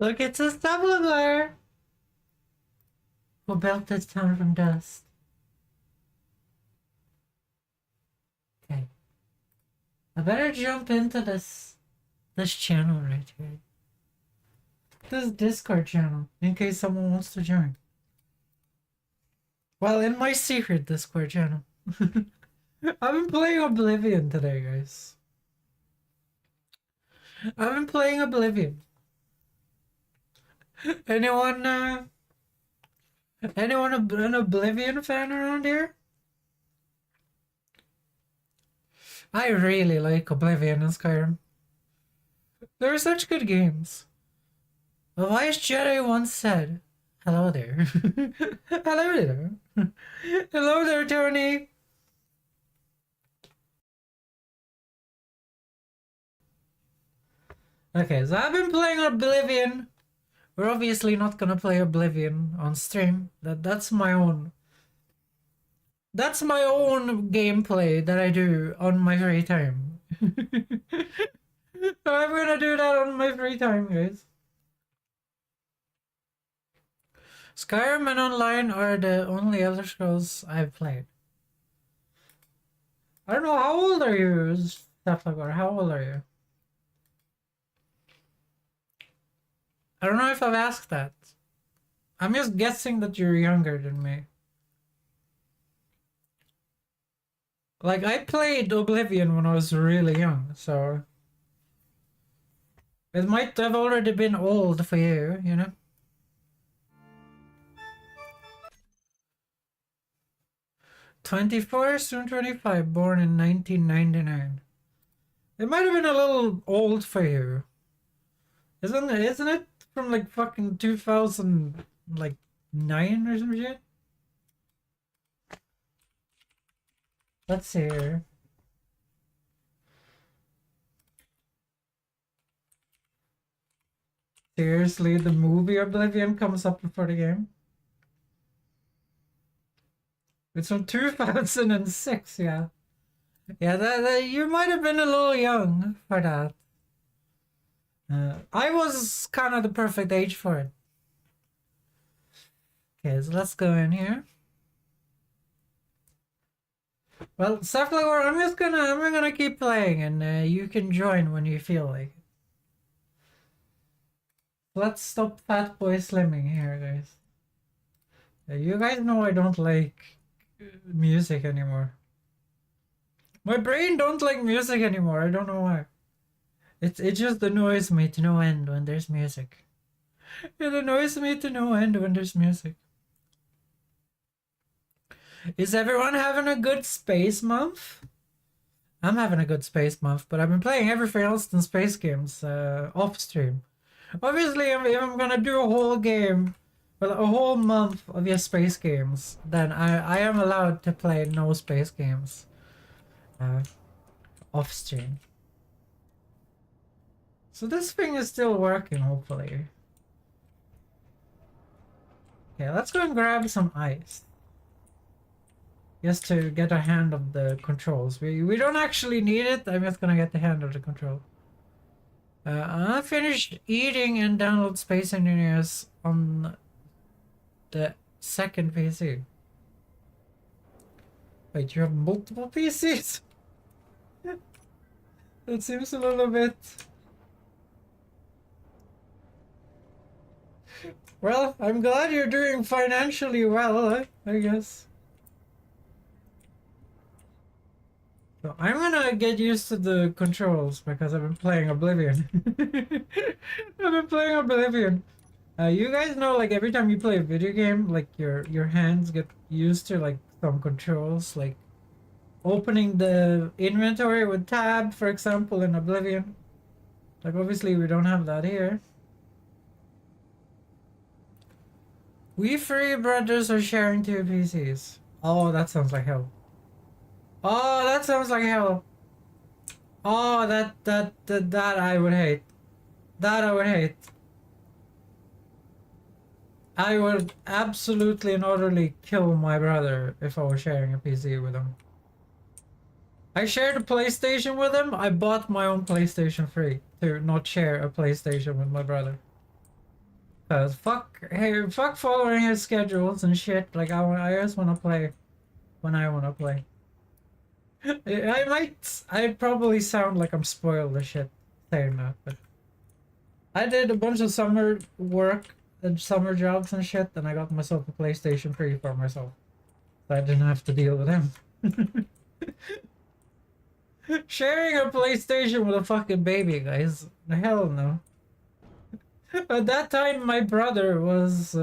Look, it's a smuggler who built this town from dust. Okay. I better jump into this channel right here. This Discord channel, in case someone wants to join. Well, in my secret Discord channel. I've been playing Oblivion today, guys. I've been playing Oblivion. Anyone an Oblivion fan around here? I really like Oblivion and Skyrim. They're such good games. A wise Jedi once said, "Hello there." Hello there. Hello there, Tony. Okay, so I've been playing Oblivion. We're obviously not gonna play Oblivion on stream. That's my own. That's my own gameplay that I do on my free time. I'm gonna do that on my free time, guys. Skyrim and Online are the only Elder Scrolls I've played. I don't know, how old are you, Stefan? How old are you? I don't know if I've asked that. I'm just guessing that you're younger than me. Like, I played Oblivion when I was really young, so... It might have already been old for you, you know? "24, soon 25, born in 1999. It might have been a little old for you. Isn't it from like fucking 2009 or some shit? Let's see here. Seriously, the movie Oblivion comes up before the game? It's from 2006, yeah. Yeah, that you might have been a little young for that. I was kind of the perfect age for it. Okay, so let's go in here. Well, Safflower, I'm gonna keep playing, and you can join when you feel like it. Let's stop fat boy slimming here, guys. You guys know I don't like music anymore. My brain don't like music anymore. I don't know why. It just annoys me to no end when there's music. It annoys me to no end when there's music. Is everyone having a good space month? I'm having a good space month, but I've been playing everything else than space games off stream. Obviously, if I'm gonna do a whole game, well, a whole month of your space games, then I am allowed to play no space games off stream. So this thing is still working, hopefully. Okay, let's go and grab some ice. Just to get a hand of the controls. We don't actually need it. I'm just gonna get the hand of the control. I finished eating and download Space Engineers on the second PC. Wait, you have multiple PCs? That seems a little bit... Well, I'm glad you're doing financially well, I guess. So I'm gonna get used to the controls because I've been playing Oblivion. I've been playing Oblivion. You guys know, like, every time you play a video game, like, your hands get used to, like, some controls, like opening the inventory with tab, for example, in Oblivion. Like, obviously we don't have that here. We three brothers are sharing 2 PCs. Oh, that sounds like hell. Oh, that sounds like hell. Oh, that I would hate. That I would hate. I would absolutely and utterly kill my brother if I was sharing a PC with him. I shared a PlayStation with him. I bought my own PlayStation 3 to not share a PlayStation with my brother. Cause fuck following his schedules and shit. Like I just wanna play when I wanna play. I'd probably sound like I'm spoiled as shit saying that, but I did a bunch of summer work and summer jobs and shit, and I got myself a PlayStation 3 for myself. So I didn't have to deal with him. Sharing a PlayStation with a fucking baby, guys. Hell no. At that time, my brother was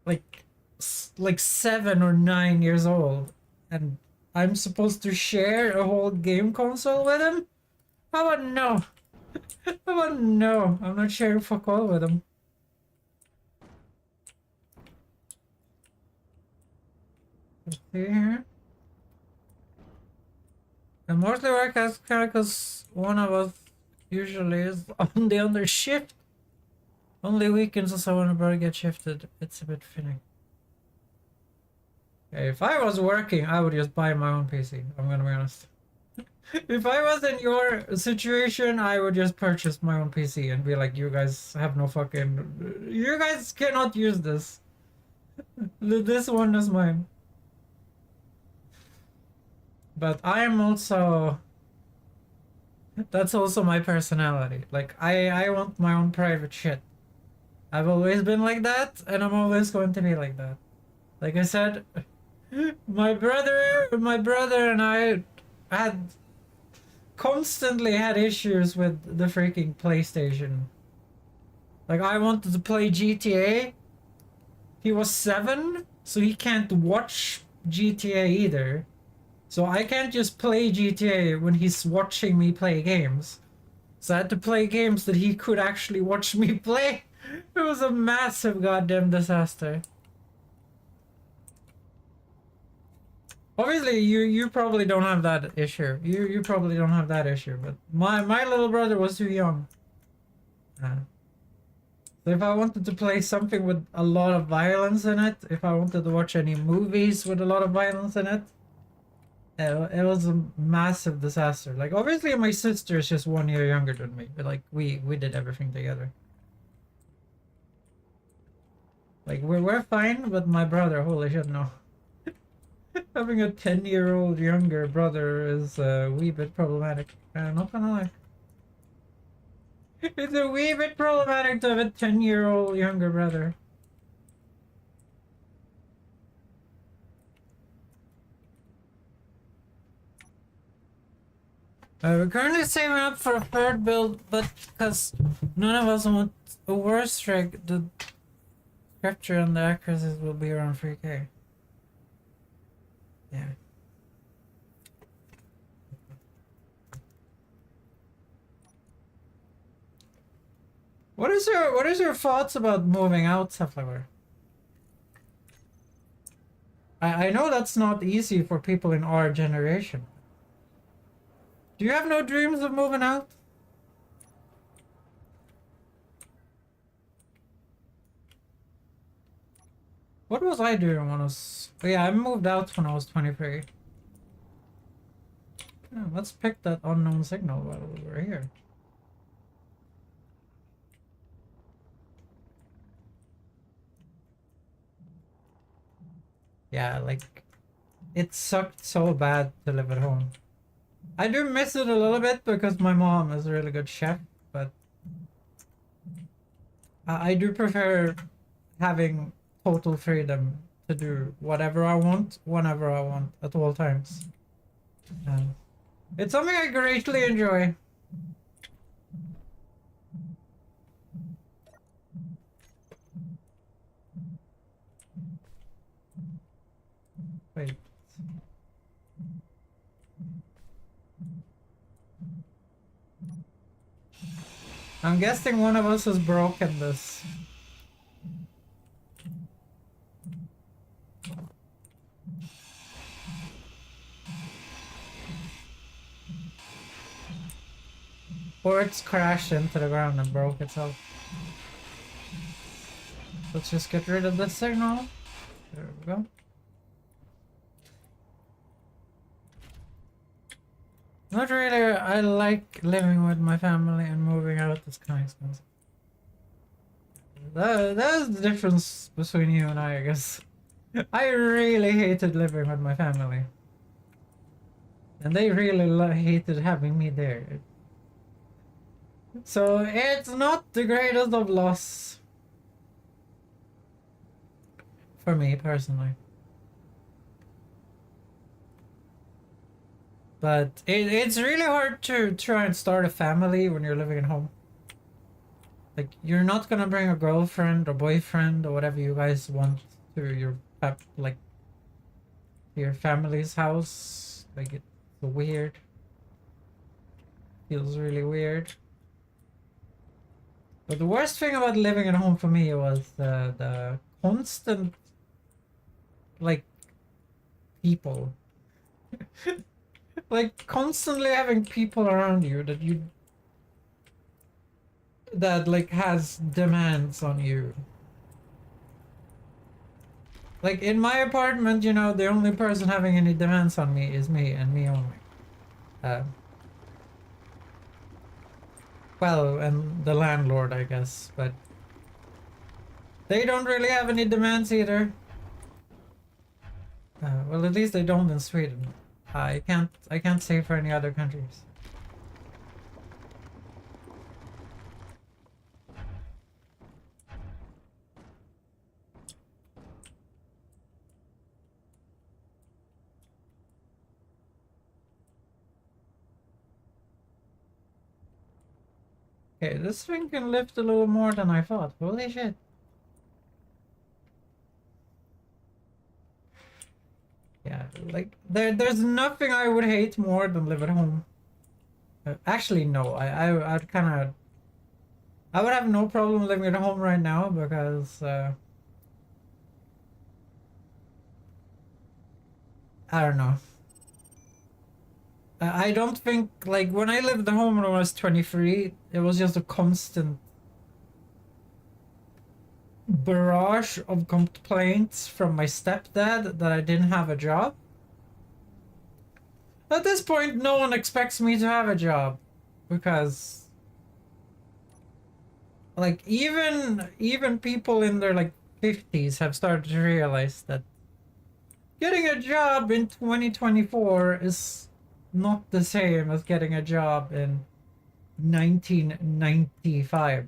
like 7 or 9 years old, and I'm supposed to share a whole game console with him? How about no? How about no? I'm not sharing fuck all with him. Let's see here. And mostly work as because one of us usually is on the other shift. Only weekends or so when a brother gets shifted. It's a bit fitting. Okay, if I was working, I would just buy my own PC. I'm gonna be honest. If I was in your situation, I would just purchase my own PC and be like, you guys have no fucking... You guys cannot use this. This one is mine. But I am also... That's also my personality. Like, I want my own private shit. I've always been like that, and I'm always going to be like that. Like I said, my brother and I had constantly had issues with the freaking PlayStation. Like, I wanted to play GTA. He was 7, so he can't watch GTA either. So I can't just play GTA when he's watching me play games. So I had to play games that he could actually watch me play. It was a massive goddamn disaster. Obviously, you probably don't have that issue. You probably don't have that issue. But my little brother was too young. So if I wanted to play something with a lot of violence in it, if I wanted to watch any movies with a lot of violence in it, it was a massive disaster. Like, obviously my sister is just 1 year younger than me, but like we did everything together. Like we're fine, but my brother, holy shit, no. Having a 10-year-old younger brother is a wee bit problematic. I'm not gonna lie. It's a wee bit problematic to have a 10-year-old younger brother. We're currently saving up for a third build, but because none of us want a worse rig, the scripture and the accuracies will be around 3K. Yeah. What is your thoughts about moving out, Safflower? I know that's not easy for people in our generation. Do you have no dreams of moving out? What was I doing when I was... Oh, yeah, I moved out when I was 23. Yeah, let's pick that unknown signal while we're here. Yeah, like... It sucked so bad to live at home. I do miss it a little bit because my mom is a really good chef, but... I do prefer having total freedom to do whatever I want, whenever I want, at all times. It's something I greatly enjoy. Wait. I'm guessing one of us has broken this. Or it's crashed into the ground and broke itself. Let's just get rid of the signal. There we go. Not really. I like living with my family, and moving out is kind of expensive. That's the difference between you and I guess. I really hated living with my family. And they really hated having me there. So it's not the greatest of loss for me personally. But it's really hard to try and start a family when you're living at home. Like, you're not gonna bring a girlfriend or boyfriend or whatever you guys want to your like your family's house. Like, it's weird. Feels really weird. But the worst thing about living at home for me was the constant, like, people. Like, constantly having people around you that like has demands on you. Like, in my apartment, you know, the only person having any demands on me is me and me only. Uh, well, and the landlord, I guess, but they don't really have any demands either. Well, at least they don't in Sweden. I can't say for any other countries. Okay, this thing can lift a little more than I thought. Holy shit. Yeah, like there's nothing I would hate more than live at home. Actually, no. I'd kind of I would have no problem living at home right now because I don't know. I don't think like when I lived at home when I was 23, it was just a constant barrage of complaints from my stepdad that I didn't have a job. At this point, no one expects me to have a job because like even people in their like 50s have started to realize that getting a job in 2024 is not the same as getting a job in 1995.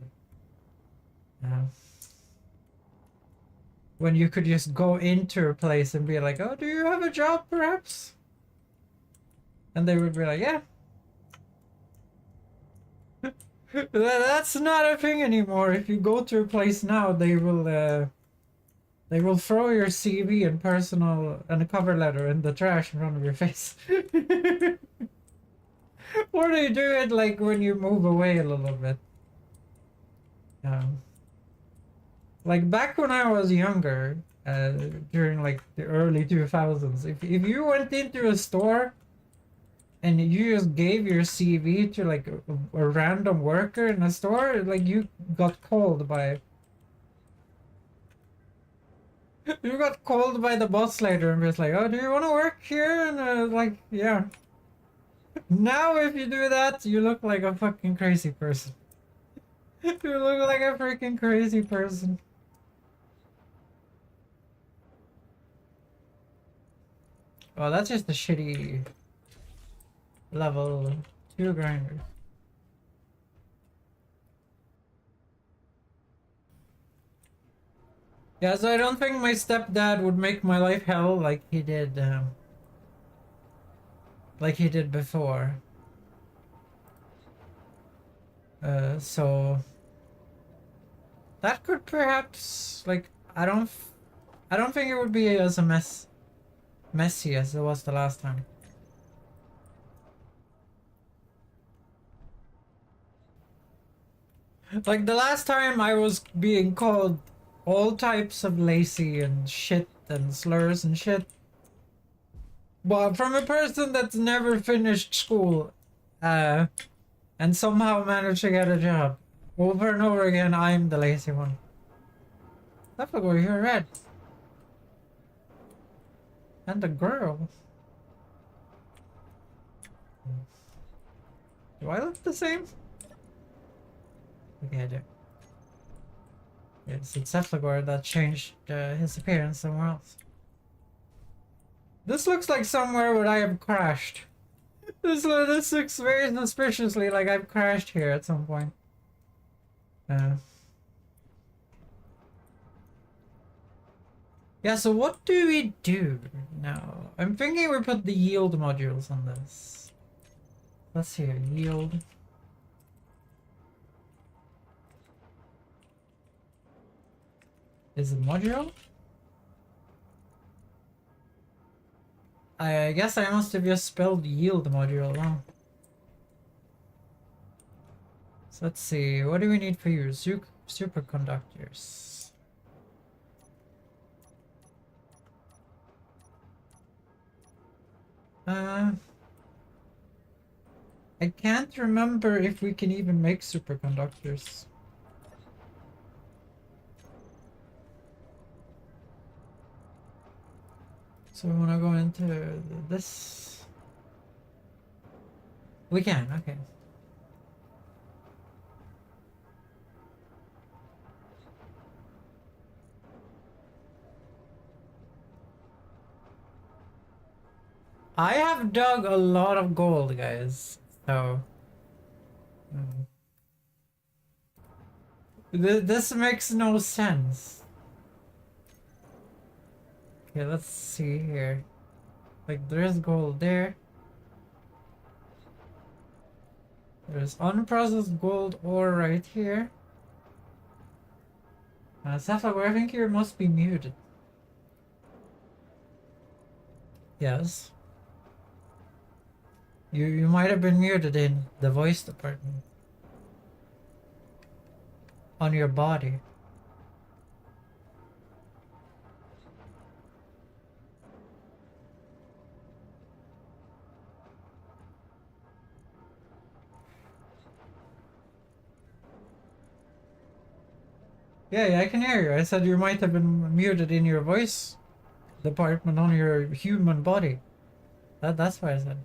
When you could just go into a place and be like, oh, do you have a job perhaps? And they would be like, yeah. That's not a thing anymore. If you go to a place now, they will throw your CV and personal and a cover letter in the trash in front of your face. Or they do it like when you move away a little bit. Like back when I was younger, during like the early 2000s, if you went into a store and you just gave your CV to like a random worker in a store, like you got called by you got called by the boss later and was like, oh, do you want to work here? And like, yeah. Now if you do that, you look like a fucking crazy person. You look like a freaking crazy person. Oh, that's just a shitty level 2 grinder. Yeah, so I don't think my stepdad would make my life hell like he did before. So that could perhaps like I don't think it would be as messy as it was the last time. Like the last time I was being called all types of lazy and shit and slurs and shit. But from a person that's never finished school, and somehow managed to get a job. Over and over again, I'm the lazy one. I forgot you're red. And the girl. Do I look the same? Okay, I do. It's Cephalosaur that changed his appearance somewhere else. This looks like somewhere where I have crashed. This looks very suspiciously like I've crashed here at some point. Yeah, so what do we do now? I'm thinking we put the yield modules on this. Let's see here, yield. Is it module? I guess I must have just spelled yield module wrong. So let's see, what do we need for you? Superconductors. I can't remember if we can even make superconductors. So we want to go into this. We can, okay. I have dug a lot of gold, guys. So this makes no sense. Okay, let's see here. Like, there's gold there. There's unprocessed gold ore right here. Sapphire, I think you must be muted. Yes. You might have been muted in the voice department. On your body. Yeah, I can hear you. I said you might have been muted in your voice department on your human body. That's what I said.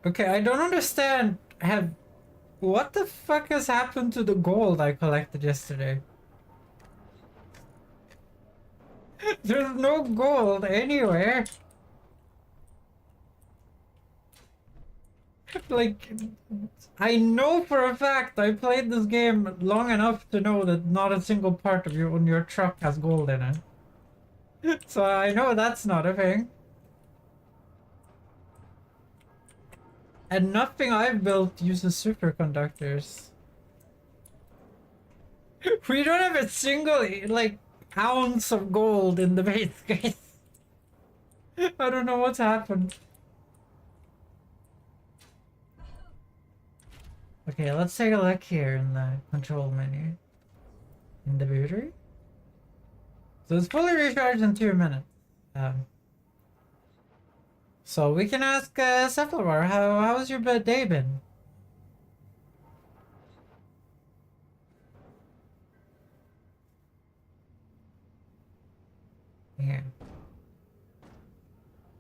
Okay, I don't understand. What the fuck has happened to the gold I collected yesterday? There's no gold anywhere. Like, I know for a fact I played this game long enough to know that not a single part of your truck has gold in it. So I know that's not a thing. And nothing I've built uses superconductors. We don't have a single, like, ounce of gold in the base case. I don't know what's happened. Okay, let's take a look here in the control menu. In the battery. So it's fully recharged in 2 minutes. So we can ask Cephalosaur, how's your day been? Yeah.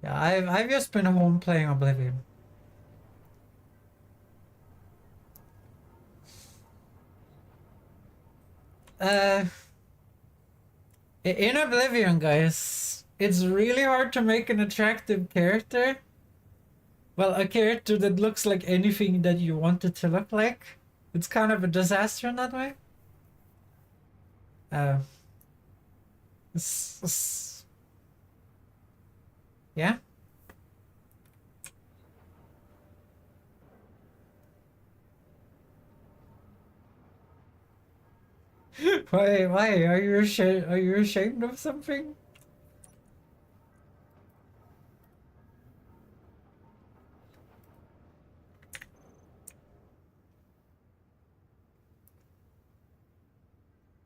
Yeah, I've just been home playing Oblivion. In Oblivion, guys, it's really hard to make an attractive character. Well, a character that looks like anything that you want it to look like. It's kind of a disaster in that way. Yeah. Why? Are you ashamed? Are you ashamed of something?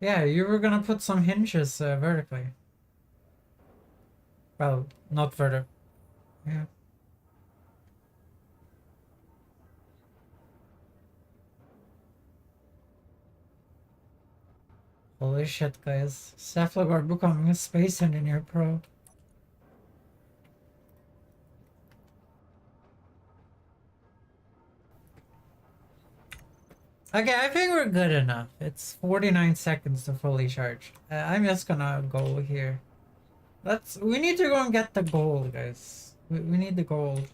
Yeah, you were gonna put some hinges vertically. Well, not vertical. Yeah. Holy shit, guys. Cephalosaur becoming a space engineer pro. Okay, I think we're good enough. It's 49 seconds to fully charge. I'm just gonna go here. We need to go and get the gold, guys. We need the gold.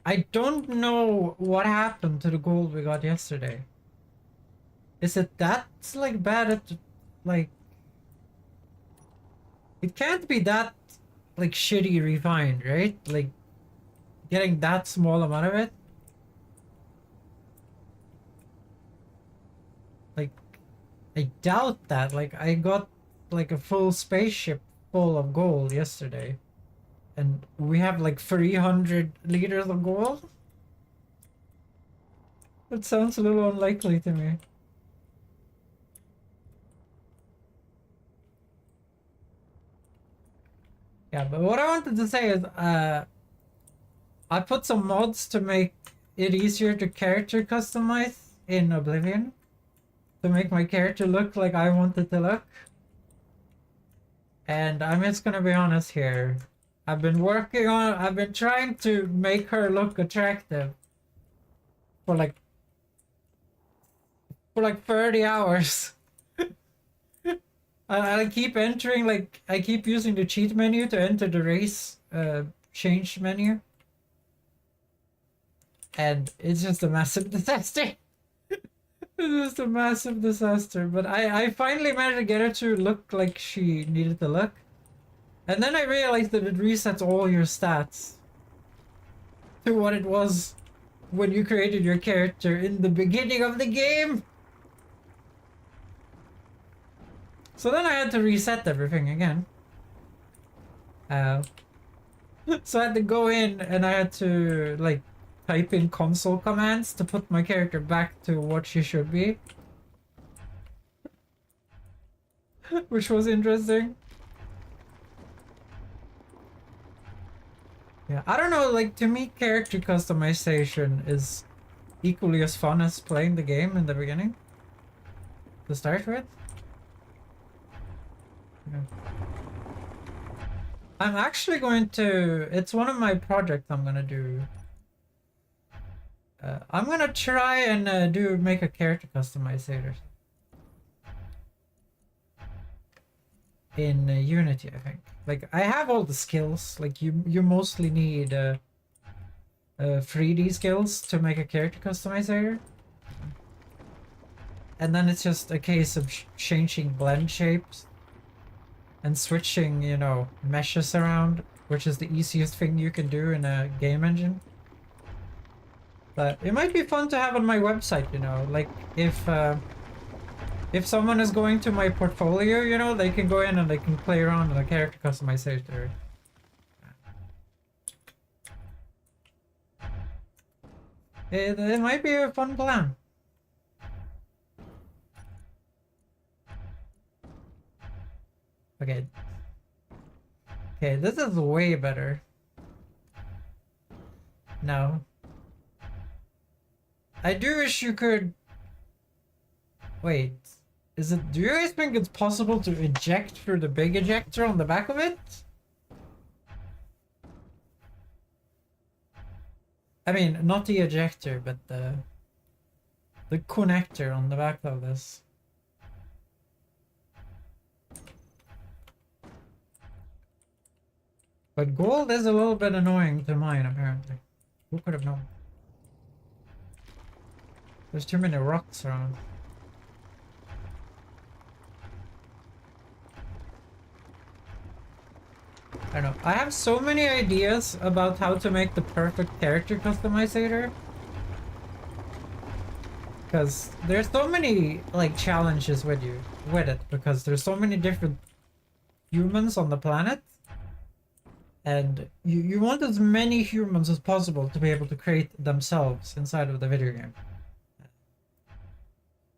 I don't know what happened to the gold we got yesterday. Is it that's like bad at like it can't be that like shitty refined, right? Like getting that small amount of it? Like I doubt that. Like I got like a full spaceship full of gold yesterday. And we have like 300 liters of gold? That sounds a little unlikely to me. Yeah, but what I wanted to say is, I put some mods to make it easier to character customize in Oblivion. To make my character look like I want it to look. And I'm just gonna be honest here. I've been trying to make her look attractive for like 30 hours. I keep entering, like, I keep using the cheat menu to enter the race change menu. And it's just a massive disaster. It's just a massive disaster. But I finally managed to get her to look like she needed to look. And then I realized that it resets all your stats to what it was when you created your character in the beginning of the game. So then I had to reset everything again. So I had to go in and I had to like type in console commands to put my character back to what she should be. Which was interesting. Yeah, I don't know, like to me character customization is equally as fun as playing the game in the beginning. To start with. Yeah. I'm actually going to... It's one of my projects I'm gonna do. I'm gonna try and make a character customizer. In Unity, I think. Like, I have all the skills. Like, you mostly need 3D skills to make a character customizer. And then it's just a case of changing blend shapes. And switching, you know, meshes around, which is the easiest thing you can do in a game engine. But it might be fun to have on my website, you know, like if someone is going to my portfolio, you know, they can go in and they can play around with a character customizer. It might be a fun plan. Okay. Okay, this is way better. No. I do wish you could... Wait. Do you guys think it's possible to eject through the big ejector on the back of it? I mean, not the ejector, but the connector on the back of this. But gold is a little bit annoying to mine, apparently. Who could have known? There's too many rocks around. I don't know. I have so many ideas about how to make the perfect character customizer. Because there's so many, like, challenges with it. Because there's so many different humans on the planet. And you want as many humans as possible to be able to create themselves inside of the video game.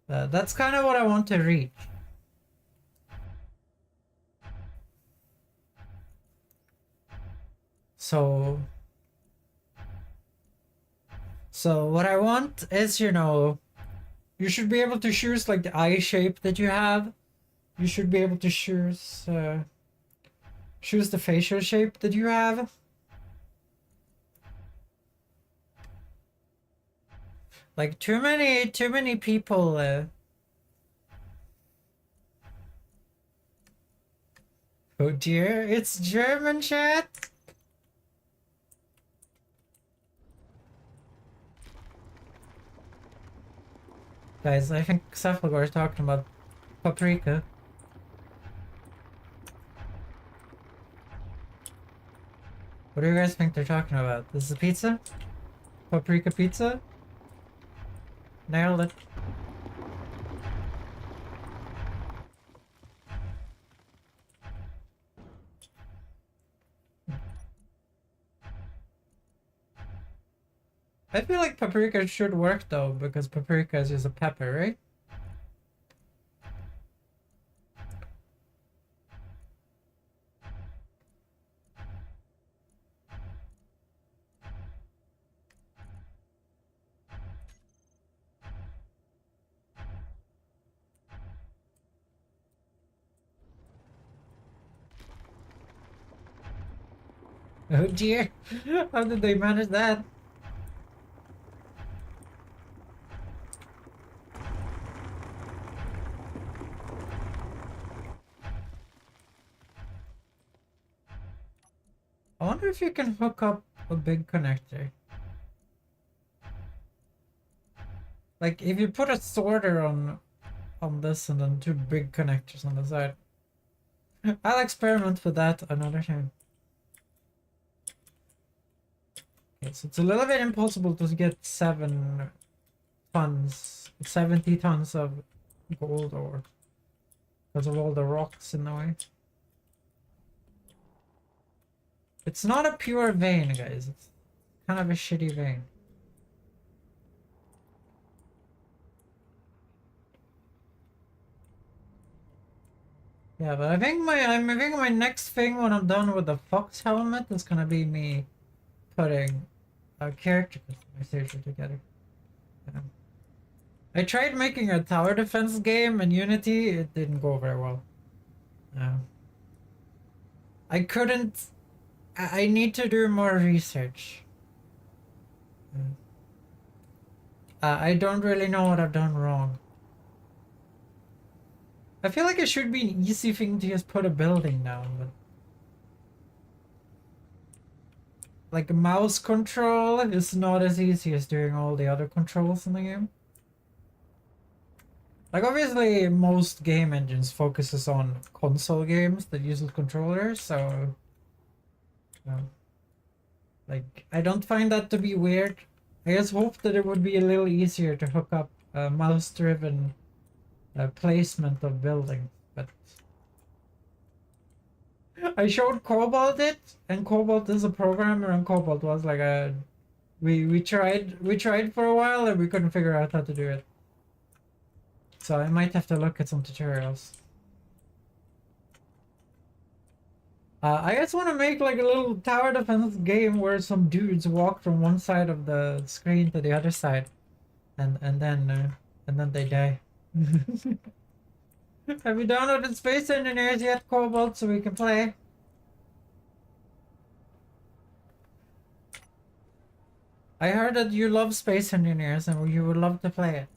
That's kind of what I want to reach. So what I want is, you know, you should be able to choose like the eye shape that you have. You should be able to choose the facial shape that you have. Like too many people. Oh dear, it's German chat. Guys, I think Cephalgor is talking about paprika. What do you guys think they're talking about? This is a pizza? Paprika pizza? Nailed it. I feel like paprika should work though, because paprika is just a pepper, right? Oh dear, how did they manage that? I wonder if you can hook up a big connector. Like if you put a sorter on this and then two big connectors on the side. I'll experiment with that another time. Okay, so it's a little bit impossible to get 70 tons of gold ore because of all the rocks in the way. It's not a pure vein, guys. It's kind of a shitty vein. Yeah, but I think my next thing when I'm done with the fox helmet is gonna be me putting a character customization together. I tried making a tower defense game in Unity. It didn't go very well. I couldn't. I need to do more research. I don't really know what I've done wrong. I feel like it should be an easy thing to just put a building down, but like mouse control is not as easy as doing all the other controls in the game. Like obviously most game engines focuses on console games that uses controllers, so like I don't find that to be weird. I just hope that it would be a little easier to hook up a mouse-driven placement of buildings, but I showed Cobalt it, and Cobalt is a programmer, and Cobalt was like a we tried for a while and we couldn't figure out how to do it. So I might have to look at some tutorials. I just want to make like a little tower defense game where some dudes walk from one side of the screen to the other side, and then they die. Have you downloaded Space Engineers yet, Cobalt, so we can play? I heard that you love Space Engineers and you would love to play it.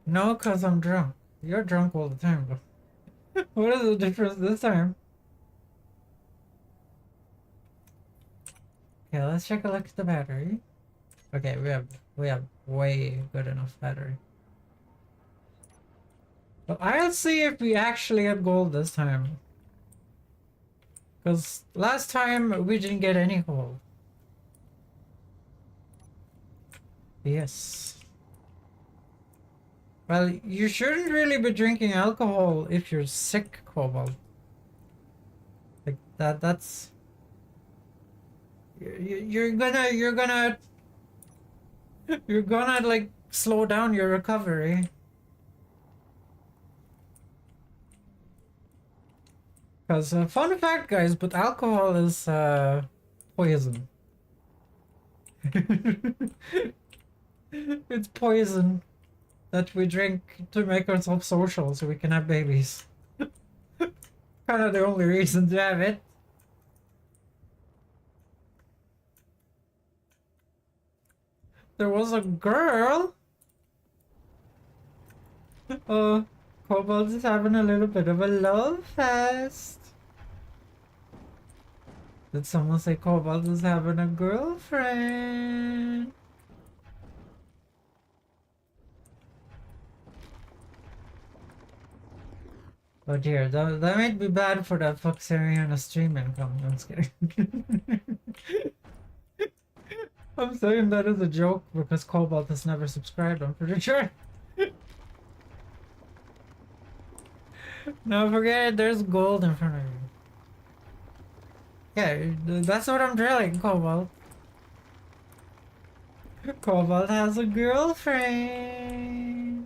No, cause I'm drunk. You're drunk all the time, but what is the difference this time? Okay, let's take a look at the battery. Okay, we have way good enough battery. But I'll see if we actually get gold this time. Because last time we didn't get any gold. Yes. Well, you shouldn't really be drinking alcohol if you're sick, Cobalt. Like that's you're gonna like slow down your recovery. Because fun fact, guys, but alcohol is poison. It's poison that we drink to make ourselves social so we can have babies. Kind of the only reason to have it. There was a girl. Oh, Cobalt is having a little bit of a love fest. Did someone say Cobalt is having a girlfriend? Oh dear, that might be bad for that Foxarian stream income. I'm just kidding. I'm saying that as a joke because Cobalt has never subscribed, I'm pretty sure. No, forget it, there's gold in front of you. Yeah, that's what I'm drilling, Cobalt. Cobalt has a girlfriend.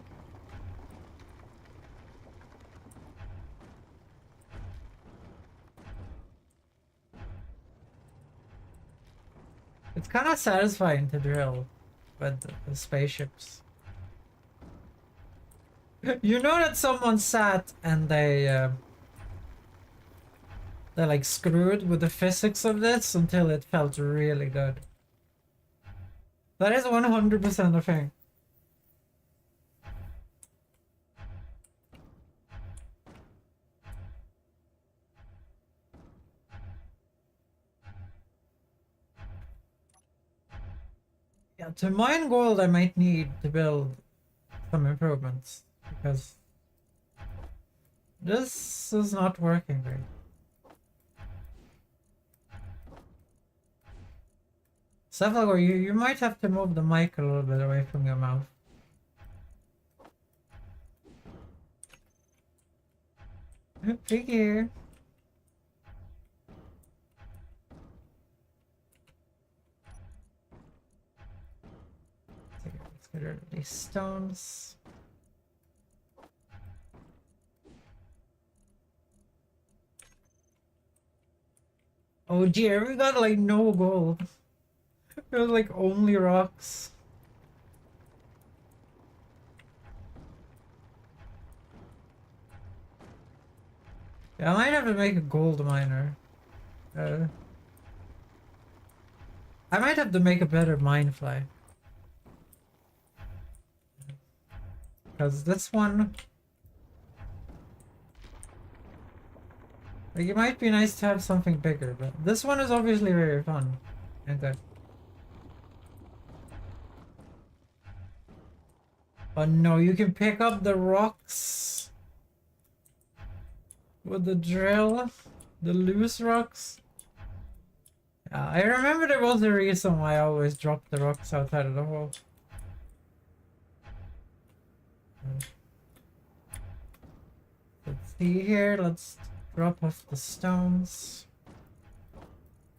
It's kind of satisfying to drill with the spaceships. You know that someone sat and they like screwed with the physics of this until it felt really good. That is 100% a thing. Yeah, to mine gold I might need to build some improvements because this is not working great. Cephalosaur, you might have to move the mic a little bit away from your mouth. Figure. Let's get rid of these stones. Oh dear, we got like no gold. It was like only rocks. Yeah, I might have to make a gold miner. I might have to make a better mine fly. Because this one... Like, it might be nice to have something bigger, but this one is obviously very fun and good. Oh no, you can pick up the rocks with the drill, the loose rocks. Yeah, I remember there was a reason why I always dropped the rocks outside of the hole. Let's see here, let's drop off the stones.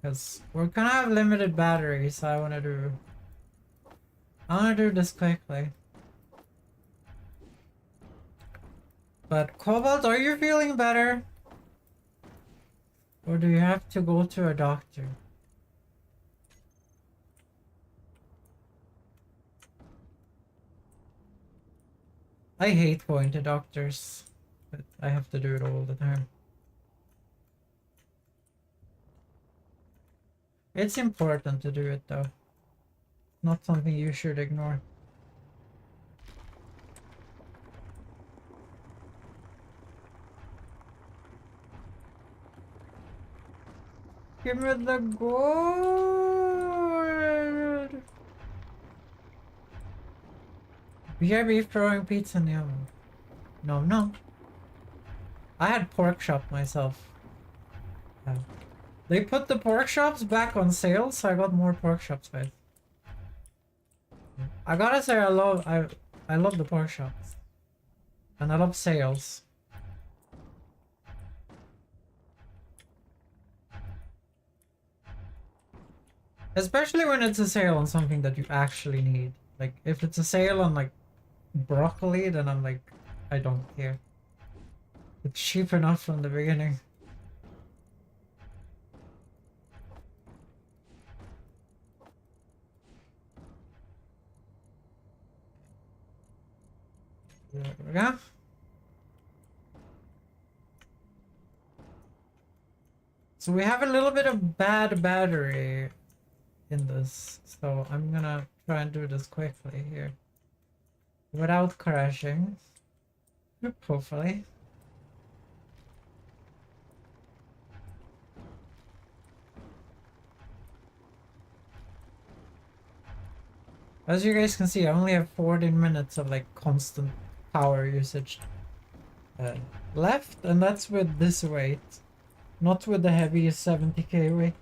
Because we're gonna have limited batteries, so I wanna do this quickly. But Cobalt, are you feeling better? Or do you have to go to a doctor? I hate going to doctors, but I have to do it all the time. It's important to do it though. Not something you should ignore. Give me the gold! BRB throwing pizza in the oven. No. I had pork chop myself. They put the pork chops back on sale, so I got more pork chops, guys. I gotta say, I love the pork chops. And I love sales. Especially when it's a sale on something that you actually need. Like, if it's a sale on, like, broccoli, then I'm like, I don't care. It's cheap enough from the beginning. There we go. So we have a little bit of bad battery in this, so I'm gonna try and do this quickly here without crashing, hopefully. As you guys can see, I only have 14 minutes of like constant power usage uh, left, and that's with this weight, not with the heavy 70k weight.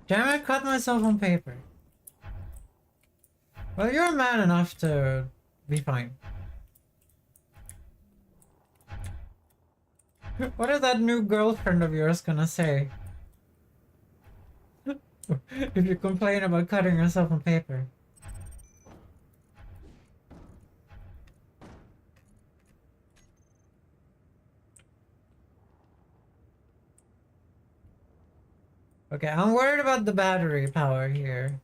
Damn, I cut myself on paper. Well, you're man enough to be fine. What is that new girlfriend of yours gonna say? If you complain about cutting yourself on paper. Okay, I'm worried about the battery power here.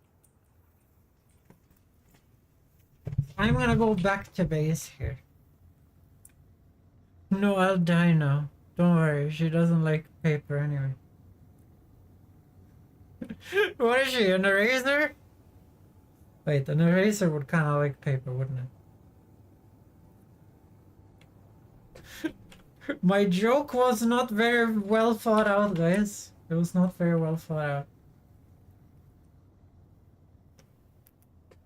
I'm gonna go back to base here. No, I'll die now. Don't worry, she doesn't like paper anyway. What is she, an eraser? Wait, an eraser would kind of like paper, wouldn't it? My joke was not very well thought out, guys. It was not very well thought out.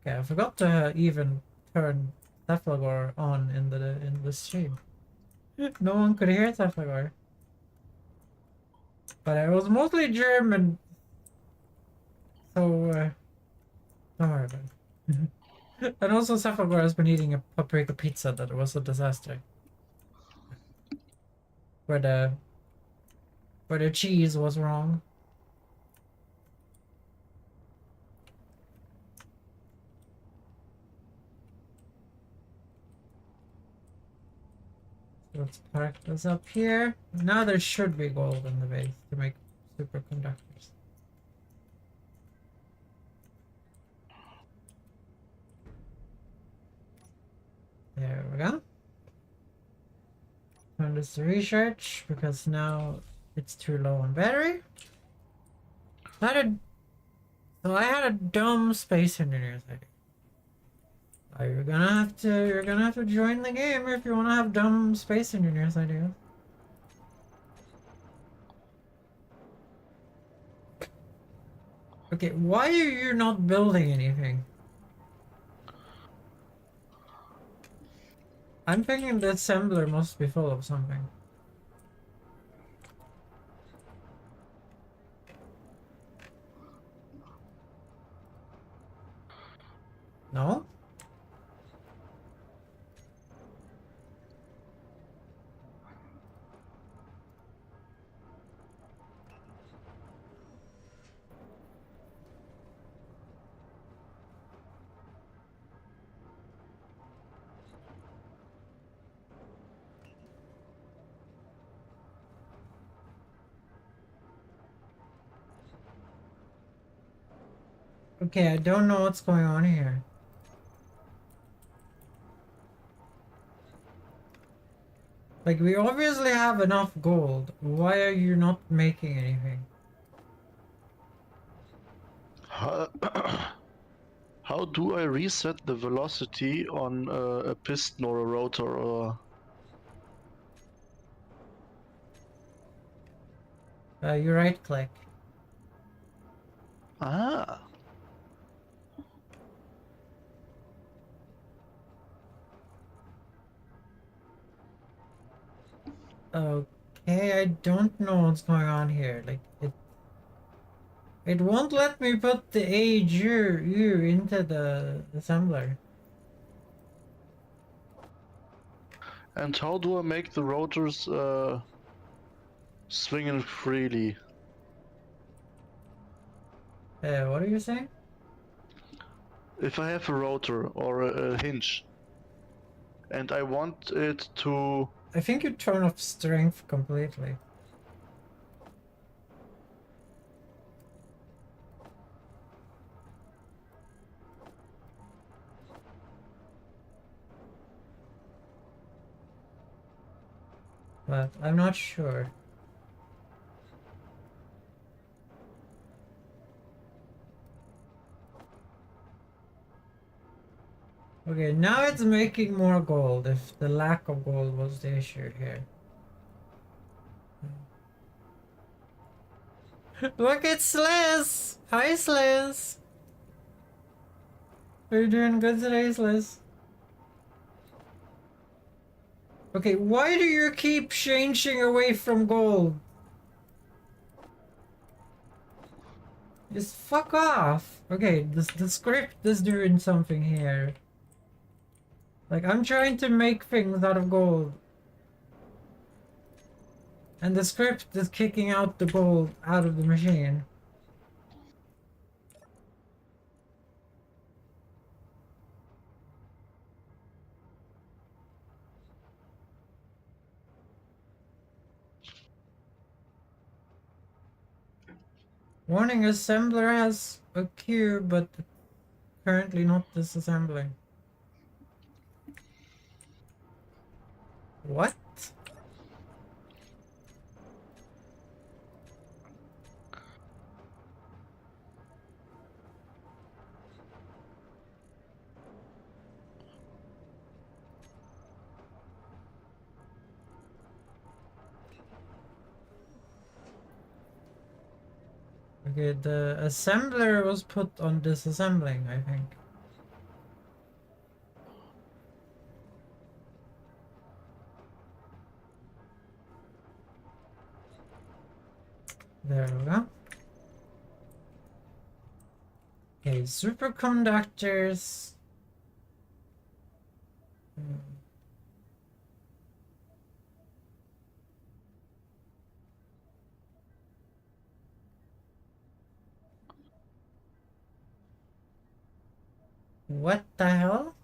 Okay, I forgot to even turn Cephalogor on in the stream. No one could hear Cephalogor. But it was mostly German, so don't worry about it. And also Cephalogor has been eating a paprika pizza that was a disaster. Where the cheese was wrong. Let's park this up here. Now there should be gold in the base to make superconductors. There we go. Turn this to research because now it's too low on battery. So I had a dumb space engineer's idea. You're gonna have to join the game if you wanna have dumb space engineers ideas. Okay, why are you not building anything? I'm thinking the assembler must be full of something. No? Okay, I don't know what's going on here. Like, we obviously have enough gold. Why are you not making anything? How do I reset the velocity on a piston or a rotor? Or You right click. ah, Okay, I don't know what's going on here. Like, it won't let me put the AGU into the assembler. and how do I make the rotors swinging freely? What are you saying? If I have a rotor or a hinge, and I want it to... I think you turn off strength completely. but I'm not sure. Okay, now it's making more gold if the lack of gold was the issue here. Look at Sliz! Hi Sliz! Are you doing good today, Sliz? Okay, why do you keep changing away from gold? Just fuck off! Okay, the script is doing something here. Like, I'm trying to make things out of gold. And the script is kicking out the gold out of the machine. Warning, assembler has a queue, but currently not disassembling. What? Okay, the assembler was put on disassembling, I think. There we go. Okay, superconductors. What the hell?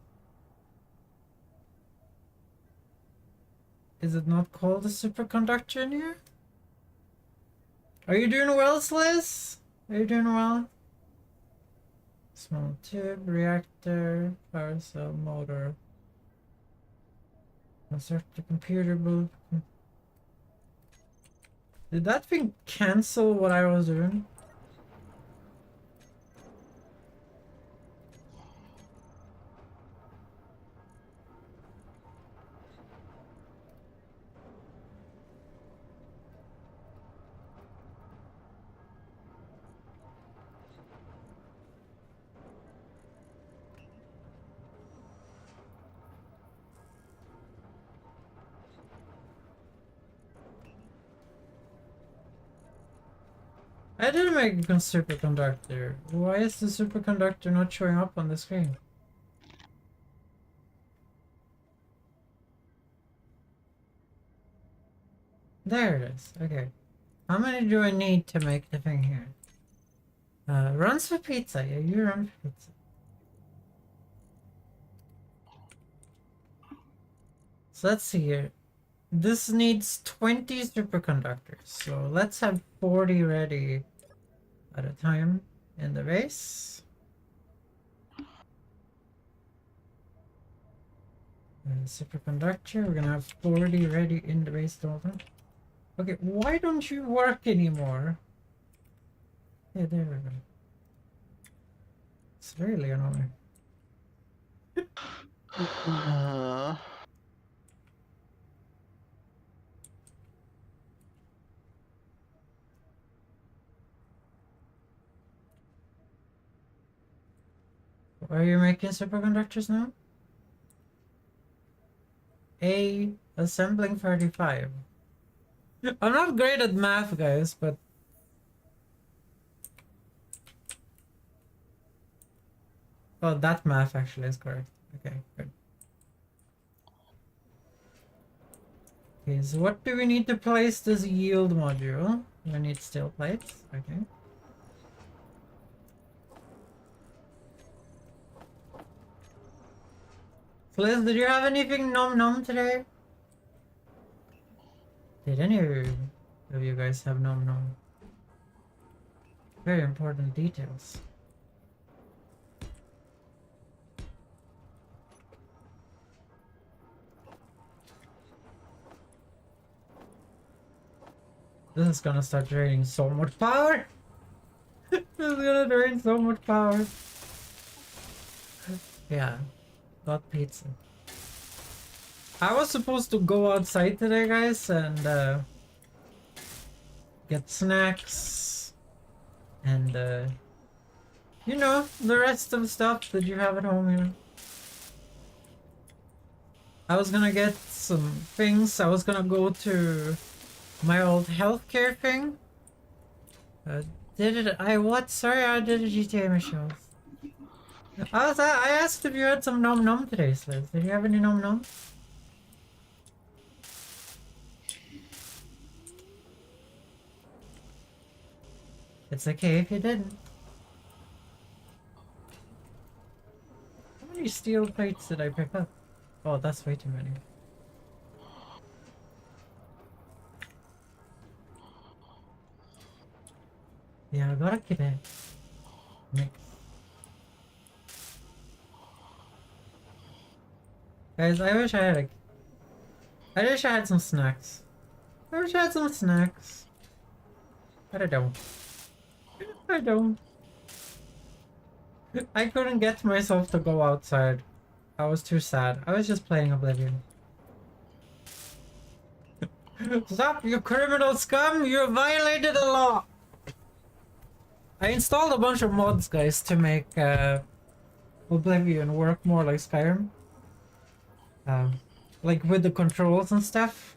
Is it not called a superconductor in here? Are you doing well, Sliz? Are you doing well? Small tube, reactor, power cell, motor. Construct the computer boot. Did that thing cancel what I was doing? I didn't make a superconductor. Why is the superconductor not showing up on the screen? There it is. Okay. How many do I need to make the thing here? Runs for pizza. Yeah, you run for pizza. So let's see here. This needs 20 superconductors. So let's have 40 ready at a time in the race. And superconductor, we're gonna have 40 ready in the race total. Okay, why don't you work anymore? Yeah, there we go. It's really annoying. Are you making superconductors now? Assembling 35. I'm not great at math, guys, but... Oh, that math actually is correct. Okay, good. Okay, so what do we need to place this yield module? We need steel plates, okay. Fliz, did you have anything nom nom today? Did any of you guys have nom nom? Very important details. This is gonna start draining so much power. This is gonna drain so much power. Yeah, got pizza. I was supposed to go outside today, guys, and get snacks and you know, the rest of the stuff that you have at home, you know. I was gonna get some things. I was gonna go to my old healthcare thing. Did it? I what? Sorry, I did a GTA mission. I asked if you had some nom nom today, Sliz. Did you have any nom nom? It's okay if you didn't. How many steel plates did I pick up? Oh, that's way too many. Yeah, I gotta keep it. Mix. Guys, I wish I had a... I wish I had some snacks. I wish I had some snacks. But I don't. I don't. I couldn't get myself to go outside. I was too sad. I was just playing Oblivion. Stop, you criminal scum! You violated the law! I installed a bunch of mods, guys, to make Oblivion work more like Skyrim. Like with the controls and stuff.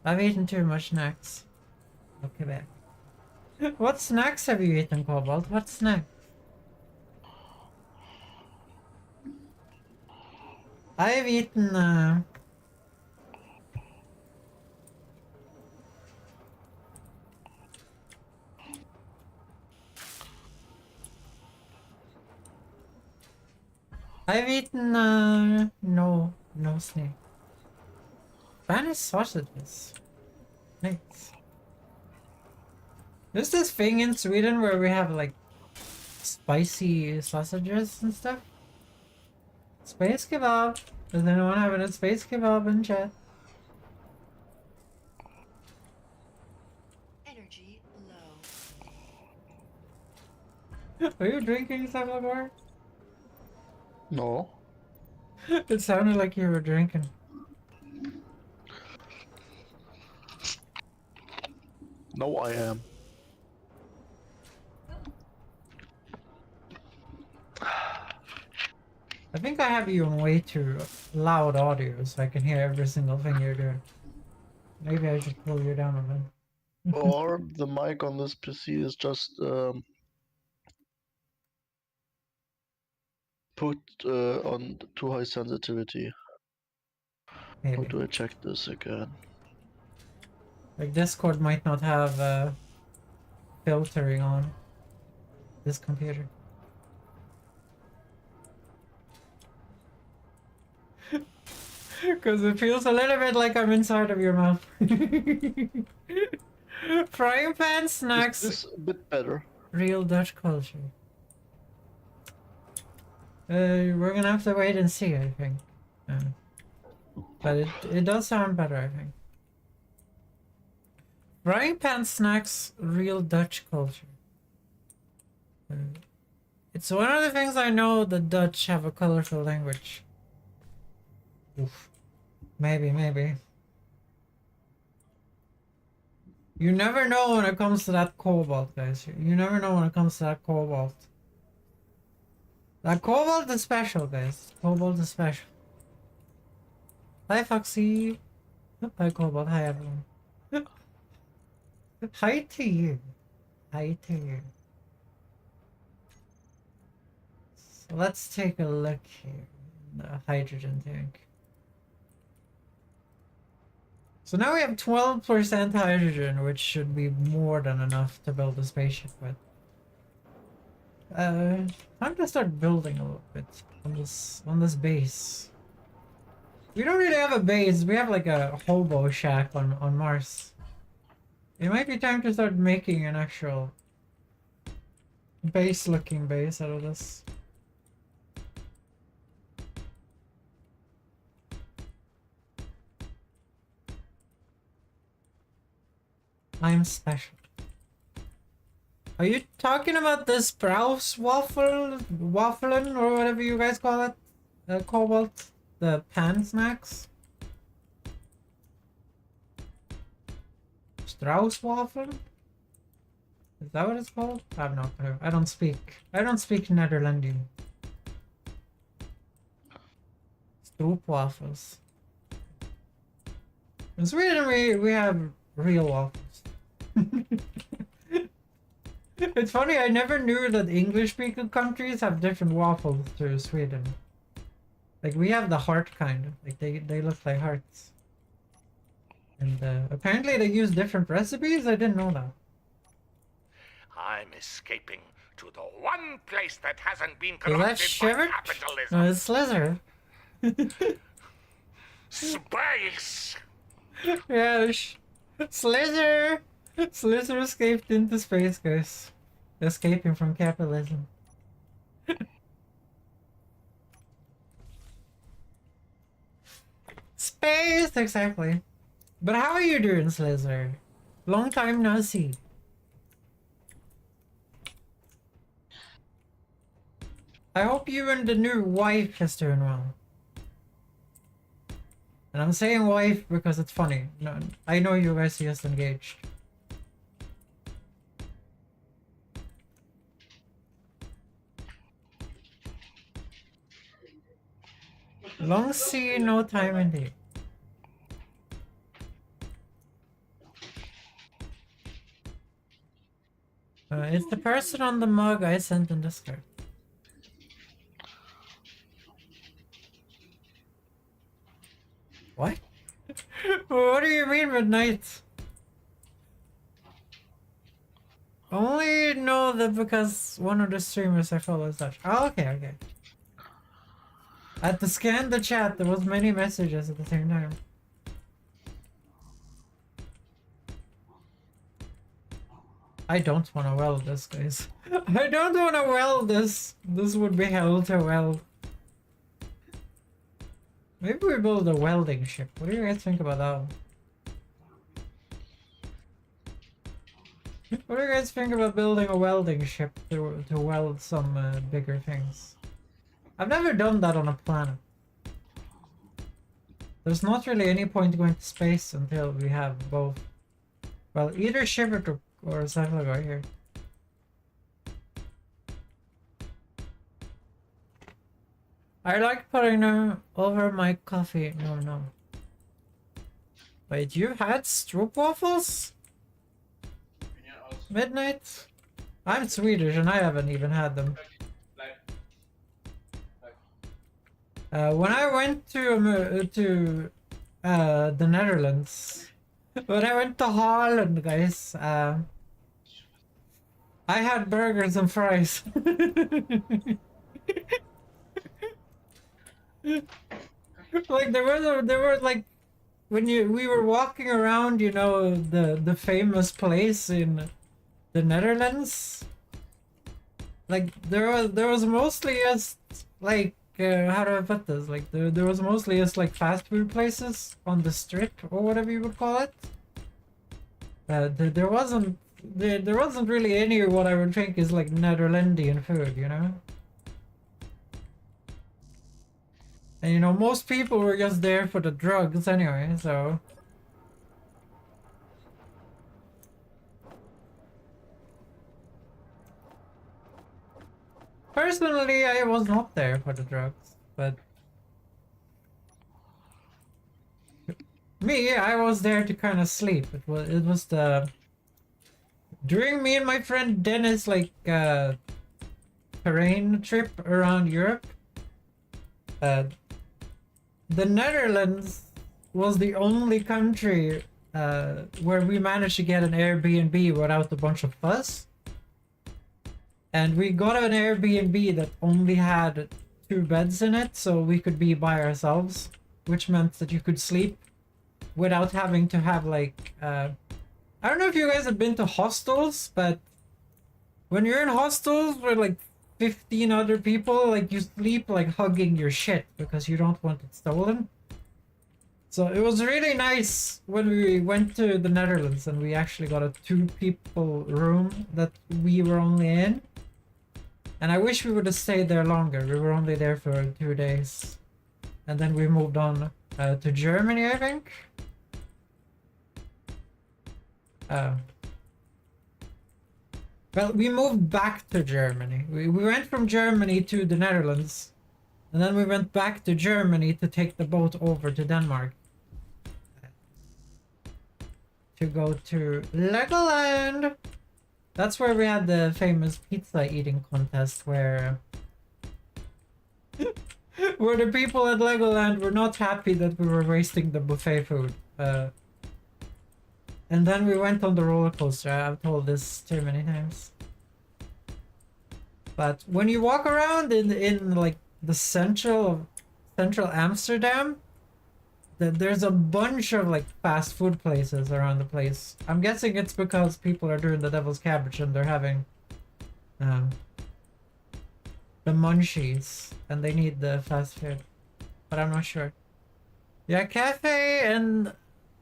I've eaten too much snacks. Okay, back. What snacks have you eaten, Cobalt? What snack? I've eaten no snake. Spanish sausages. Nice. There's this thing in Sweden where we have like spicy sausages and stuff. Space kebab. Does anyone have a space kebab in chat? Energy low. Are you drinking, Salvador? No. It sounded like you were drinking. No, I am. I think I have you on way too loud audio so I can hear every single thing you're doing. Maybe I should pull you down a bit. Or the mic on this PC is just put on too high sensitivity. Maybe. How do I check this again? Like Discord might not have filtering on this computer. Because it feels a little bit like I'm inside of your mouth. Frying pan snacks. Is this a bit better? Real Dutch culture. We're gonna have to wait and see, I think. But it does sound better, I think. Frying pan snacks, real Dutch culture. It's one of the things I know the Dutch have a colorful language. Oof. Maybe. You never know when it comes to that cobalt, guys. You never know when it comes to that cobalt. That cobalt is special, guys. Cobalt is special. Hi, Foxy. Hi, Cobalt. Hi, everyone. Hi to you. Hi to you. So let's take a look here. The hydrogen tank. So now we have 12% hydrogen, which should be more than enough to build a spaceship with. Time to start building a little bit on this base. We don't really have a base, we have like a hobo shack on Mars. It might be time to start making an actual base-looking base out of this. I'm special. Are you talking about the Sprouse wafflin, or whatever you guys call it? Cobalt? The pan snacks? Strauss waffle? Is that what it's called? I have no clue. I don't speak Netherlandian. Stroop waffles. In Sweden we have real waffles. It's funny, I never knew that English-speaking countries have different waffles to Sweden. Like, we have the heart kind. Like, they look like hearts. And apparently they use different recipes? I didn't know that. I'm escaping to the one place that hasn't been Is that corrupted by Shiver? capitalism. No, it's Slither. Space! Yeah, Slither! Slither escaped into space, guys. Escaping from capitalism. Space, exactly. But how are you doing, Slither? Long time no see. I hope you and the new wife is doing well. And I'm saying wife because it's funny. No, I know you guys are just engaged. Long see, no time indeed. It's the person on the mug I sent in Discord. What? What do you mean midnight? Only know that because one of the streamers I follow is such. Oh, okay, okay. I had to scan the chat, there was many messages at the same time. I don't want to weld this, guys. I don't want to weld this. This would be hell to weld. Maybe we build a welding ship. What do you guys think about that? What do you guys think about building a welding ship to weld some bigger things? I've never done that on a planet. There's not really any point going to space until we have both. Well, either Shiver or Cephalog here. I like putting them over my coffee. No. Wait, you've had stroop waffles? Midnight? I'm Swedish and I haven't even had them. When I went to the Netherlands, when I went to Holland, guys, I had burgers and fries. Like there were like when we were walking around, you know, the famous place in the Netherlands. Like there was mostly just like how do I put this? Like there was mostly just like fast food places on the strip or whatever you would call it. There wasn't really any what I would think is like Netherlandian food, you know. And you know, most people were just there for the drugs anyway, so. Personally, I was not there for the drugs, but me, I was there to kind of sleep. It was the during me and my friend Dennis like terrain trip around Europe. The Netherlands was the only country where we managed to get an Airbnb without a bunch of fuss. And we got an Airbnb that only had 2 beds in it, so we could be by ourselves, which meant that you could sleep without having to have like I don't know if you guys have been to hostels, but when you're in hostels with like 15 other people, like you sleep like hugging your shit because you don't want it stolen. So it was really nice when we went to the Netherlands and we actually got a 2-people room that we were only in. And I wish we would have stayed there longer. We were only there for 2 days. And then we moved on to Germany, I think. Well, we moved back to Germany. We went from Germany to the Netherlands. And then we went back to Germany to take the boat over to Denmark. To go to Legoland. That's where we had the famous pizza eating contest where where the people at Legoland were not happy that we were wasting the buffet food. And then we went on the roller coaster. I've told this too many times. But when you walk around in like the central Amsterdam, there's a bunch of like fast food places around the place. I'm guessing it's because people are doing the devil's cabbage and they're having the munchies and they need the fast food, but I'm not sure. Yeah, cafe and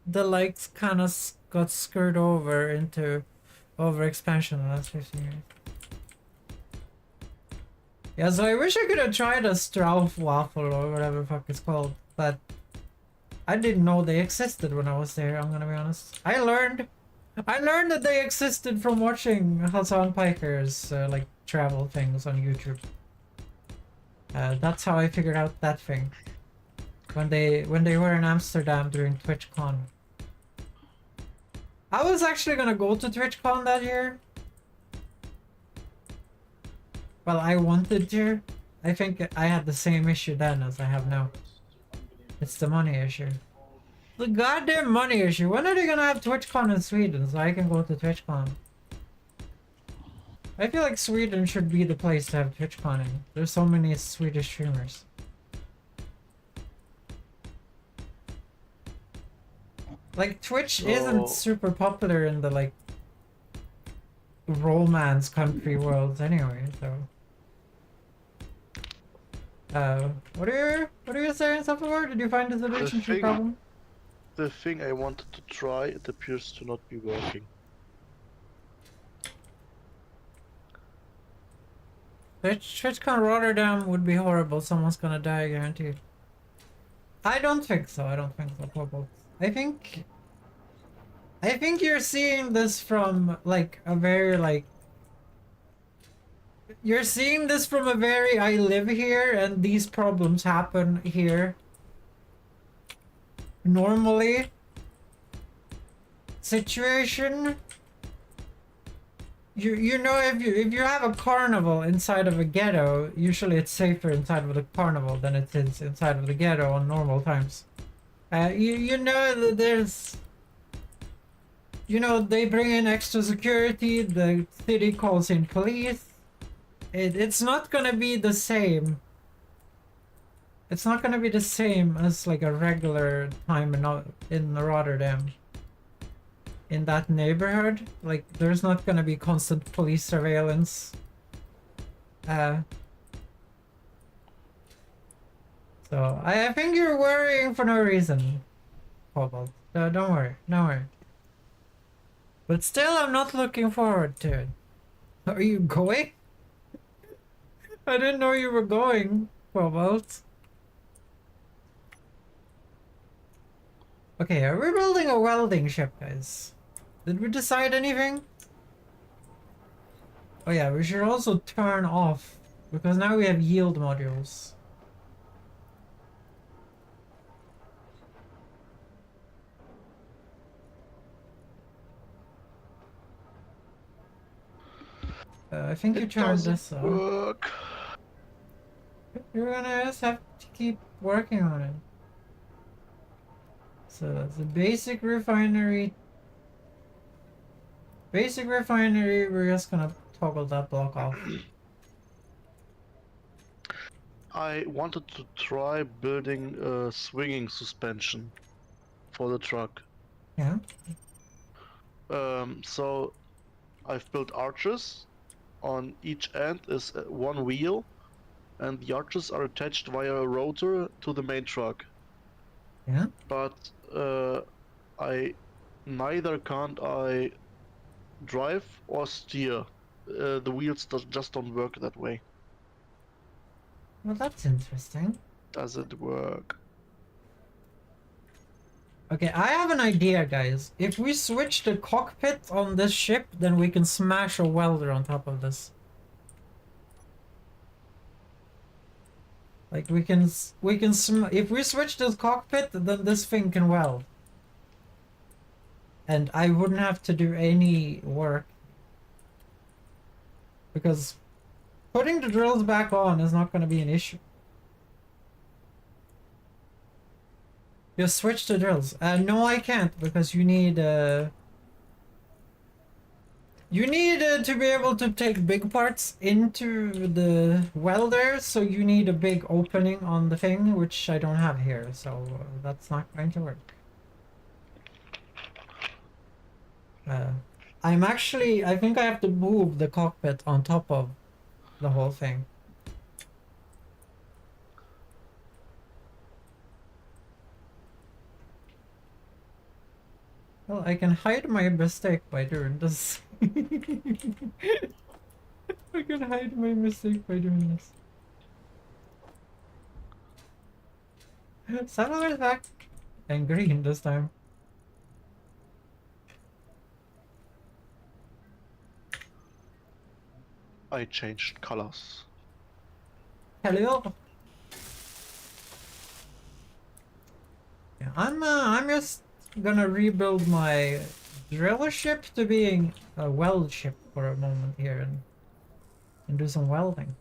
the likes kind of got screwed over into overexpansion in the last 15 years. Yeah, so I wish I could have tried a Strauss waffle or whatever the fuck it's called, but I didn't know they existed when I was there, I'm gonna be honest. I learned that they existed from watching Hassan Piker's like travel things on YouTube. That's how I figured out that thing. When they were in Amsterdam during TwitchCon. I was actually gonna go to TwitchCon that year. Well, I wanted to. I think I had the same issue then as I have now. It's the money issue. The goddamn money issue. When are they gonna have TwitchCon in Sweden so I can go to TwitchCon? I feel like Sweden should be the place to have TwitchCon in. There's so many Swedish streamers. Like, Twitch isn't super popular in the, like, romance country worlds anyway, so... what are you saying, Self-Aware? Did you find the solution to your problem? The thing I wanted to try, it appears to not be working. TwitchCon Rotterdam would be horrible. Someone's gonna die, guaranteed. I don't think so. I don't think so, Cobalt. I think you're seeing this from like a very like. You're seeing this from a very I live here and these problems happen here. Normally. Situation. You know, if you have a carnival inside of a ghetto, usually it's safer inside of the carnival than it is inside of the ghetto on normal times. You know that there's, you know, they bring in extra security. The city calls in police. It's not gonna be the same. It's not gonna be the same as like a regular time in Rotterdam. In that neighborhood, like there's not gonna be constant police surveillance. So I think you're worrying for no reason, Cobalt. Don't worry, don't worry. But still, I'm not looking forward to it. Are you going? I didn't know you were going, Cobalt. Okay, are we building a welding ship, guys? Did we decide anything? Oh yeah, we should also turn off, because now we have yield modules. I think you turned this off. Work. You're gonna just have to keep working on it. So that's a basic refinery. Basic refinery, we're just gonna toggle that block off. I wanted to try building a swinging suspension for the truck. Yeah. So I've built arches. On each end is one wheel, and the arches are attached via a rotor to the main truck. Yeah? but I neither can't I drive or steer. The wheels just don't work that way. Well, that's interesting. Does it work? Okay, I have an idea, guys. If we switch the cockpit on this ship, then we can smash a welder on top of this. Like if we switch this cockpit, then this thing can weld. And I wouldn't have to do any work. Because putting the drills back on is not going to be an issue. Just switch the drills. No, I can't, because you need to be able to take big parts into the welder, so you need a big opening on the thing, which I don't have here, so that's not going to work. I think I have to move the cockpit on top of the whole thing. Well, I can hide my mistake by doing this. I can hide my mistake by doing this. Sunlight back and green this time. I changed colors. Hello. Yeah, I'm just gonna rebuild my driller ship to being a weld ship for a moment here and do some welding.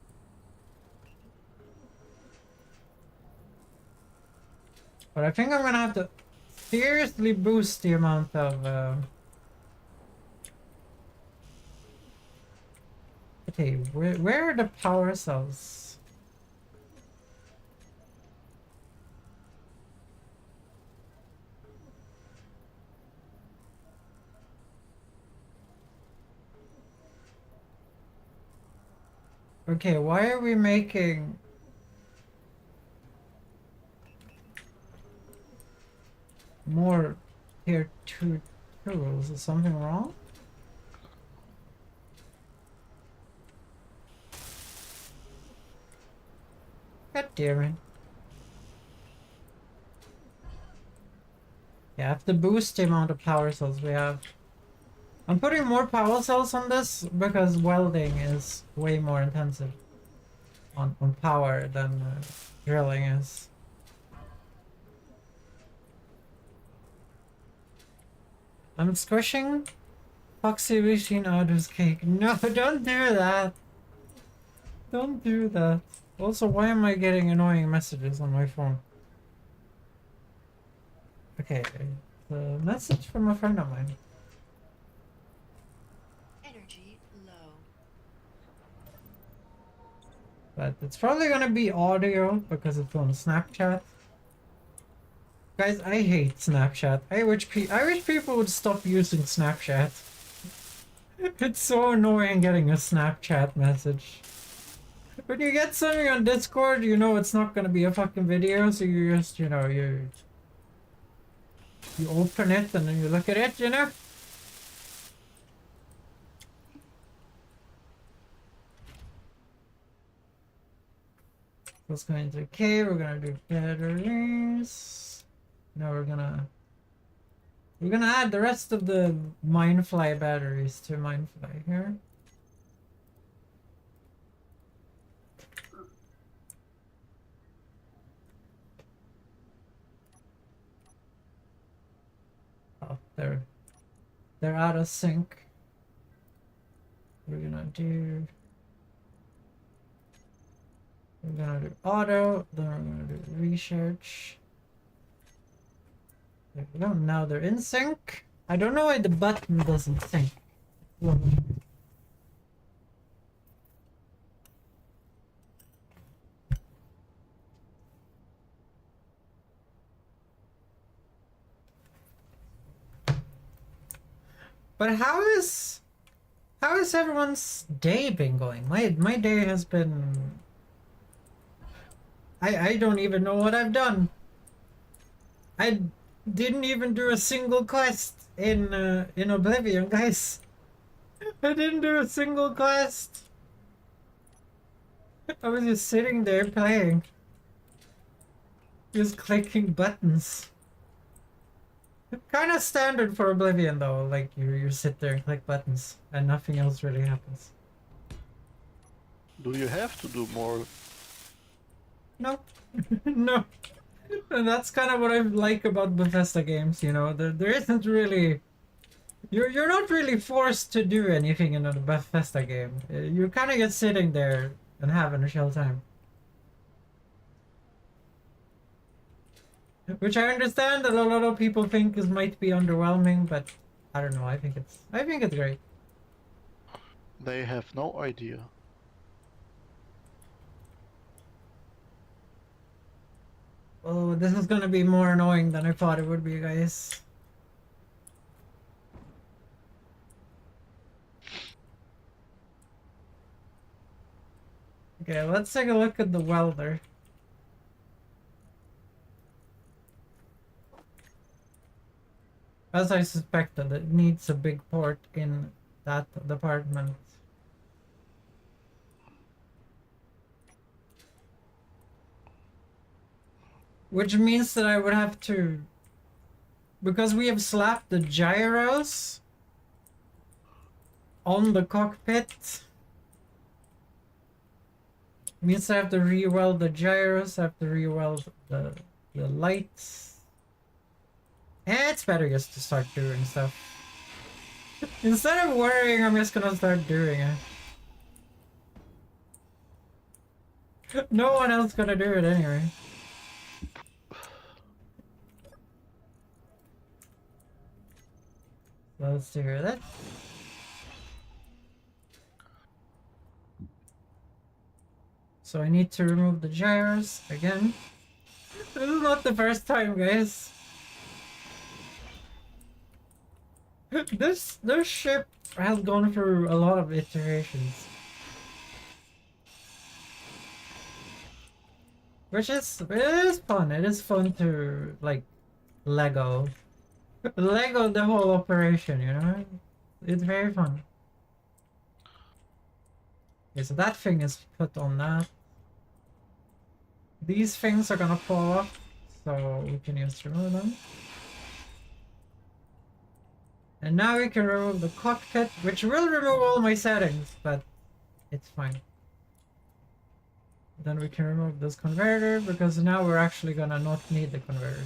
But I think I'm gonna have to seriously boost the amount of okay, where are the power cells? Okay, why are we making more tier 2 tools? Is something wrong? God damn it. Yeah, I have to boost the amount of power cells we have. I'm putting more power cells on this because welding is way more intensive on power than drilling is. I'm squishing Foxy Machine Audo's cake. No, don't do that. Don't do that. Also, why am I getting annoying messages on my phone? Okay, the message from a friend of mine. But it's probably gonna be audio because it's on Snapchat. Guys, I hate Snapchat. I wish people would stop using Snapchat. It's so annoying getting a Snapchat message. When you get something on Discord, you know it's not gonna be a fucking video, so you just, you open it and then you look at it, you know? Let's go into K, we're gonna do batteries. Now we're gonna add the rest of the Mindfly batteries to Mindfly here. Oh, they're out of sync. We're gonna do auto, then we're gonna do research. There we go, now they're in sync. I don't know why the button doesn't sync. But how is everyone's day been going? My day has been, I don't even know what I've done. I didn't even do a single quest in Oblivion, guys. I didn't do a single quest. I was just sitting there playing. Just clicking buttons. Kind of standard for Oblivion though, like you sit there and click buttons and nothing else really happens. Do you have to do more? No. No. And that's kind of what I like about Bethesda games, you know. There isn't really you're not really forced to do anything in a Bethesda game. You're kind of just sitting there and having a chill time. Which I understand that a lot of people think is might be underwhelming, but I don't know. I think it's great. They have no idea. Oh, this is gonna be more annoying than I thought it would be, guys. Okay, let's take a look at the welder. As I suspected, it needs a big port in that department. Which means that I would have to... Because we have slapped the gyros on the cockpit. Means I have to re-weld the gyros, I have to re-weld the lights. It's better just to start doing stuff. Instead of worrying, I'm just gonna start doing it. No one else gonna do it anyway. So let's do that. So I need to remove the gyros again. This is not the first time, guys. This ship has gone through a lot of iterations. Which is, it is fun. It is fun to, like, Lego the whole operation, you know? It's very fun. Okay, so that thing is put on that. These things are gonna fall off, so we can just remove them. And now we can remove the cockpit, which will remove all my settings, but it's fine. Then we can remove this converter, because now we're actually gonna not need the converter.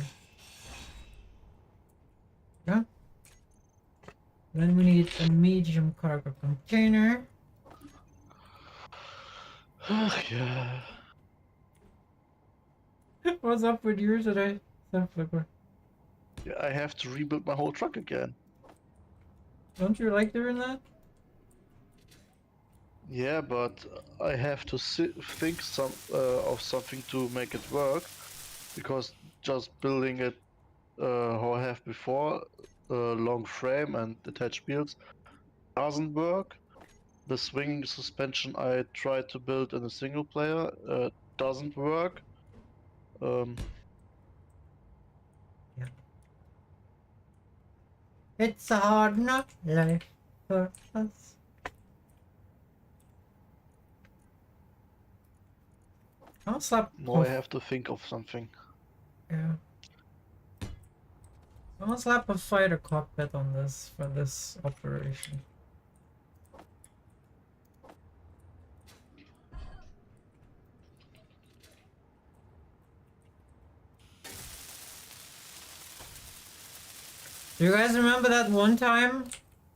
Yeah. Then we need a medium cargo container. Yeah. What's up with you today, Sunflipper? Yeah, I have to rebuild my whole truck again. Don't you like doing that? Yeah, but I have to think of something to make it work, because just building it how I have before, long frame and attached wheels, doesn't work. The swinging suspension I tried to build in a single player doesn't work. Yeah. It's a hard enough life for us. I'll slap. Now I have to think of something. Yeah. I'll slap a fighter cockpit on this for this operation. Do you guys remember that one time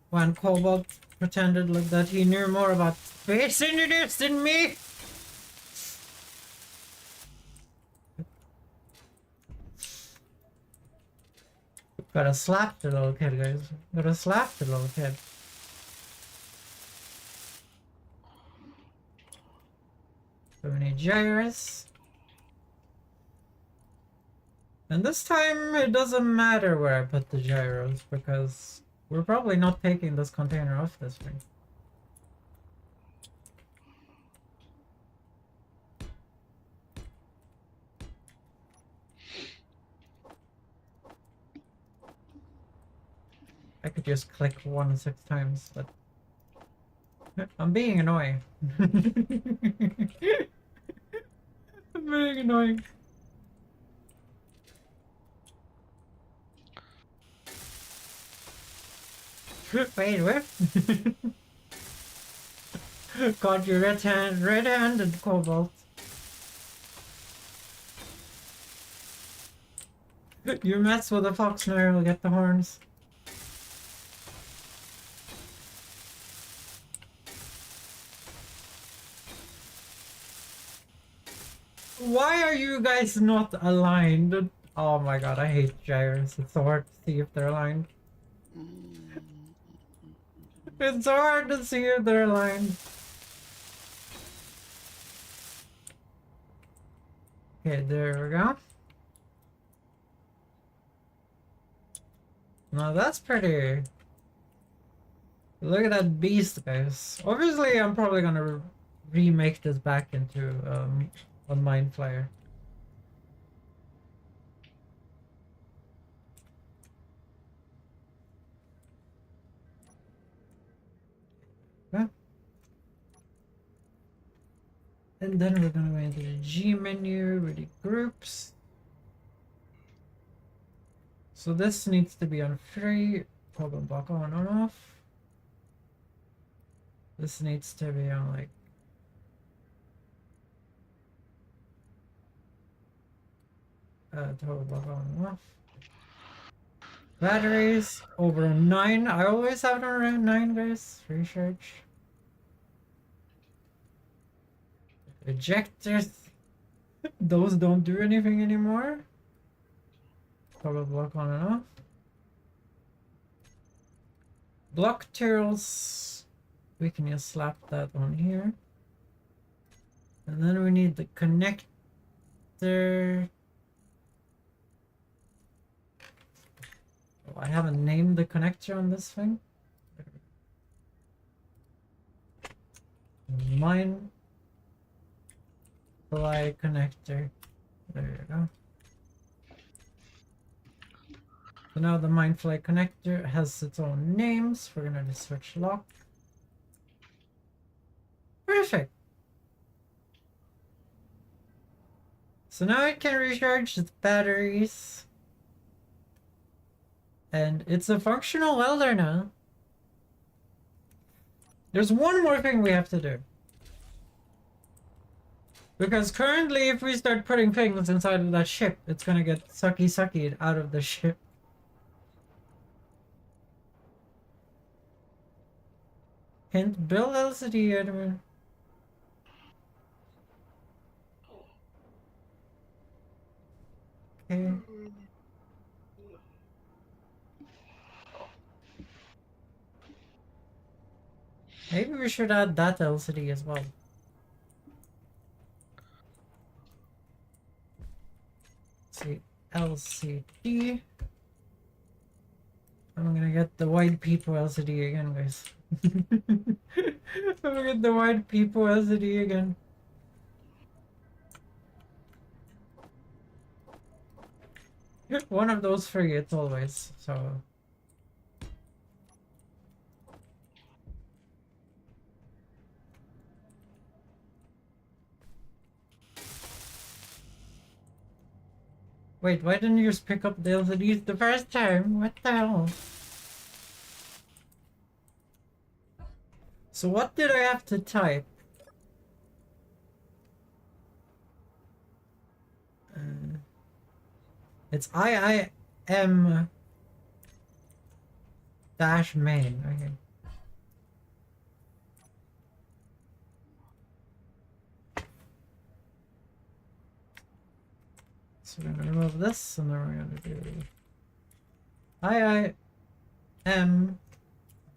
when Cobalt pretended like that he knew more about space engineers than me? Gotta slap the little kid, guys. Gotta slap the little kid. So we need gyros. And this time it doesn't matter where I put the gyros because we're probably not taking this container off this thing. I could just click 1 6 times, but I'm being annoying. I'm being annoying. Wait, what? Got your red-handed cobalt. You mess with a fox now, you'll get the horns. Why are you guys not aligned? Oh my god, I hate gyres. It's so hard to see if they're aligned. It's so hard to see if they're aligned. Okay, there we go. Now that's pretty. Look at that beast, guys. Obviously, I'm probably gonna remake this back into a Mind Flyer. Yeah. And then we're gonna go into the G menu with the groups. So this needs to be on free. Problem block on or off. This needs to be on like toggle block on and off. Batteries over 9. I always have it around 9, guys. Recharge. Ejectors. Those don't do anything anymore. Toggle block on and off. Block turtles. We can just slap that on here. And then we need the connector. Oh, I haven't named the connector on this thing. Mine fly connector. There you go. So now the Mindfly connector has its own names. We're gonna just switch lock. Perfect. So now it can recharge its batteries. And it's a functional welder now. There's one more thing we have to do. Because currently if we start putting things inside of that ship, it's gonna get sucky out of the ship. Hint, build LCD admin. Okay. Maybe we should add that LCD as well. Let's see, LCD. I'm gonna get the white people LCD again, guys. I'm gonna get the white people LCD again. One of those three, it's always, so. Wait, why didn't you just pick up the LCDs the first time? What the hell? So what did I have to type? It's IIM dash main. Okay. So we're gonna remove this, and then we're gonna do IIM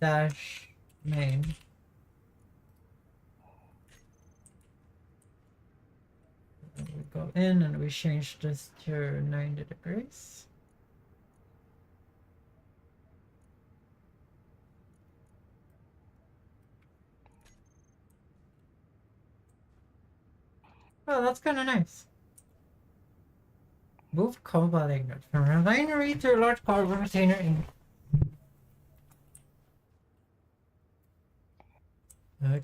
dash main. And we go in and we change this to 90 degrees. Oh, that's kind of nice. Move cobalt ignite from refinery to a large carbon container in.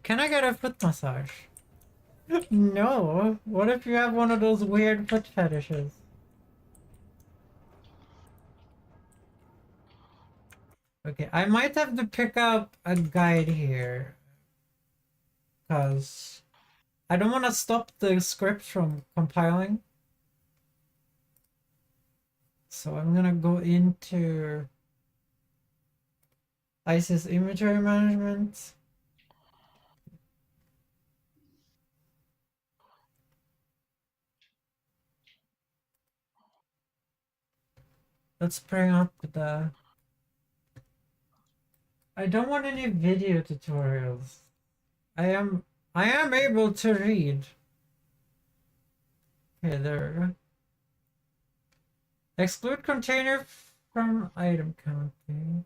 Can I get a foot massage? No. What if you have one of those weird foot fetishes? Okay, I might have to pick up a guide here. Because I don't want to stop the script from compiling. So I'm gonna go into ISIS inventory management. Let's bring up the... I don't want any video tutorials. I am able to read. Okay, there we go. Exclude container from item counting.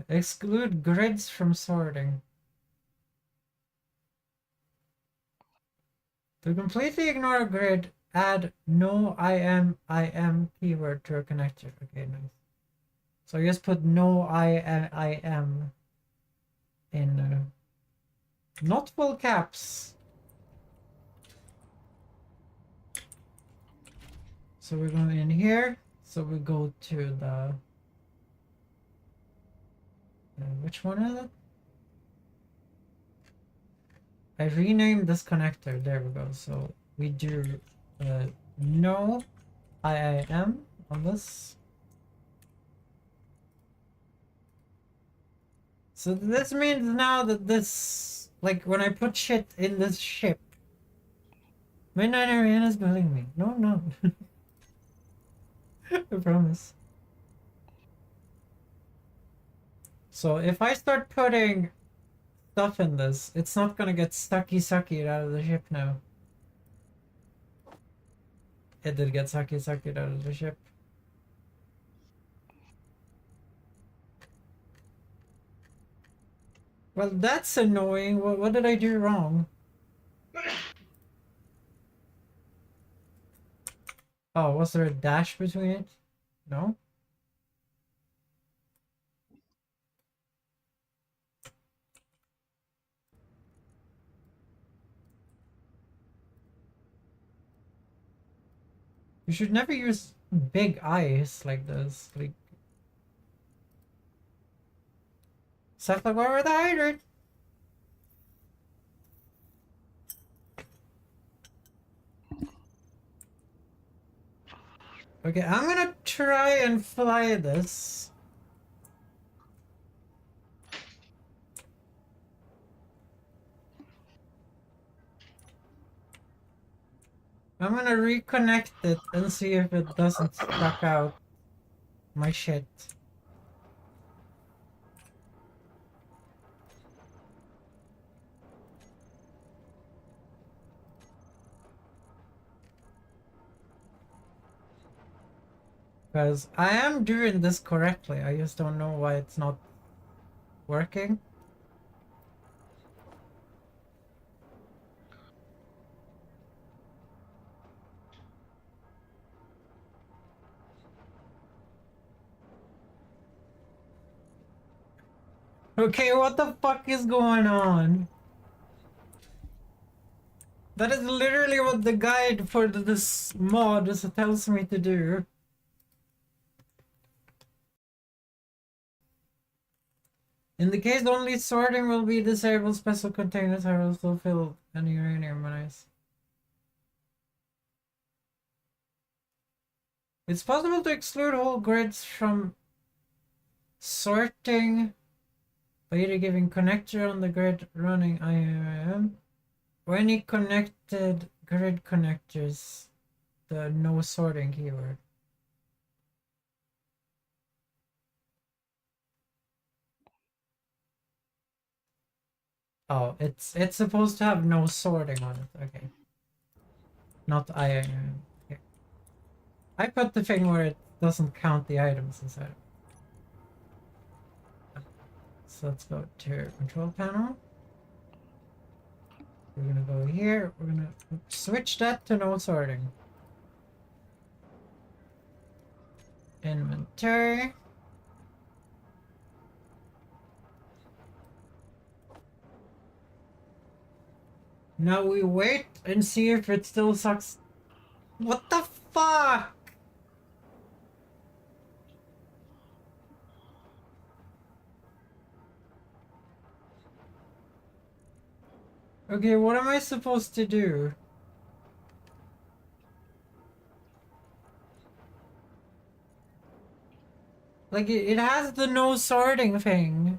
Exclude grids from sorting. To completely ignore a grid, add no IM keyword to a connector. Okay, nice. So I just put no IM in not full caps. So we're going in here. So we go to the which one is it? I renamed this connector. There we go. So we do no IIM on this. So this means now that this, like when I put shit in this ship, Midnight Ariana is bullying me. No, no. I promise. So if I start putting stuff in this, it's not gonna get sucky out of the ship now. It did get sucky out of the ship. Well, that's annoying. What did I do wrong? Oh, was there a dash between it? No? You should never use big eyes like this. Like, stuff like over the hydrant. Okay, I'm gonna try and fly this. I'm gonna reconnect it and see if it doesn't stuck out my shit. Because I am doing this correctly, I just don't know why it's not working. Okay, what the fuck is going on? That is literally what the guide for this mod tells me to do. In the case only sorting will be disabled, special containers are also filled and uranium mines. It's possible to exclude whole grids from sorting by either giving connector on the grid running IAM or any connected grid connectors, the no sorting keyword. Oh, it's supposed to have no sorting on it. Okay. Not IAM. Okay. I put the thing where it doesn't count the items inside. So let's go to control panel. We're gonna go here. We're gonna switch that to no sorting. Inventory. Now we wait and see if it still sucks. What the fuck? Okay, what am I supposed to do? Like, it has the no sorting thing.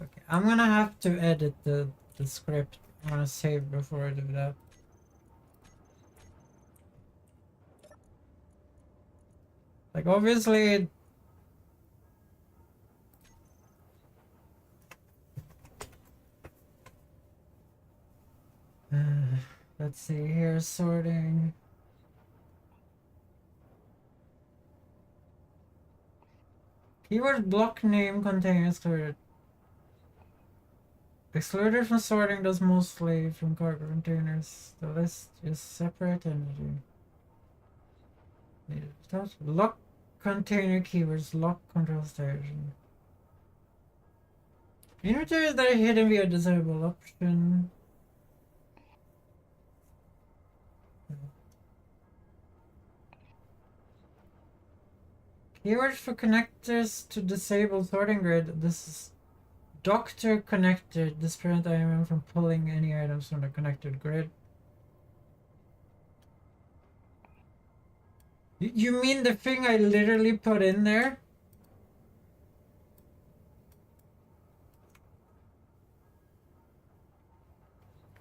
Okay, I'm gonna have to edit the script. I'm gonna save before I do that. Like, obviously... let's see here, sorting. Keyword block name contains excluded. Excluded from sorting does mostly from cargo containers. The list is separate entity. Lock container keywords, lock control station. Inventory that are hidden via disable option. Keywords for connectors to disable sorting grid. This is Doctor connected. This prevents IMM from pulling any items from the connected grid. You mean the thing I literally put in there?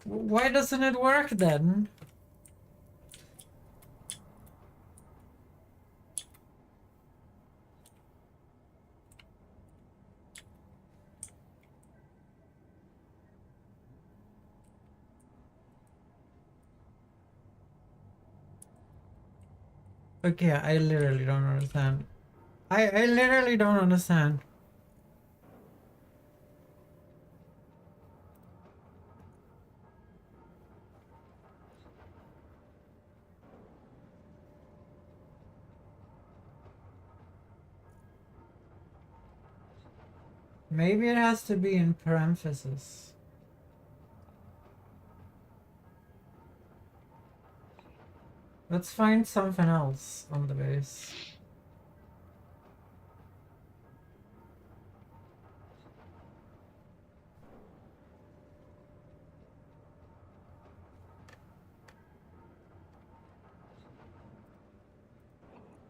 Why doesn't it work then? Okay, I literally don't understand. I literally don't understand. Maybe it has to be in parentheses. Let's find something else on the base.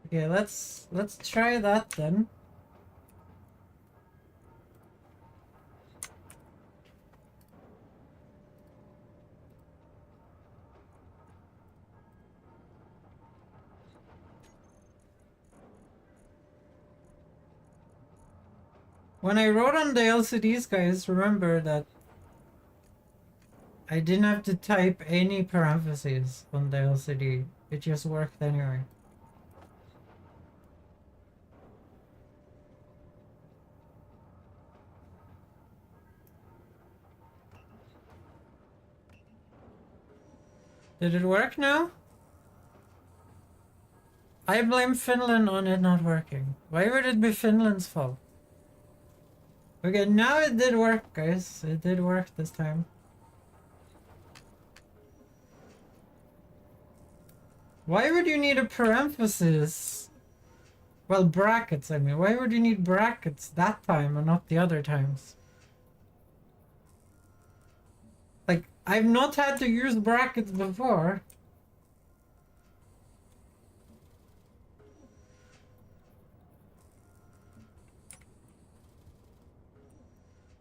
Okay, let's try that then. When I wrote on the LCDs, guys, remember that I didn't have to type any parentheses on the LCD. It just worked anyway. Did it work now? I blame Finland on it not working. Why would it be Finland's fault? Okay, now it did work, guys. It did work this time. Why would you need a parenthesis? Well, brackets, I mean. Why would you need brackets that time and not the other times? Like, I've not had to use brackets before.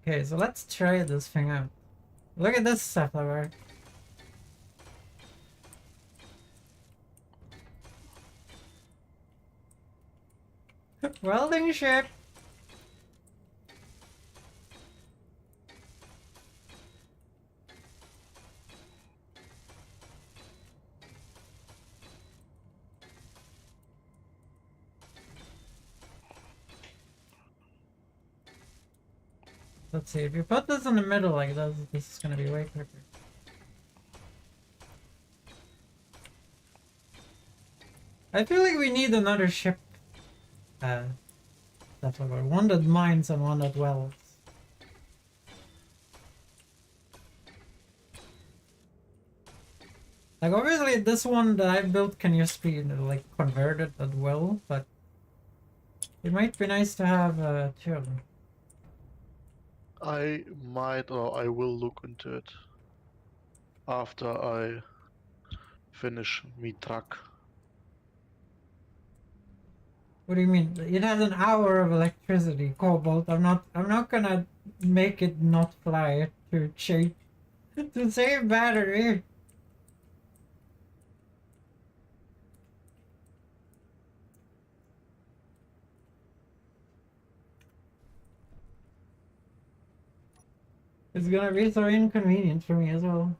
Okay, so let's try this thing out. Look at this stuff that works. Welding ship. Let's see, if you put this in the middle like this is gonna be way quicker. I feel like we need another ship. Stuff like that. One that mines and one that welds. Like obviously this one that I built can just be like converted at will, but it might be nice to have two of them. I might or I will look into it after I finish me truck. What do you mean? It has an hour of electricity, Cobalt. I'm not gonna make it not fly to change to save battery. It's gonna be so inconvenient for me as well.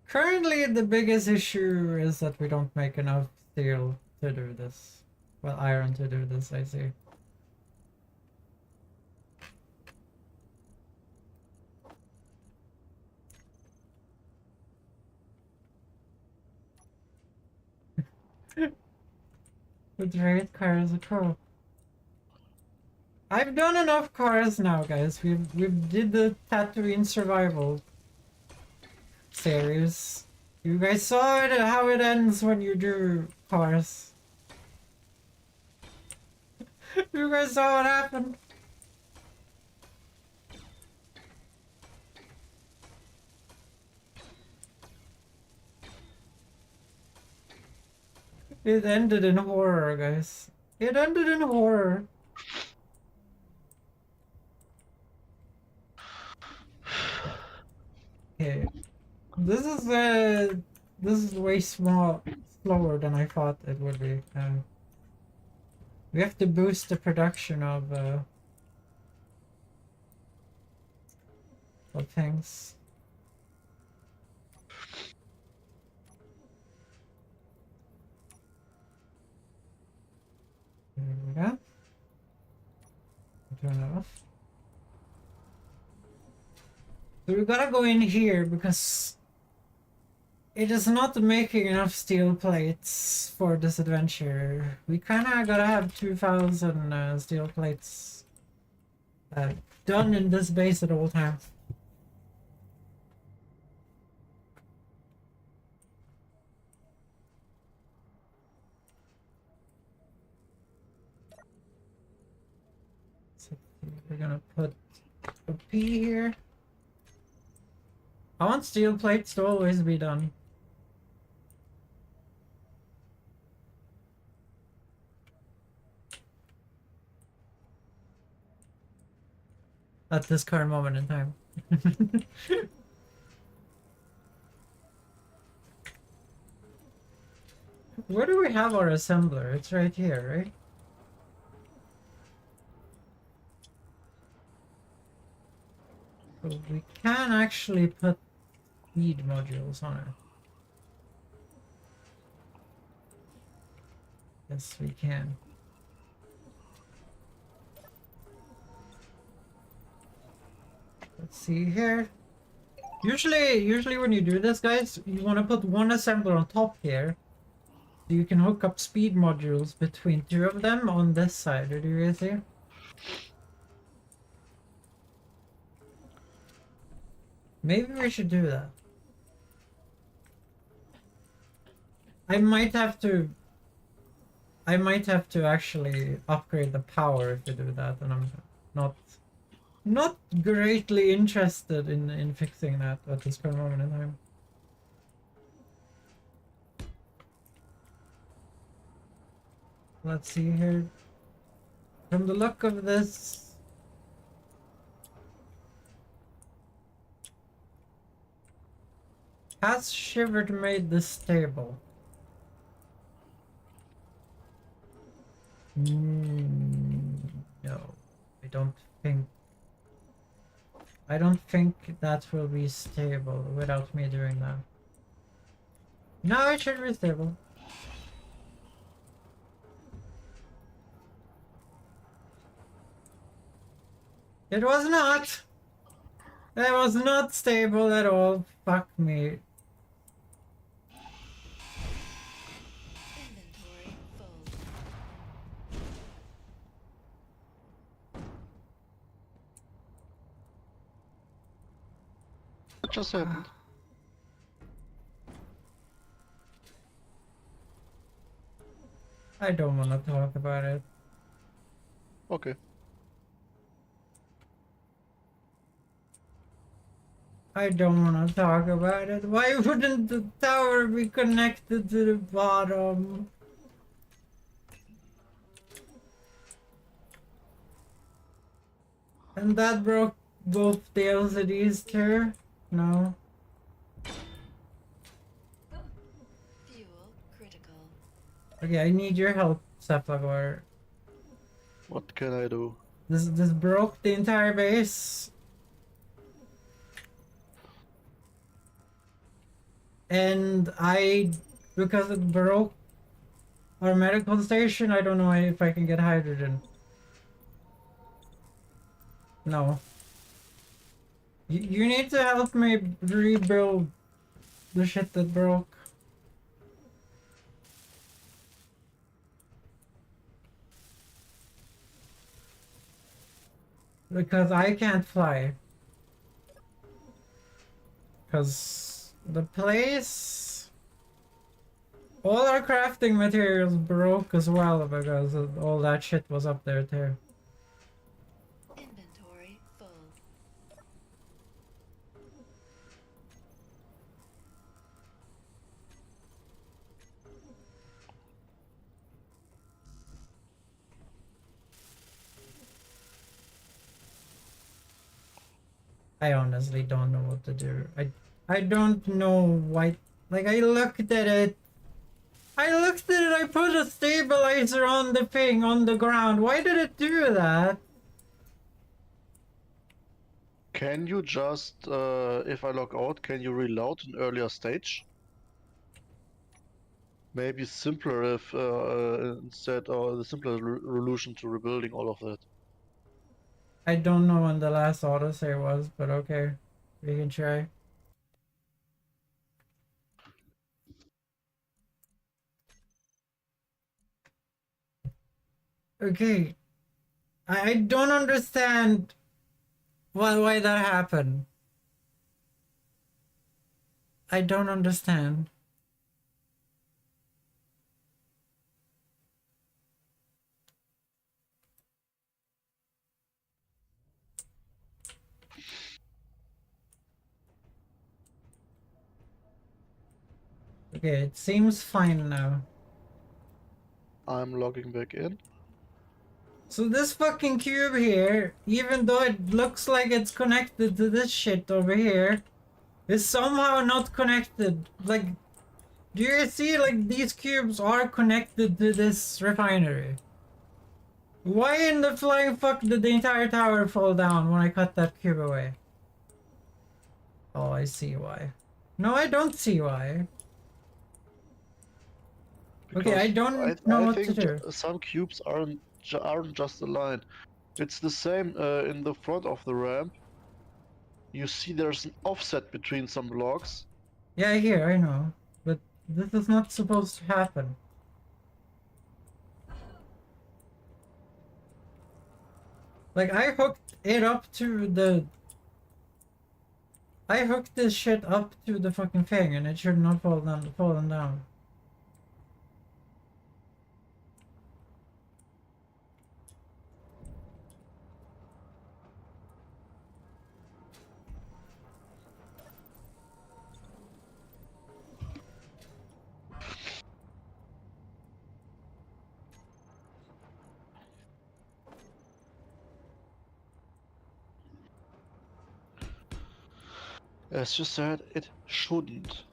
Currently, the biggest issue is that we don't make enough steel to do this. Well, iron to do this, I see. With great cars, a crow. I've done enough cars now, guys. We've did the Tatooine survival series. You guys saw it, how it ends when you do cars. You guys saw what happened. It ended in horror, guys. It ended in horror. Okay. This is way slower than I thought it would be. We have to boost the production of things. There we go. Turn it off. So we gotta go in here because it is not making enough steel plates for this adventure. We kinda gotta have 2,000 steel plates done in this base at all times. So we're gonna put a P here. I want steel plates to always be done. At this current moment in time. Where do we have our assembler? It's right here, right? So we can actually put feed modules on it. Yes, we can. Let's see here. Usually when you do this, guys, you want to put one assembler on top here. So you can hook up speed modules between two of them on this side. Do you guys see? Maybe we should do that. I might have to actually upgrade the power if we do that, and I'm not greatly interested in fixing that at this current moment in time. Let's see here. From the look of this, has Shivered made this stable? No, I don't think. I don't think that will be stable without me doing that. No, it should be stable. It was not! It was not stable at all. Fuck me. Inventory full. What just happened? I don't want to talk about it. Okay. I don't want to talk about it. Why wouldn't the tower be connected to the bottom? And that broke both the LCDs too? No. Fuel critical. Okay, I need your help, Cephalosaur. What can I do? This broke the entire base. And because it broke our medical station, I don't know if I can get hydrogen. No. You need to help me rebuild the shit that broke. Because I can't fly. Because the place... All our crafting materials broke as well because all that shit was up there too. Inventory full. I honestly don't know what to do. I don't know why. Like, I looked at it. I put a stabilizer on the thing on the ground. Why did it do that? Can you just, if I log out, can you reload an earlier stage? Maybe simpler if instead, or the simpler solution to rebuilding all of that. I don't know when the last autosave was, but okay. We can try. Okay. I don't understand why that happened. I don't understand. Okay, it seems fine now. I'm logging back in. So this fucking cube here, even though it looks like it's connected to this shit over here, is somehow not connected. Like, do you see, like, these cubes are connected to this refinery? Why in the flying fuck did the entire tower fall down when I cut that cube away? Oh, I see why. No, I don't see why. Okay, I Because don't know I what to think do. some cubes aren't just aligned. It's the same in the front of the ramp. You see there's an offset between some blocks. Yeah, here, I know. But this is not supposed to happen. Like, I hooked it up to the... I hooked this shit up to the fucking thing and it should not fallen down. As you said, it shouldn't.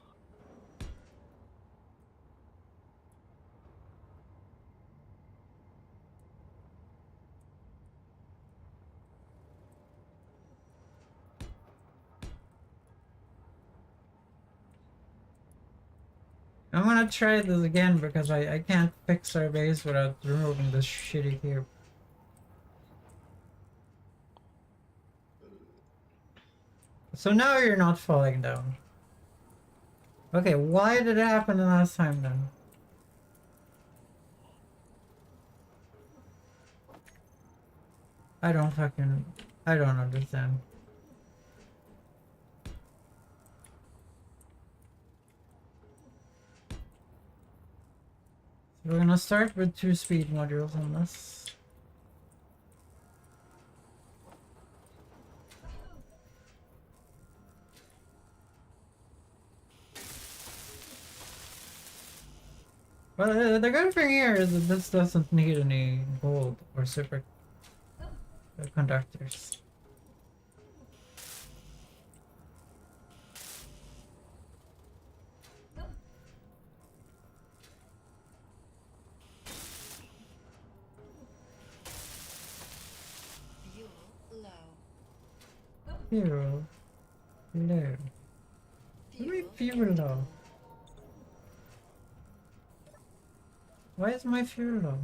I'm gonna try this again because I can't fix our base without removing this shitty cube. So now you're not falling down. Okay, why did it happen the last time then? I don't understand. We're gonna start with 2 speed modules on this. Well, the good thing here is that this doesn't need any gold or super conductors. Fuel low. Fuel low. My fuel low. Why is my fuel low?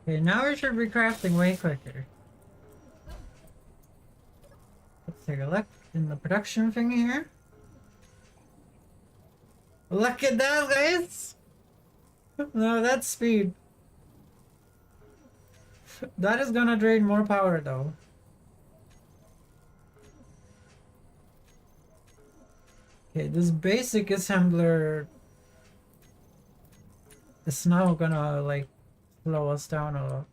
Okay, now we should be crafting way quicker. Let's take a look in the production thing here. Look at that, guys! No, that's speed. That is gonna drain more power, though. Okay, this basic assembler is now gonna, like, slow us down a lot.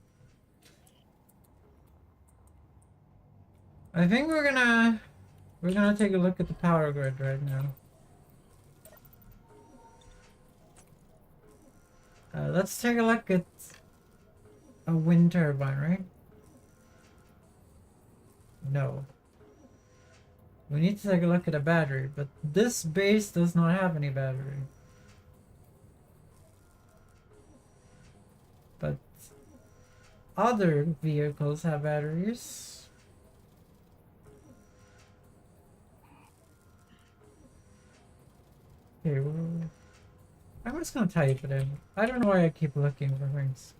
I think we're gonna take a look at the power grid right now. Let's take a look at a wind turbine, right? No. We need to take a look at a battery, but this base does not have any battery. But other vehicles have batteries. Okay, well, I'm just gonna type it in. I don't know why I keep looking for things.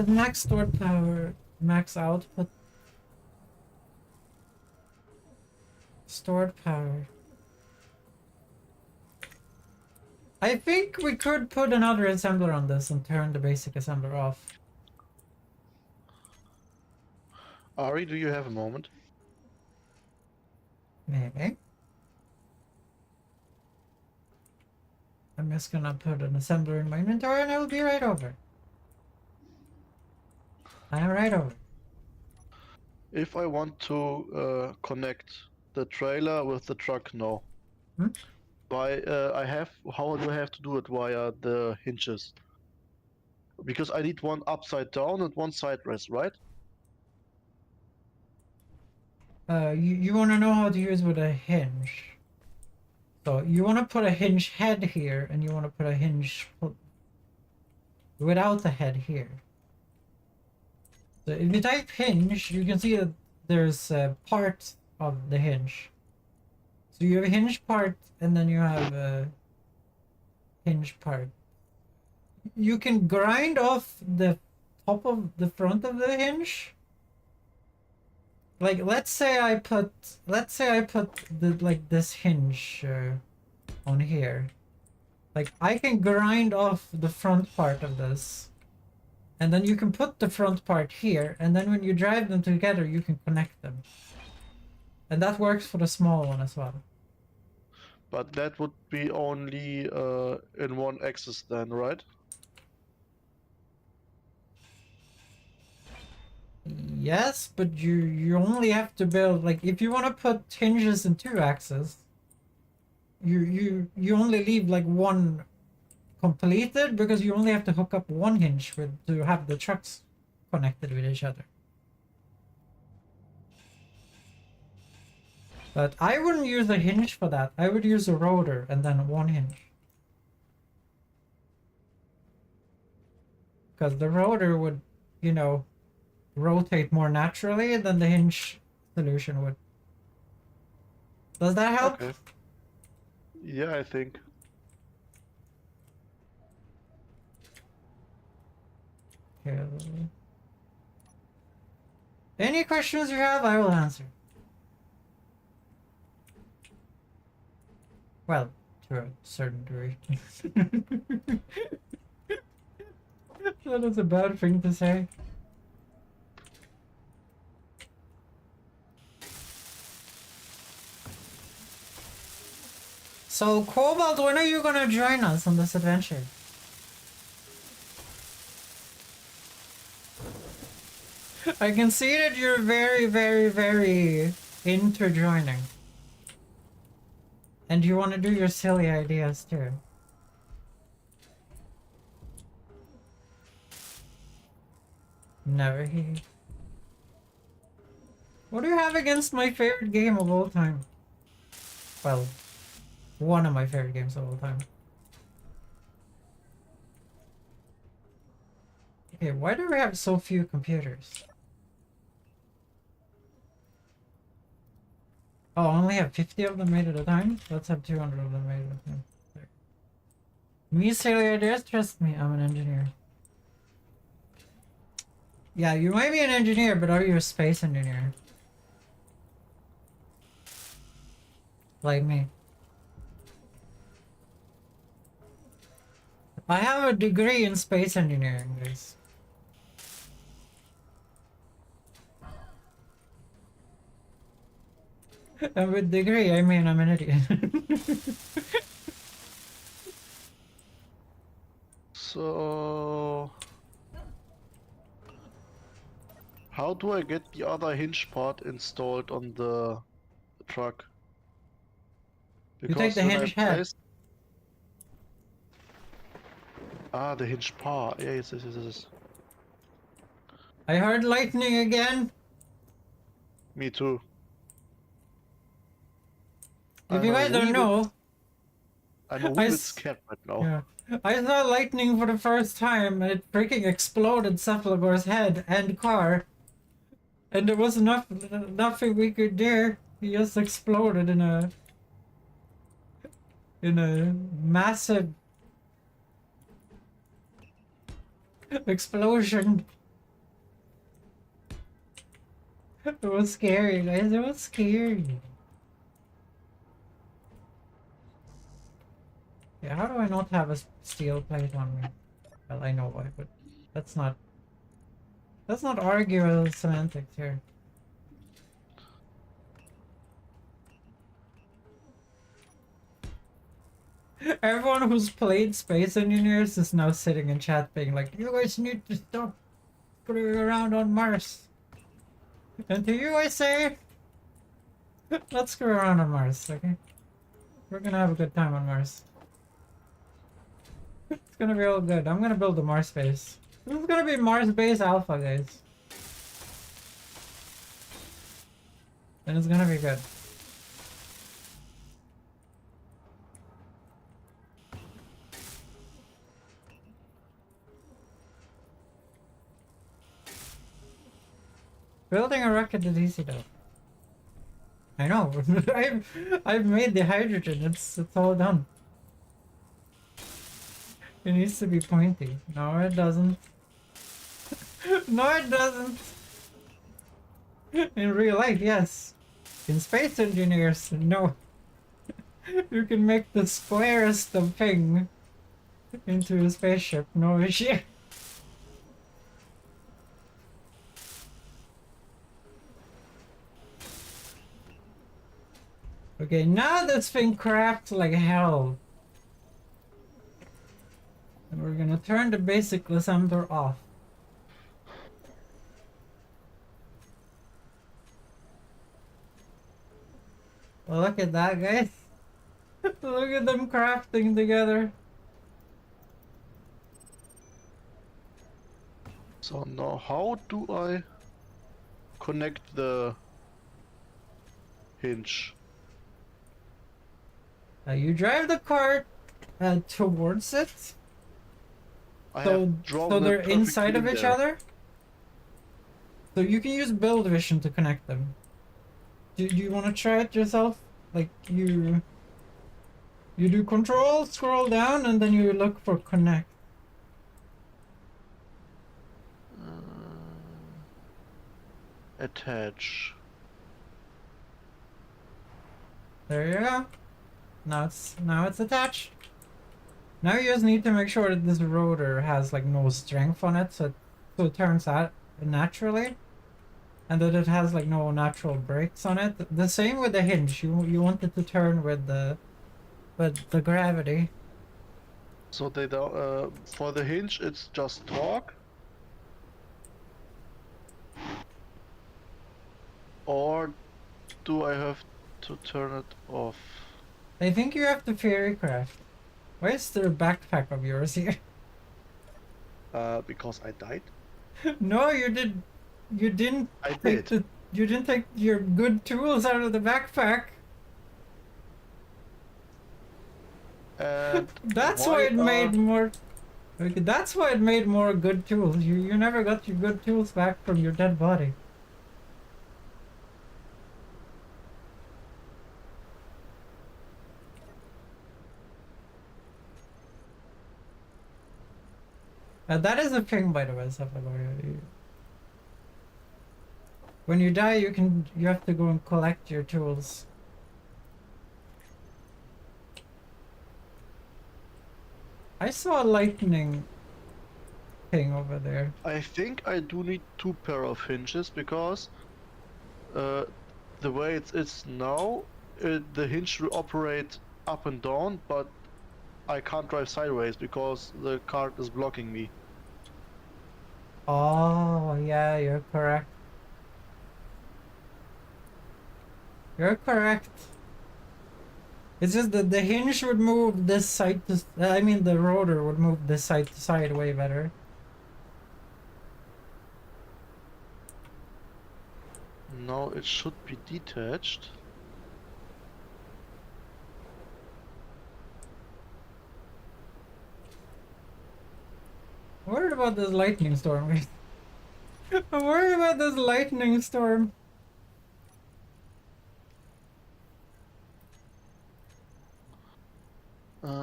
Max stored power, max output, stored power. I think we could put another assembler on this and turn the basic assembler off. Ari, do you have a moment? Maybe. I'm just gonna put an assembler in my inventory and I will be right over. I am right over. If I want to connect the trailer with the truck, no. Hmm? How do I have to do it via the hinges? Because I need one upside down and one side rest, right? You wanna know how to use with a hinge. So you wanna put a hinge head here and you wanna put a hinge without the head here. So if you type hinge, you can see that there's a part of the hinge. So you have a hinge part and then you have a hinge part. You can grind off the top of the front of the hinge. Like let's say I put this hinge on here. Like I can grind off the front part of this. And then you can put the front part here, and then when you drive them together, you can connect them. And that works for the small one as well. But that would be only in one axis then, right? Yes, but you only have to build, like, if you want to put hinges in 2 axes, you only leave like one completed because you only have to hook up one hinge to have the trucks connected with each other. But I wouldn't use a hinge for that. I would use a rotor and then one hinge. Because the rotor would, you know, rotate more naturally than the hinge solution would. Does that help? Okay. Yeah, I think. Okay. Any questions you have, I will answer. Well, to a certain degree. That is a bad thing to say. So, Cobalt, when are you gonna join us on this adventure? I can see that you're very, very, very into joining. And you want to do your silly ideas too. Never he. What do you have against my favorite game of all time? Well, one of my favorite games of all time. Okay, why do we have so few computers? Oh, I only have 50 of them made at a time? Let's have 200 of them made at a time. There. Me silly ideas? Trust me, I'm an engineer. Yeah, you might be an engineer, but are you a space engineer? Like me. I have a degree in space engineering, guys. And with degree, I mean I'm an idiot. So, how do I get the other hinge part installed on the truck? You take the when I hinge head. placed- Ah, the hinge part. Yes, yes, yes, yes. I heard lightning again. Me too. If I'm you a guys don't wee bit- know, I'm a I wee bit s- scared right now. yeah, I saw lightning for the first time and it freaking exploded Cephalogor's head and car. And there was nothing we could do. He just exploded in a massive explosion. It was scary, guys. It was scary. Yeah, how do I not have a steel plate on me? Well, I know why, but let's not argue semantics here. Everyone who's played Space Engineers is now sitting in chat being like, you guys need to stop screwing around on Mars. And to you I say, let's screw around on Mars, okay? We're gonna have a good time on Mars. It's gonna be all good. I'm gonna build a Mars base. This is gonna be Mars base alpha, guys. And it's gonna be good. Building a rocket is easy though. I know. I've made the hydrogen. It's all done. It needs to be pointy. No, it doesn't. No, it doesn't. In real life, yes. In Space Engineers, no. You can make the squarest of thing into a spaceship. No issue. Okay, now this thing crafts like hell. And we're gonna turn the basic assembler off. Well, look at that, guys. Look at them crafting together. So now, how do I connect the hinge? You drive the cart towards it. I So have drawn so it they're perfectly inside of in each there. other? So you can use build vision to connect them. Do you want to try it yourself? Like you do control, scroll down, and then you look for connect. Attach. There you go. Now it's attached. Now you just need to make sure that this rotor has like no strength on it, so it turns out naturally, and that it has like no natural brakes on it. The same with the hinge. You want it to turn with the gravity. So they don't. For the hinge, it's just torque. Or do I have to turn it off? I think you have to fairy craft. Why is there a backpack of yours here? Because I died. No, you did. You didn't I take did. You didn't take your good tools out of the backpack. And That's why why it made more. Okay, that's why it made more good tools. You never got your good tools back from your dead body. That is a thing, by the way, stuff like that. When you die, you have to go and collect your tools. I saw a lightning thing over there. I think I do need 2 pair of hinges because uh, the way it's now, the hinge will operate up and down, but I can't drive sideways because the cart is blocking me. Oh, yeah, you're correct. You're correct. It's just that the hinge would move this side to... I mean, the rotor would move this side to side way better. Now it should be detached. I'm worried about this lightning storm. I'm worried about this lightning storm.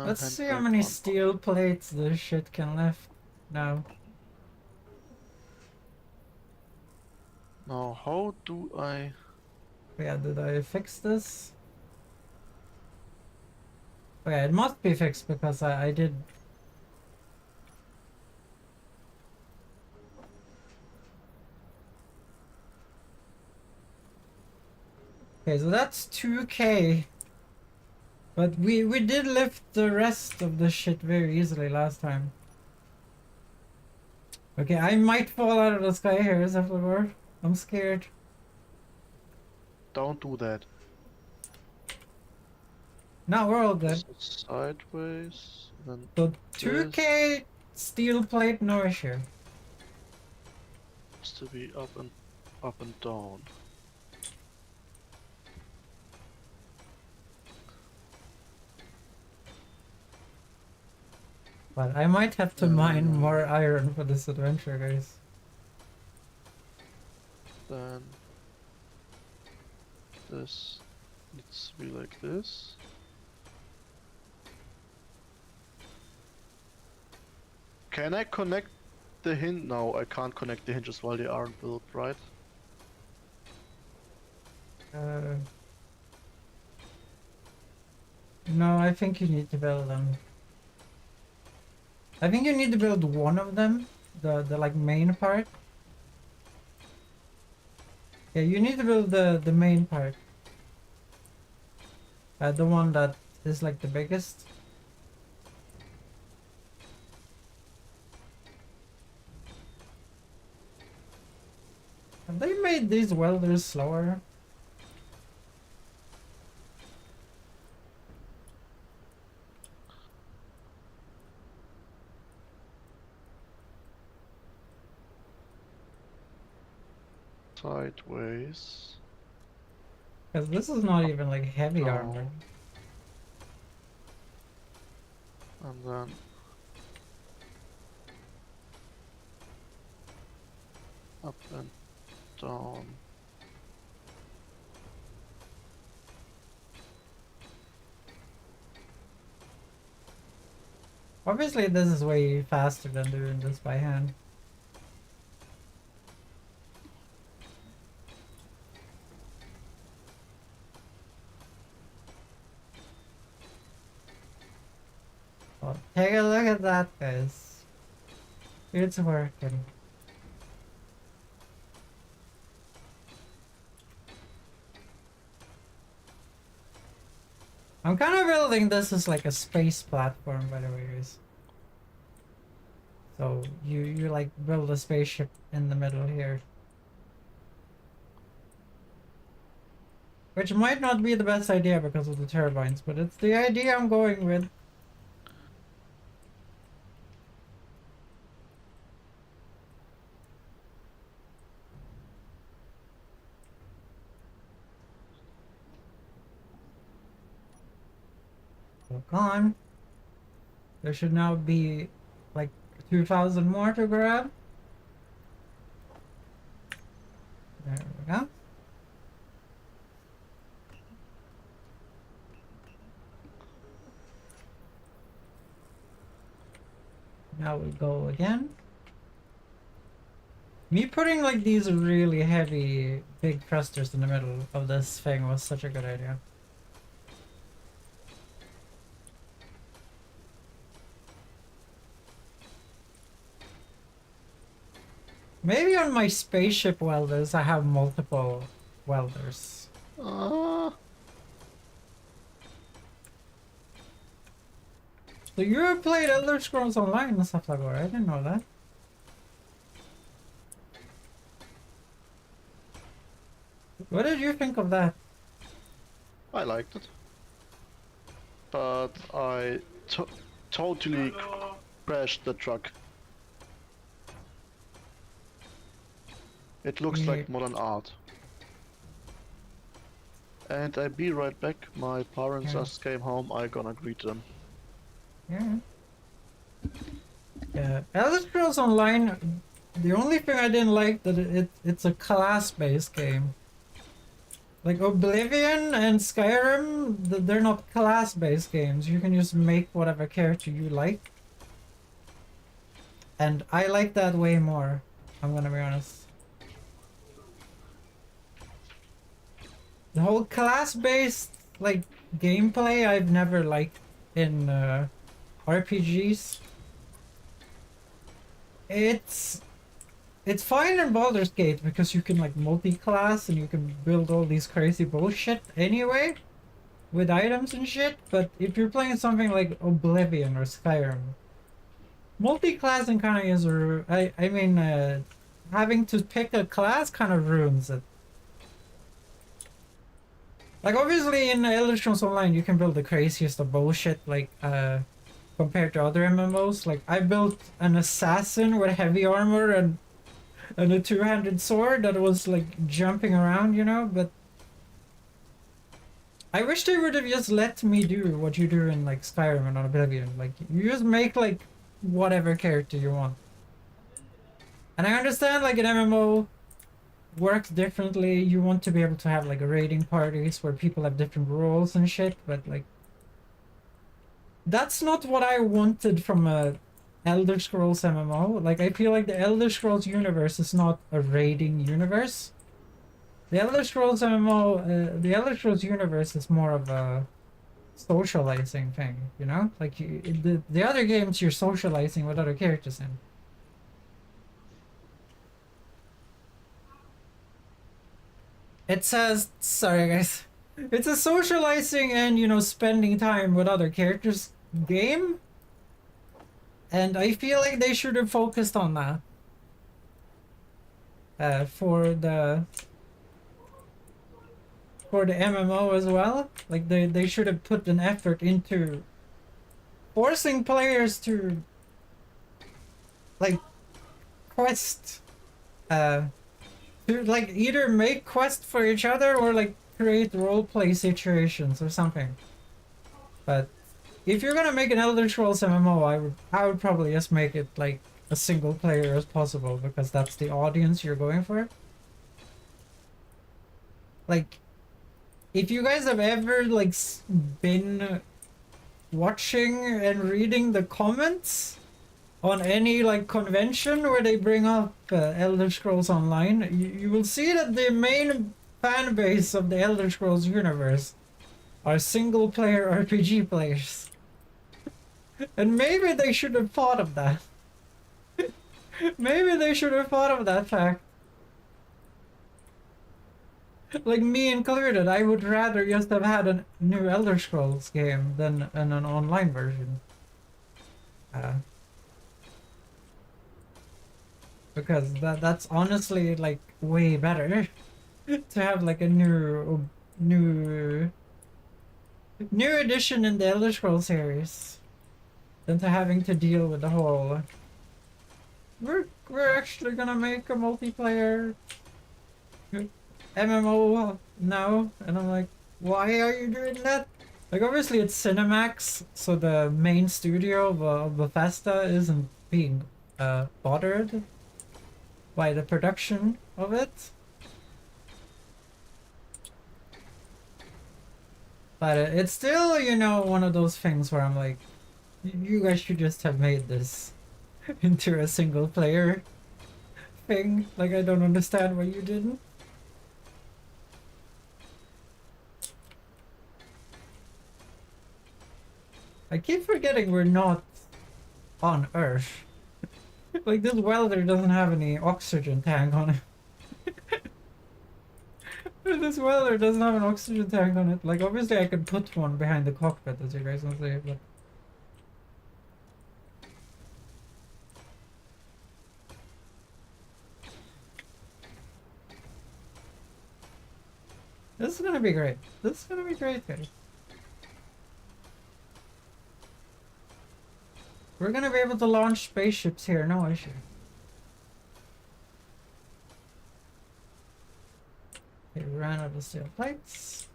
Let's see how Handbrake many on. steel plates this shit can lift now. Now how do I... Yeah, did I fix this? Oh, yeah, it must be fixed because I did. Okay, so that's 2K. But we did lift the rest of the shit very easily last time. Okay, I might fall out of the sky here, Zephyr. I'm scared. Don't do that. No, we're all good. So sideways, then So this 2K steel plate, no issue. has to be up and down. But I might have to mine more iron for this adventure, guys. Then this needs to be like this. Can I connect the hinge? No, I can't connect the hinges while they aren't built, right? No, I think you need to build them. I think you need to build one of them, the like main part. Yeah, you need to build the main part. The one that is like the biggest. Have they made these welders slower? Sideways. Because this is not even like heavy No. armor. And then up and down. Obviously this is way faster than doing this by hand. Oh, take a look at that, guys. It's working. I'm kind of building this as like a space platform, by the way, guys. So you like build a spaceship in the middle here. Which might not be the best idea because of the turbines, but it's the idea I'm going with. So come on. There should now be like 2,000 more to grab. There we go. Now we go again. Me putting like these really heavy big thrusters in the middle of this thing was such a good idea. Maybe on my spaceship welders I have multiple welders. Uh, So you played Elder Scrolls Online and stuff like that, I didn't know that. What did you think of that? I liked it. But I totally crashed the truck. It looks like modern art. And I'll be right back. My parents just came home. I gonna greet them. Yeah. Yeah. Elder Scrolls Online, the only thing I didn't like that it's a class-based game. Like Oblivion and Skyrim, they're not class-based games. You can just make whatever character you like. And I like that way more, I'm gonna be honest. The whole class-based, like, gameplay I've never liked in RPGs. It's fine in Baldur's Gate because you can like multi-class and you can build all these crazy bullshit anyway with items and shit, but if you're playing something like Oblivion or Skyrim, multi-classing kind of is I mean having to pick a class kind of ruins it. Like obviously in Elder Scrolls Online you can build the craziest of bullshit like compared to other MMOs. Like I built an assassin with heavy armor and a two-handed sword that was like jumping around, you know, but I wish they would have just let me do what you do in like Skyrim and Oblivion. Like you just make like whatever character you want. And I understand like an MMO works differently. You want to be able to have like raiding parties where people have different roles and shit, but like that's not what I wanted from a Elder Scrolls MMO. Like I feel like the Elder Scrolls universe is not a raiding universe. The Elder Scrolls MMO, the Elder Scrolls universe is more of a socializing thing, you know? Like the other games you're socializing with other characters in. It says, sorry guys, it's a socializing and, you know, spending time with other characters game. And I feel like they should have focused on that. For the MMO as well. Like they should have put an effort into forcing players to like quest to like either make quests for each other or like create roleplay situations or something. But if you're gonna make an Elder Scrolls MMO, I would probably just make it like a single player as possible because that's the audience you're going for. Like, if you guys have ever like been watching and reading the comments on any like convention where they bring up Elder Scrolls Online, you will see that the main fan base of the Elder Scrolls universe are single player RPG players. And maybe they should have thought of that. Maybe they should have thought of that fact. Like me included, I would rather just have had a new Elder Scrolls game than an online version. Because that's honestly like way better to have like a new edition in the Elder Scrolls series than to having to deal with the whole we're actually gonna make a multiplayer MMO now, and I'm like, why are you doing that? Like obviously it's Cinemax, so the main studio of Bethesda isn't being bothered by the production of it. But it's still, you know, one of those things where I'm like, you guys should just have made this into a single player thing. Like, I don't understand why you didn't. I keep forgetting we're not on Earth. Like, this welder doesn't have any oxygen tank on it. This welder doesn't have an oxygen tank on it. Like, obviously I could put one behind the cockpit, as you guys can see, but... This is gonna be great. This is gonna be great, guys. We're gonna be able to launch spaceships here, no issue. Okay, we ran out of steel plates.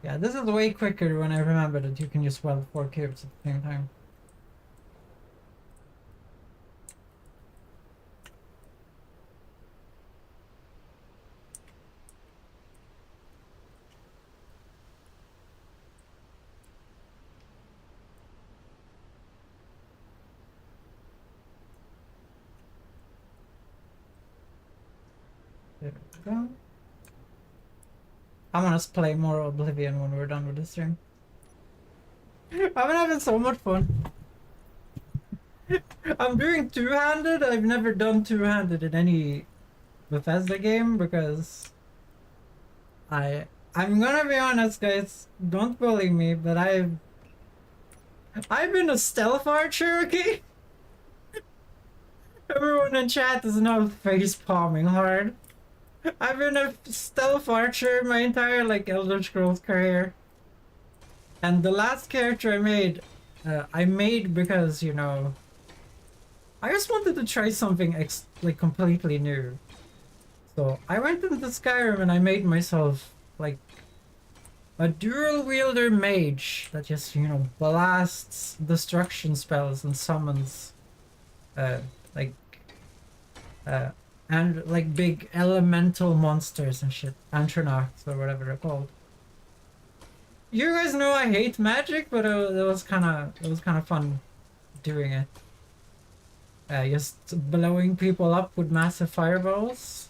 Yeah, this is way quicker when I remember that you can just weld 4 cubes at the same time. There we go. I'm gonna play more Oblivion when we're done with this stream. I've been having so much fun. I'm doing two-handed. I've never done two-handed in any Bethesda game because I'm gonna be honest, guys. Don't bully me, but I've been a stealth archer, okay? Everyone in chat is now face palming hard. I've been a stealth archer my entire like Elder Scrolls career. And the last character I made because, you know, I just wanted to try something like completely new. So I went into Skyrim and I made myself like a dual wielder mage that just, you know, blasts destruction spells and summons like and like big elemental monsters and shit. Antronachs or whatever they're called. You guys know I hate magic, but it was kind of fun doing it. Just blowing people up with massive fireballs.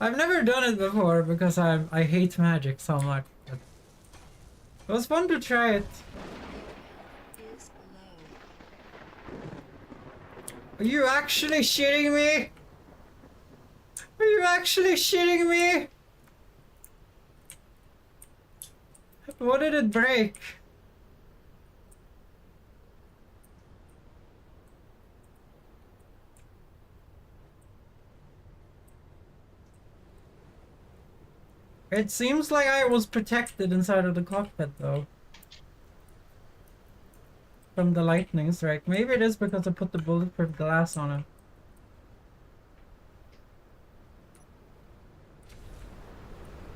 I've never done it before because I hate magic so much. But it was fun to try it. Is low. Are you actually shitting me? Are you actually shitting me? What did it break? It seems like I was protected inside of the cockpit though. From the lightning strike. Maybe it is because I put the bulletproof glass on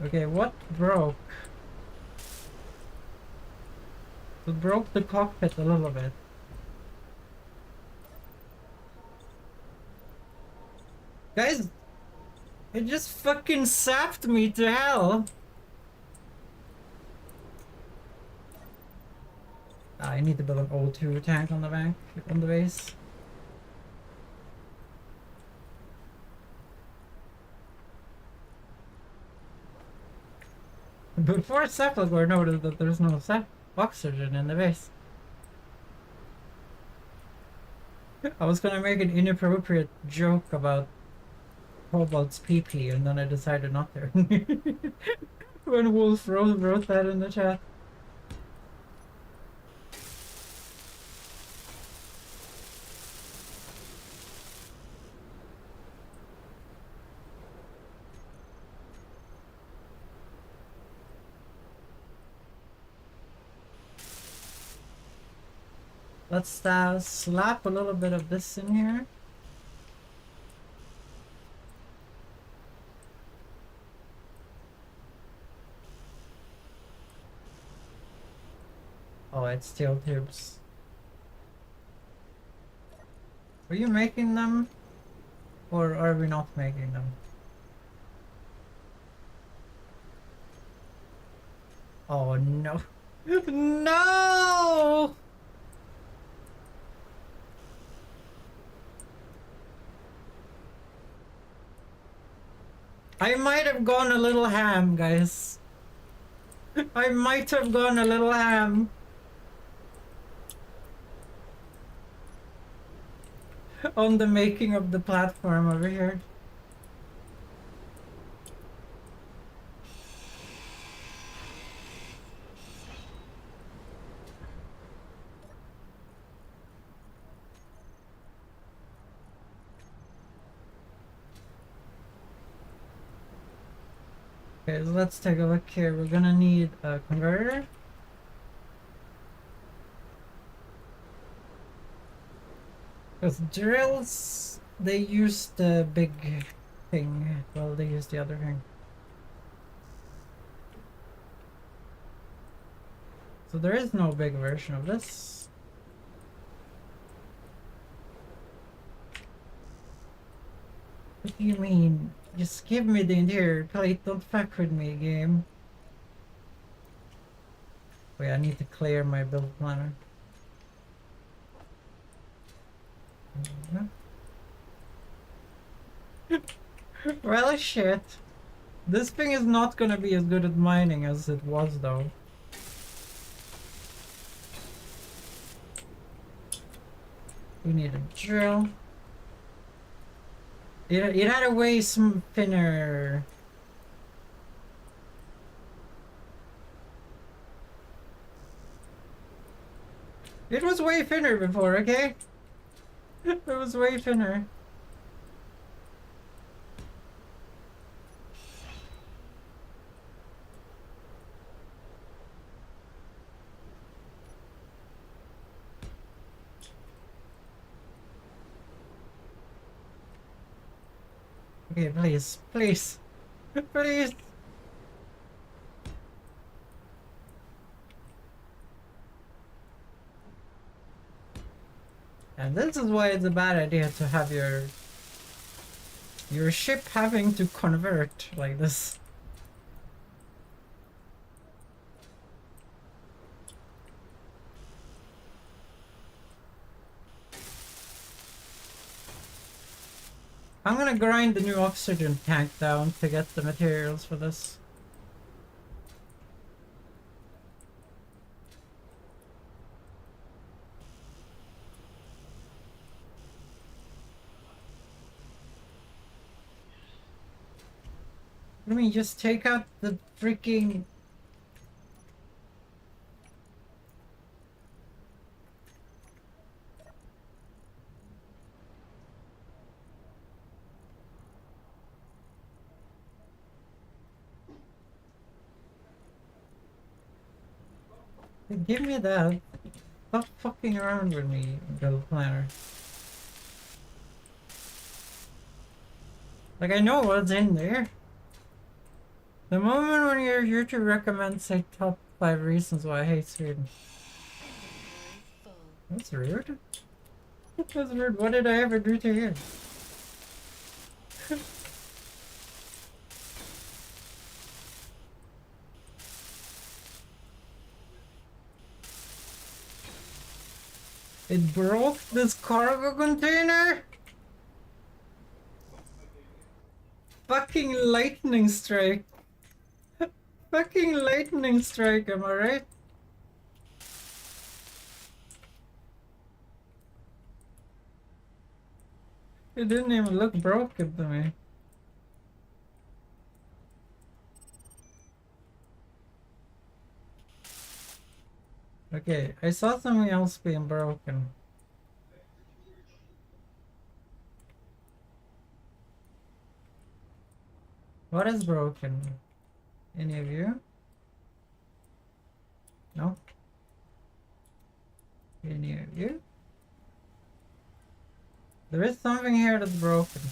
it. Okay, what broke? It broke the cockpit a little bit. Guys, it just fucking sapped me to hell. I need to build an O2 tank on the base. Before Cephalgor noticed that there's no oxygen in the base. I was gonna make an inappropriate joke about Cobalt's pee-pee, and then I decided not to. When Wolf wrote that in the chat. Let's slap a little bit of this in here. Oh, it's steel tubes. Are you making them? Or are we not making them? Oh no. No! I might have gone a little ham, guys. I might have gone a little ham. On the making of the platform over here. Okay, so let's take a look here. We're gonna need a converter. Because drills, they use the big thing. Well, they use the other thing. So there is no big version of this. What do you mean? Just give me the interior plate, don't fuck with me, game. Wait, I need to clear my build planner. Well, shit. This thing is not gonna be as good at mining as it was, though. We need a drill. It had a way thinner. It was way thinner before, okay? It was way thinner. Okay, please, please, please. And this is why it's a bad idea to have your ship having to convert like this. I'm gonna grind the new oxygen tank down to get the materials for this. Let me just take out the freaking... Give me that. Stop fucking around with me, build planner. Like, I know what's in there. The moment when you're here to recommend, say, top 5 reasons why I hate Sweden. That's rude. That's rude. What did I ever do to you? It broke this cargo container? Fucking lightning strike. Fucking lightning strike, am I right? It didn't even look broken to me. Okay, I saw something else being broken. What is broken? Any of you? No? Any of you? There is something here that's broken.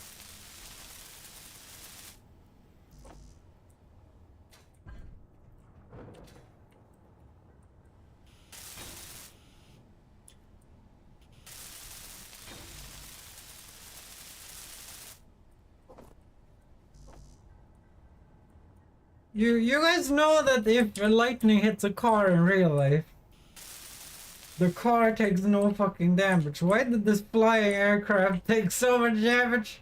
You guys know that if lightning hits a car in real life, the car takes no fucking damage. Why did this flying aircraft take so much damage?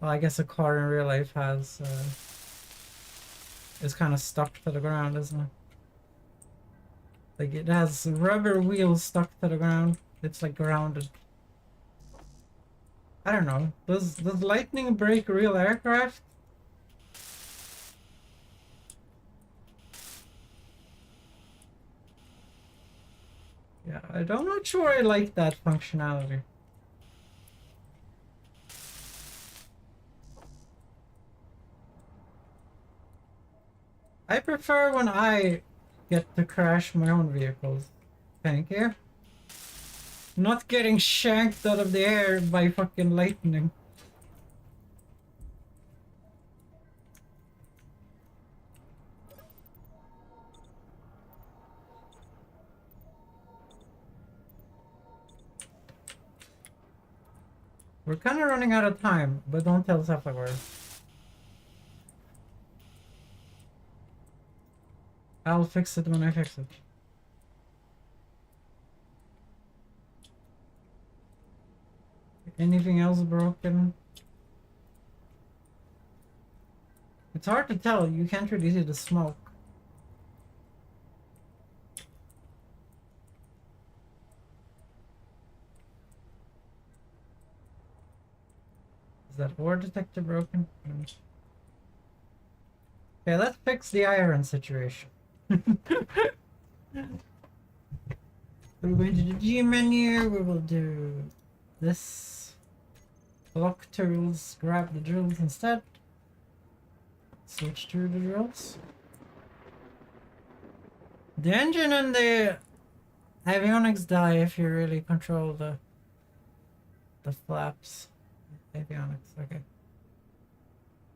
Well, I guess a car in real life has is kind of stuck to the ground, isn't it? Like it has rubber wheels stuck to the ground. It's like grounded. I don't know. Does lightning break real aircraft? Yeah, I'm not sure I like that functionality. I prefer when I get to crash my own vehicles. Thank you. Not getting shanked out of the air by fucking lightning. We're kind of running out of time, but don't tell us afterwards. I'll fix it when I fix it. Anything else broken? It's hard to tell. You can't really see the smoke. Is that ore detector broken? Okay, let's fix the iron situation. We're going to the G menu. We will do this. Block tools. Grab the drills instead. Switch to the drills. The engine and the avionics die if you really control the flaps. Avionics, okay.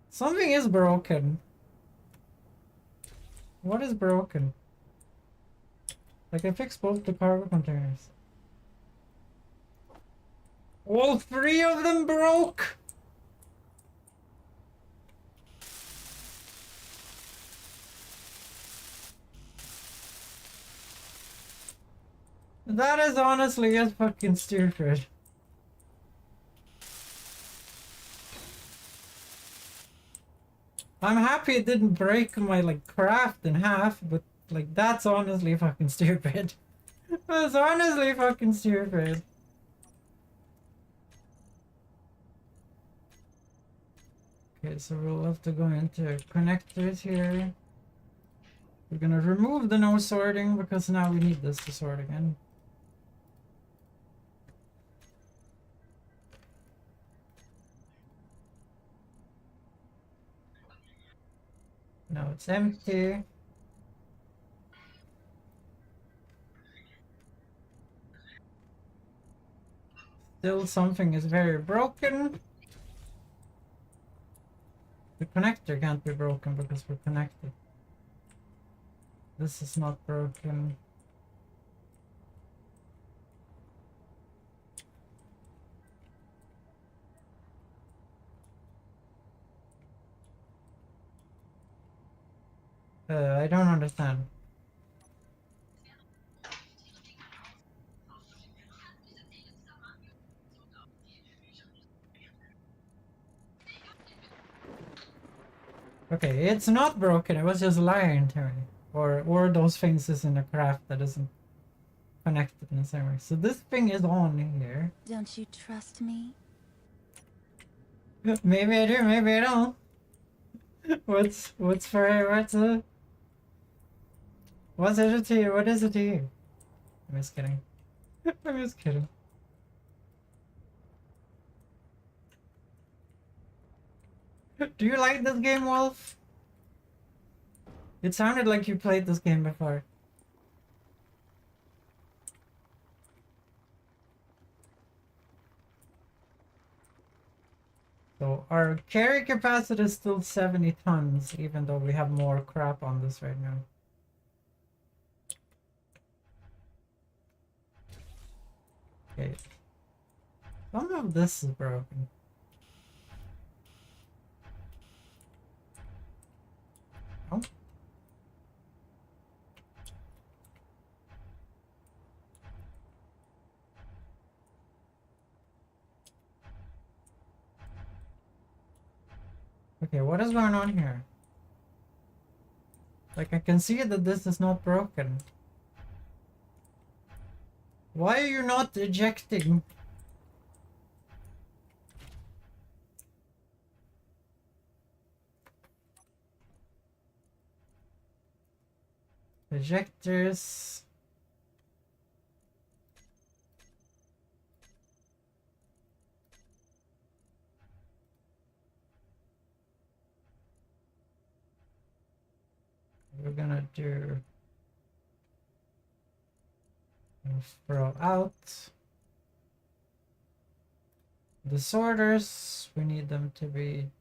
Something is broken. What is broken? Like I fixed both the cargo containers. All three of them broke! That is honestly just fucking stupid. I'm happy it didn't break my like craft in half, but like that's honestly fucking stupid. That's honestly fucking stupid. Okay, so we'll have to go into connectors here. We're gonna remove the no sorting because now we need this to sort again. Now it's empty. Still something is very broken. The connector can't be broken because we're connected. This is not broken. I don't understand. Okay, it's not broken. It was just lying to me. Or those things is in a craft that isn't connected in the same way. So this thing is on here. Don't you trust me? Maybe I do, maybe I don't. What's it to you? What is it to you? I'm just kidding. I'm just kidding. Do you like this game, Wolf? It sounded like you played this game before. So our carry capacity is still 70 tons, even though we have more crap on this right now. Okay. Some of this is broken. Oh. Okay, what is going on here? Like, I can see that this is not broken. Why are you not ejecting? Ejectors. We're gonna do throw out the sorters. We need them to be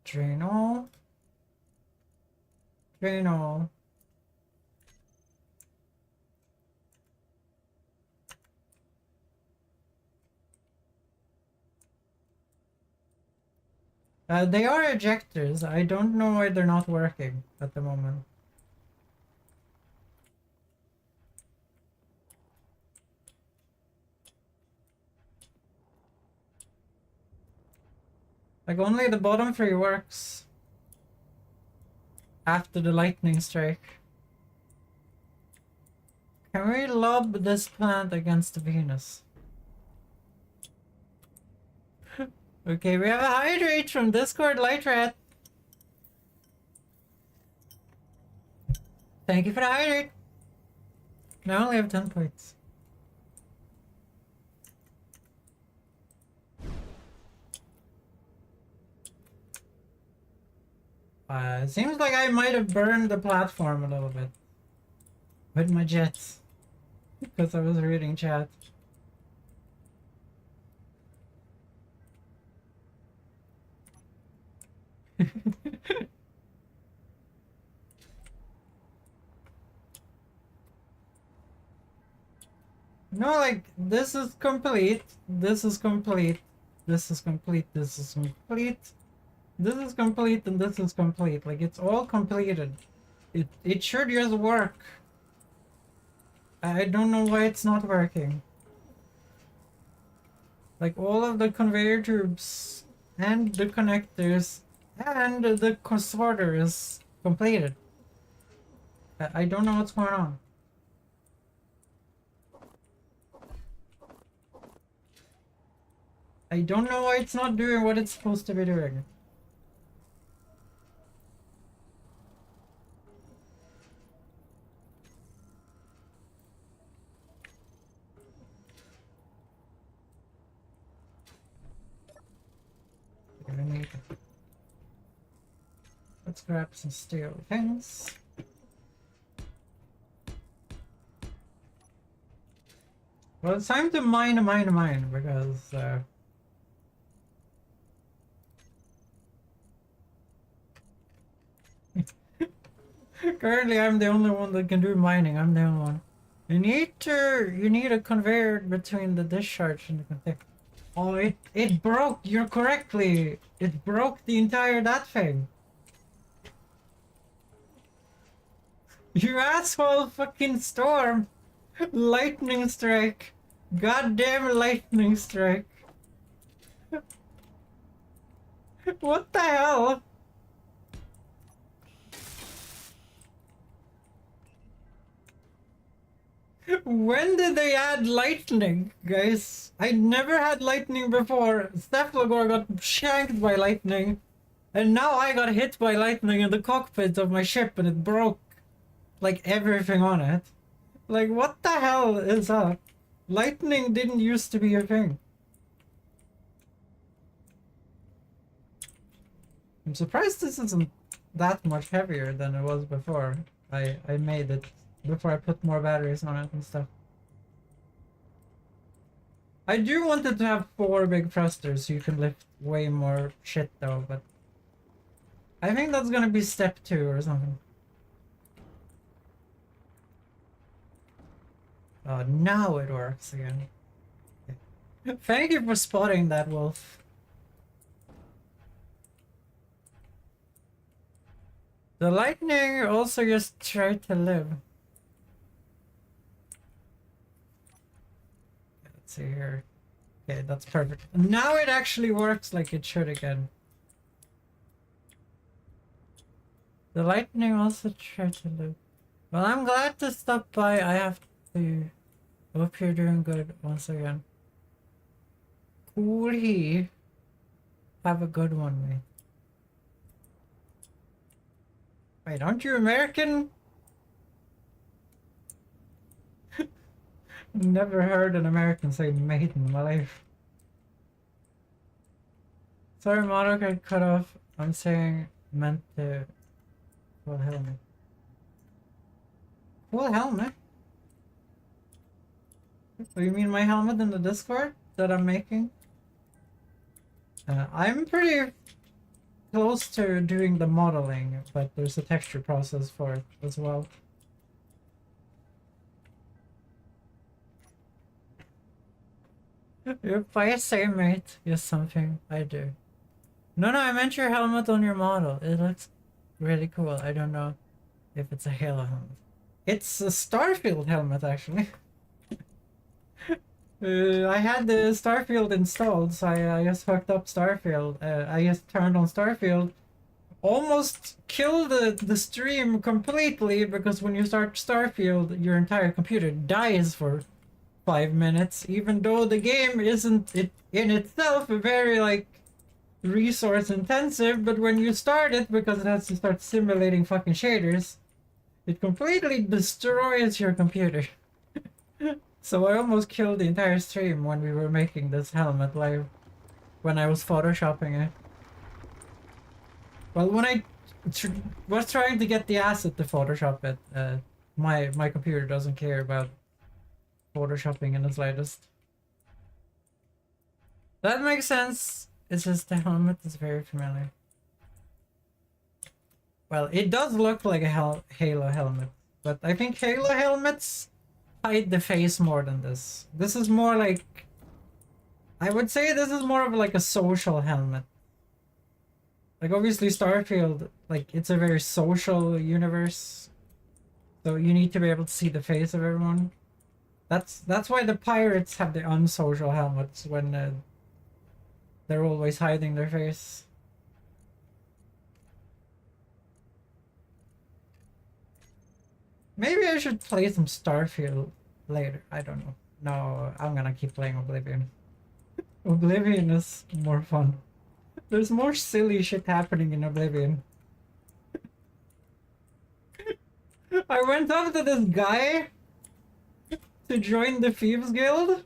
drain all, drain all. They are ejectors. I don't know why they're not working at the moment. Like, only the bottom three works after the lightning strike. Can we lob this plant against Venus? Okay, we have a hydrate from Discord Light Rat. Thank you for the hydrate. Now I only have 10 points. It seems like I might have burned the platform a little bit with my jets because I was reading chat. No, like, this is complete, this is complete, this is complete, this is complete, this is complete, and this is complete. Like, it's all completed. It should just work. I don't know why it's not working. Like, all of the conveyor tubes and the connectors and the sorter is completed. I don't know what's going on. I don't know why it's not doing what it's supposed to be doing. Let's grab some steel things. Well, it's time to mine because currently I'm the only one that can do mining. I'm the only one. You need a conveyor between the discharge and the container. Oh, it broke. You're correctly. It broke the entire that thing. You asshole fucking storm. Lightning strike. Goddamn lightning strike. What the hell? When did they add lightning, guys? I never had lightning before. Stephlagor got shanked by lightning. And now I got hit by lightning in the cockpit of my ship and it broke, like, everything on it. Like, what the hell is up? Lightning didn't used to be a thing. I'm surprised this isn't that much heavier than it was before. I made it before I put more batteries on it and stuff. I do want it to have 4 big thrusters so you can lift way more shit though, but I think that's gonna be step 2 or something. Oh, now it works again. Thank you for spotting that, Wolf. The lightning also just tried to live. Let's see here. Okay, that's perfect. Now it actually works like it should again. The lightning also tried to live. Well, I'm glad to stop by. I have to... Hope you're doing good once again. Cool. Have a good one, mate. Wait, aren't you American? Never heard an American say mate in my life. Sorry, Mono got cut off. I'm saying meant to... Cool helmet. Cool helmet? Oh, you mean my helmet in the Discord that I'm making? I'm pretty close to doing the modeling, but there's a texture process for it as well. If I say mate, yes, something I do. No, I meant your helmet on your model. It looks really cool. I don't know if it's a Halo helmet. It's a Starfield helmet, actually. I had the Starfield installed, so I just hooked up Starfield. I just turned on Starfield. Almost killed the stream completely, because when you start Starfield, your entire computer dies for 5 minutes, even though the game isn't in itself very, like, resource intensive, but when you start it, because it has to start simulating fucking shaders, it completely destroys your computer. So I almost killed the entire stream when we were making this helmet live, when I was photoshopping it. Well, when I was trying to get the asset to photoshop it, my computer doesn't care about photoshopping in the slightest. That makes sense. It's just the helmet is very familiar. Well, it does look like a Halo helmet, but I think Halo helmets hide the face more than this. This is more like... I would say this is more of like a social helmet. Like, obviously Starfield, like, it's a very social universe, so you need to be able to see the face of everyone. That's why the pirates have the unsocial helmets, when they're always hiding their face. Maybe I should play some Starfield later. I don't know. No, I'm gonna keep playing Oblivion. Oblivion is more fun. There's more silly shit happening in Oblivion. I went up to this guy to join the Thieves Guild.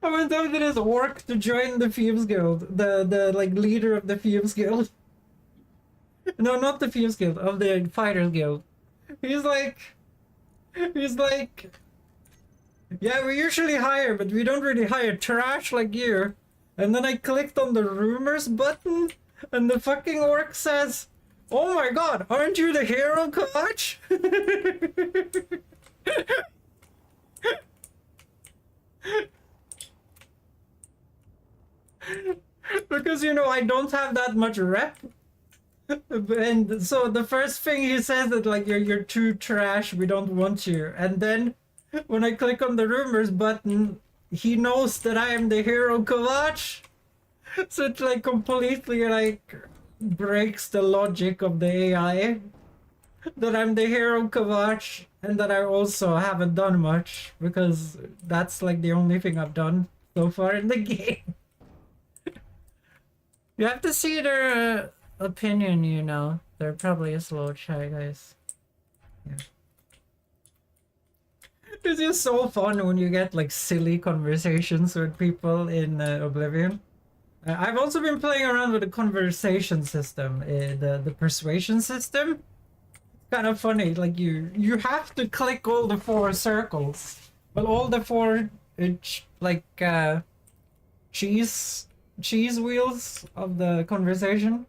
I went up to this orc to join the Thieves Guild. The like leader of the Thieves Guild. No, not the Thieves Guild, of the Fighters Guild. He's like, yeah, we usually hire, but we don't really hire trash like you. And then I clicked on the rumors button, and the fucking orc says, "Oh my god, aren't you the hero coach?" Because, you know, I don't have that much rep. And so the first thing he says is like, you're too trash, we don't want you. And then when I click on the rumors button, he knows that I am the hero Kovac. So it like completely like breaks the logic of the AI. that I'm the hero Kavach and that I also haven't done much because that's like the only thing I've done so far in the game. You have to see their opinion, you know. They're probably a slow shy guys. Yeah. It's just so fun when you get like silly conversations with people in Oblivion. I've also been playing around with the conversation system, the persuasion system. Kind of funny, like you have to click all the 4 circles, but all the 4 cheese wheels of the conversation.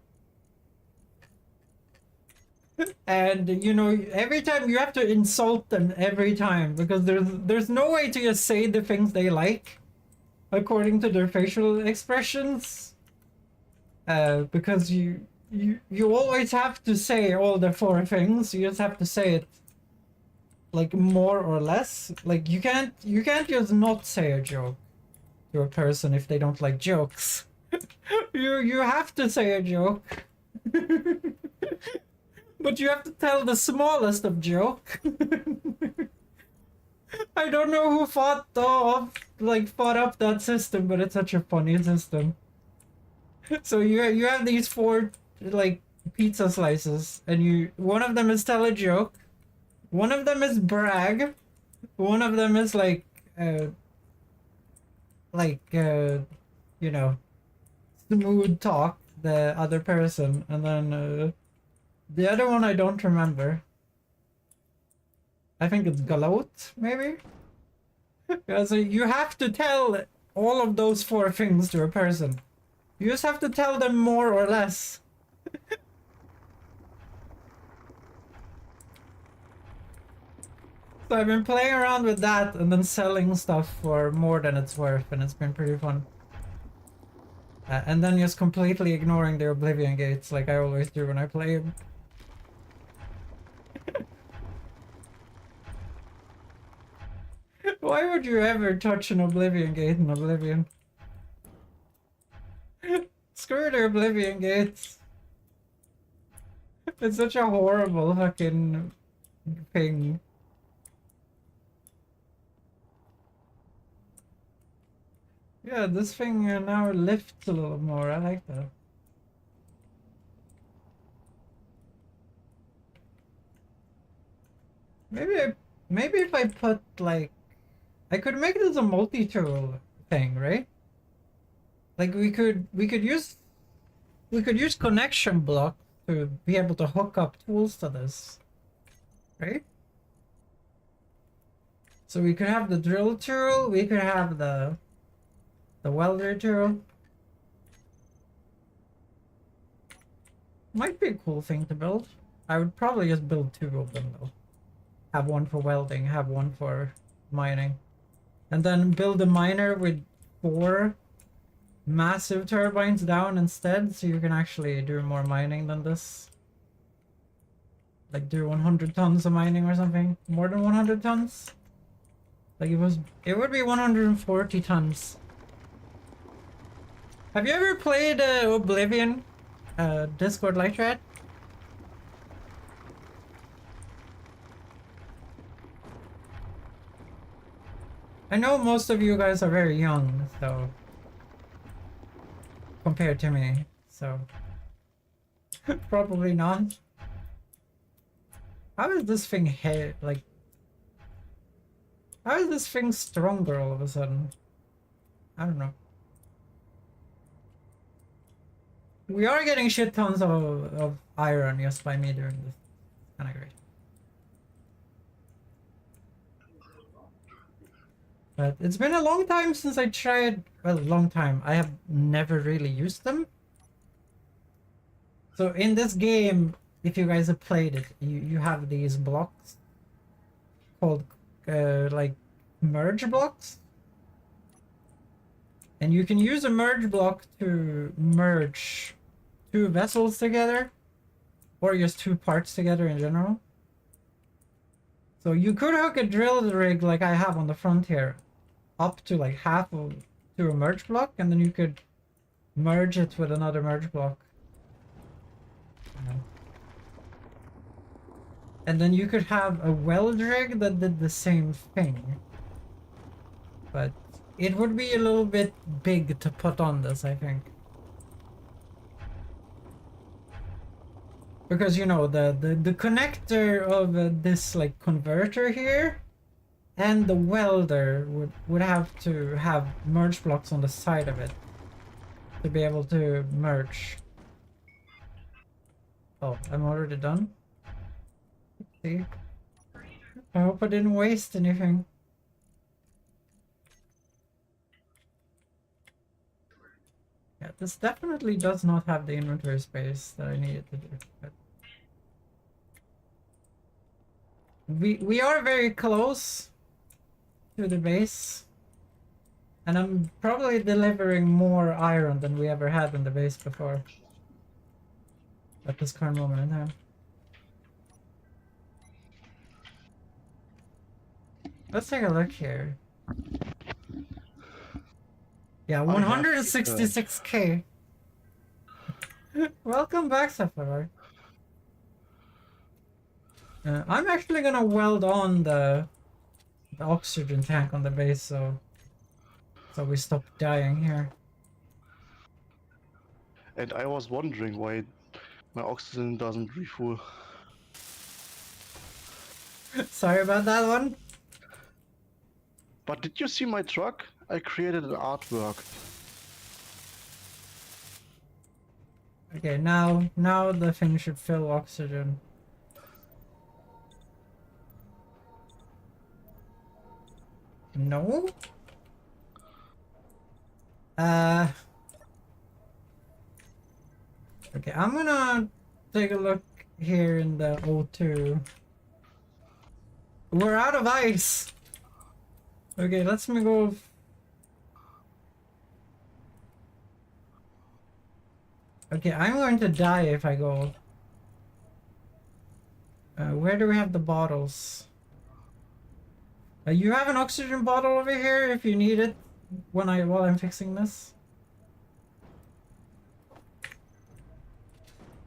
And you know, every time you have to insult them every time because there's no way to just say the things they like according to their facial expressions. Because you always have to say all the 4 things. You just have to say it like more or less. Like you can't just not say a joke to a person if they don't like jokes. you have to say a joke. But you have to tell the smallest of joke. I don't know who thought up that system, but it's such a funny system. So you have these 4 like pizza slices, and one of them is tell a joke, one of them is brag, one of them is you know, smooth talk the other person, and then the other one I don't remember. I think it's galoot, maybe? Yeah, so you have to tell all of those 4 things to a person. You just have to tell them more or less. So I've been playing around with that and then selling stuff for more than it's worth, and it's been pretty fun. And then just completely ignoring the Oblivion gates like I always do when I play them. Why would you ever touch an Oblivion gate in Oblivion? Screw the Oblivion gates. It's such a horrible fucking thing. Yeah, this thing now lifts a little more. I like that. Maybe if I put like, I could make this a multi-tool thing, right? Like we could use connection block to be able to hook up tools to this, right? So we could have the drill tool, we could have the welder tool. Might be a cool thing to build. I would probably just build 2 of them though. Have one for welding, have one for mining. And then build a miner with 4 massive turbines down instead, so you can actually do more mining than this. Like do 100 tons of mining or something. More than 100 tons? Like it would be 140 tons. Have you ever played Oblivion? Discord light chat? I know most of you guys are very young, so compared to me, so probably not. How is this thing like? How is this thing stronger all of a sudden? I don't know. We are getting shit tons of iron just by me doing this. Kinda great. But it's been a long time since I tried, well, a long time. I have never really used them. So in this game, if you guys have played it, you have these blocks called like merge blocks. And you can use a merge block to merge 2 vessels together, or just 2 parts together in general. So you could hook a drill rig like I have on the front here up to like half of to a merge block, and then you could merge it with another merge block. And then you could have a weld rig that did the same thing. But it would be a little bit big to put on this, I think. Because, you know, the connector of this, like, converter here and the welder would have to have merge blocks on the side of it to be able to merge. Oh, I'm already done? See? I hope I didn't waste anything. Yeah, this definitely does not have the inventory space that I needed to do. But we are very close to the base. And I'm probably delivering more iron than we ever had in the base before. At this current moment in time. Let's take a look here. Yeah, I have 166k. Welcome back, Sapphire. I'm actually gonna weld on the oxygen tank on the base, so we stop dying here. And I was wondering why my oxygen doesn't refuel. Sorry about that one. But did you see my truck? I created an artwork. Okay, now the thing should fill oxygen. No? Okay, I'm gonna take a look here in the O2. We're out of ice! Okay, let's me go. Okay, I'm going to die if I go. Where do we have the bottles? You have an oxygen bottle over here if you need it while I'm fixing this.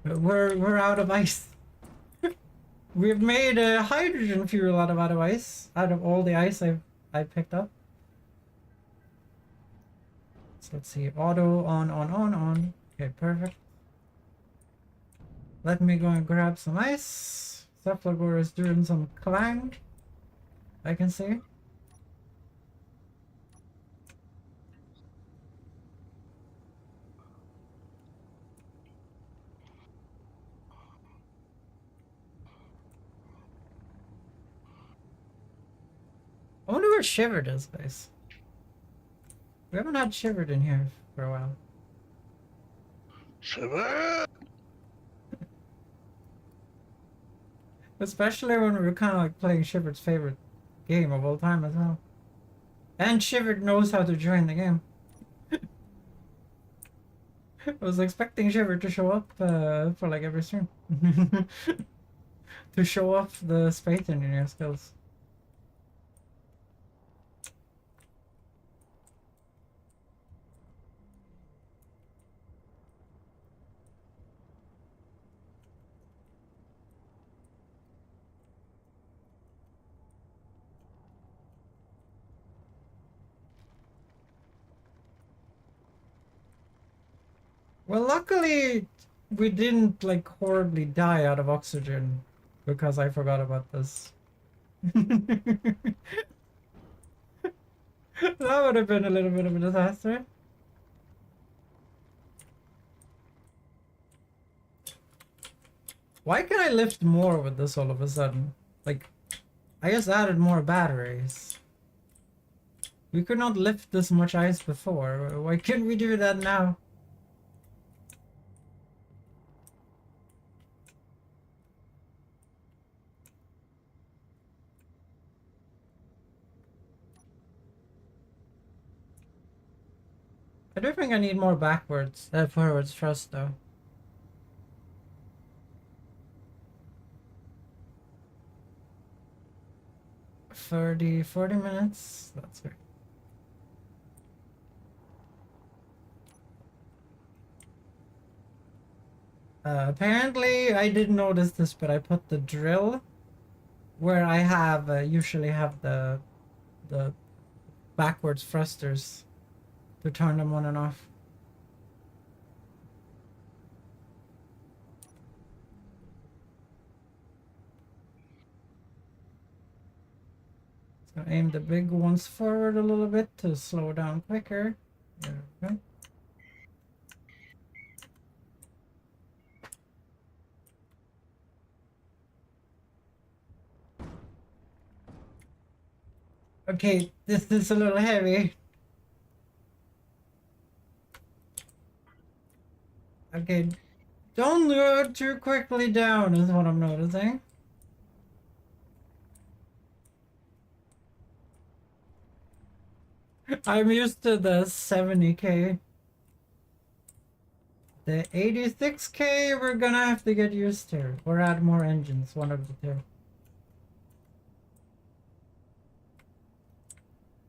We're out of ice. We've made a hydrogen fuel out of ice, out of all the ice I picked up. So let's see, auto on. Okay, perfect. Let me go and grab some ice. Cephalogor is doing some clang. I can see. I wonder where Shivered is, guys. We haven't had Shivered in here for a while. Shiver! Especially when we were kind of like playing Shivered's favorite game of all time as well. And Shivered knows how to join the game. I was expecting Shivered to show up for like every stream. To show off the space engineer skills. Well, luckily, we didn't like horribly die out of oxygen because I forgot about this. That would have been a little bit of a disaster. Why can I lift more with this all of a sudden? Like, I just added more batteries. We could not lift this much ice before. Why can't we do that now? I do think I need more forwards thrust though. 40 minutes? That's great. Apparently, I didn't notice this, but I put the drill where I have usually have the backwards thrusters to turn them on and off. So aim the big ones forward a little bit to slow down quicker. There we go. Okay, this is a little heavy. Okay, don't go too quickly down is what I'm noticing. I'm used to the 70k. The 86k we're gonna have to get used to. Or add more engines, one of the two.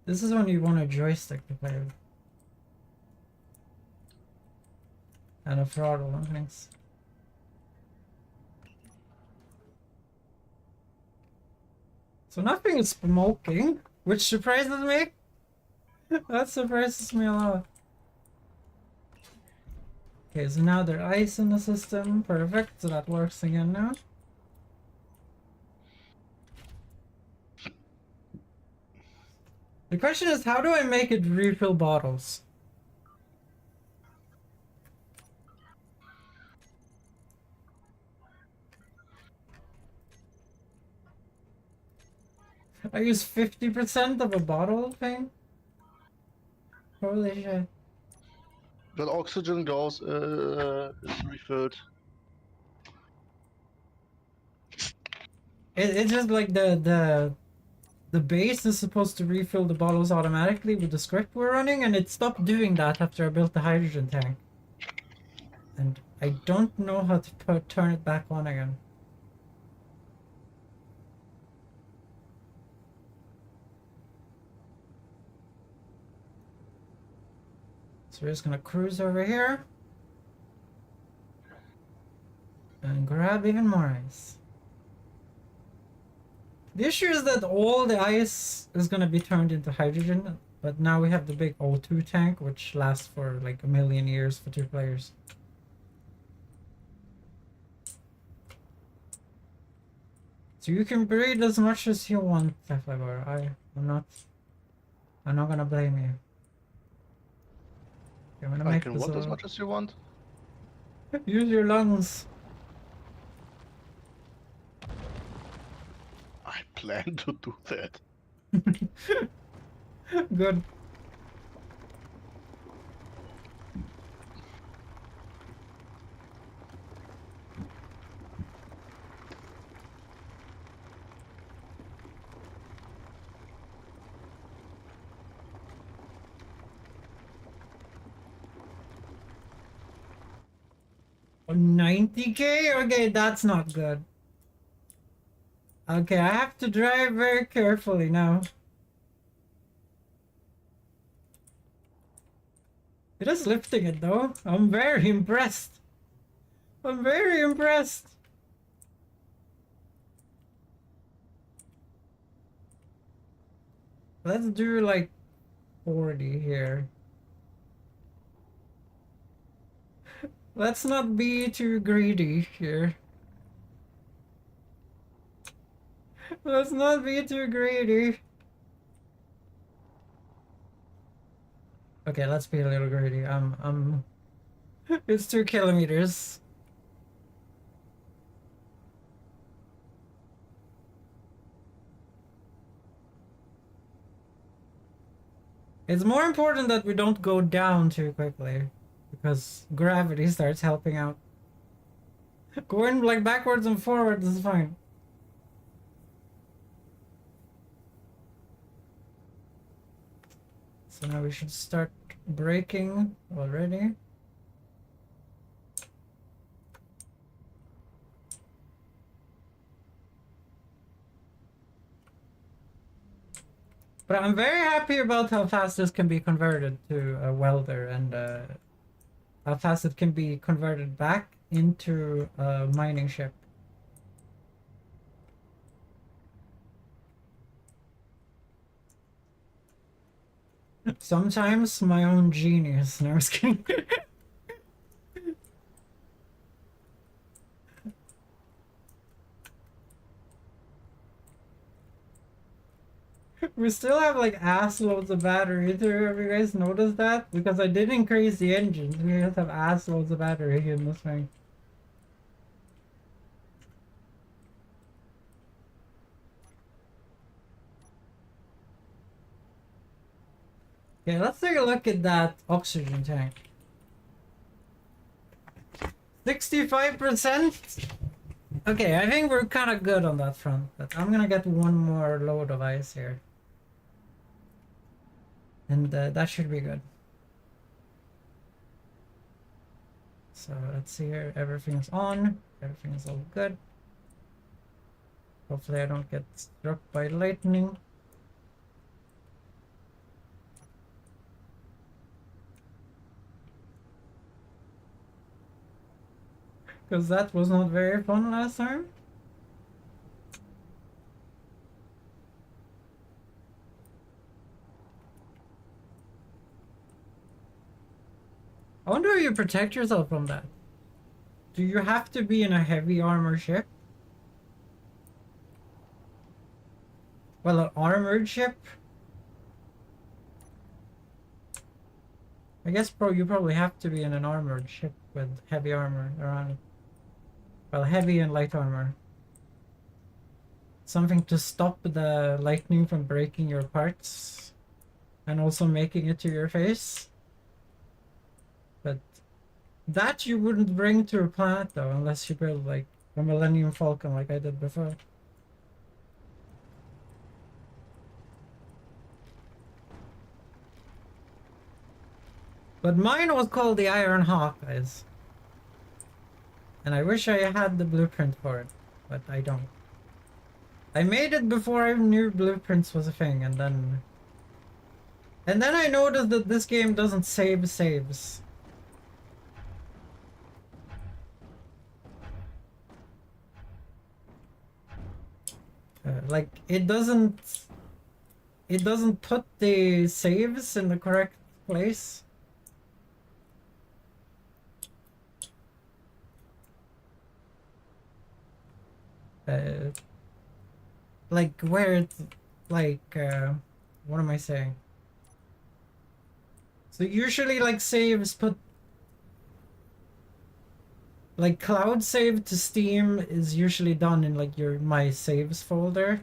This is when you want a joystick to play with. And a throttle and things. So nothing is smoking, which surprises me. That surprises me a lot. Okay, so now there's ice in the system. Perfect, so that works again now. The question is, how do I make it refill bottles? I use 50% of a bottle thing? Holy shit. When oxygen goes, is refilled. It's just like the base is supposed to refill the bottles automatically with the script we're running, and it stopped doing that after I built the hydrogen tank. And I don't know how to turn it back on again. So we're just gonna cruise over here and grab even more ice. The issue is that all the ice is gonna be turned into hydrogen, but now we have the big O2 tank, which lasts for like a million years for 2 players. So you can breed as much as you want, Teflabor. I'm not gonna blame you. Okay, I'm gonna I make can this want as much as you want. Use your lungs. I plan to do that. Good. Oh, 90k? Okay, that's not good. Okay, I have to drive very carefully now. It is lifting it though. I'm very impressed. I'm very impressed. Let's do like 40 here. Let's not be too greedy here. Let's not be too greedy. Okay, let's be a little greedy. It's 2 kilometers. It's more important that we don't go down too quickly, because gravity starts helping out. Going like backwards and forwards is fine. So now we should start braking already. But I'm very happy about how fast this can be converted to a welder, and how fast it can be converted back into a mining ship. Sometimes my own genius. No, I was kidding. We still have like ass loads of battery too. Have you guys noticed that? Because I did increase the engines. We just have ass loads of battery in this thing. Okay, let's take a look at that oxygen tank. 65%? Okay, I think we're kind of good on that front, but I'm gonna get one more load of ice here. And that should be good. So let's see here, everything's on, everything's all good. Hopefully I don't get struck by lightning. Because that was not very fun last time. I wonder how you protect yourself from that. Do you have to be in a heavy armor ship? Well, an armored ship? I guess you probably have to be in an armored ship with heavy armor around it. Well, heavy and light armor. Something to stop the lightning from breaking your parts. And also making it to your face. But that you wouldn't bring to a planet though, unless you build like a Millennium Falcon like I did before. But mine was called the Iron Hawk, guys. And I wish I had the blueprint for it, but I don't. I made it before I knew blueprints was a thing, and then I noticed that this game doesn't save saves. Like it doesn't put the saves in the correct place. Like where it's like what am I saying? So usually like saves put like cloud save to Steam is usually done in like your my saves folder.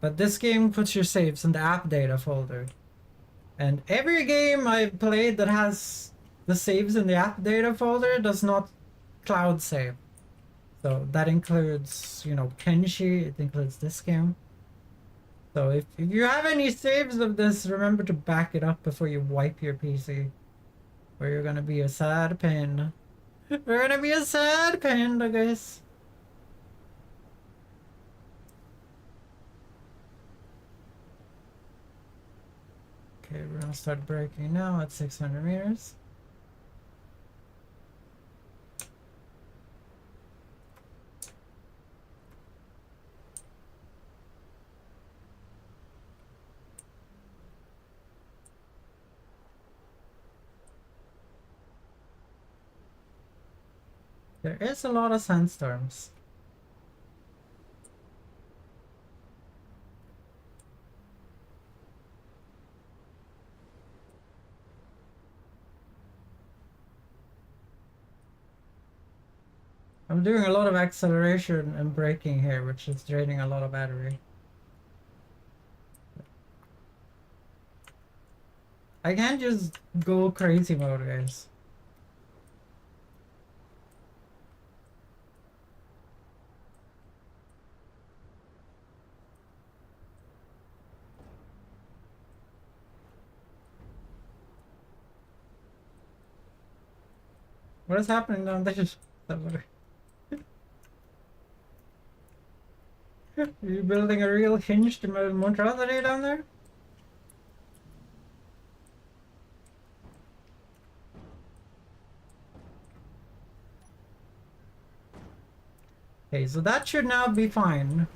But this game puts your saves in the app data folder. And every game I've played that has the saves in the app data folder does not cloud save. So that includes, you know, Kenshi, it includes this game. So if you have any saves of this, remember to back it up before you wipe your PC. Or you're gonna be a sad panda. We're gonna be a sad panda, guys. Okay, we're gonna start braking now at 600 meters. There is a lot of sandstorms. I'm doing a lot of acceleration and braking here, which is draining a lot of battery. I can't just go crazy mode, guys. What is happening down there? Are you building a real hinged monstrosity down there? Okay, so that should now be fine.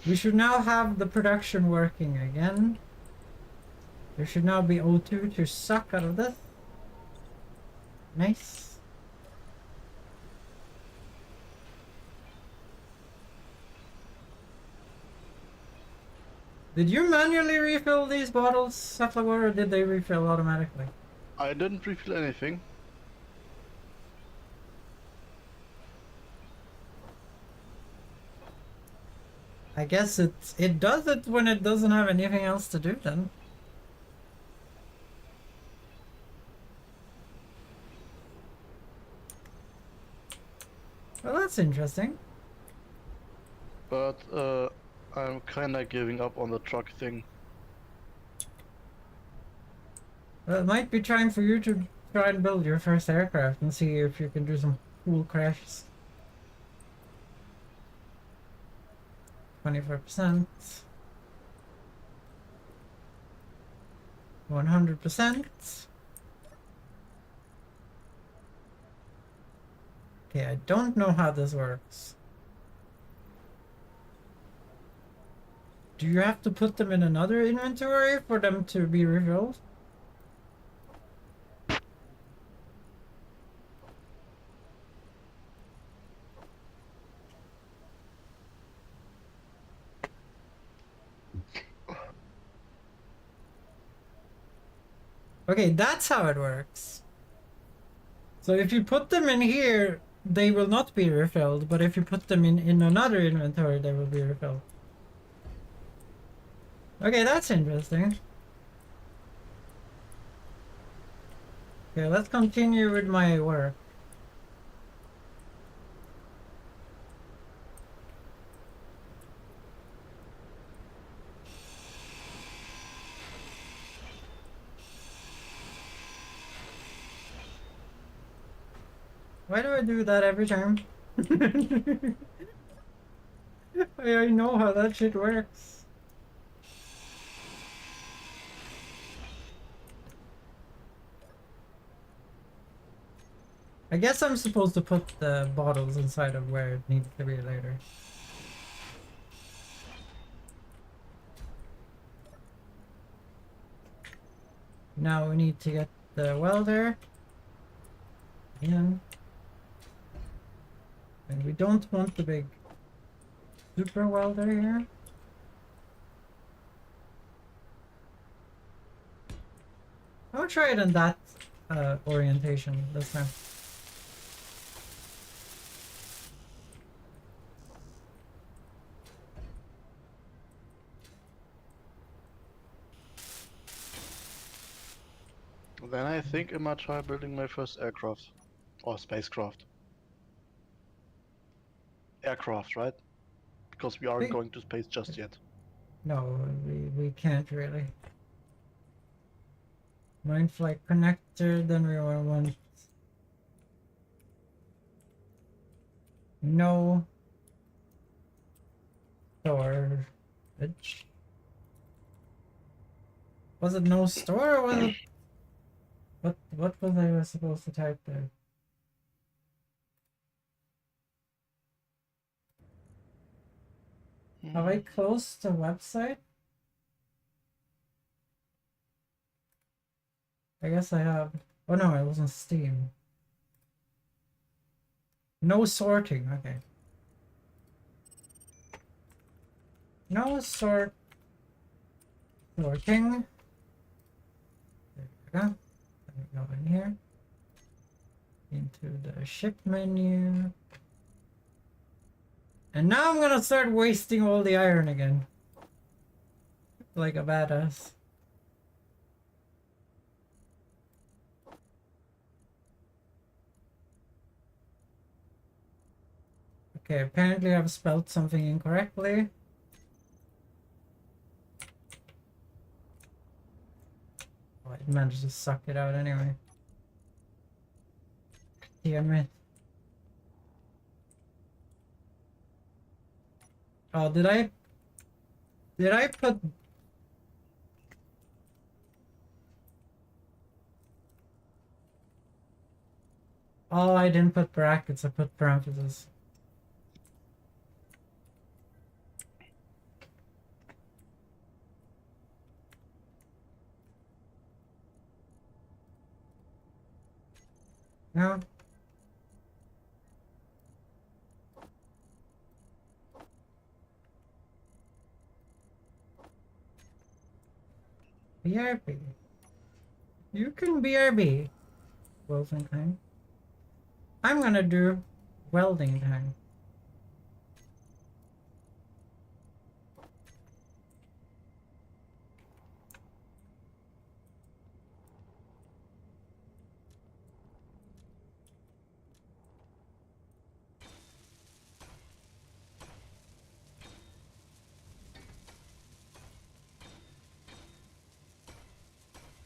We should now have the production working again. There should now be O2 to suck out of this. Nice. Did you manually refill these bottles, Safflower, or did they refill automatically? I didn't refill anything. I guess it does it when it doesn't have anything else to do then. Well, that's interesting. But I'm kinda giving up on the truck thing. Well, it might be time for you to try and build your first aircraft and see if you can do some cool crashes. 25%. 100%. Okay, I don't know how this works. Do you have to put them in another inventory for them to be refilled? Okay, that's how it works. So if you put them in here, they will not be refilled, but if you put them in another inventory, they will be refilled. Okay, that's interesting. Okay, let's continue with my work. Why do I do that every time? I know how that shit works. I guess I'm supposed to put the bottles inside of where it needs to be later. Now we need to get the welder in. And we don't want the big super welder here. I'll try it in that orientation this time. Then I think I might try building my first aircraft. Or spacecraft. Aircraft, right? Because we aren't going to space just yet. No, we can't really. Mind flight connector, then we want no storage. Was it no store or was it what was I supposed to type there? Have I closed the website? I guess I have. Oh no, it was on Steam. No sorting, okay. No sorting. There we go. Then we go in here. Into the ship menu. And now I'm gonna start wasting all the iron again. Like a badass. Okay, apparently I've spelled something incorrectly. Oh, I managed to suck it out anyway. Damn it. Oh, did I put... Oh, I didn't put brackets, I put parentheses. No. BRB. You can BRB. Welding time. I'm gonna do welding time.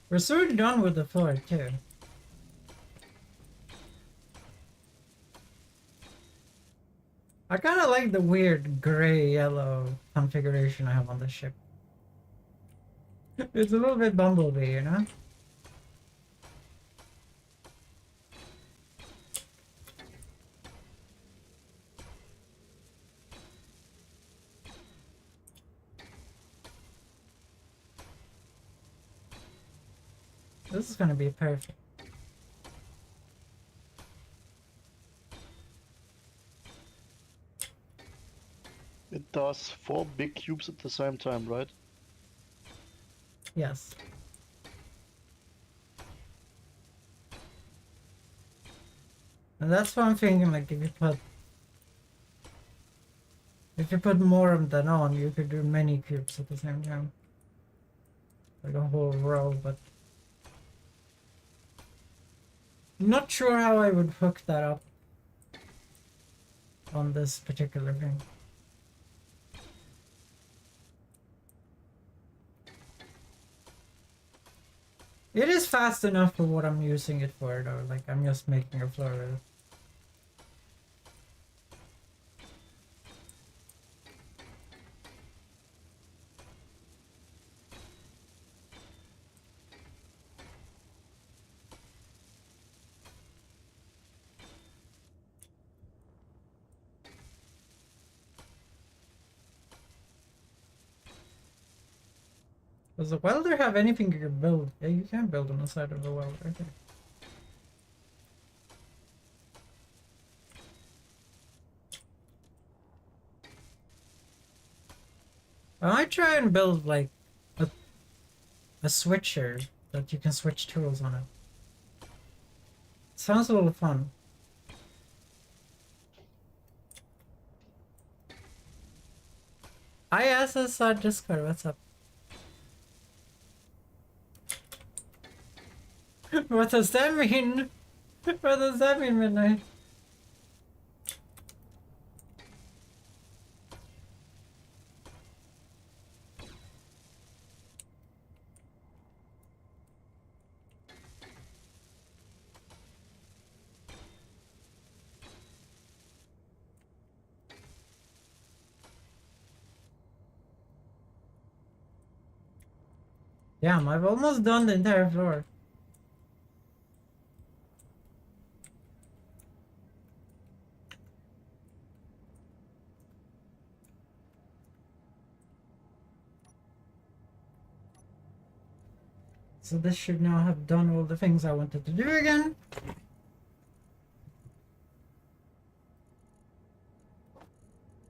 We're soon done with the floor too. I kind of like the weird gray-yellow configuration I have on the ship. It's a little bit Bumblebee, you know? This is gonna be perfect. It does 4 big cubes at the same time, right? Yes. And that's what I'm thinking, like if you put more of that on, you could do many cubes at the same time. Like a whole row, but I'm not sure how I would hook that up on this particular thing. It is fast enough for what I'm using it for though, like I'm just making a floor with it. Does the welder have anything you can build? Yeah, you can build on the side of the welder. Okay. I might try and build like a switcher that you can switch tools on it. Sounds a little fun. ISS Discord, what's up? What does that mean? What does that mean, Midnight? Damn, I've almost done the entire floor. So this should now have done all the things I wanted to do again.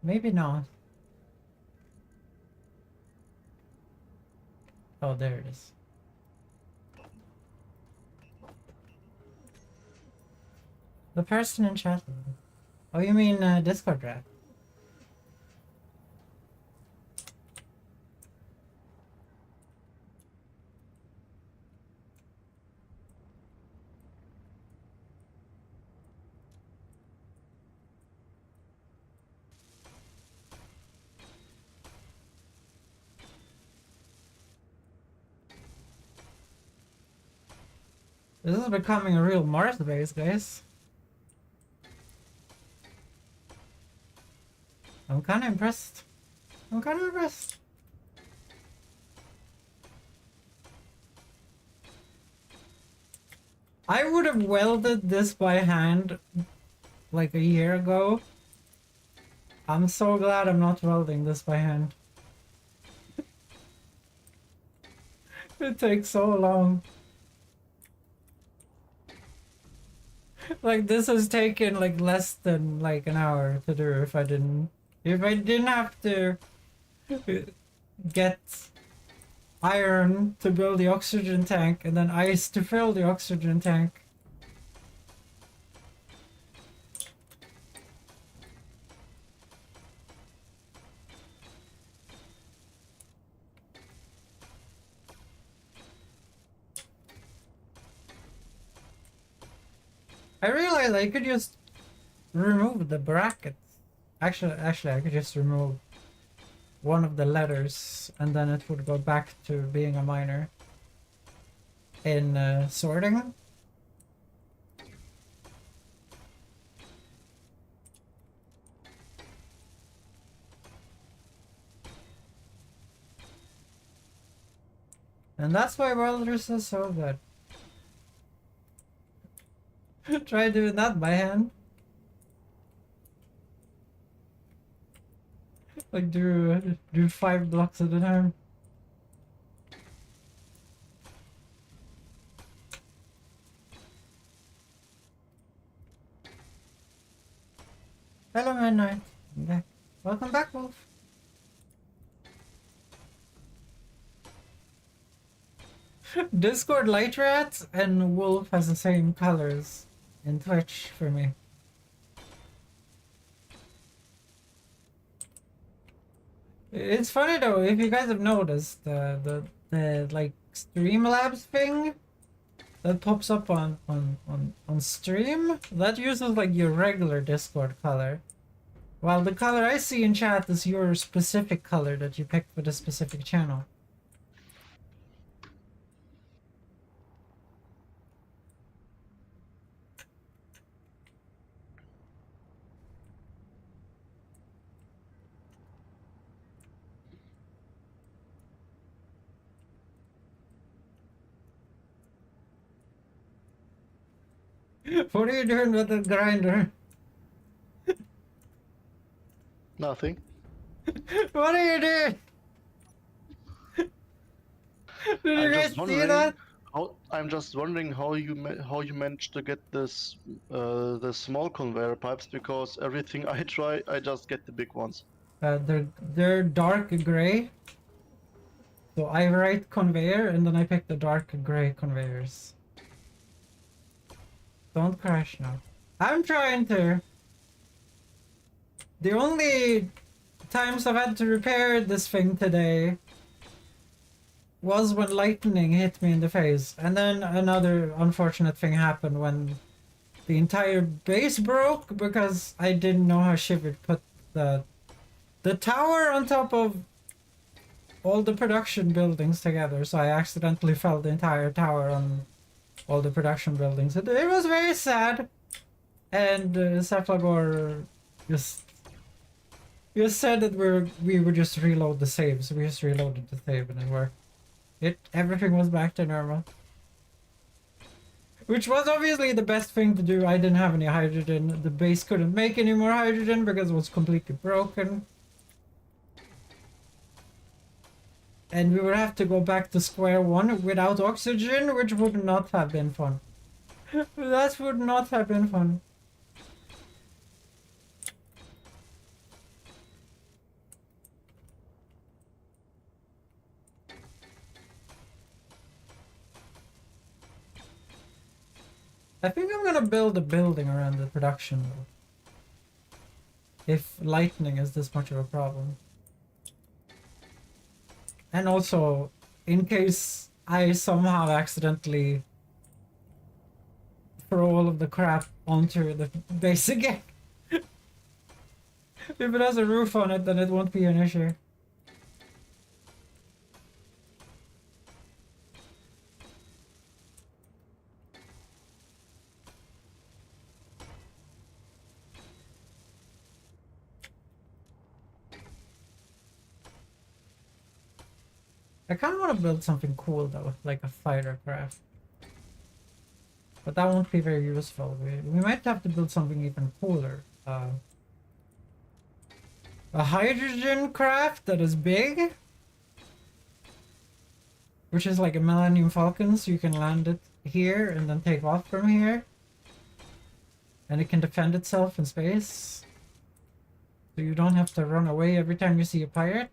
Maybe not. Oh, there it is. The person in chat. Oh, you mean Discord draft? This is becoming a real Mars base, guys. I'm kind of impressed. I'm kind of impressed. I would have welded this by hand like a year ago. I'm so glad I'm not welding this by hand. It takes so long. Like this has taken like less than like an hour to do if I didn't have to get iron to build the oxygen tank and then ice to fill the oxygen tank. I realized I could just remove the brackets. Actually, I could just remove one of the letters and then it would go back to being a minor in sorting. And that's why welders is so good. Try doing that by hand. Like do 5 blocks at a time. Hello, Midnight. I'm back. Welcome back, Wolf. Discord Light Rat and Wolf has the same colors in Twitch for me. It's funny though, if you guys have noticed the like Streamlabs thing that pops up on stream, that uses like your regular Discord color. While the color I see in chat is your specific color that you picked for the specific channel. What are you doing with the grinder? Nothing. What are you doing? Did you guys see that? I'm just wondering how you managed to get this the small conveyor pipes, because everything I try, I just get the big ones. They're dark gray. So I write conveyor and then I pick the dark gray conveyors. Don't crash now. I'm trying to. The only times I've had to repair this thing today was when lightning hit me in the face. And then another unfortunate thing happened when the entire base broke because I didn't know how she would put the tower on top of all the production buildings together. So I accidentally fell the entire tower on all the production buildings. It was very sad. And Cephalagor just said that we would just reload the save. So we just reloaded the save and it worked. Everything was back to normal. Which was obviously the best thing to do. I didn't have any hydrogen. The base couldn't make any more hydrogen because it was completely broken. And we would have to go back to square one without oxygen, which would not have been fun. That would not have been fun. I think I'm gonna build a building around the production though. If lightning is this much of a problem. And also, in case I somehow accidentally throw all of the crap onto the base again. If it has a roof on it, then it won't be an issue. I kind of want to build something cool though, like a fighter craft. But that won't be very useful. We might have to build something even cooler. A hydrogen craft that is big, which is like a Millennium Falcon, so you can land it here and then take off from here. and it can defend itself in space. So you don't have to run away every time you see a pirate.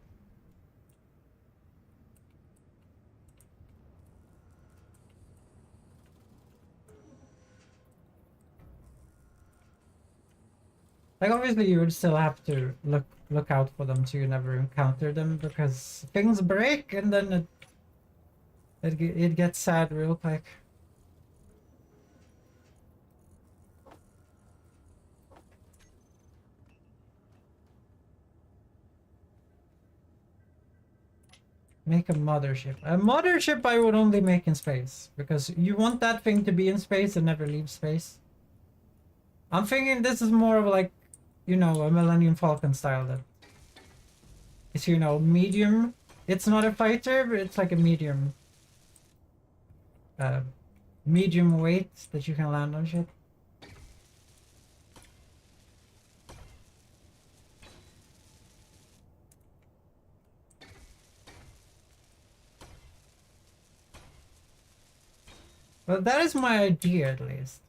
Like obviously you would still have to look out for them so you never encounter them, because things break and then it gets sad real quick. Make a mothership. A mothership I would only make in space, because you want that thing to be in space and never leave space. I'm thinking this is more of like, you know, a Millennium Falcon style that is, you know, medium. It's not a fighter, but it's like a medium medium weight that you can land on shit. Well, that is my idea at least.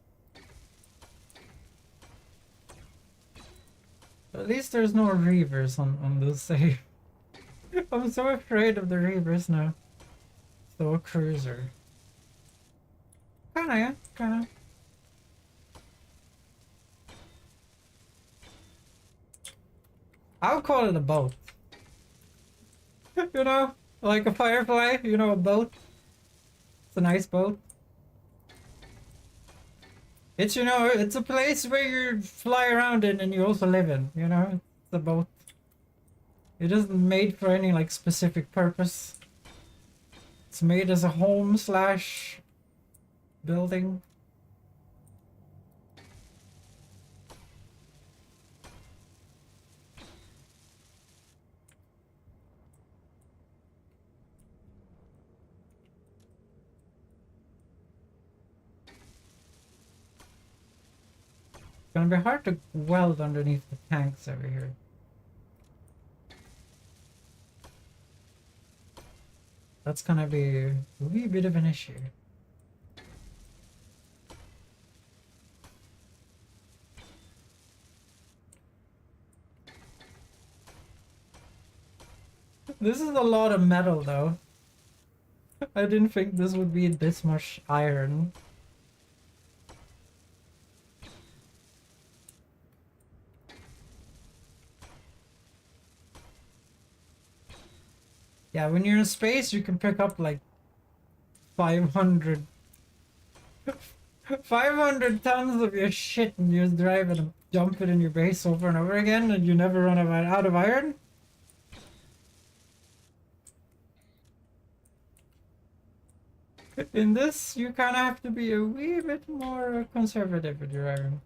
At least there's no reavers on this save. I'm so afraid of the reavers now. So a cruiser. Kinda, yeah, kinda. I would call it a boat. You know? Like a firefly, you know, a boat. It's a nice boat. It's, you know, it's a place where you fly around in and you also live in, you know? It's a boat. It isn't made for any, like, specific purpose. It's made as a home slash building. It's gonna be hard to weld underneath the tanks over here. That's gonna be a wee bit of an issue. This is a lot of metal though. I didn't think this would be this much iron. Yeah, when you're in space, you can pick up like 500 tons of your shit and you just drive it and dump it in your base over and over again and you never run out of iron. In this, you kind of have to be a wee bit more conservative with your iron.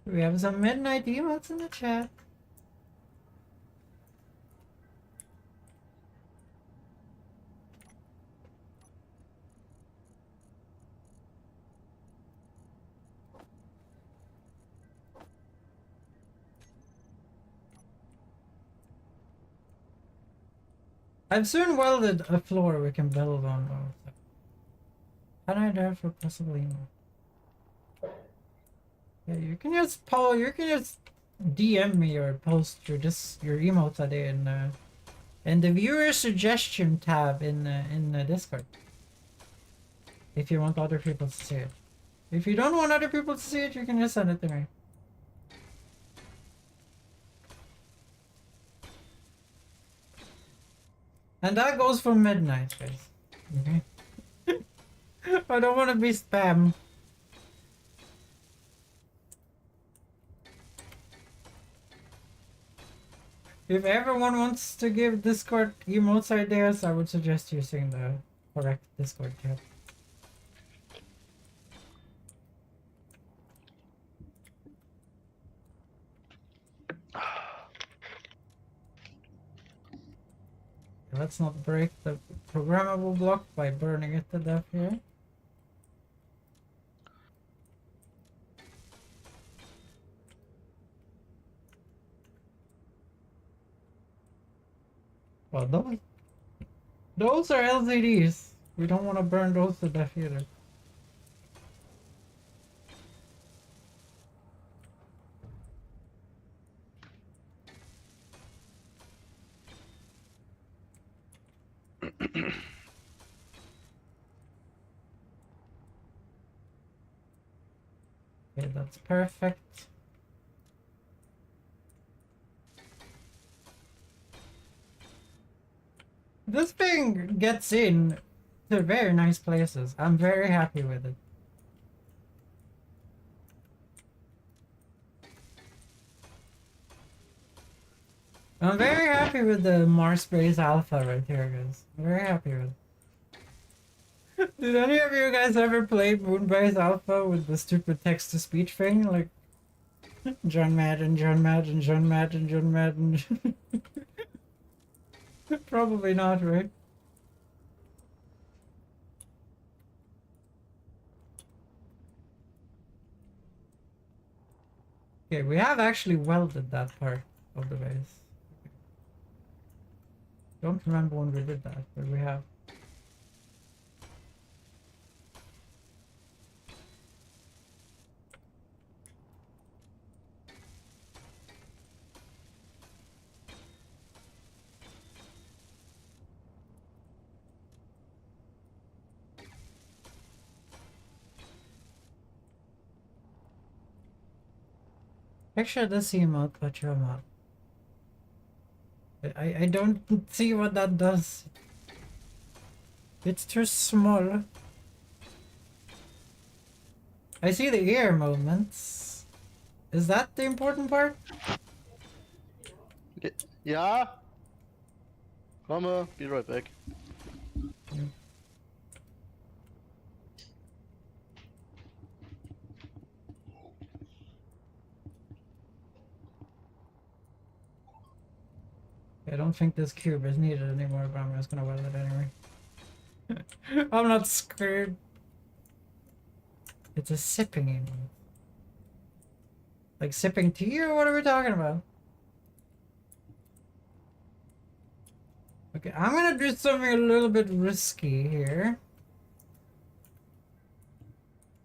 We have some midnight emotes in the chat. I've soon welded a floor we can build on. How do I therefore possibly know? Yeah, you can just DM me or post your emotes in the viewer suggestion tab in the Discord. If you want other people to see it. If you don't want other people to see it, you can just send it to me. And that goes for midnight, guys. Okay. I don't want to be spam. If everyone wants to give Discord emotes ideas, I would suggest using the correct Discord chat. Let's not break the programmable block by burning it to death here. Well, those are LCDs. We don't want to burn those to death either. Okay, that's perfect. This thing gets in to very nice places. I'm very happy with it. I'm very happy with the Mars Base Alpha right here, guys. I'm very happy with it. Did any of you guys ever play Moonbase Alpha with the stupid text-to-speech thing? Like, John Madden, John Madden, John Madden, John Madden. Probably not, right? Okay, we have actually welded that part of the base. Don't remember when we did that, but we have. Picture this emote, but you're not. I don't see what that does. It's too small. I see the ear movements. Is that the important part? Yeah. Komme, be right back. I don't think this cube is needed anymore, but I'm just gonna weld it anyway. I'm not scared. It's a sipping emote. Like sipping tea, or what are we talking about? Okay, I'm gonna do something a little bit risky here.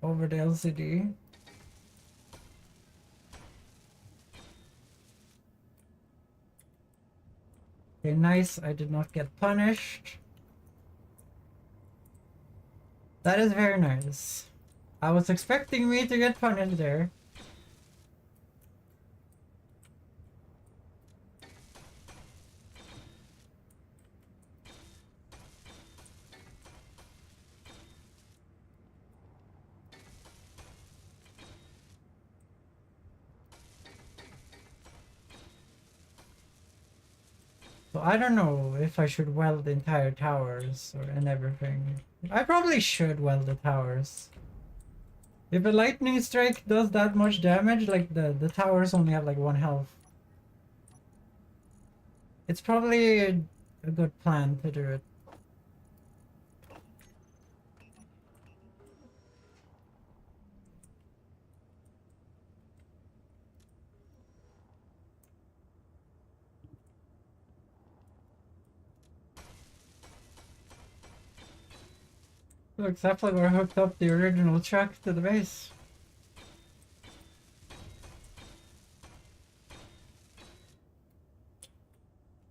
Over the LCD. Okay, nice. I did not get punished. That is very nice. I was expecting me to get punished there. So I don't know if I should weld the entire towers and everything. I probably should weld the towers. If a lightning strike does that much damage, like the towers only have like 1 health. It's probably a good plan to do it. Look, Zeppelin hooked up the original truck to the base.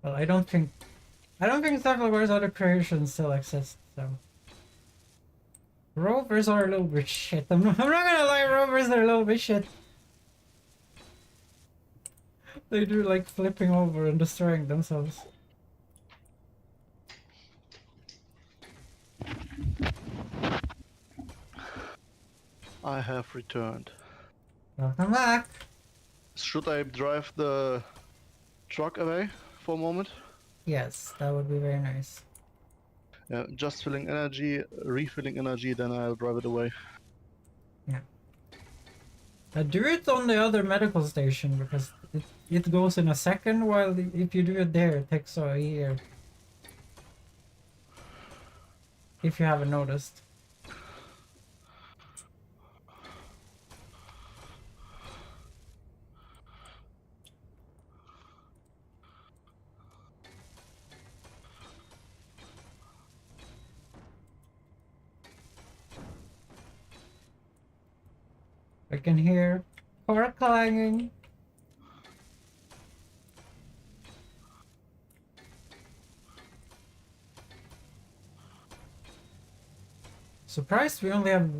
Well, I don't think Zeppelin other creations still exist, so. Rovers are a little bit shit. I'm not gonna lie, rovers are a little bit shit. They do like flipping over and destroying themselves. I have returned. Welcome back. Should I drive the truck away for a moment? Yes, that would be very nice. Yeah, just filling energy, refilling energy, then I'll drive it away. Yeah. Do it on the other medical station because it goes in a second, while if you do it there, it takes a year. If you haven't noticed. I can hear car clanging. Surprised we only have...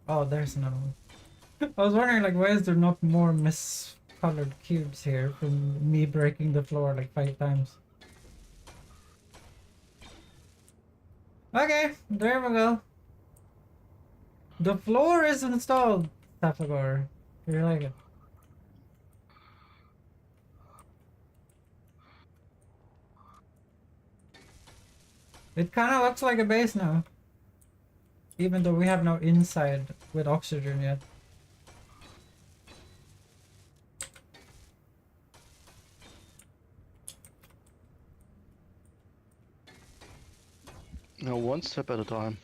Oh, there's another one. I was wondering, like, why is there not more miscolored cubes here from me breaking the floor like 5 times? Okay, there we go. The floor is installed, Taphagor. You like it? It kind of looks like a base now. Even though we have no inside with oxygen yet. Now, one step at a time.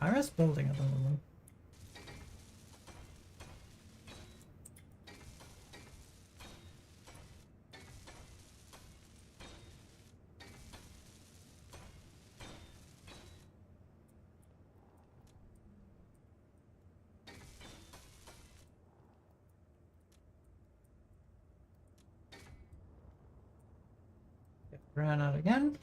I'm just building at the moment. Ran out again.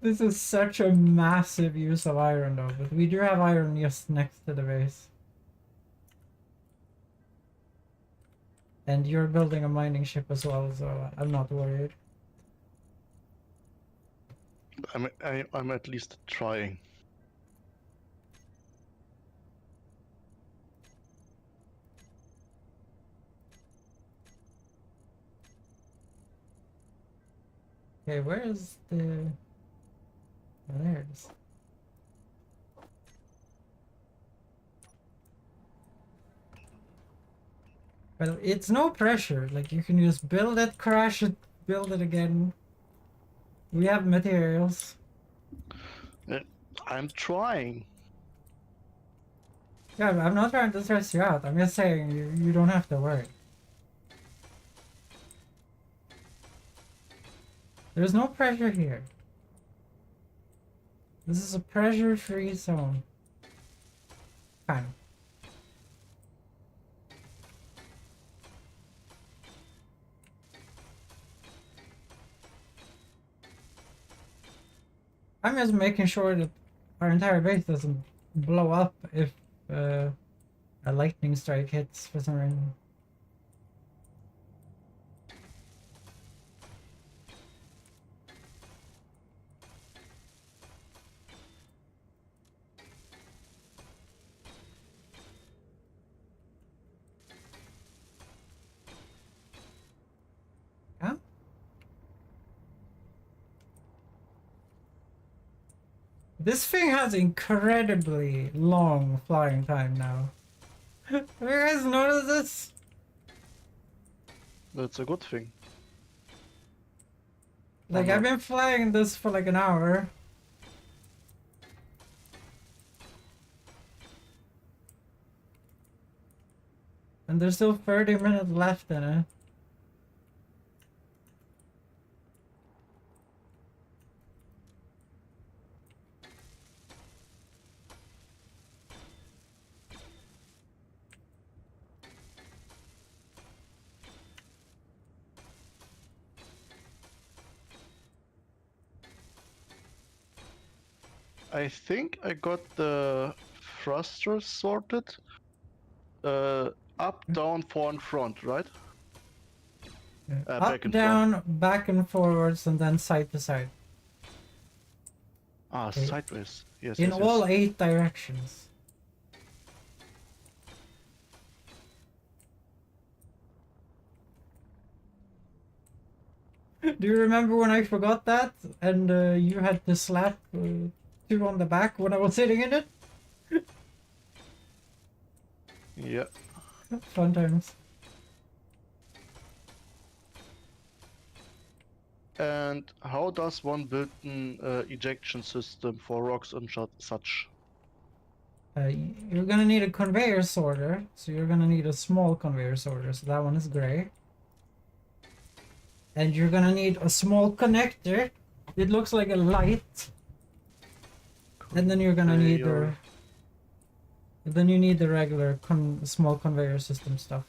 This is such a massive use of iron though, but we do have iron just next to the base. And you're building a mining ship as well, so I'm not worried. I'm at least trying. Okay, where is the... Oh, there it is. Well, it's no pressure. Like, you can just build it, crash it, build it again. We have materials. I'm trying. Yeah, I'm not trying to stress you out. I'm just saying you don't have to worry. There's no pressure here. This is a pressure-free zone. Kind of. I'm just making sure that our entire base doesn't blow up if a lightning strike hits for some reason. Yeah? This thing has incredibly long flying time now. Have you guys noticed this? That's a good thing. Like, I've been flying this for like an hour. And there's still 30 minutes left in it. I think I got the thrusters sorted. Up, down, forward, front, right? Up, Back and down, back and forwards, and then side to side. Ah, Okay. sideways. Yes, In yes, all yes. 8 directions. Do you remember when I forgot that and you had to slap 2 on the back when I was sitting in it? Yeah. Fun times. And how does one build an ejection system for rocks and such? You're gonna need a conveyor sorter, so you're gonna need a small conveyor sorter, so that one is gray. And you're gonna need a small connector it looks like a light, and then you're gonna need the. Conveyor. Then you need the regular small conveyor system stuff.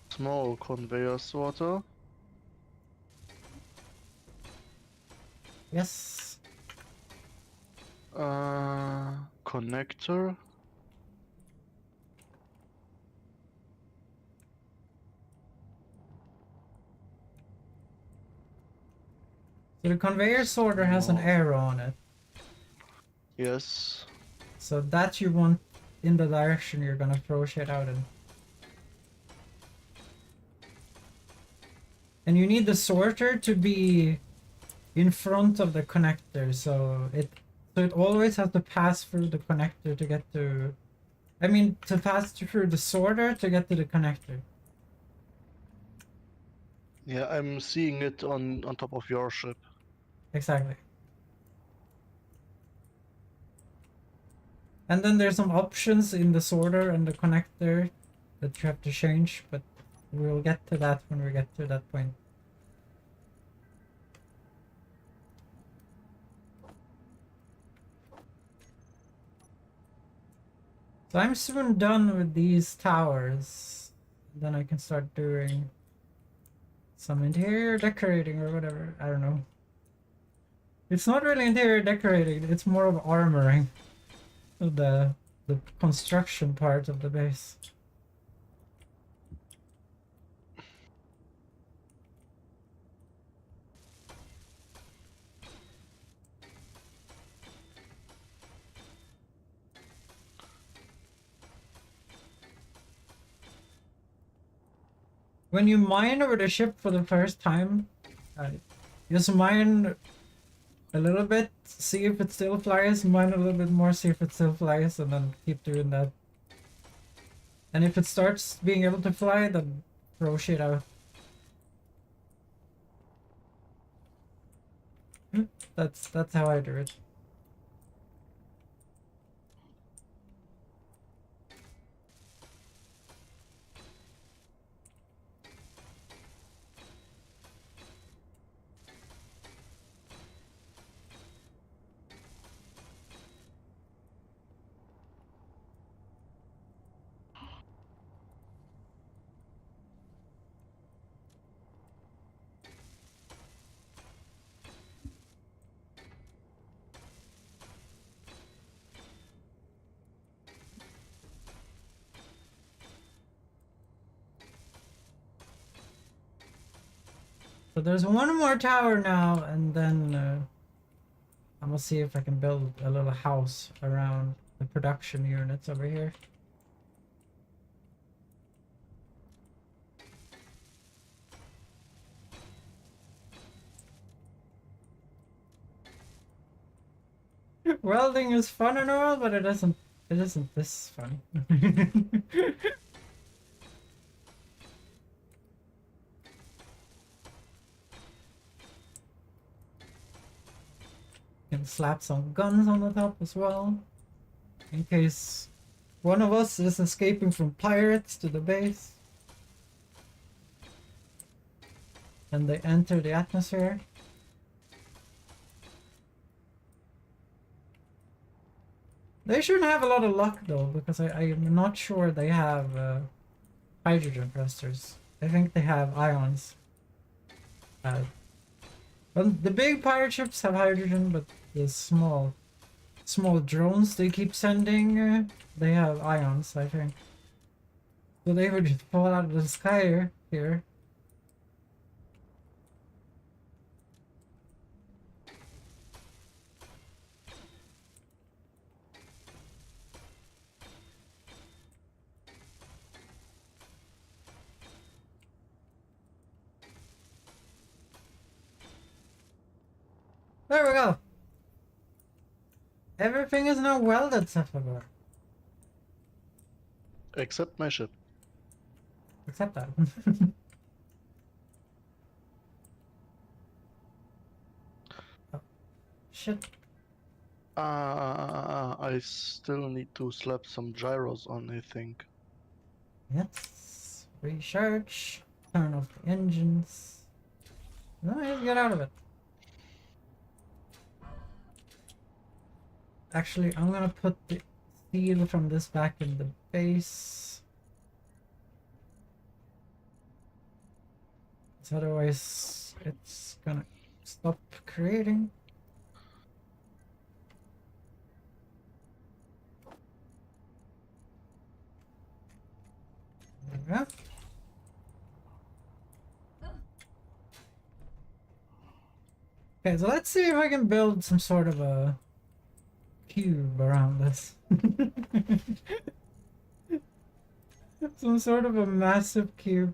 Small conveyor sorter. Yes. Connector. So the conveyor sorter has an Small. arrow on it. Yes. So that you want in the direction you're gonna throw shit out in. And you need the sorter to be in front of the connector, so it always has to pass through the connector to get to. I mean, to pass through the sorter to get to the connector. Yeah, I'm seeing it on top of your ship. Exactly. And then there's some options in the sorter and the connector that you have to change, but we'll get to that when we get to that point. So I'm soon done with these towers. Then I can start doing some interior decorating or whatever. I don't know. It's not really interior decorating, it's more of armoring the construction part of the base. When you mine over the ship for the first time, just mine a little bit, see if it still flies, mine a little bit more, see if it still flies, and then keep doing that. And if it starts being able to fly, then throw shit out. That's how I do it. So there's one more tower now, and then I'm gonna see if I can build a little house around the production units over here. Welding is fun and all, but it isn't this fun. Can slap some guns on the top as well, in case one of us is escaping from pirates to the base and they enter the atmosphere. They shouldn't have a lot of luck though, because I'm not sure they have hydrogen thrusters. I think they have ions. Well, the big pirate ships have hydrogen, but the small drones they keep sending, they have ions, I think. So they would just fall out of the sky here. There we go. Everything is now welded, Sephiroth. Except my ship. Except that. shit. I still need to slap some gyros on, I think. Yes. Recharge. Turn off the engines. No, just get out of it. Actually, I'm gonna put the steel from this back in the base. 'Cause otherwise, it's gonna stop creating. There we go. Okay, so let's see if I can build some sort of a cube around this. Some sort of a massive cube.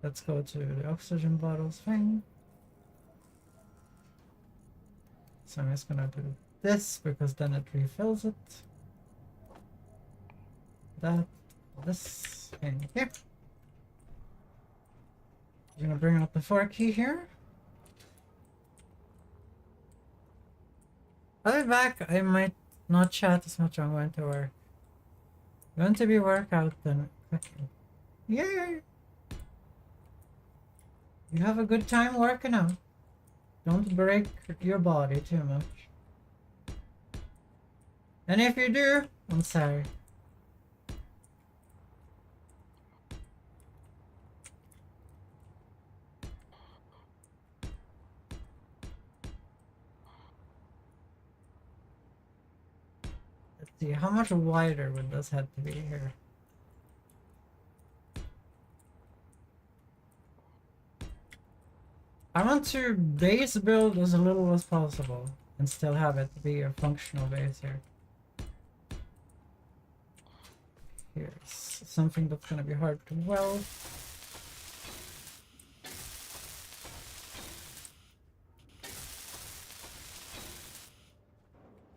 Let's go to the oxygen bottles thing. So I'm just gonna do this because then it refills it. That, this, and here. I'm gonna bring out the 4 key here. I'll be back. I might not chat as much. I'm going to work. Going to be workout then. Clicking. Yay! You have a good time working out. Don't break your body too much. And if you do, I'm sorry. Let's see, how much wider would this have to be here? I want to base build as little as possible and still have it be a functional base here. Here's something that's gonna be hard to weld.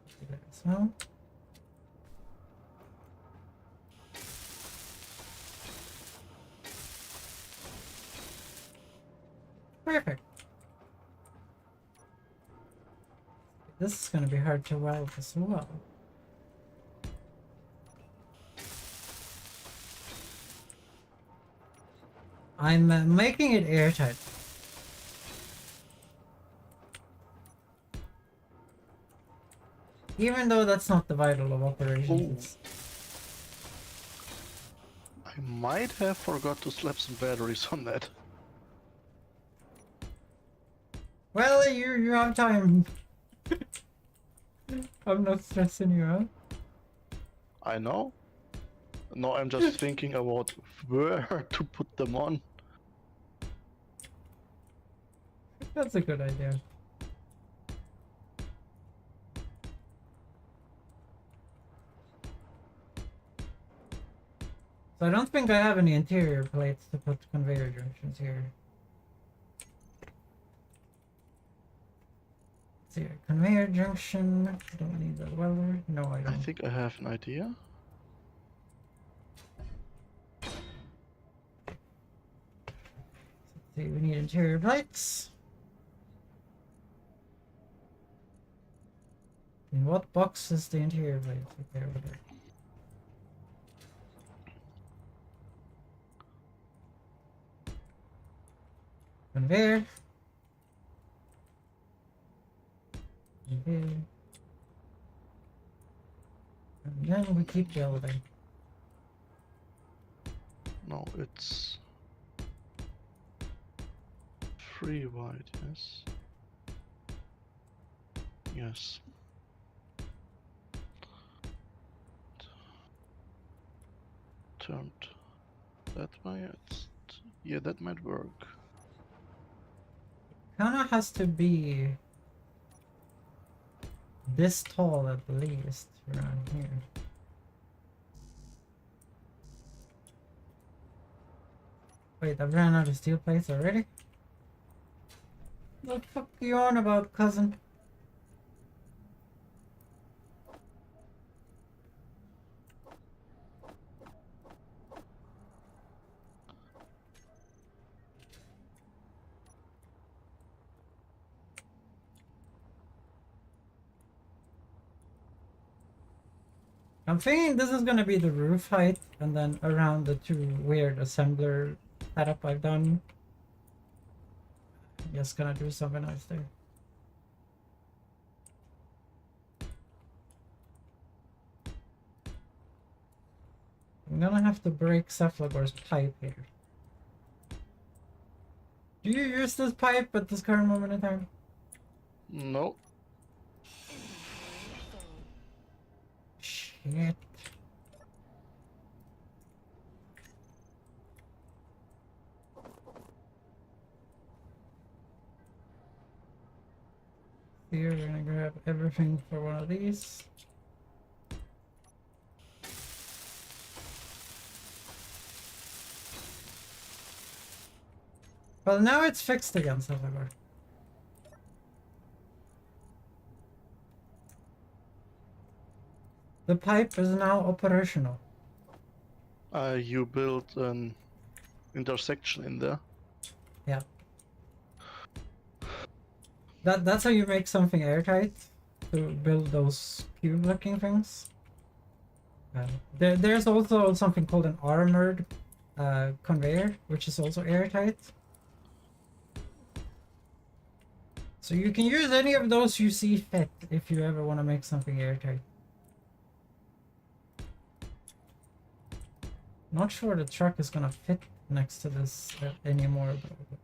Do that as well. Perfect. This is gonna be hard to weld as well. I'm making it airtight. Even though that's not the vital of operations. I might have forgot to slap some batteries on that. Well, you have time. I'm not stressing you out. I know. No, I'm just thinking about where to put them on. That's a good idea. So I don't think I have any interior plates to put conveyor junctions here. Let's see, conveyor junction. Don't need the welder. No, I I don't. think I have an idea. See, we need interior plates. In what box is the interior plates? Okay, over there. Conveyor. Conveyor. And then we keep building. No, it's 3 wide, yes. Yes. Turned that way. Yeah, that might work. Kinda has to be this tall at least around here. Wait, I've ran out of steel plates already? What the fuck are you on about, cousin? I'm thinking this is gonna be the roof height, and then around the two weird assembler setup I've done. I'm just gonna do something nice there. I'm gonna have to break Cephalogor's pipe here. Do you use this pipe at this current moment in time? No. Shit. Here, we're gonna grab everything for one of these. Well, now it's fixed again, Cephalogor. The pipe is now operational. You built an intersection in there. Yeah. That's how you make something airtight, to build those cube-looking things. There's also something called an armored conveyor, which is also airtight. So you can use any of those you see fit if you ever want to make something airtight. Not sure the truck is gonna fit next to this anymore, though.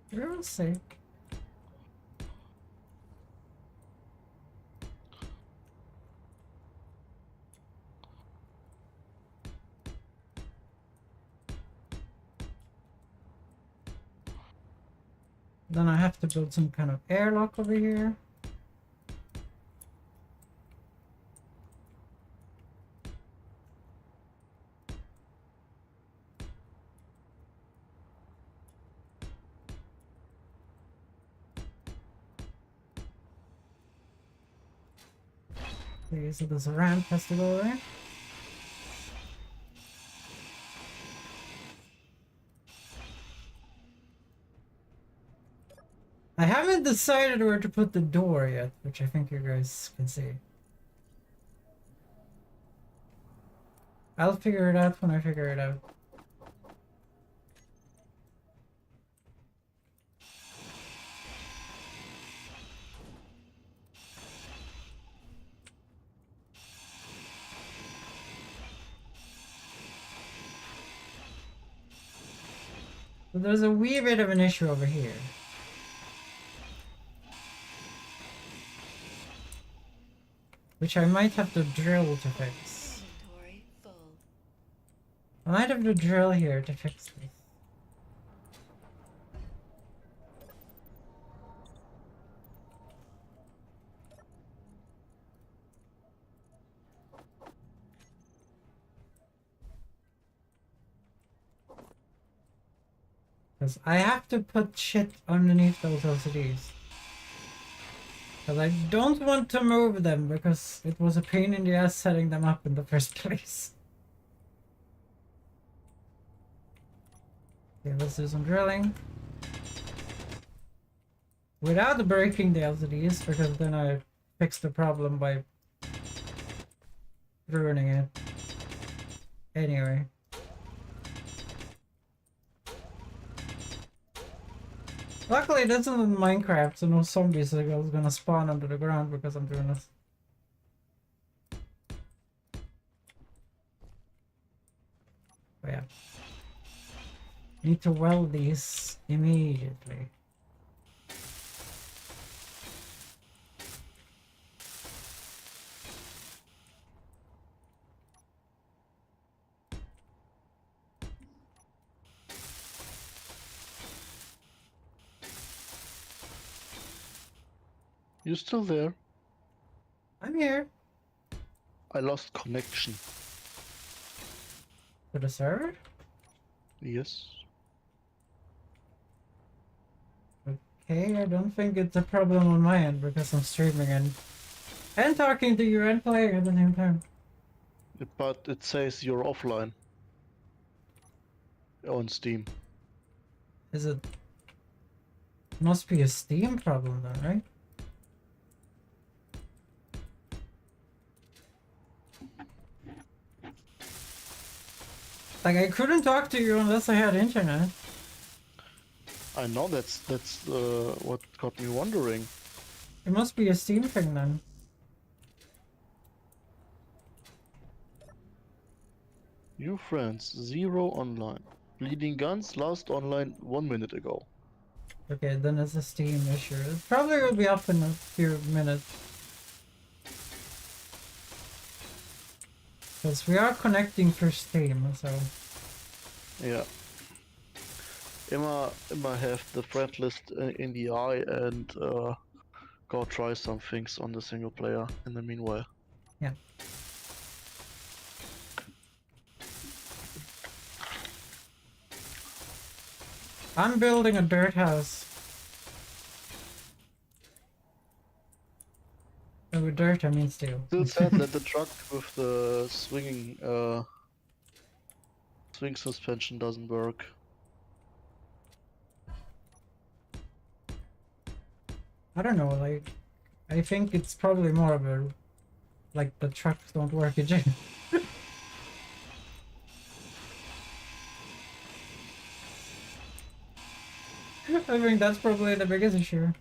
For real sake. Then I have to build some kind of airlock over here. Okay, so this ramp has to go there. I haven't decided where to put the door yet, which I think you guys can see. I'll figure it out when I figure it out. So there's a wee bit of an issue over here. Which I might have to drill to fix. Inventory full. I might have to drill here to fix this. Because I have to put shit underneath those LCDs. Because I don't want to move them because it was a pain in the ass setting them up in the first place. Okay, let's do some drilling. Without breaking the LCDs, because then I fix the problem by ruining it. Anyway. Luckily this isn't Minecraft, so no zombies are gonna spawn under the ground because I'm doing this. But yeah. Need to weld these immediately. You still there? I'm here. I lost connection. To the server? Yes. Okay, I don't think it's a problem on my end because I'm streaming and talking to you and playing at the same time. But it says you're offline on Steam. Is it? Must be a Steam problem then, right? Like I couldn't talk to you unless I had internet. I know that's what got me wondering. It must be a Steam thing then. New friends, 0 online. Bleeding Guns last online 1 minute ago. Okay, then it's a Steam issue. It probably will be up in a few minutes. Because we are connecting through Steam, so... Yeah. Emma have the friend list in the eye and go try some things on the single player in the meanwhile. Yeah. I'm building a dirt house. And with dirt, I mean steel. Still sad that the truck with the swinging swing suspension doesn't work. I don't know, like... I think it's probably more of a... Like, the trucks don't work in general. I think that's probably the biggest issue.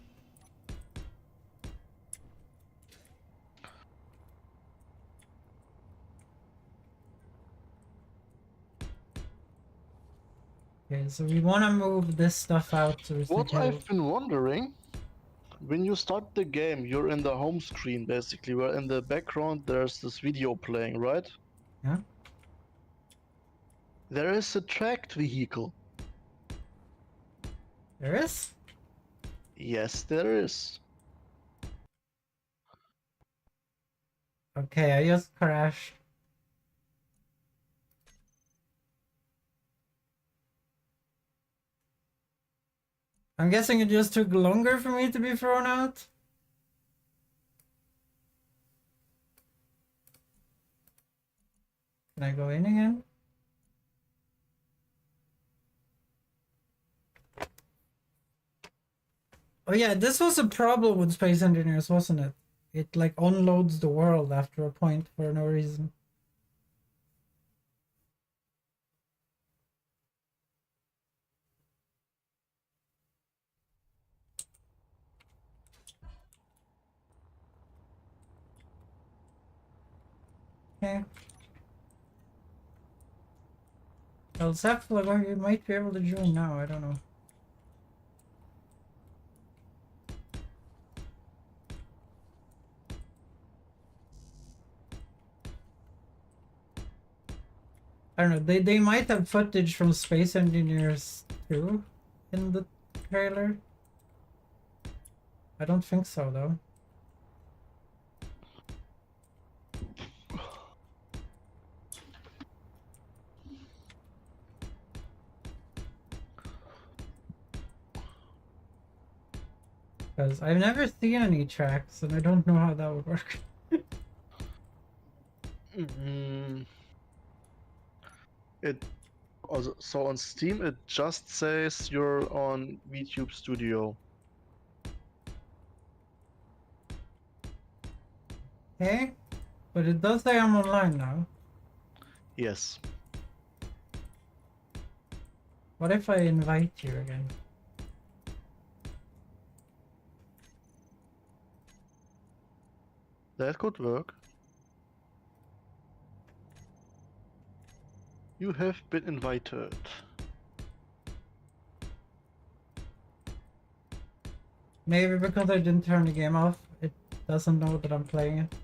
Okay, so we want to move this stuff out so we can What I've been wondering, when you start the game, you're in the home screen basically, where in the background there's this video playing, right? Yeah? There is a tracked vehicle. There is? Yes, there is. Okay, I just crashed. I'm guessing it just took longer for me to be thrown out. Can I go in again? Oh yeah, this was a problem with Space Engineers, wasn't it? It like unloads the world after a point for no reason. Okay. Well, Zephla, you might be able to join now, I don't know. I don't know, they might have footage from Space Engineers too in the trailer. I don't think so though. Because I've never seen any tracks and I don't know how that would work. It also, so on Steam it just says you're on VTube Studio. Okay? But it does say I'm online now. Yes. What if I invite you again? That could work. You have been invited. Maybe because I didn't turn the game off, it doesn't know that I'm playing it.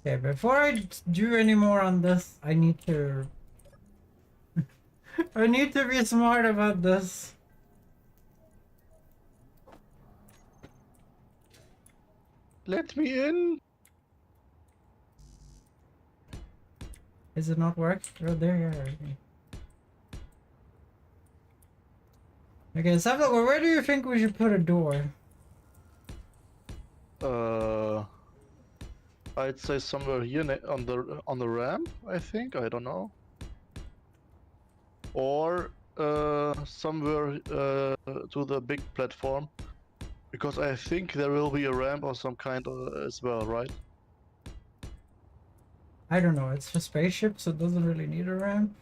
Okay, before I do any more on this, I need to... I need to be smart about this. Let me in! Is it not working? Oh, there you are. Okay, so where do you think we should put a door? I'd say somewhere here on the ramp. I think. I don't know. Or somewhere to the big platform, because I think there will be a ramp or some kind as well, right? I don't know. It's a spaceship, so it doesn't really need a ramp.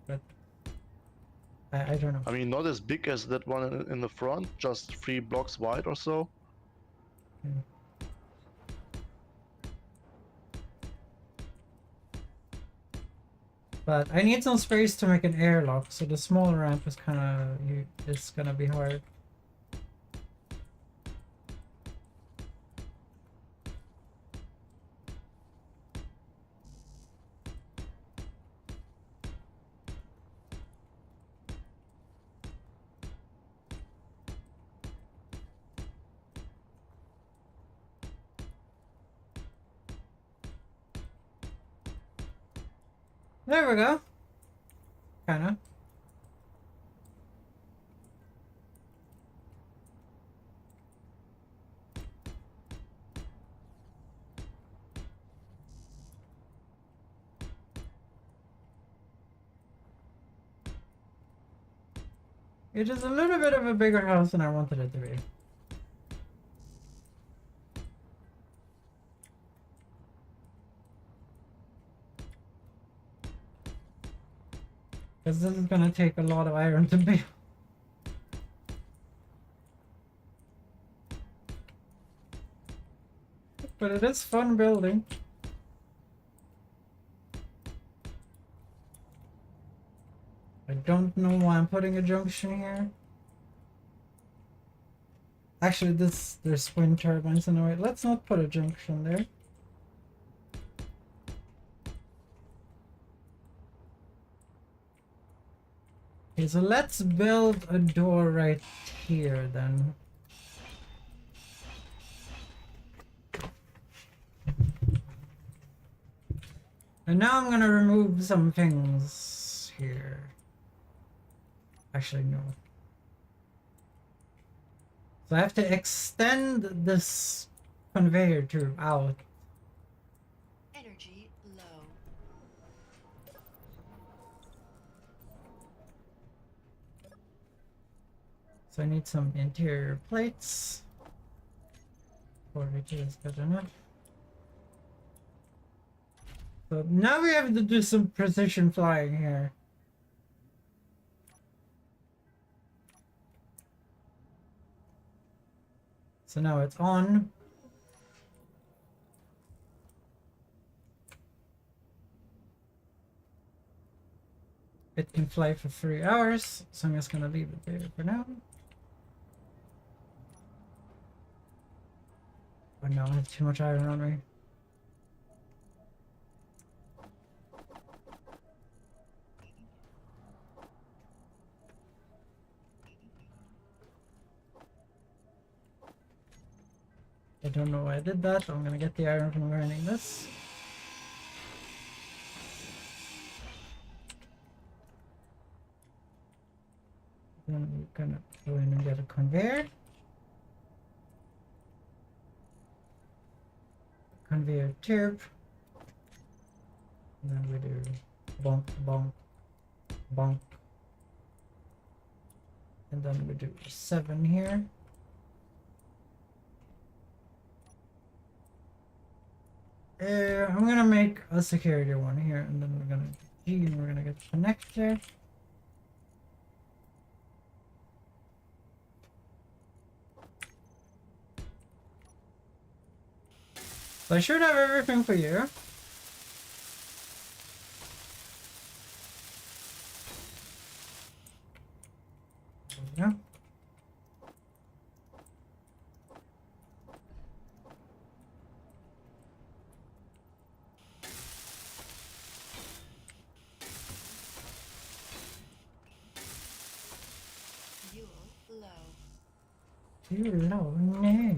But I don't know. I mean, not as big as that one in the front, just 3 blocks wide or so. Hmm. But I need some space to make an airlock, so the smaller ramp is it's gonna be hard. There we go. Kinda. It is a little bit of a bigger house than I wanted it to be. Because this is gonna take a lot of iron to build. But it is fun building. I don't know why I'm putting a junction here. Actually, there's wind turbines in the way. Let's not put a junction there. Okay, so let's build a door right here then. And now I'm gonna remove some things here. Actually, no. So I have to extend this conveyor tube out. Energy low. So I need some interior plates. 42 is good enough. So now we have to do some precision flying here. So now it's on. It can fly for 3 hours, so I'm just gonna leave it there for now. Oh no, I have too much iron on me. I don't know why I did that. I'm gonna get the iron from grinding this. Then we're gonna go in and get a conveyor. Conveyor tube. And then we do bonk, bonk, bonk. And then we do 7 here. I'm gonna make a security one here, and then we're gonna G and we're gonna get a connector. So I should have everything for you. There we go. Fuel low. Too low, no.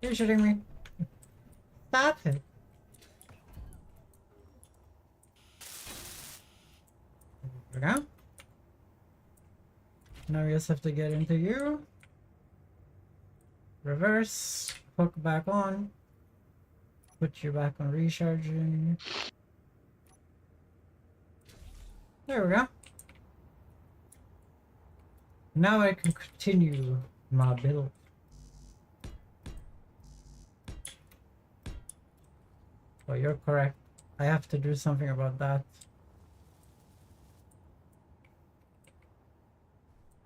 You're shitting me. Stop it. There we go. Now we just have to get into you. Reverse. Hook back on. Put you back on recharging. There we go. Now I can continue my build. Oh, you're correct. I have to do something about that.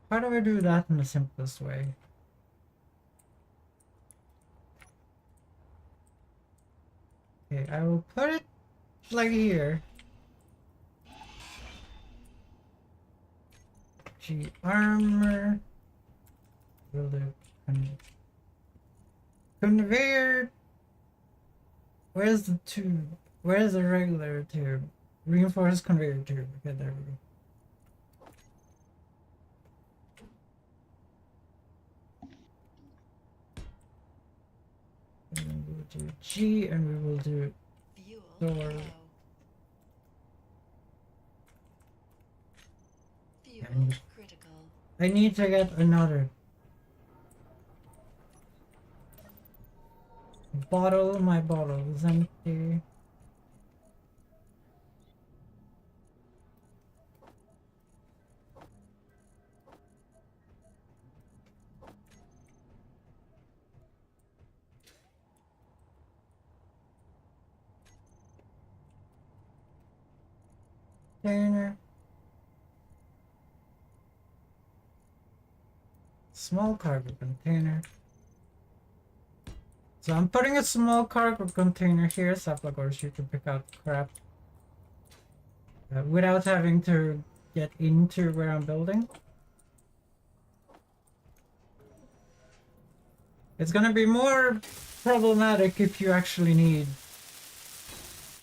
How do I do that in the simplest way? Okay, I will put it like here. G armor. Will do conveyor. Where's the tube? Where's the regular tube? Reinforced conveyor tube. Okay, there we go. And then we'll do G and we will do Fuel door. low. Fuel And critical. I need to get another bottle. My bottle is empty. Container. Small cargo container. So I'm putting a small cargo container here, so of course you can pick out crap without having to get into where I'm building. It's gonna be more problematic if you actually need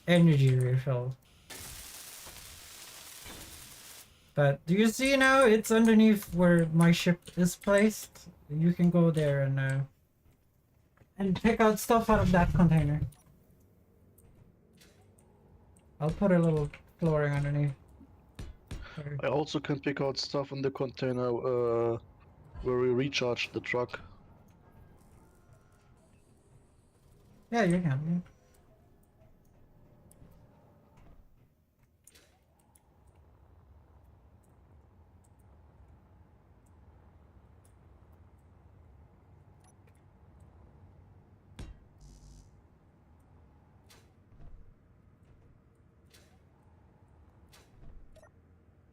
energy refill. But do you see now? It's underneath where my ship is placed. You can go there and pick out stuff out of that container. I'll put a little flooring underneath. There. I also can pick out stuff in the container where we recharge the truck. Yeah, you can.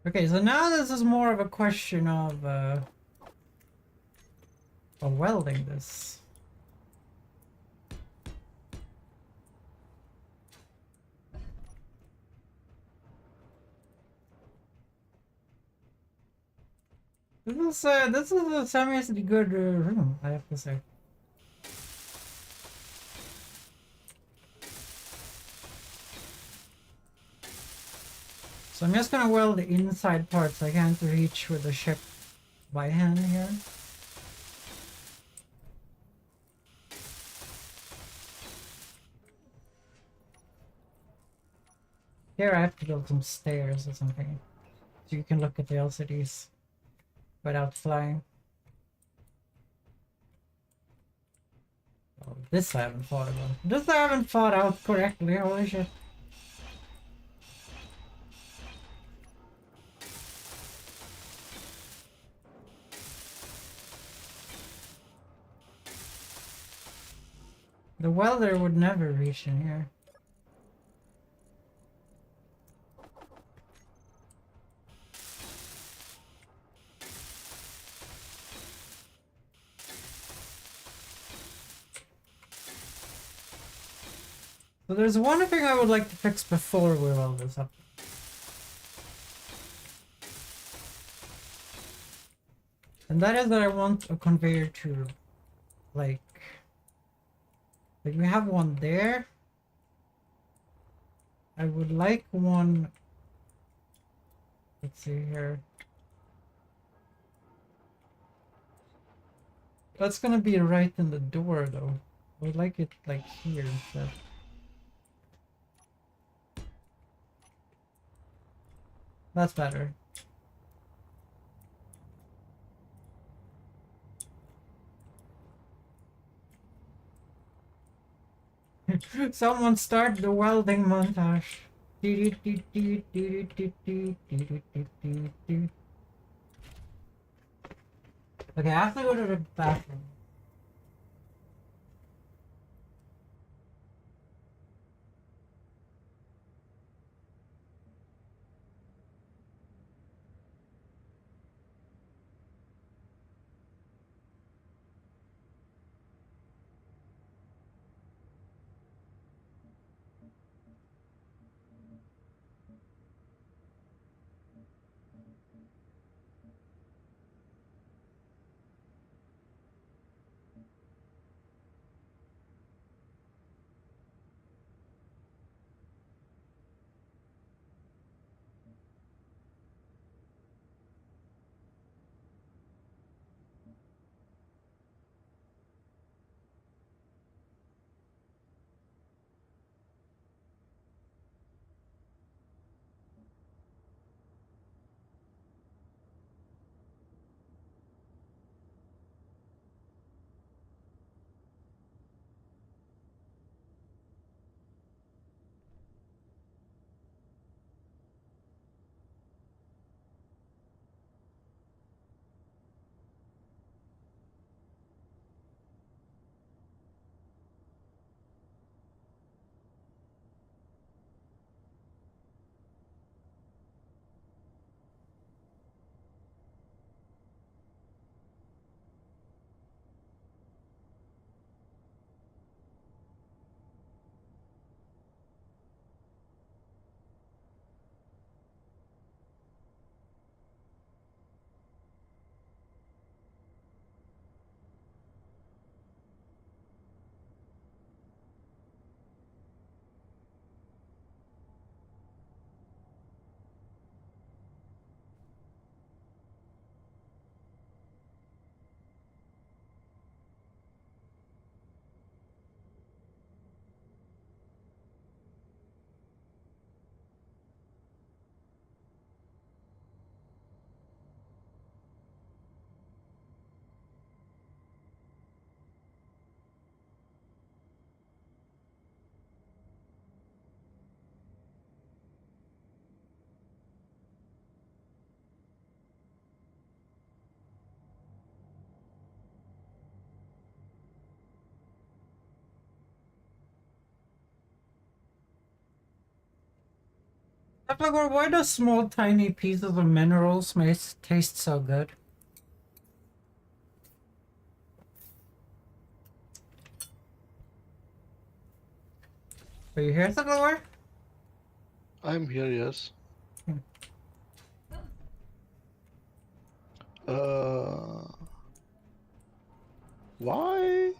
Okay, so now this is more of a question of welding this. This is a seriously good room, I have to say. So I'm just gonna weld the inside parts. I can't reach with the ship by hand here. Here I have to build some stairs or something, so you can look at the LCDs without flying. Oh, this I haven't thought about. This I haven't thought out correctly, holy shit. The welder would never reach in here. So there's one thing I would like to fix before we weld this up. And that is that I want a conveyor tube. Like we have one there. I would like one. Let's see here. That's gonna be right in the door though. I would like it like here instead. That's better. Someone start the welding montage. Okay, I have to go to the bathroom. Like, why do small tiny pieces of minerals taste so good? Are you here, Tupperware? I'm here, yes. Hmm. Why?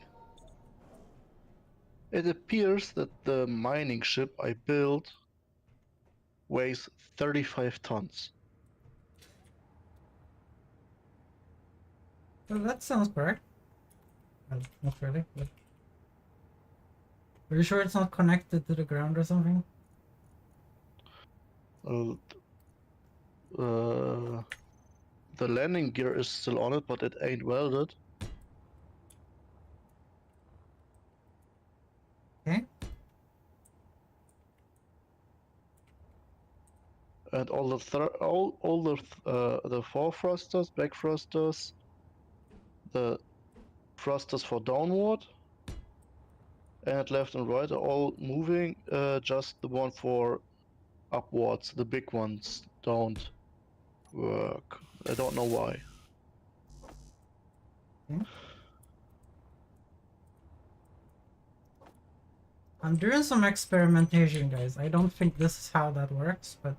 It appears that the mining ship I built weighs 35 tons. Well, that sounds correct. Well, not really, but... Are you sure it's not connected to the ground or something? Uh, uh, the landing gear is still on it, but it ain't welded. Okay. And all the four thrusters, back thrusters, the thrusters for downward and left and right are all moving. Just the one for upwards, the big ones don't work. I don't know why. Okay. I'm doing some experimentation, guys. I don't think this is how that works, but...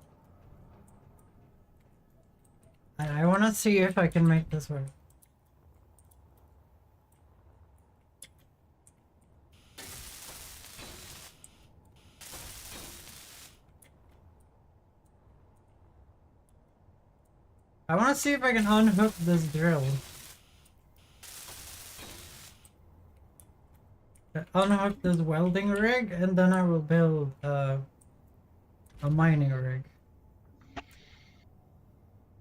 I want to see if I can make this work. I want to see if I can unhook this drill. unhook this welding rig, and then I will build a mining rig.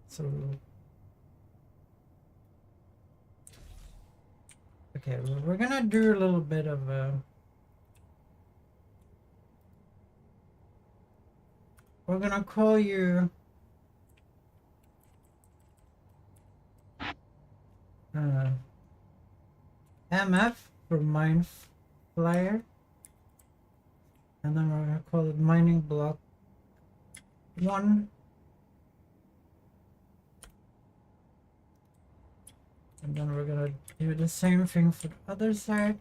So, okay, we're gonna do a little bit of we're gonna call you MF for mine flyer, and then we're gonna call it mining block 1. And then we're gonna do the same thing for the other side.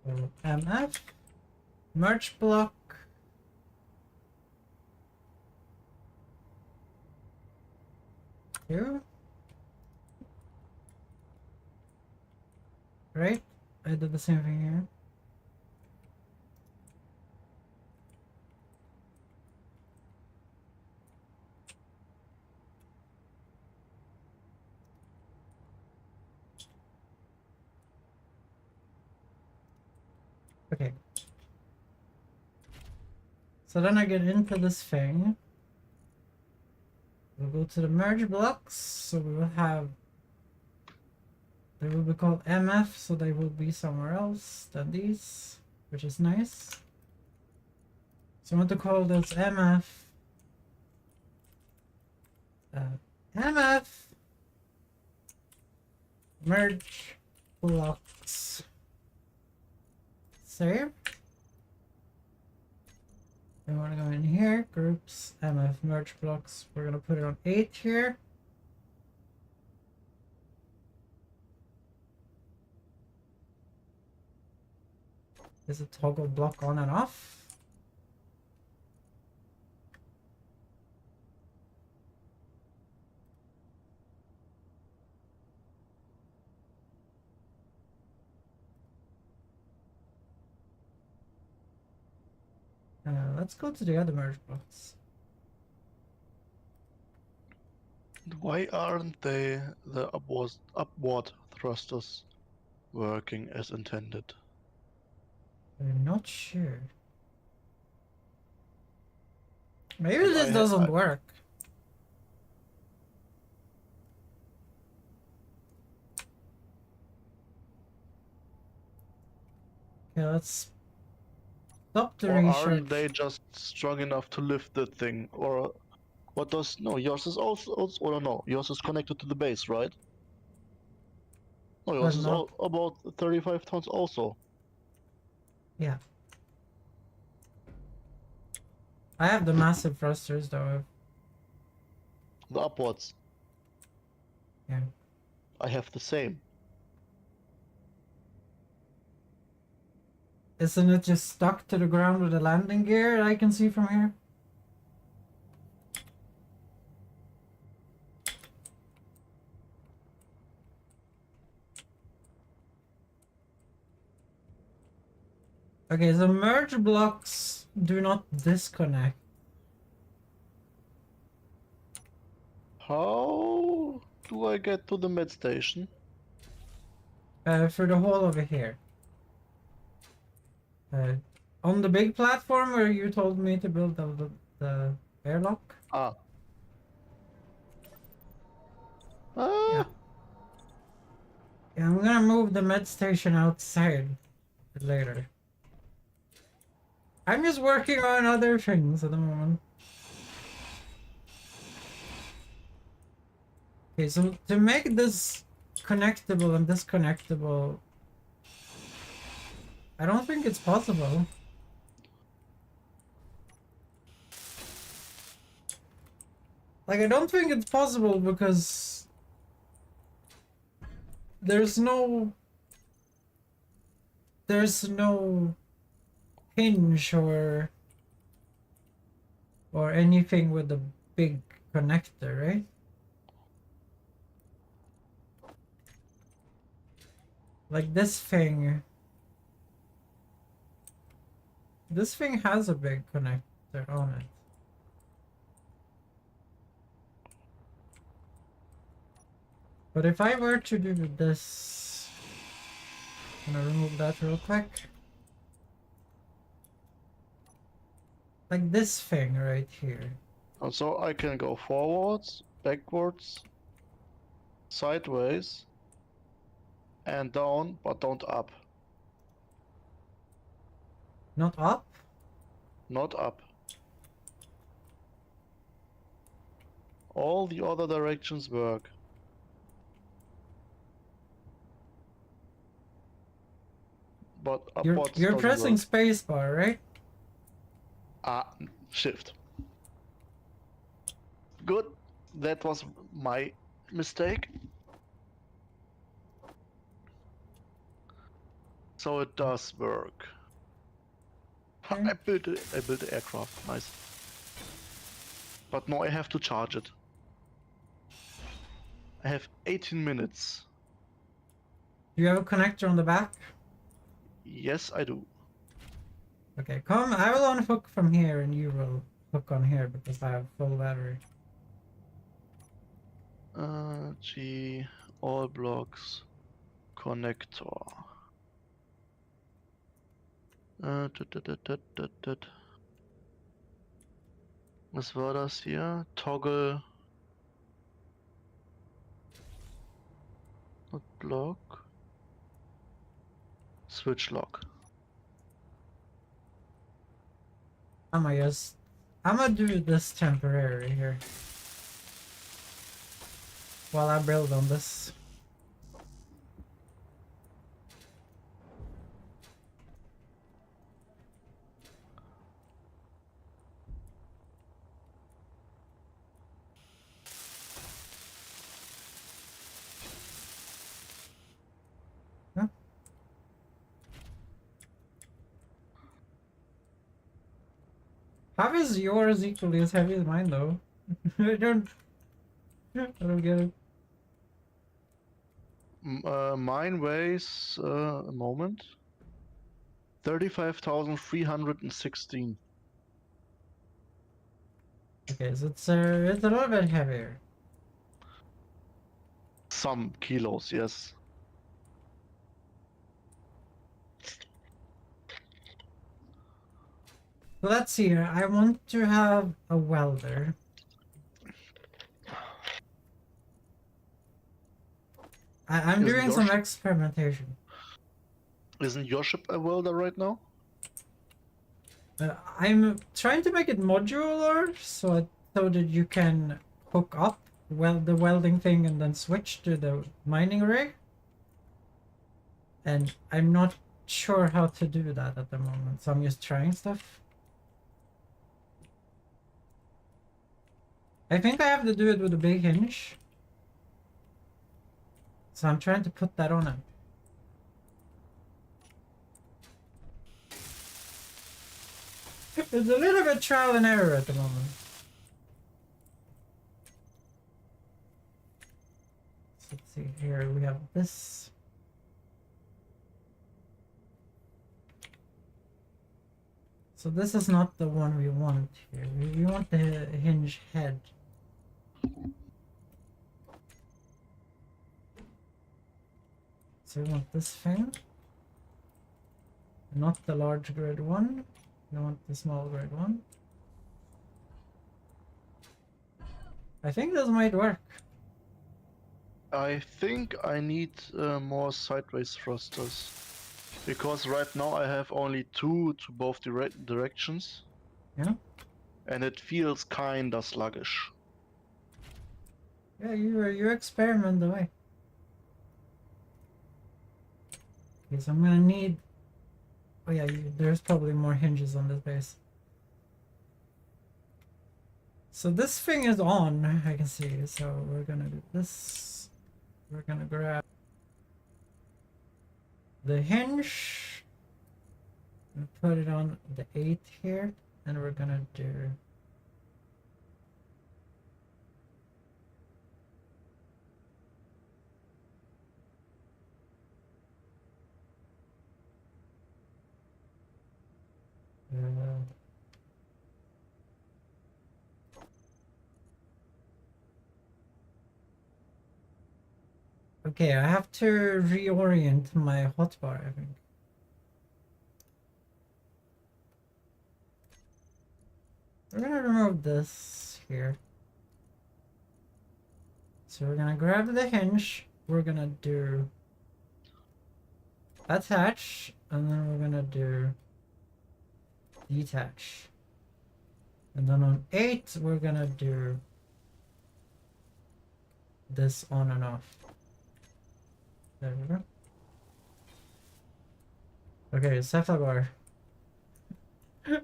So MF, merge block. Here. Right? I did the same thing here. Okay. So then I get into this thing. We'll go to the merge blocks. So we will have, they will be called MF, so they will be somewhere else than these, which is nice. So I want to call those MF. MF merge blocks. Save. Then we're gonna go in here, groups, MF merge blocks. We're gonna put it on 8 here. Is a toggle block on and off? Let's go to the other merge blocks. Why aren't the upward thrusters working as intended? I'm not sure. Maybe And this doesn't work. Okay, let's stop the Or research. aren't they just strong enough to lift the thing? Or what does... No, yours is also or no, yours is connected to the base, right? No, yours is not. about 35 tons also. Yeah. I have the massive thrusters though. The upwards. Yeah. I have the same. Isn't it just stuck to the ground with a landing gear I can see from here? Okay, so merge blocks do not disconnect. How do I get to the med station? For the hole over here. On the big platform where you told me to build the airlock. Ah. Yeah. Yeah, I'm gonna move the med station outside later. I'm just working on other things at the moment. Okay, so to make this connectable and disconnectable, I don't think it's possible. Like, I don't think it's possible because there's no hinge or anything with a big connector, right? Like this thing has a big connector on it. But if I were to do this, I'm gonna remove that real quick. Like this thing right here. And so I can go forwards, backwards, sideways, and down, but don't up. Not up? Not up. All the other directions work. But upwards You're doesn't pressing work. spacebar, right? Ah, shift. Good. That was my mistake. So it does work. Okay. I built the aircraft. Nice. But now I have to charge it. I have 18 minutes. Do you have a connector on the back? Yes, I do. Okay, come. I will unhook from here and you will hook on here because I have full battery. G, all blocks, connector. Tut. Was war das hier? Toggle. Not block. Switch lock. I'm gonna do this temporary here. While I build on this. Huh? How is yours equally as heavy as mine though? I don't get it. Mine weighs, a moment, 35,316. Okay, so it's a little bit heavier. Some kilos, yes. So let's see here. I want to have a welder. I'm Isn't doing your some sh- experimentation. Isn't your ship a welder right now? I'm trying to make it modular so that you can hook up the welding thing and then switch to the mining rig. And I'm not sure how to do that at the moment, so I'm just trying stuff. I think I have to do it with a big hinge. So I'm trying to put that on it. It's a little bit trial and error at the moment. So let's see here, we have this. So this is not the one we want here. We want the hinge head. So we want this thing. Not the large grid one. We want the small grid one. I think this might work. I think I need more sideways thrusters. Because right now I have only 2 to both directions. Yeah? And it feels kinda sluggish. Yeah, you experiment away. Okay, so I'm gonna need... Oh yeah, there's probably more hinges on this base. So this thing is on, I can see. So we're gonna do this. We're gonna grab the hinge and put it on the 8 here. And we're gonna do... Okay, I have to reorient my hotbar, I think. We're gonna remove this here. So we're gonna grab the hinge. We're gonna do attach, and then we're gonna do detach. And then on 8, we're gonna do this on and off. There we go. Okay, Cephalobar.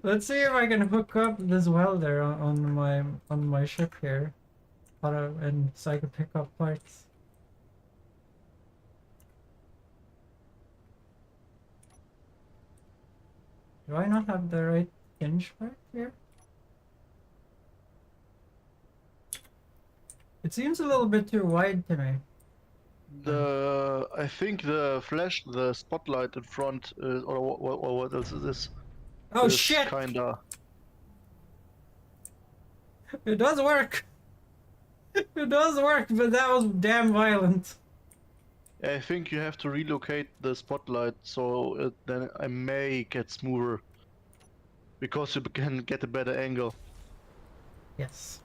Let's see if I can hook up this welder on my ship here, and so I can pick up parts. Do I not have the right hinge part here? It seems a little bit too wide to me. I think the flash, the spotlight in front, or what else is this? Oh is shit! kinda. It does work! It does work, but that was damn violent. I think you have to relocate the spotlight so then I may get smoother. Because you can get a better angle. Yes,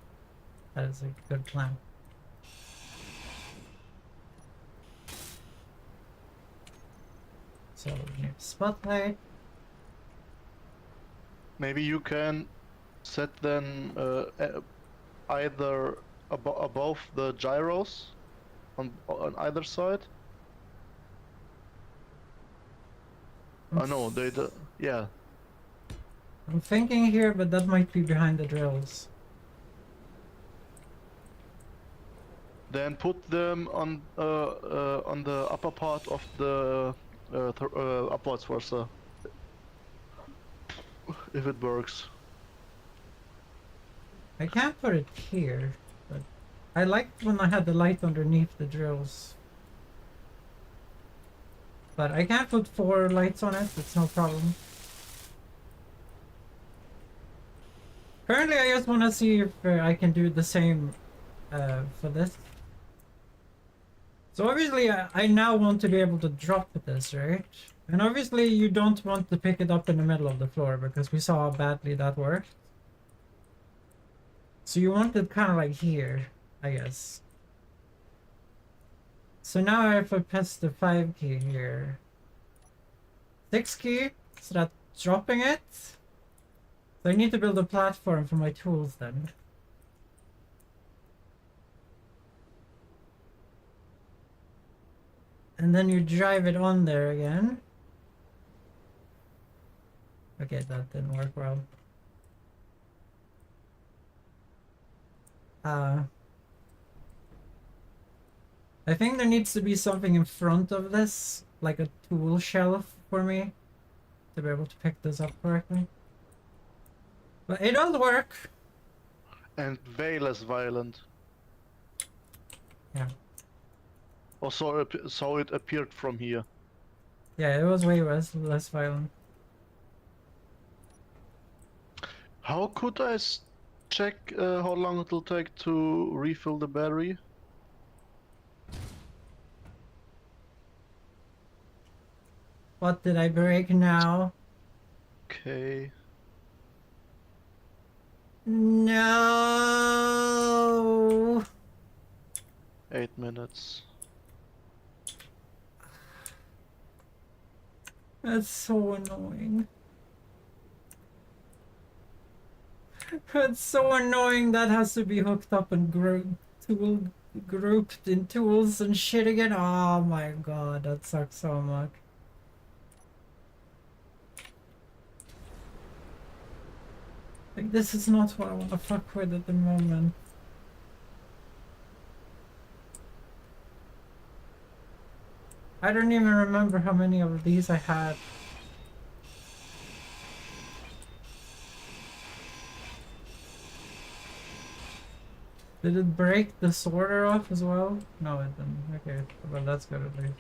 that is a good plan. So, new spotlight. Maybe you can set them either above the gyros on either side. Oh no, yeah. I'm thinking here, but that might be behind the drills. Then put them on the upper part of the upwards forcer. If it works. I can't put it here, but I liked when I had the light underneath the drills. But I can't put 4 lights on it, it's no problem. Currently I just want to see if I can do the same for this. So obviously I now want to be able to drop this, right? And obviously you don't want to pick it up in the middle of the floor because we saw how badly that worked. So you want it kind of like here, I guess. So now if I press the 5 key here, 6 key, so that's dropping it. So I need to build a platform for my tools then. And then you drive it on there again. Okay, that didn't work well. I think there needs to be something in front of this, like a tool shelf for me to be able to pick this up correctly. But it does work. And way less violent. Yeah. Also, so it appeared from here. Yeah, it was way less violent. How could I check how long it'll take to refill the battery? What did I break now? Okay. No. 8 minutes. That's so annoying. That's so annoying. That has to be hooked up and grouped in tools and shit again. Oh my god, that sucks so much. Like, this is not what I want to fuck with at the moment. I don't even remember how many of these I had. Did it break the sorter off as well? No, it didn't. Okay, well that's good at least.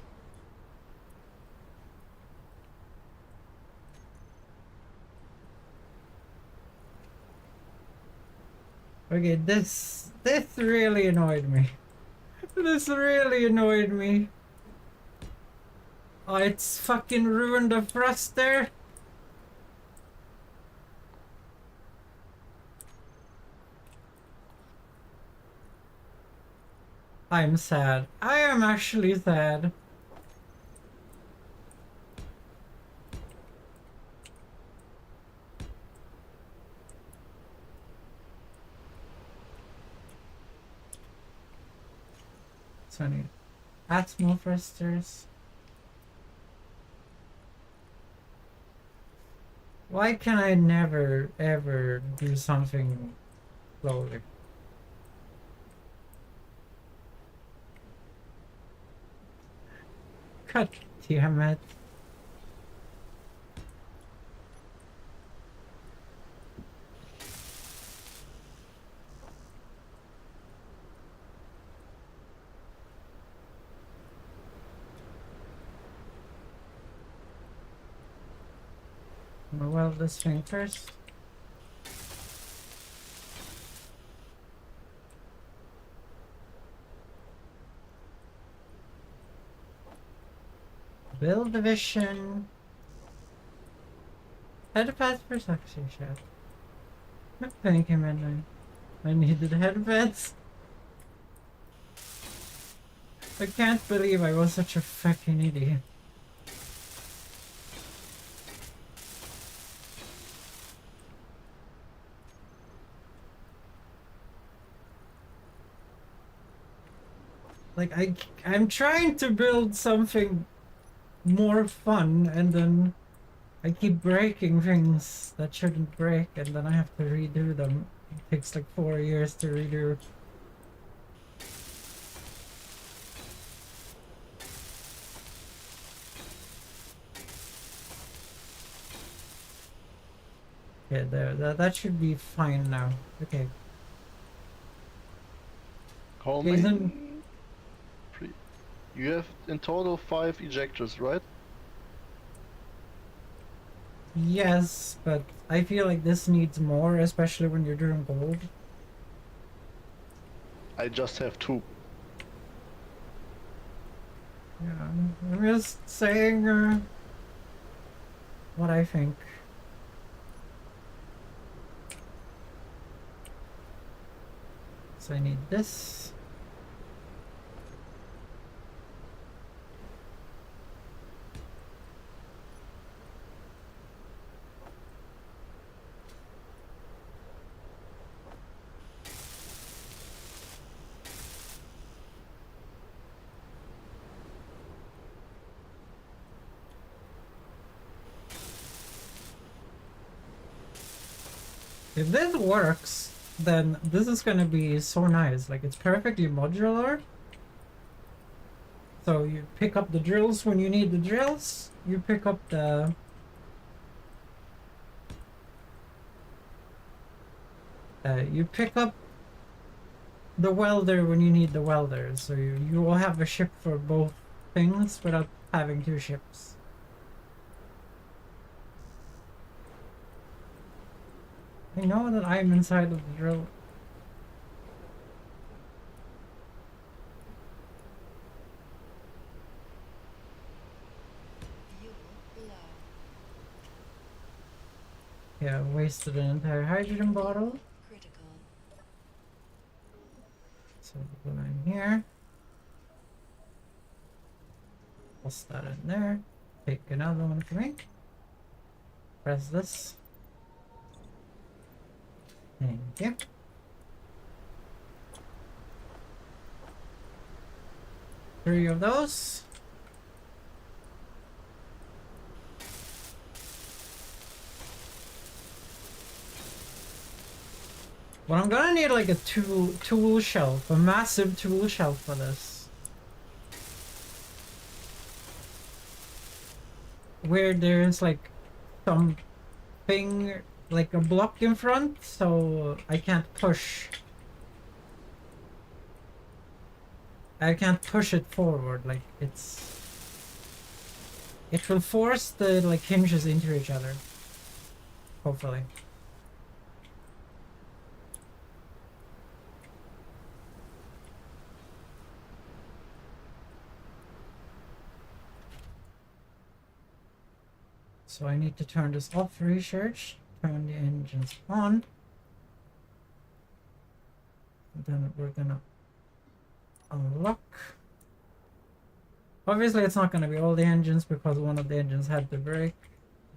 Okay, this really annoyed me. This really annoyed me. Oh, it's fucking ruined the thruster. I'm sad. I am actually sad. So I need add more thrusters. Why can I never ever do something slowly? God damn it. I'm gonna weld this thing first. Build division. Head path for suction shaft. Thank you, man. I needed head pads. I can't believe I was such a fucking idiot. Like I'm trying to build something more fun, and then I keep breaking things that shouldn't break, and then I have to redo them. It takes like 4 years to redo. Okay, there. That should be fine now. Okay. How Okay, many? then You have in total 5 ejectors, right? yes, but I feel like this needs more, especially when you're doing gold. I just have 2. Yeah, I'm just saying what I think. So I need this. If this works, then this is gonna be so nice. Like, it's perfectly modular. So you pick up the drills when you need the drills. You pick up the you pick up the welder when you need the welder. So you will have a ship for both things without having 2 ships. I know that I'm inside of the drill. Yeah, wasted an entire hydrogen bottle. Critical. So we'll go in here. Toss that in there. Take another one for me. Press this. Thank you. Three of those. Well, I'm gonna need like a tool shelf, a massive tool shelf for this. Where there's like something, like a block in front, so I can't push. I can't push it forward, like it will force the like hinges into each other. Hopefully. So I need to turn this off research, turn the engines on. And then we're gonna unlock. Obviously it's not gonna be all the engines because one of the engines had to break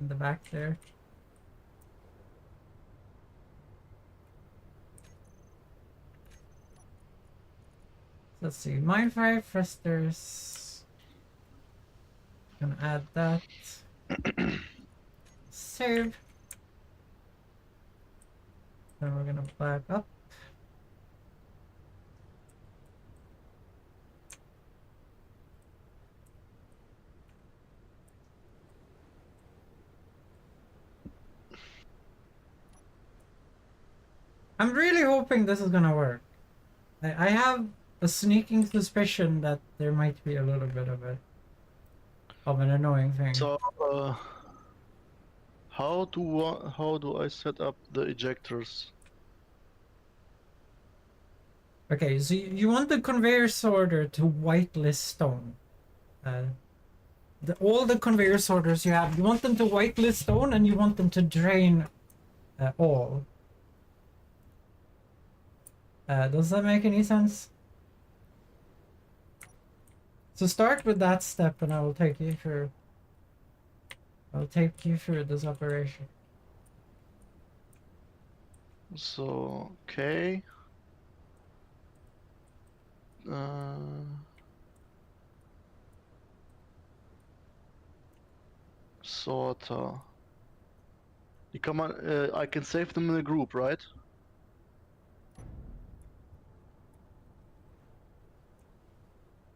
in the back there. Let's see, mine fire thrusters. Gonna add that. Save. Then we're gonna back up. I'm really hoping this is gonna work. I have a sneaking suspicion that there might be a little bit of an annoying thing. So, how do I set up the ejectors? Okay, so you want the conveyor sorter to whitelist stone. All the conveyor sorters you have, you want them to whitelist stone and you want them to drain all. Does that make any sense? So start with that step and I will take you through. I'll take you through this operation. So, okay. Sorter. You come on, I can save them in a group, right?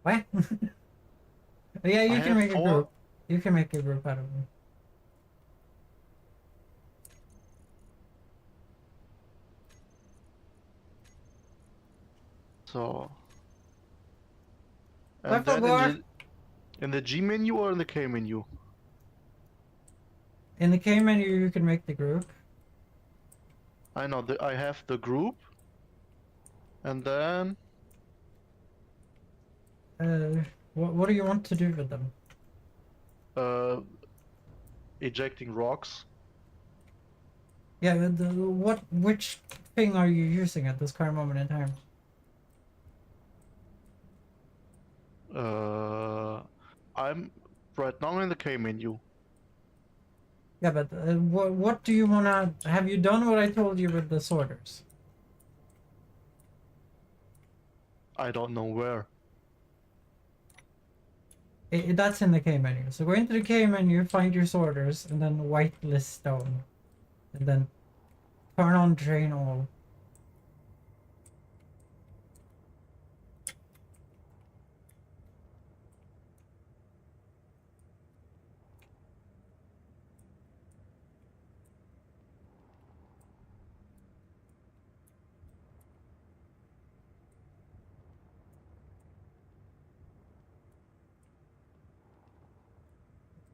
What? Yeah, you I can have make a 4. group. You can make a group out of them. So, and Left then bar. in the G menu or in the K menu? In the K menu, you can make the group. I know I have the group, and then What do you want to do with them? ejecting rocks. Yeah, which thing are you using at this current moment in time? I'm right now in the K menu. Yeah, but what do you wanna? Have you done what I told you with the sorters? I don't know where. That's in the K menu. So go into the K menu, find your sorters, and then whitelist stone, and then turn on drain all.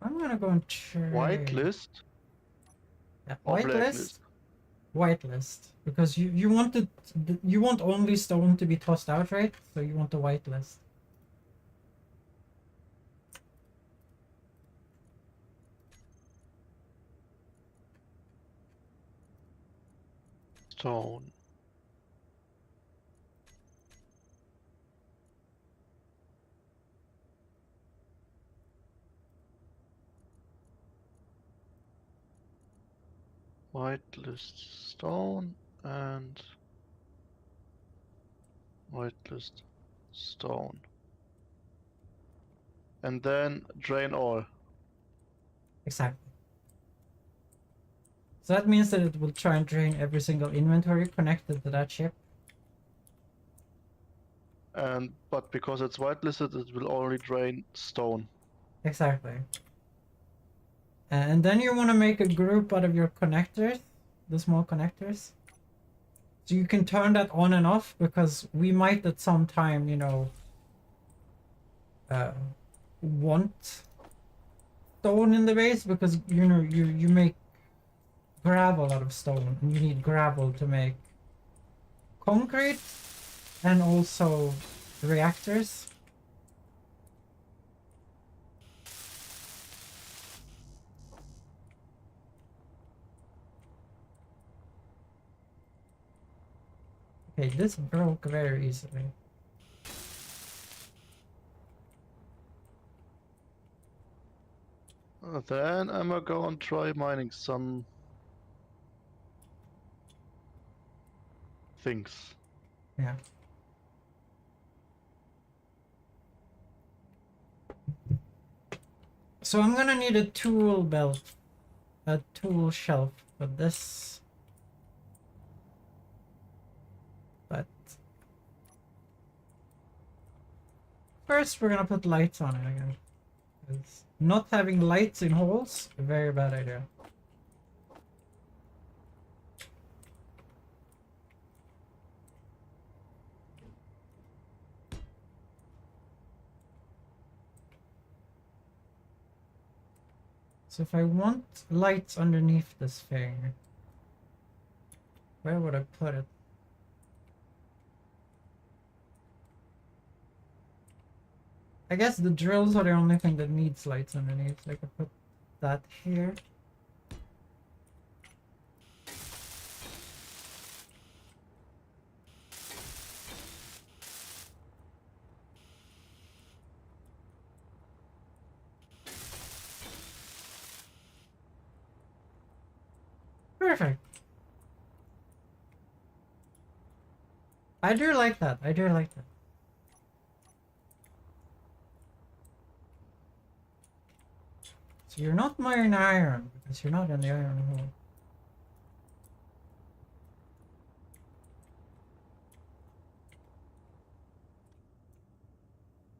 I'm gonna go and trade. Whitelist Yeah, or whitelist. blacklist? Whitelist, because you want you want only stone to be tossed out, right? So you want the whitelist. Stone. Whitelist stone and whitelist stone. And then drain all. Exactly. So that means that it will try and drain every single inventory connected to that ship. But because it's whitelisted, it will only drain stone. Exactly. And then you want to make a group out of your connectors, the small connectors. So you can turn that on and off because we might at some time, want stone in the base because you make gravel out of stone and you need gravel to make concrete and also reactors. Okay, this broke very easily. Then I'm gonna go and try mining some things. Yeah. So I'm gonna need a tool belt, a tool shelf for this. But first we're gonna put lights on it again. 'Cause not having lights in holes, a very bad idea. So if I want lights underneath this thing, where would I put it? I guess the drills are the only thing that needs lights underneath. So I could put that here. Perfect. I do like that. I do like that. So you're not mining iron because you're not in the iron hole.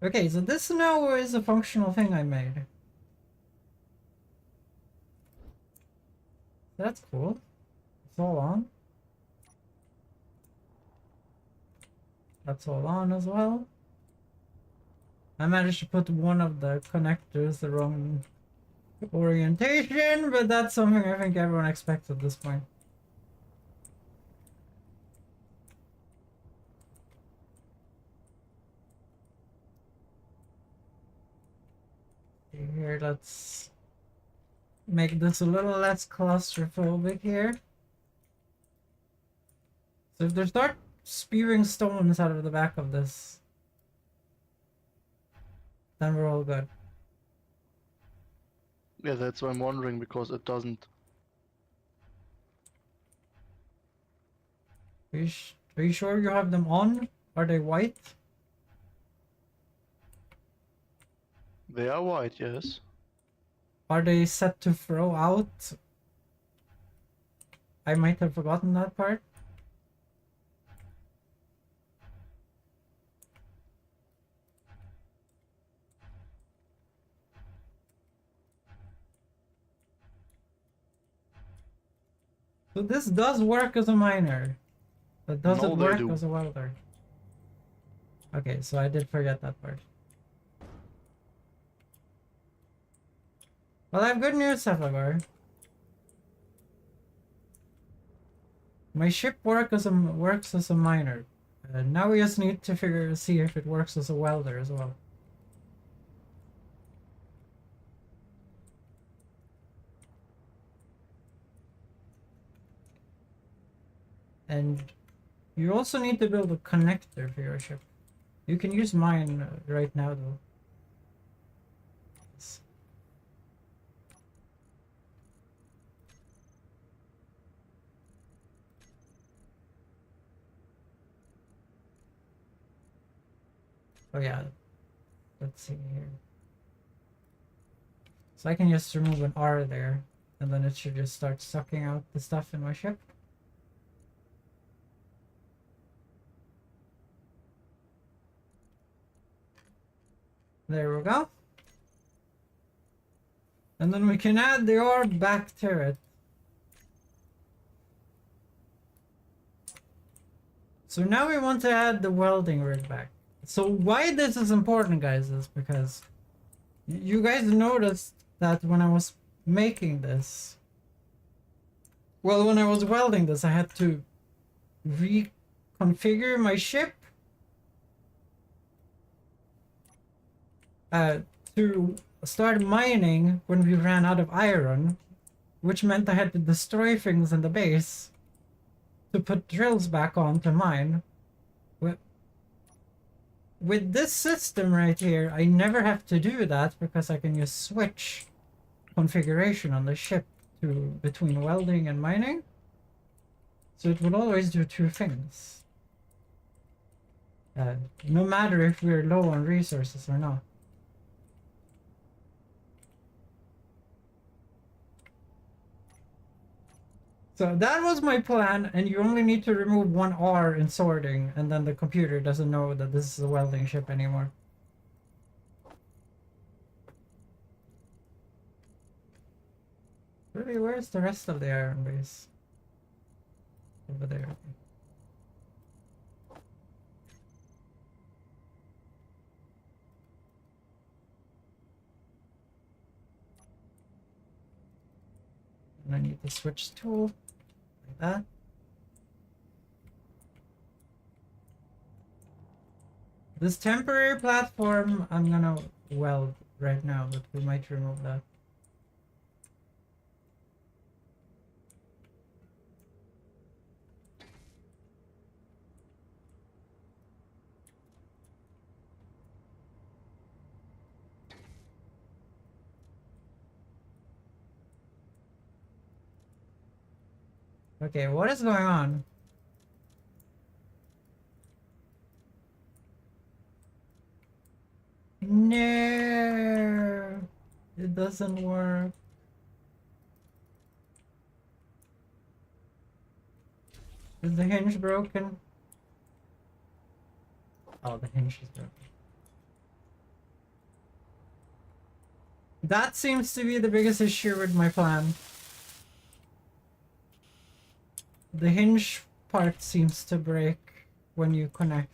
Okay, so this now is a functional thing I made. That's cool. It's all on. That's all on as well. I managed to put one of the connectors the wrong orientation, but that's something I think everyone expects at this point. Here, let's make this a little less claustrophobic here. So if they start spewing stones out of the back of this, then we're all good. Yeah, that's why I'm wondering, because it doesn't. Are you sure you have them on? Are they white? They are white, yes. Are they set to throw out? I might have forgotten that part. So this does work as a miner, but does No, it they work do. as a welder? Okay, so I did forget that part. Well, I have good news, Sapphire. My ship works as a miner. Now we just need to see if it works as a welder as well. And you also need to build a connector for your ship. You can use mine right now though. Oh yeah, let's see here. So I can just remove an R there, and then it should just start sucking out the stuff in my ship. There we go. And then we can add the ore back to it. So now we want to add the welding rig back. So why this is important, guys, is because you guys noticed that when I was making this, well, when I was welding this, I had to reconfigure my ship to start mining when we ran out of iron, which meant I had to destroy things in the base to put drills back on to mine. With this system right here, I never have to do that because I can just switch configuration on the ship to between welding and mining. So it will always do two things. No matter if we're low on resources or not. So that was my plan, and you only need to remove one R in sorting, and then the computer doesn't know that this is a welding ship anymore. Really, where's the rest of the iron base? Over there. And I need the switch tool, like that. This temporary platform, I'm gonna weld right now, but we might remove that. Okay, what is going on? No, it doesn't work. Is the hinge broken? Oh, the hinge is broken. That seems to be the biggest issue with my plan. The hinge part seems to break when you connect.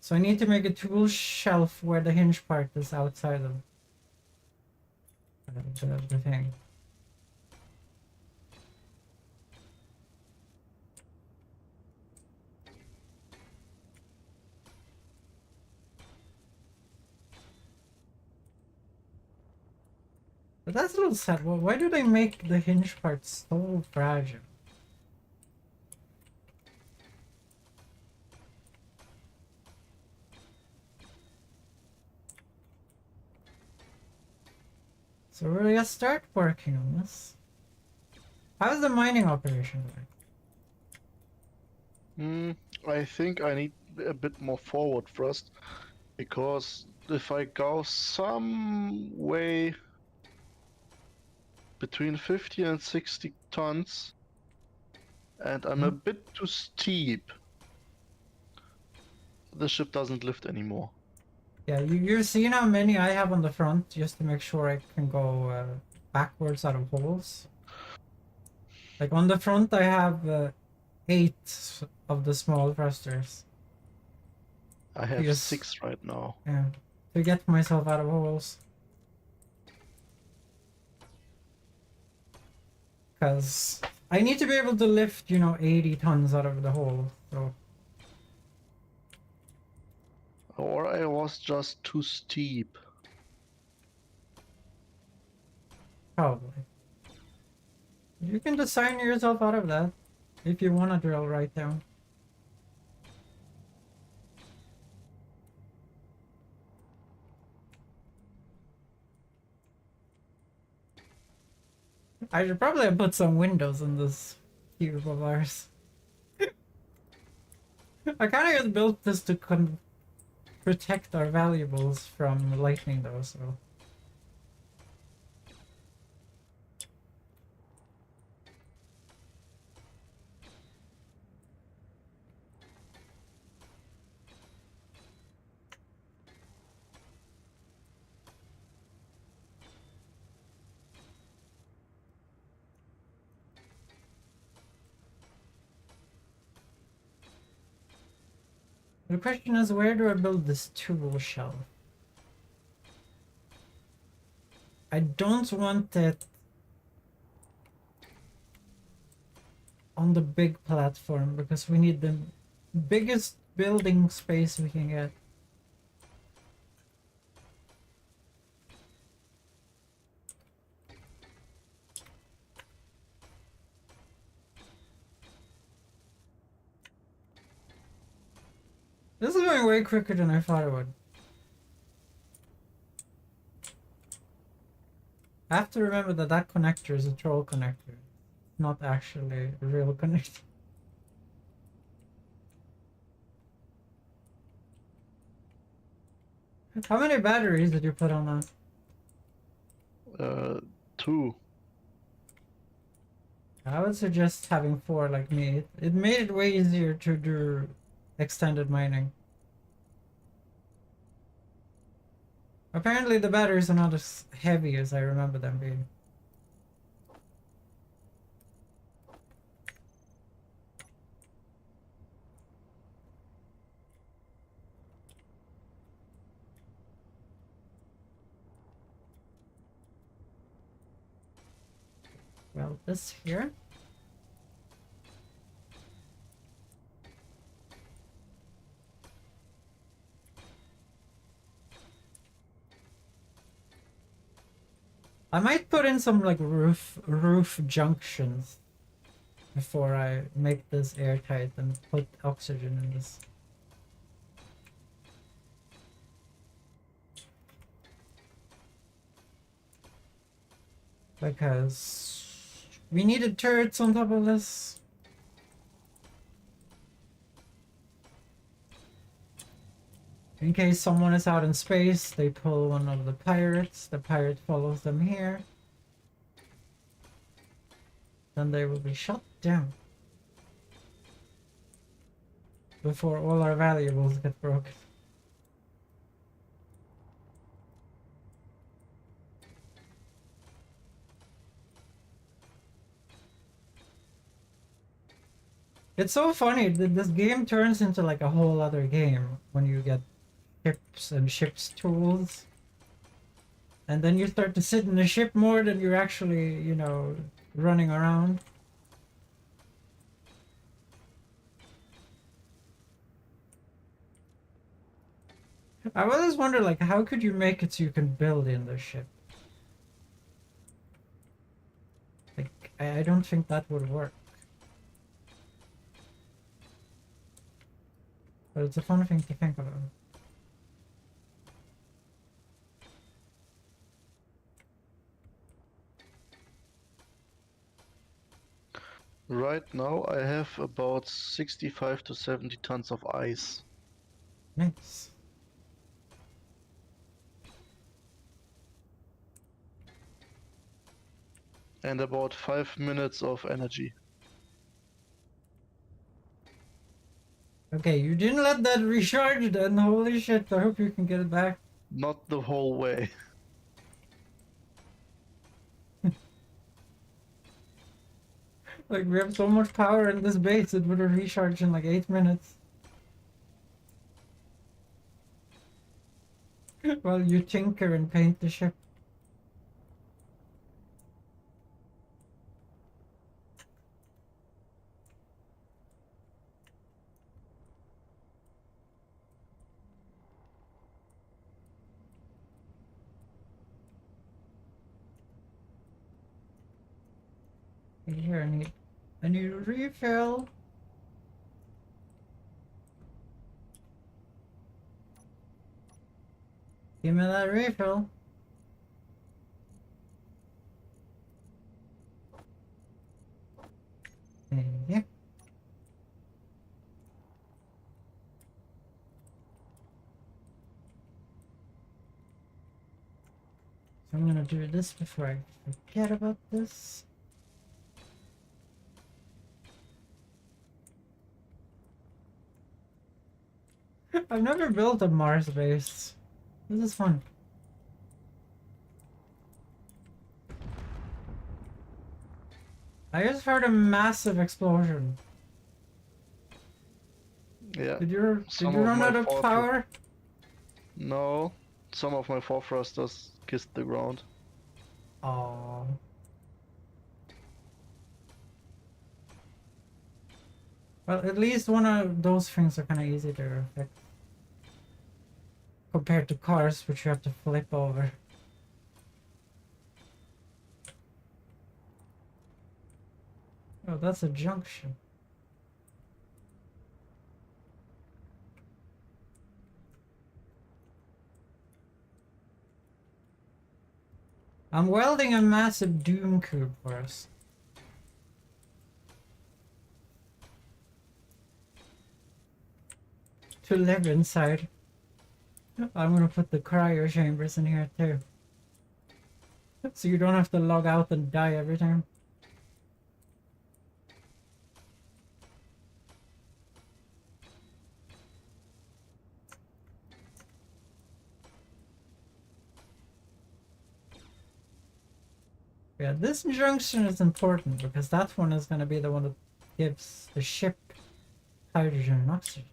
So I need to make a tool shelf where the hinge part is outside of the thing. But that's a little sad. Well, why do they make the hinge part so fragile? So we're gonna start working on this. How's the mining operation going? I think I need a bit more forward thrust, because if I go some way between 50 and 60 tons, and I'm a bit too steep, the ship doesn't lift anymore. Yeah, you're seeing how many I have on the front just to make sure I can go backwards out of holes. Like on the front I have 8 of the small thrusters. I have Yes. 6 right now. Yeah, to get myself out of holes. Because I need to be able to lift, 80 tons out of the hole, so... Or I was just too steep. Probably. You can design yourself out of that, if you want to drill right down. I should probably have put some windows in this cube of ours. I kind of just built this to protect our valuables from lightning though, so... The question is, where do I build this tool shelf? I don't want it on the big platform because we need the biggest building space we can get. This is going way quicker than I thought it would. I have to remember that that connector is a troll connector, not actually a real connector. How many batteries did you put on that? 2. I would suggest having 4 like me. It made it way easier to do extended mining. Apparently the batteries are not as heavy as I remember them being. Well, this here. I might put in some like roof junctions before I make this airtight and put oxygen in this. Because we needed turrets on top of this. In case someone is out in space, they pull one of the pirates. The pirate follows them here. Then they will be shot down. Before all our valuables get broken. It's so funny that this game turns into like a whole other game when you get ships and ships tools. And then you start to sit in the ship more than you're actually, you know, running around. I always wonder, like, how could you make it so you can build in the ship? Like, I don't think that would work. But it's a fun thing to think about. Right now I have about 65 to 70 tons of ice. Nice. And about 5 minutes of energy. Okay, you didn't let that recharge then. Holy shit, I hope you can get it back. Not the whole way. Like, we have so much power in this base, it would have recharged in like 8 minutes. While you tinker and paint the ship. Here, I need a refill. Give me that refill. Yeah. So I'm gonna do this before I forget about this. I've never built a Mars base. This is fun. I just heard a massive explosion. Yeah. Did you Some run my out of power? No. Some of my 4 thrusters kissed the ground. Oh. Well, at least one of those things are kind of easy to affect. Compared to cars, which you have to flip over. Oh, that's a junction. I'm welding a massive doom cube for us. To live inside. I'm gonna put the cryo chambers in here too. So you don't have to log out and die every time. Yeah, this junction is important because that one is gonna be the one that gives the ship hydrogen and oxygen.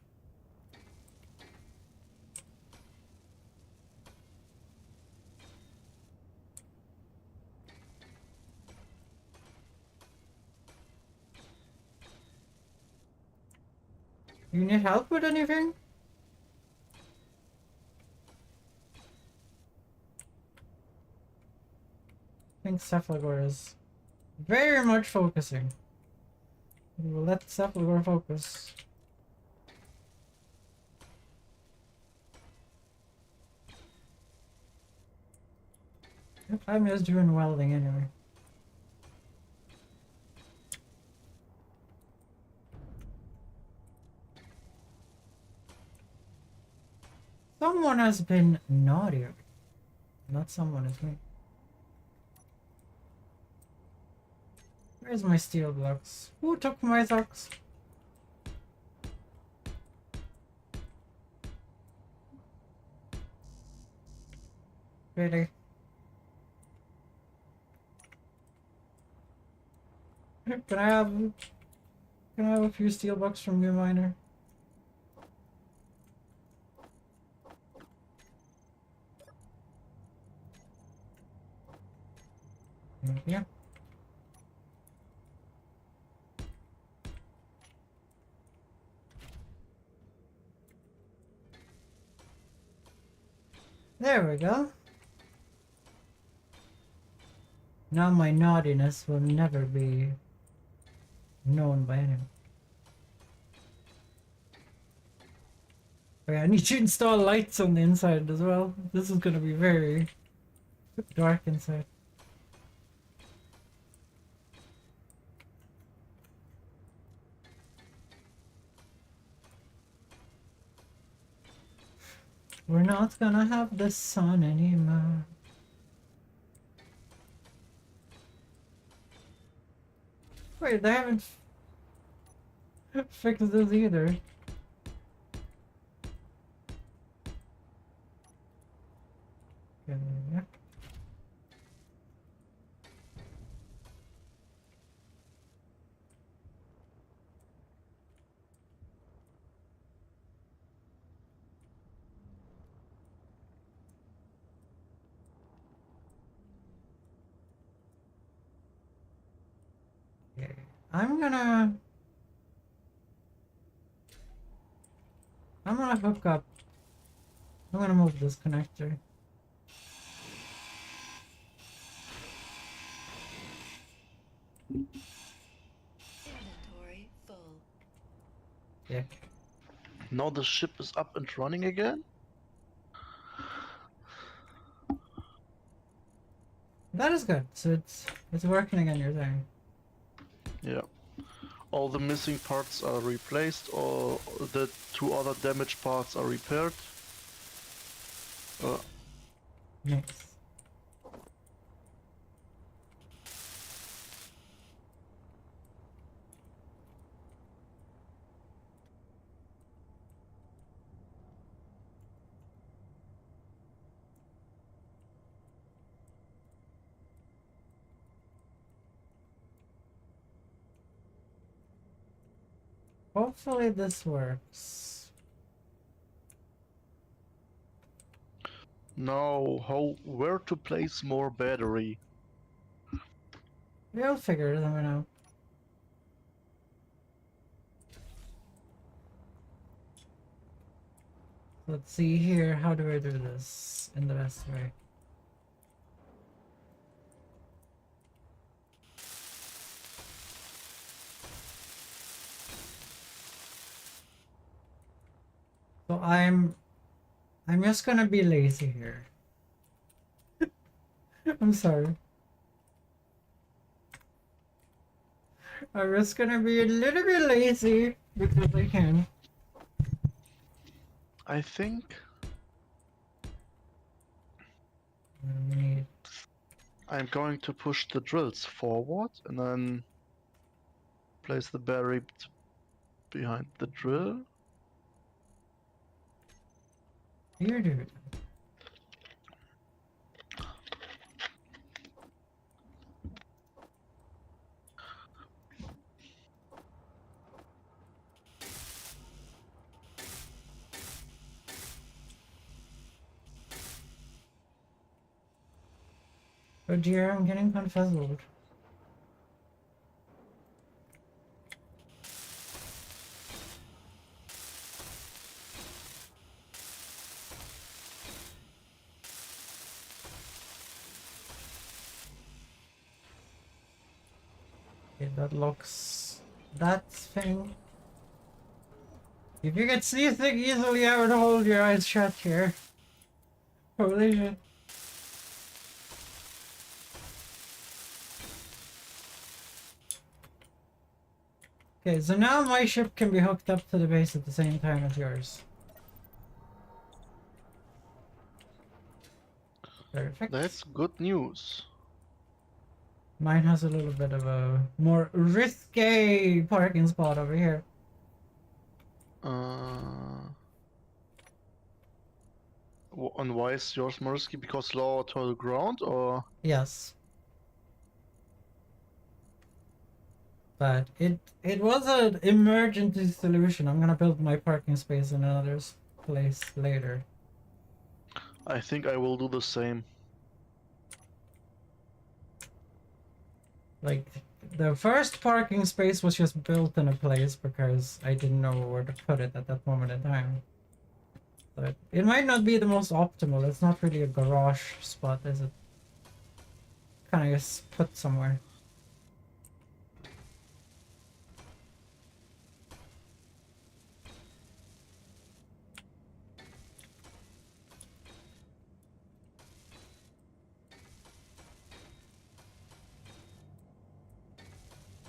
You need help with anything? I think Cephalogor is very much focusing. We will let Cephalogor focus. I'm just doing welding anyway. Someone has been naughty. Not someone, it's me. Where's my steel blocks? Who took my socks? Really? Can I have a few steel blocks from you, miner? Yeah. There we go. Now my naughtiness will never be known by anyone. Oh yeah, I need to install lights on the inside as well. This is gonna be very dark inside. We're not gonna have the sun anymore. Wait, they haven't fixed this either. Yeah. Okay. I'm gonna hook up. I'm gonna move this connector. Inventory full. Yeah. Now the ship is up and running again? That is good. So it's working again, you're saying. Yeah. All the missing parts are replaced, or the two other damaged parts are repaired. Nice. Hopefully this works. Now, where to place more battery? We'll figure them out. Let's see here. How do I do this in the best way? So I'm just gonna be lazy here. I'm sorry. I'm just gonna be a little bit lazy because I can. I think Need- I'm going to push the drills forward and then place the berry behind the drill. Here, dude. Oh dear, I'm getting confuzzled. Okay, that looks... that thing. If you could see thing easily, I would hold your eyes shut here. Holy shit. Okay, so now my ship can be hooked up to the base at the same time as yours. Perfect. That's good news. Mine has a little bit of a more risque parking spot over here. And why is yours more risky? Because lower to the ground, or? Yes. But it was an emergency solution. I'm gonna build my parking space in another place later. I think I will do the same. Like, the first parking space was just built in a place because I didn't know where to put it at that moment in time. But it might not be the most optimal. It's not really a garage spot, is it? Kind of just put somewhere.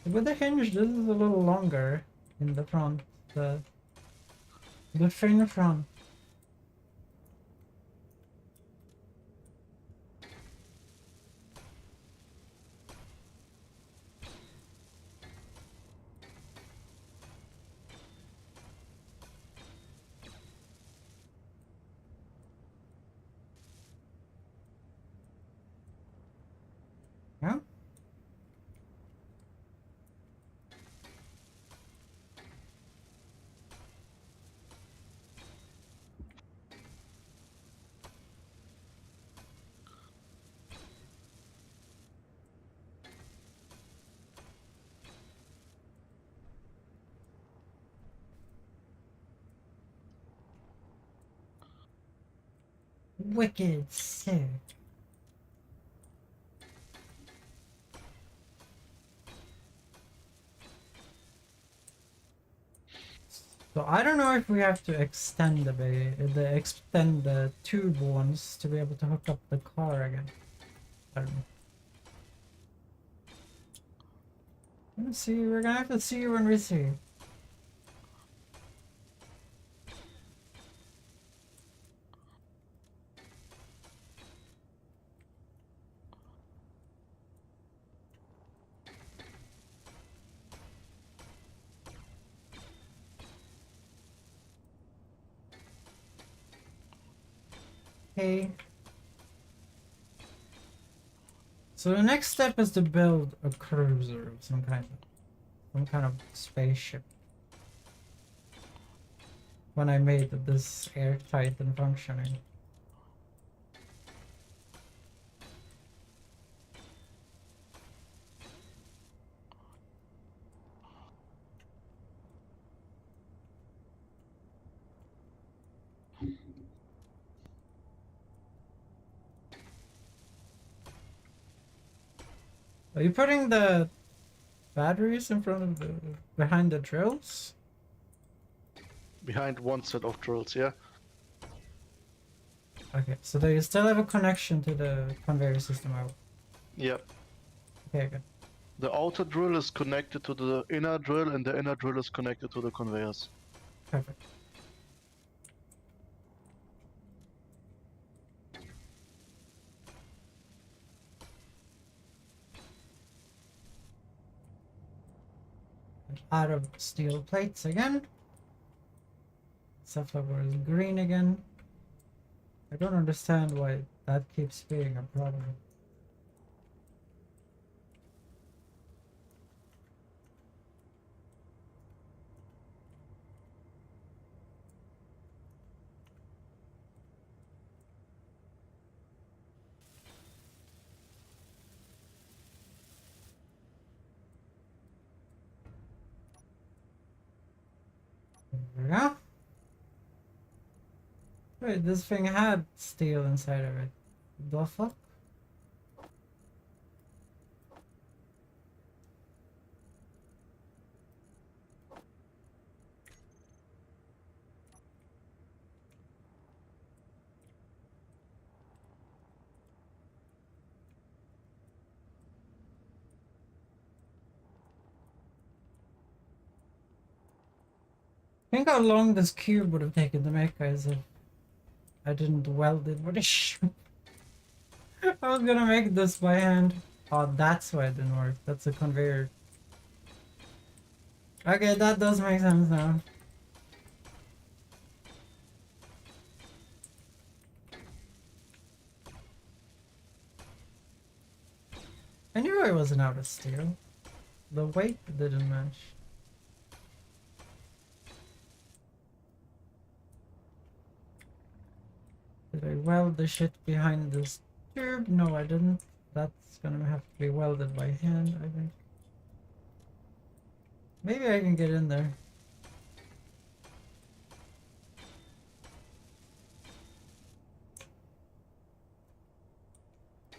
With the hinge, this is a little longer in the front. The fin front. Yeah. Wicked sick. So I don't know if we have to extend extend the tube ones to be able to hook up the car again. I don't know. Let's see. We're gonna have to see when we see. Okay. So the next step is to build a cruiser of some kind of spaceship. When I made this airtight and functioning. Are you putting the batteries in front of behind the drills? Behind one set of drills, yeah? Okay, so do you still have a connection to the conveyor system? Yep. Okay, good. The outer drill is connected to the inner drill, and the inner drill is connected to the conveyors. Perfect. Out of steel plates again. Safflower is green again. I don't understand why that keeps being a problem. There we go. Wait, this thing had steel inside of it. The fuck? Think how long this cube would have taken to make, guys, if I didn't weld it with a shoe. I was gonna make this by hand. Oh, that's why it didn't work. That's a conveyor. Okay, that does make sense now. I knew I wasn't out of steel. The weight didn't match. Did I weld the shit behind this tube? No, I didn't. That's gonna have to be welded by hand, I think. Maybe I can get in there.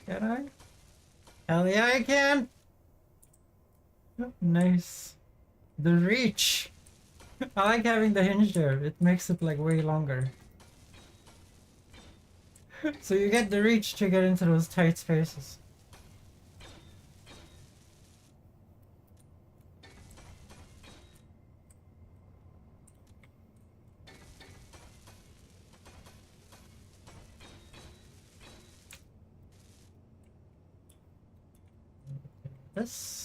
Can I? Hell yeah, I can! Oh, nice. The reach! I like having the hinge there. It makes it like way longer. So you get the reach to get into those tight spaces. This.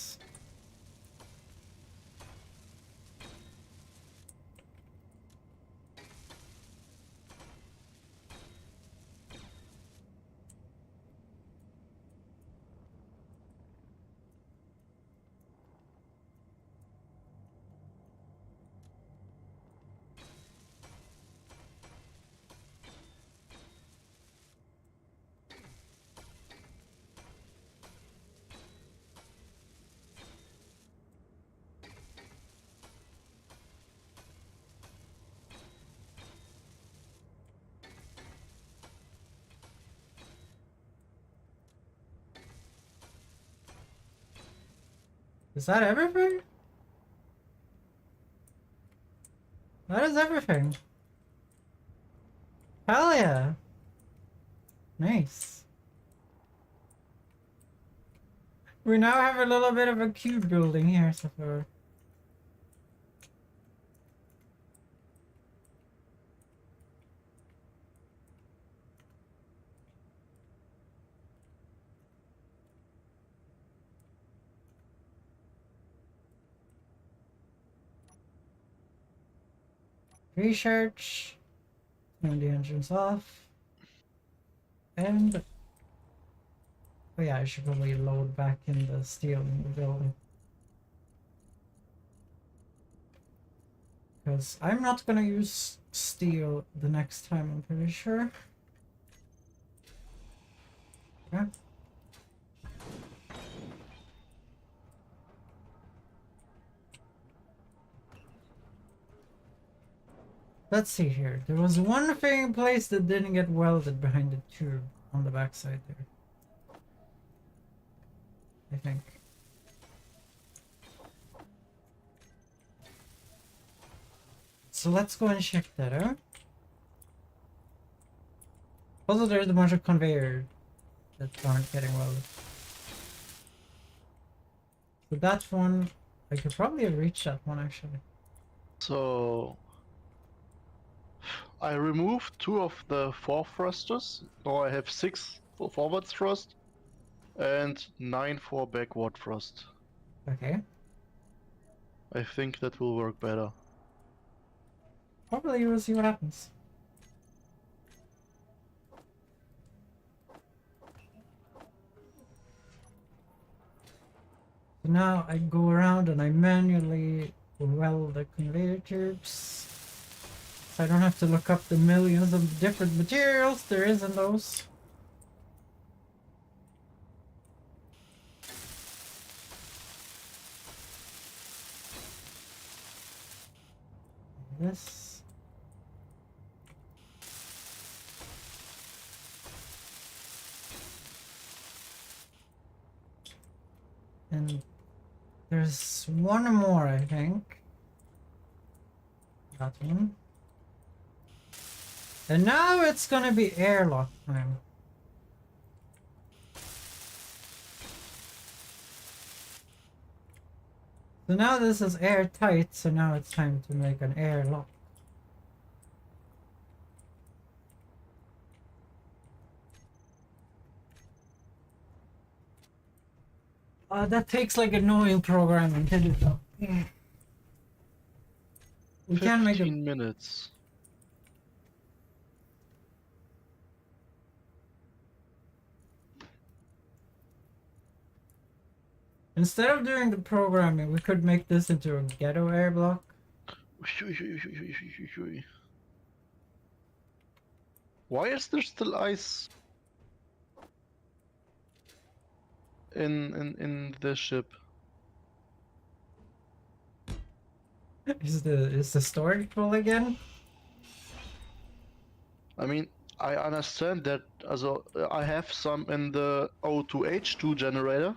Is that everything? That is everything. Hell yeah. Nice. We now have a little bit of a cube building here, so far. Research. Turn the engines off. And... oh yeah, I should probably load back in the steel in the building. Because I'm not gonna use steel the next time, I'm pretty sure. Okay. Let's see here. There was one thing in place that didn't get welded behind the tube on the backside there. I think. So let's go and check that out. Also, there's a bunch of conveyors that aren't getting welded. So that one, I could probably reach that one actually. So I removed 2 of the 4 thrusters. Now I have 6 for forward thrust and 9 for backward thrust. Okay. I think that will work better. Probably we'll see what happens. So now I go around and I manually weld the conveyor tubes. So I don't have to look up the millions of different materials there is in those. This. And there's one more, I think. That one. And now it's gonna be airlock time. So now this is airtight, so now it's time to make an airlock. That takes like annoying programming to do though. Yeah. We can make a 15 minutes. instead of doing the programming, we could make this into a ghetto air block. Why is there still ice in the ship? Is the storage full again? I mean, I understand that. Also, I have some in the O2H2 generator,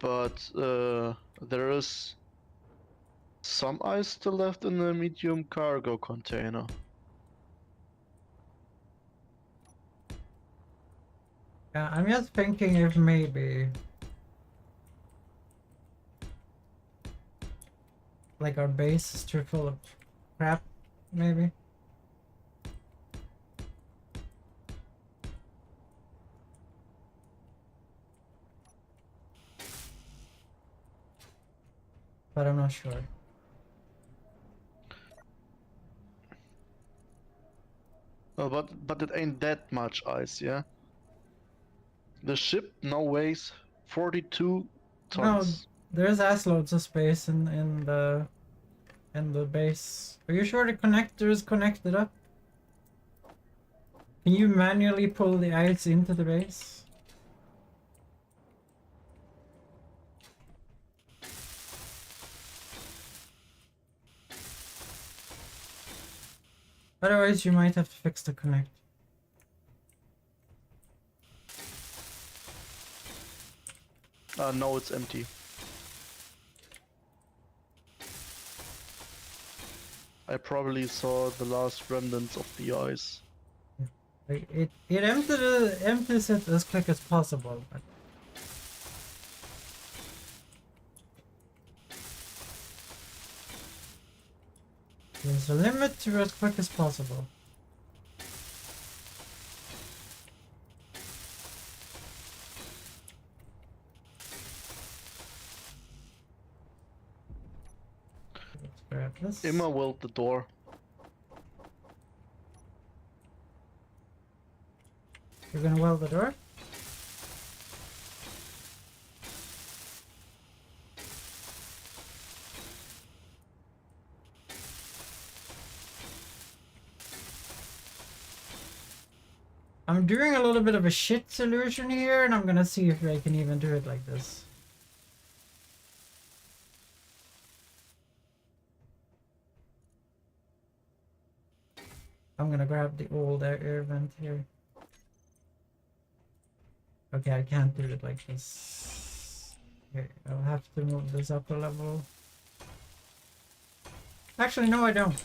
but there is some ice still left in the medium cargo container. Yeah, I'm just thinking if maybe like our base is too full of crap, maybe. But I'm not sure. But it ain't that much ice, yeah? The ship now weighs 42 tons. There's ass loads of space in the base. Are you sure the connector is connected up? Can you manually pull the ice into the base? Otherwise, you might have to fix the connect. No, it's empty. I probably saw the last remnants of the ice. Like, it empties it as quick as possible. But there's a limit to as quick as possible. Let's grab this. Emma weld the door. You're gonna weld the door? I'm doing a little bit of a shit solution here, and I'm gonna see if I can even do it like this. I'm gonna grab the old air vent here. Okay, I can't do it like this. Okay, I'll have to move this up a level. Actually, no, I don't.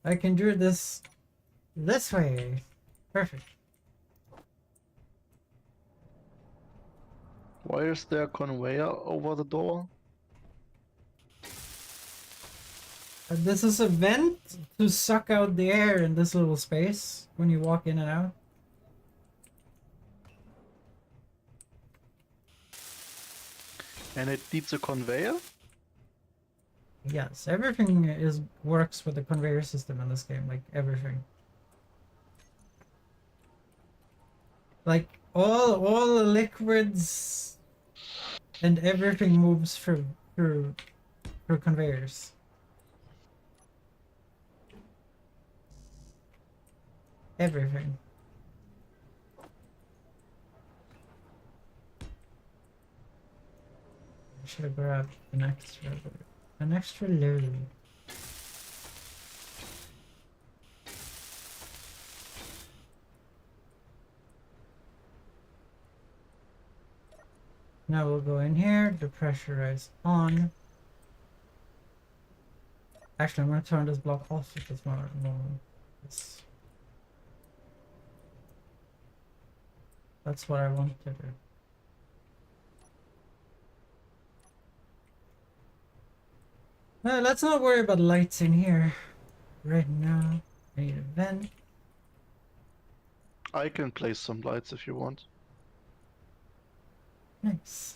I can do this This way. Perfect. Why is there a conveyor over the door? This is a vent to suck out the air in this little space when you walk in and out. And it needs a conveyor? Yes, everything works with the conveyor system in this game, like everything. Like all the liquids and everything moves through conveyors. Everything. I should have grabbed an extra load. Now we'll go in here, depressurize on. Actually, I'm gonna turn this block off if it's more normal. That's what I want to do. Let's not worry about lights in here right now. I need a vent. I can place some lights if you want. Nice.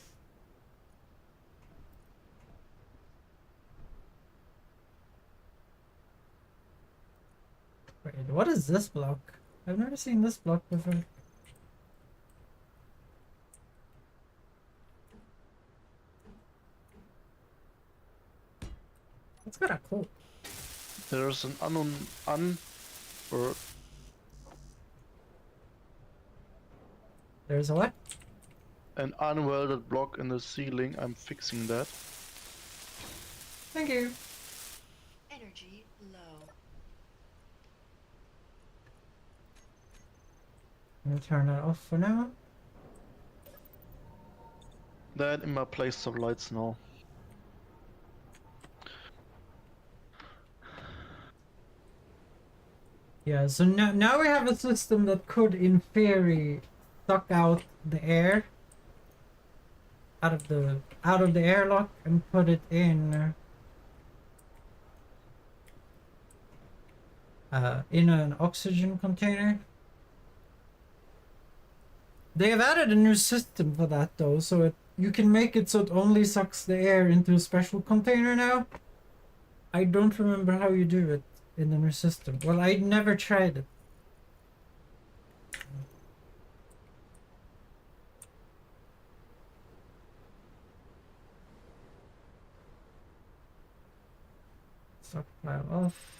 Wait, what is this block? I've never seen this block before. It's got a quote. There's an or There's a what? an unwelded block in the ceiling. I'm fixing that. Thank you. Energy low. I'm gonna turn that off for now. Then in my place some lights now. Yeah, so now we have a system that could, in theory, suck out the air out of the airlock and put it in an oxygen container. They have added a new system for that though, so you can make it so it only sucks the air into a special container now. I don't remember how you do it in the new system. Well, I never tried it. Stockpile off.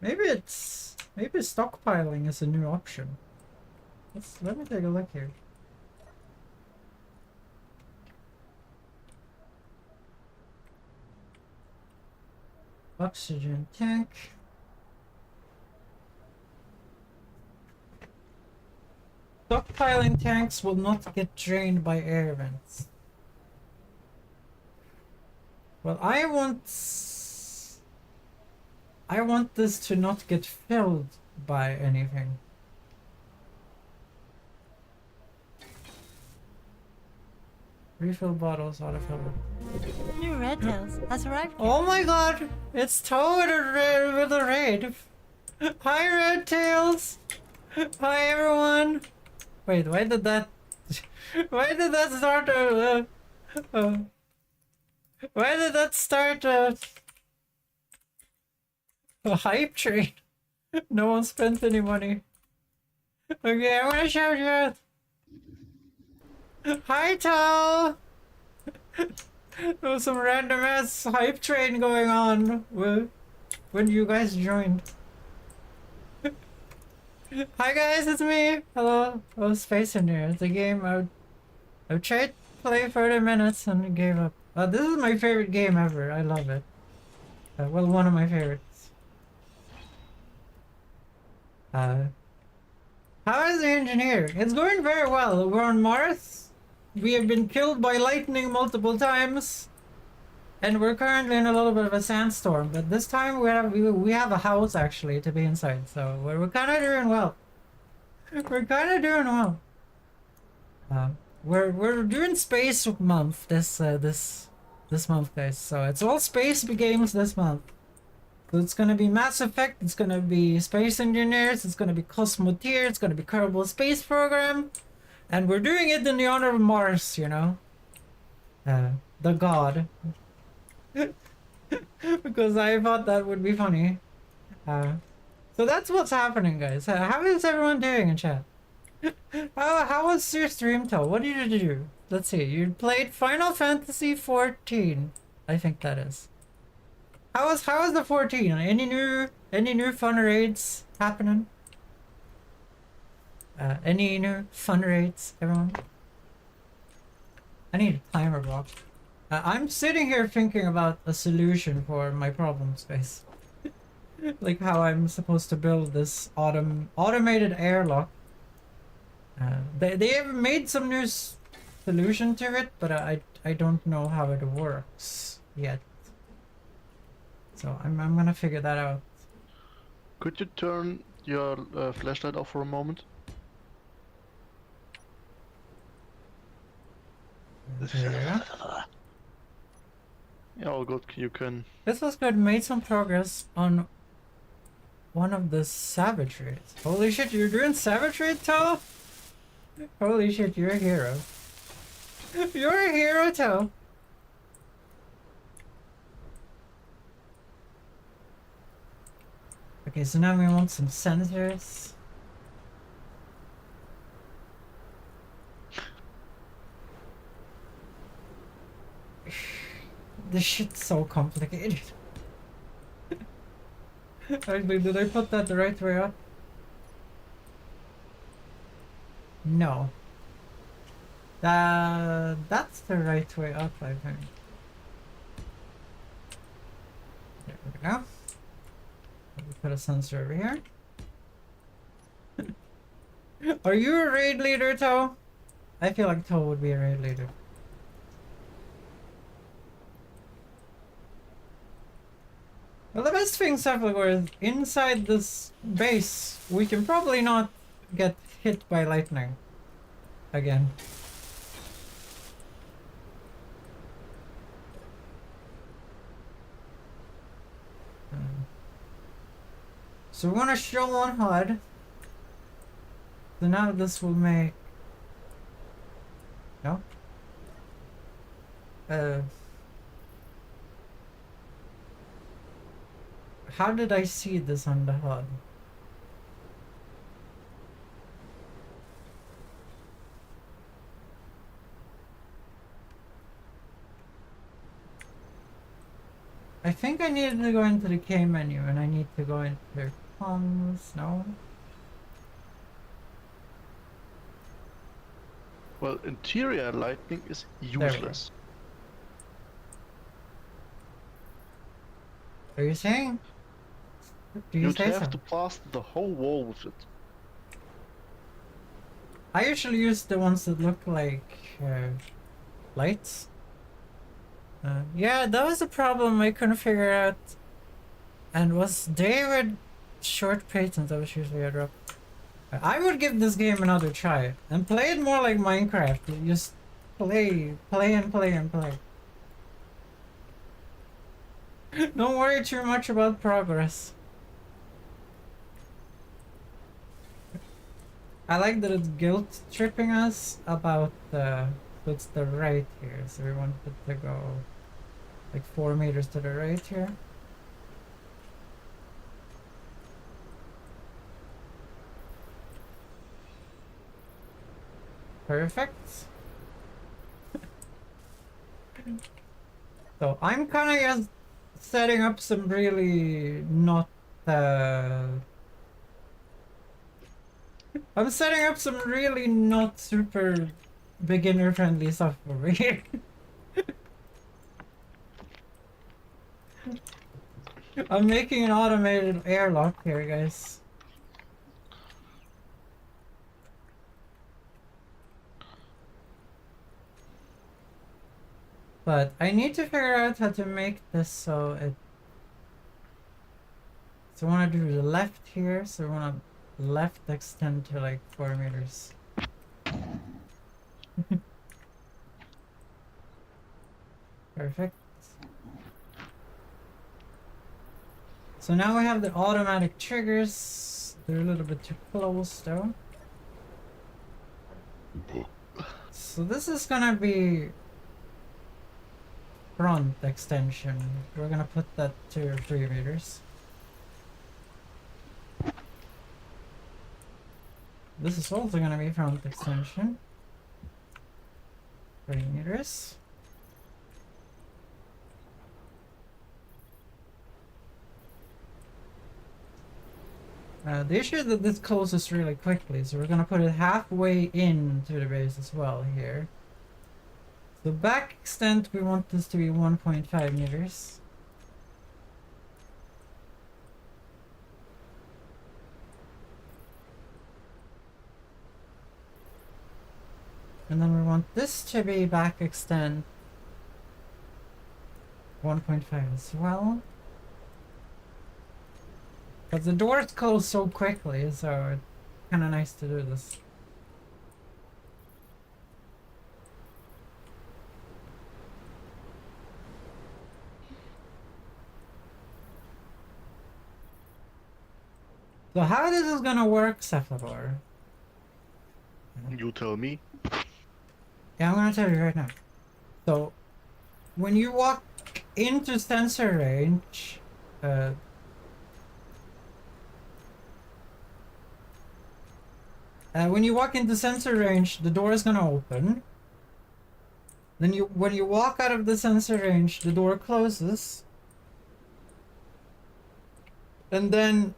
Maybe stockpiling is a new option. Let me take a look here. Oxygen tank. Stockpiling tanks will not get drained by air vents. Well, I want this to not get filled by anything. Refill bottles autofill. New Red Tails has arrived. Oh my god! It's Toad with a raid. Hi, Red Tails! Hi, everyone! Wait, why did that start why did that start a hype train? No one spent any money. Okay, I'm gonna shout you out. Hi, Tal! There was some random ass hype train going on when you guys joined. Hi guys, it's me! Hello. Oh, Space Engineer. It's a game I've tried to play 30 minutes and gave up. This is my favorite game ever. I love it. Well, one of my favorites. How is the engineering? It's going very well. We're on Mars. we have been killed by lightning multiple times, and we're currently in a little bit of a sandstorm. But this time we have a house actually to be inside, so we're kind of doing well. We're kind of doing well. We're doing space month this month, guys. So it's all space games this month. So it's gonna be Mass Effect. It's gonna be Space Engineers. It's gonna be Cosmoteer. It's gonna be Kerbal Space Program, and we're doing it in the honor of Mars. You know, the god. Because I thought that would be funny. So that's what's happening, guys. How is everyone doing in chat? How was your stream, Toe? What did you do? Let's see. You played Final Fantasy 14. I think that is. How was the 14? Any new fun raids happening? Any new fun raids, everyone? I need a timer block. I'm sitting here thinking about a solution for my problems, guys. Like how I'm supposed to build this automated airlock. They have made some new solution to it, but I don't know how it works yet. So I'm gonna figure that out. Could you turn your flashlight off for a moment? There we go. Yeah, all good. You can. This was good. Made some progress on one of the savage raids. Holy shit, you're doing savage raid, Toe? Holy shit, you're a hero. You're a hero, Toe. Okay, so now we want some sensors. This shit's so complicated. Actually, did I put that the right way up? No. That's the right way up, I think. There we go. Put a sensor over here. Are you a raid leader, Toe? I feel like Toe would be a raid leader. Well, the best thing, Sapphire, is inside this base, we can probably not get hit by lightning again. So we're gonna show on HUD. So now this will make... No? How did I see this on the HUD? I think I needed to go into the K menu and I need to go into comms, no? Well, interior lighting is useless. Are you saying? Do you You'd say have so? to plaster the whole wall with it. I usually use the ones that look like lights. Yeah, that was a problem I couldn't figure out. And was David short patent that was usually a drop. I would give this game another try and play it more like Minecraft. You just play and play and play. Don't worry too much about progress. I like that it's guilt tripping us about so it's the right here. So we want it to go like 4 meters to the right here. Perfect. So I'm kind of just setting up some really not I'm setting up some really not super beginner friendly stuff over here. I'm making an automated airlock here, guys. But I need to figure out how to make this so it. So I want to do the left here. So I want to left extend to like 4 meters. Perfect. So now we have the automatic triggers. They're a little bit too close though. So this is gonna be front extension. We're gonna put that to 3 meters. This is also gonna be front extension. 3 meters. The issue is that this closes really quickly, so we're gonna put it halfway into the base as well here. The back extent, we want this to be 1.5 meters. And then we want this to be back extend 1.5 as well. But the doors close so quickly, so it's kind of nice to do this. So how this is gonna work, Cephalosaur? You tell me. Yeah, I'm gonna tell you right now. So, when you walk into sensor range, when you walk into sensor range, the door is gonna open. Then when you walk out of the sensor range, the door closes. And then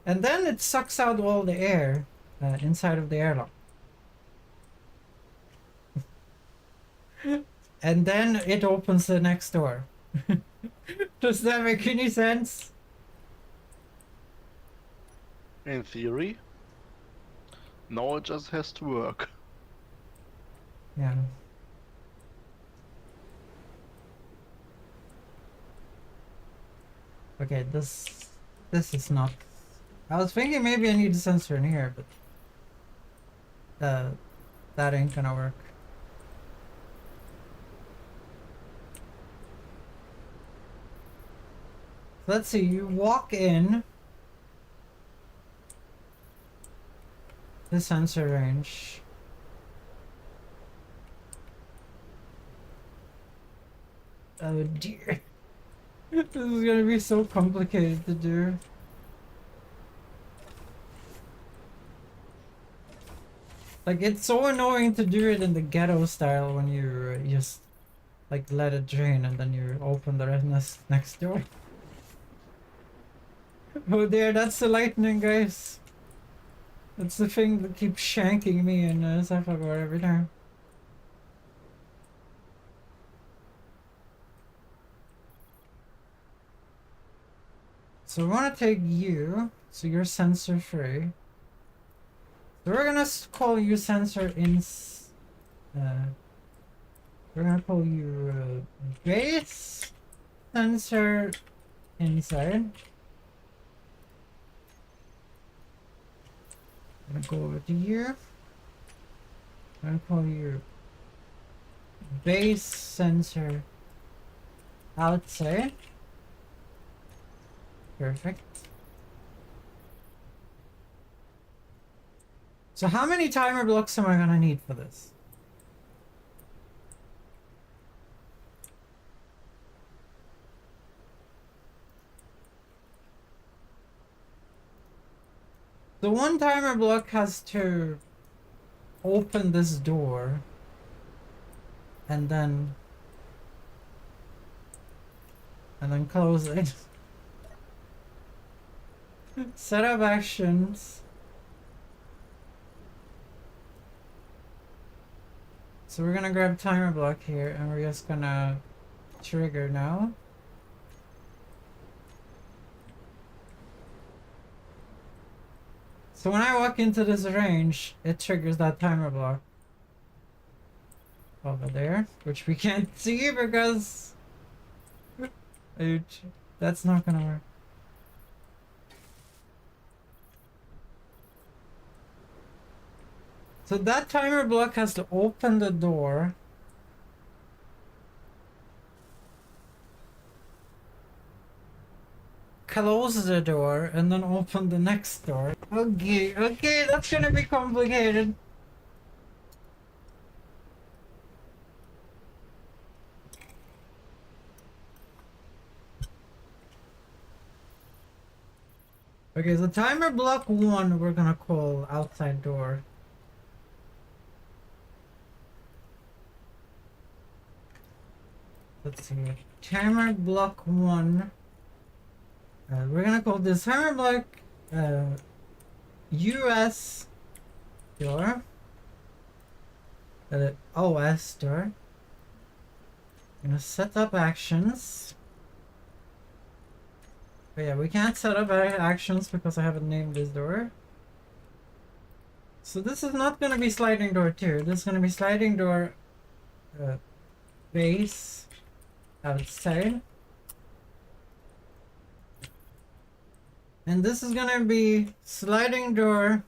it sucks out all the air inside of the airlock. And then it opens the next door. Does that make any sense? In theory. Now it just has to work. Yeah. Okay, this is not. I was thinking maybe I need a sensor in here, but that ain't gonna work. Let's see, you walk in the sensor range. Oh dear. This is gonna be so complicated to do. Like, it's so annoying to do it in the ghetto style when you just like let it drain and then you open the next door. Oh dear, that's the lightning, guys. That's the thing that keeps shanking me in Cephalosaur every time. So we want to take you, so you're sensor free. So we're gonna call you sensor we're gonna call you base sensor inside. I'm gonna go over to you. I'm gonna call you base sensor outside. Perfect. So how many timer blocks am I gonna need for this? The one timer block has to open this door and then close it. Set up actions. So we're gonna grab timer block here and we're just gonna trigger now. So when I walk into this range, it triggers that timer block. over there, which we can't see because that's not gonna work. So that timer block has to open the door. Close the door and then open the next door. Okay, okay, that's gonna be complicated. Okay, so timer block 1 we're gonna call outside door. Let's see. Timer block 1. We're gonna call this timer block US door. OS door. Gonna set up actions. But yeah, we can't set up actions because I haven't named this door. So this is not gonna be sliding door 2. This is gonna be sliding door base outside. And this is gonna be sliding door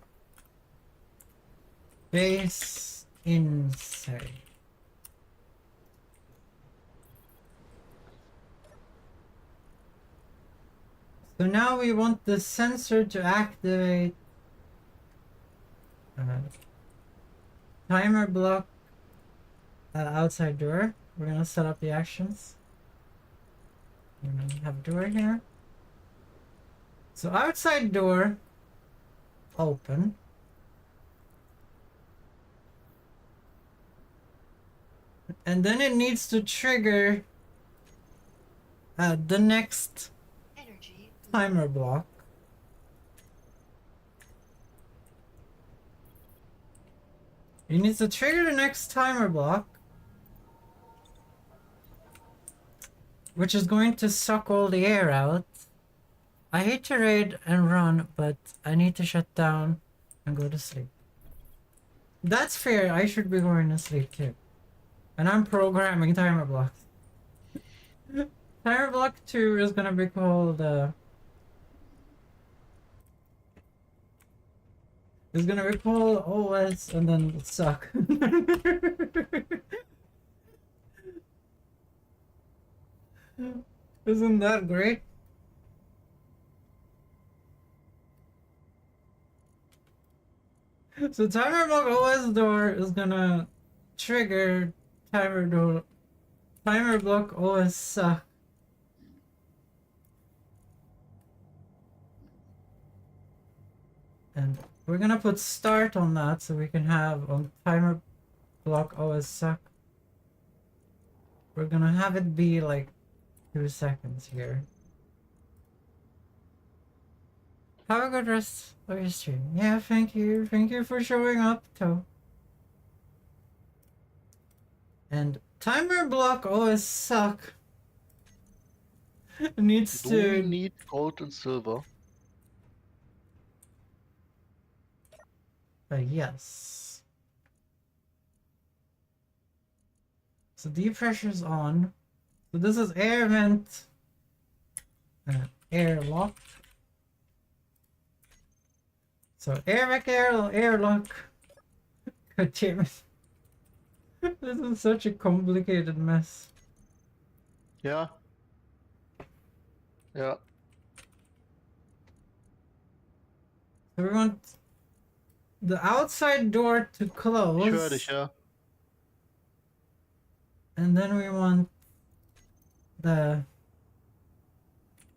base inside. So now we want the sensor to activate timer block outside door. We're gonna set up the actions. We're gonna have door here. So outside door open. And then it needs to trigger the next Energy low. timer block. You need to trigger the next timer block, which is going to suck all the air out. I hate to raid and run, but I need to shut down and go to sleep. That's fair, I should be going to sleep too. And I'm programming timer blocks. Timer block 2 is gonna be called it's gonna be called OS and then suck. Isn't that great? So timer block OS door is gonna trigger timer block OS suck. And we're gonna put start on that so we can have on timer block OS suck. We're gonna have it be like 2 seconds here. Have a good rest of your stream. Yeah, thank you. Thank you for showing up, too. And timer block OS suck needs Do to... we need gold and silver? Yes. So deep pressure's on. So this is air vent, air lock. So air vent, air lock. God damn it. This is such a complicated mess. Yeah. Yeah. So we want the outside door to close. Sure. And then we want the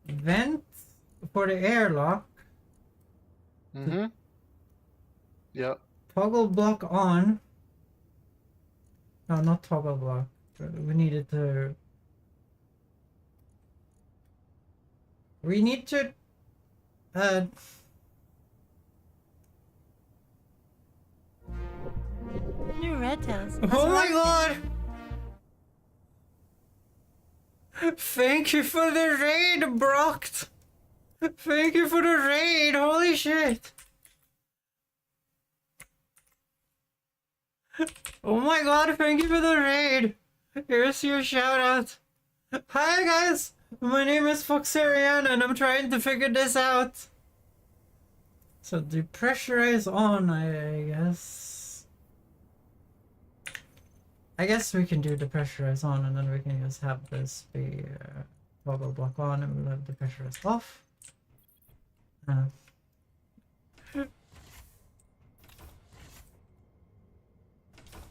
vent for the airlock. Mm-hmm. Yeah. Toggle block on. No, not toggle block. We needed to... We need to... New red tails. Oh my god! Thank you for the raid, Brocked! Thank you for the raid, holy shit! Oh my god, thank you for the raid! Here's your shout out. Hi guys! My name is Foxarian and I'm trying to figure this out. So depressurize on, I guess. I guess we can do depressurize on and then we can just have this be toggle block on and we'll have depressurize off.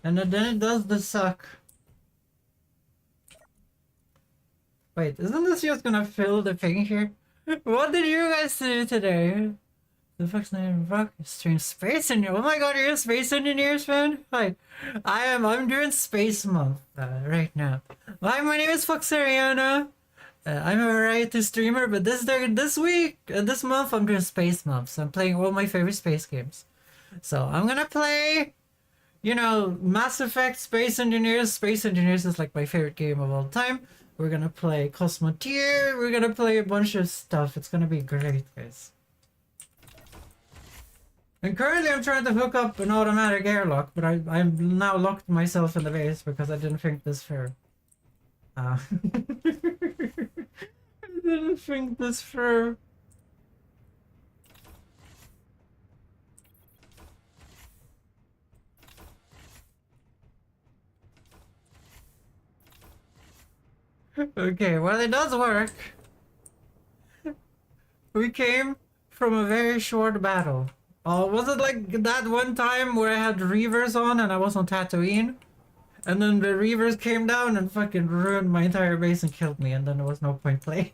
And then it does the suck. Wait, isn't this just gonna fill the thing here? What did you guys do today? The fuck's name? Fuck, stream space engineer. Oh my god, you're a space engineers fan? Hi, I'm doing space month right now. Hi, my name is Foxariana. I'm a variety streamer, but this month I'm doing space month. So I'm playing all my favorite space games. So I'm gonna play, you know, Mass Effect, Space Engineers. Space Engineers is like my favorite game of all time. We're gonna play Cosmoteer. We're gonna play a bunch of stuff. It's gonna be great, guys. And currently I'm trying to hook up an automatic airlock, but I'm now locked myself in the base because I didn't think this through. I didn't think this through. Okay, well it does work. We came from a very short battle. Oh, was it like that one time where I had Reavers on and I was on Tatooine? And then the Reavers came down and fucking ruined my entire base and killed me and then there was no point playing.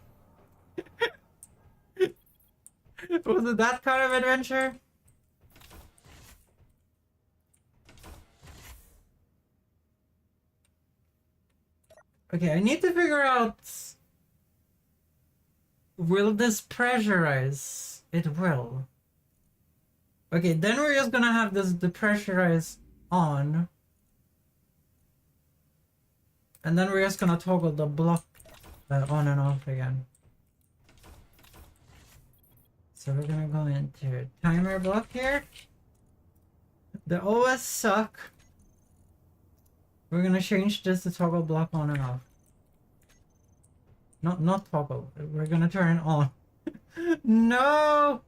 Was it that kind of adventure? Okay, I need to figure out... Will this pressurize? It will. Okay, then we're just gonna have this depressurize on. And then we're just gonna toggle the block on and off again. So we're gonna go into timer block here. The OS suck. We're gonna change this to toggle block on and off. Not toggle. We're gonna turn it on. No!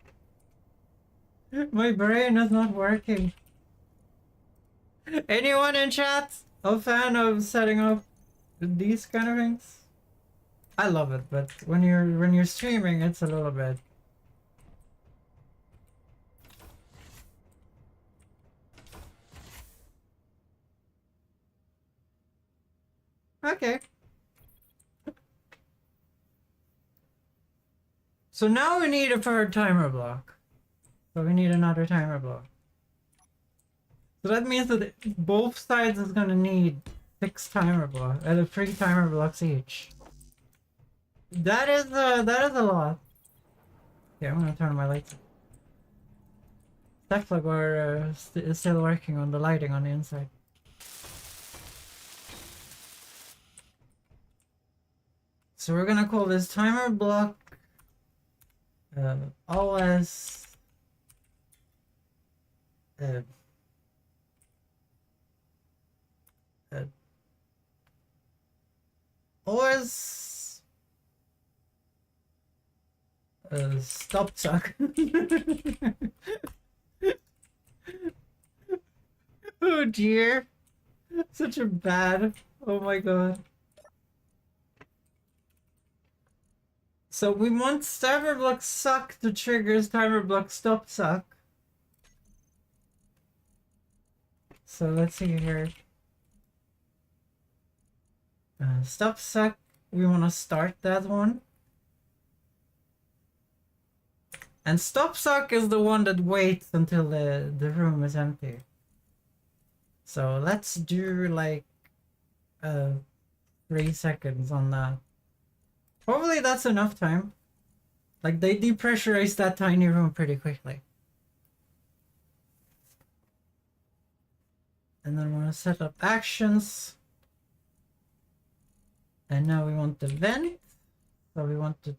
My brain is not working. Anyone in chat a fan of setting up these kind of things? I love it, but when you're streaming, it's a little bit. Okay. So now we need a third timer block. So we need another timer block. So that means that both sides is gonna need 6 timer blocks, 3 timer blocks each. That is a lot. Okay, I'm gonna turn my lights. Stackplug is still working on the lighting on the inside. So we're gonna call this timer block OS OS stop suck. Oh dear, such a bad. Oh my god. So we want timer block suck to triggers timer block stop suck. So let's see here. Stop suck, we want to start that one. And stop suck is the one that waits until the room is empty. So let's do like 3 seconds on that. Hopefully that's enough time. Like they depressurize that tiny room pretty quickly. And then we're gonna set up actions. And now we want the vent. So we want to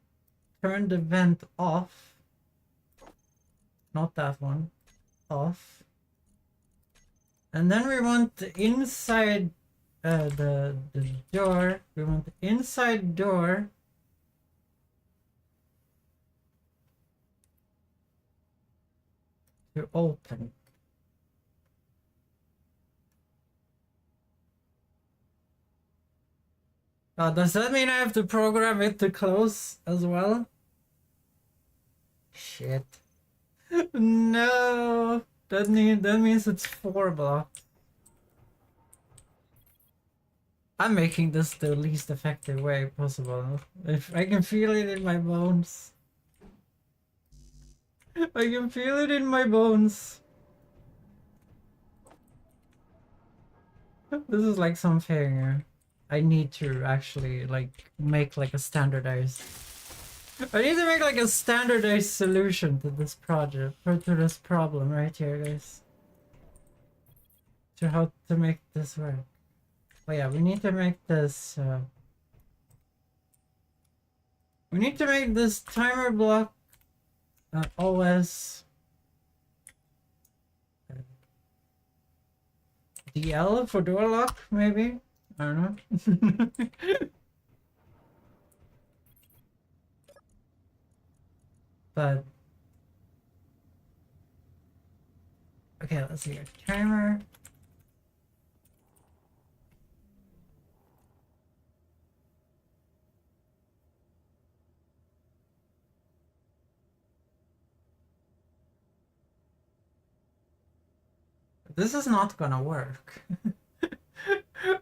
turn the vent off. Not that one. Off. And then we want the inside the door. We want the inside door to open. Does that mean I have to program it to close as well? Shit. No. That means it's 4 blocks. I'm making this the least effective way possible. If I can feel it in my bones. I can feel it in my bones. This is like something I need to actually like make like a standardized. I need to make like a standardized solution to this project, or to this problem right here, guys. To how to make this work. Oh yeah, we need to make this. We need to make this timer block OS DL for door lock, maybe? I don't know. But okay, let's see here. Timer. This is not gonna work.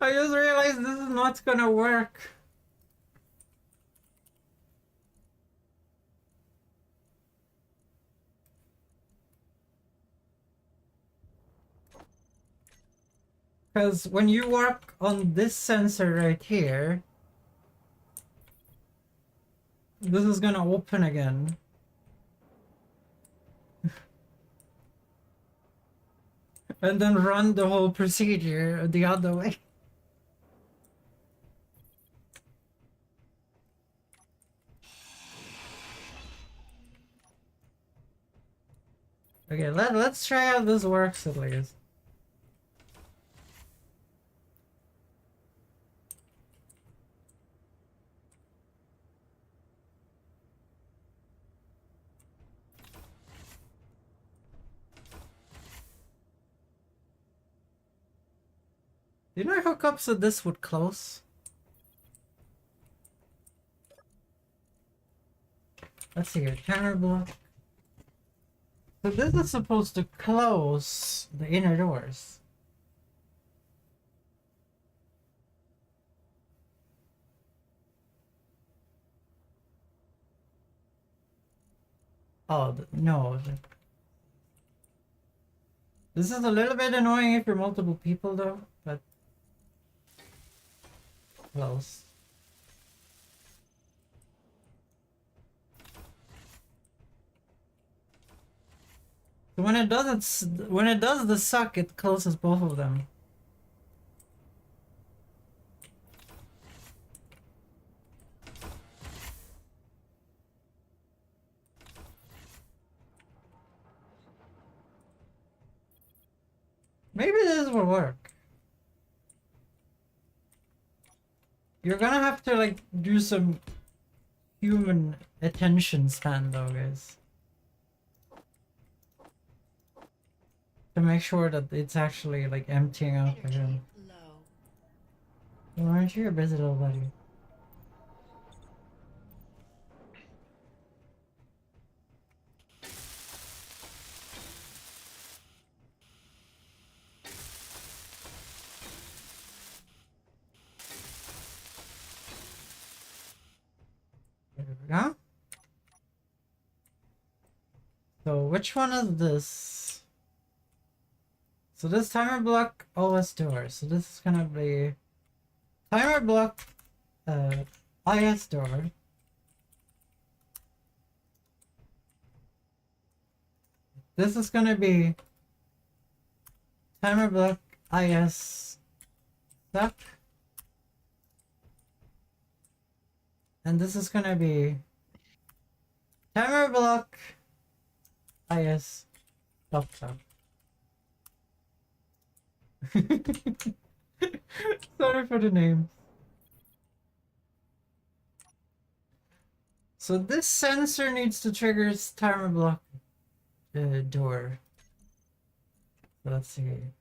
I just realized this is not gonna work. Because when you work on this sensor right here, this is gonna open again. And then run the whole procedure the other way. Okay, let's try how this works at least. Do you know hook up so this would close? Let's see here, timer block. So this is supposed to close the inner doors. Oh, no. This is a little bit annoying if you're multiple people though, but close. So when it does the suck, it closes both of them. Maybe this will work. You're gonna have to like do some human attention span though, guys. To make sure that it's actually like emptying out Energy again. low. Aren't you a busy little buddy? There we go. So which one is this? So this timer block OS door. So this is gonna be timer block IS door. This is gonna be timer block IS suck. And this is gonna be timer block IS stop suck. Sorry for the name. So this sensor needs to trigger its timer block door. So let's see.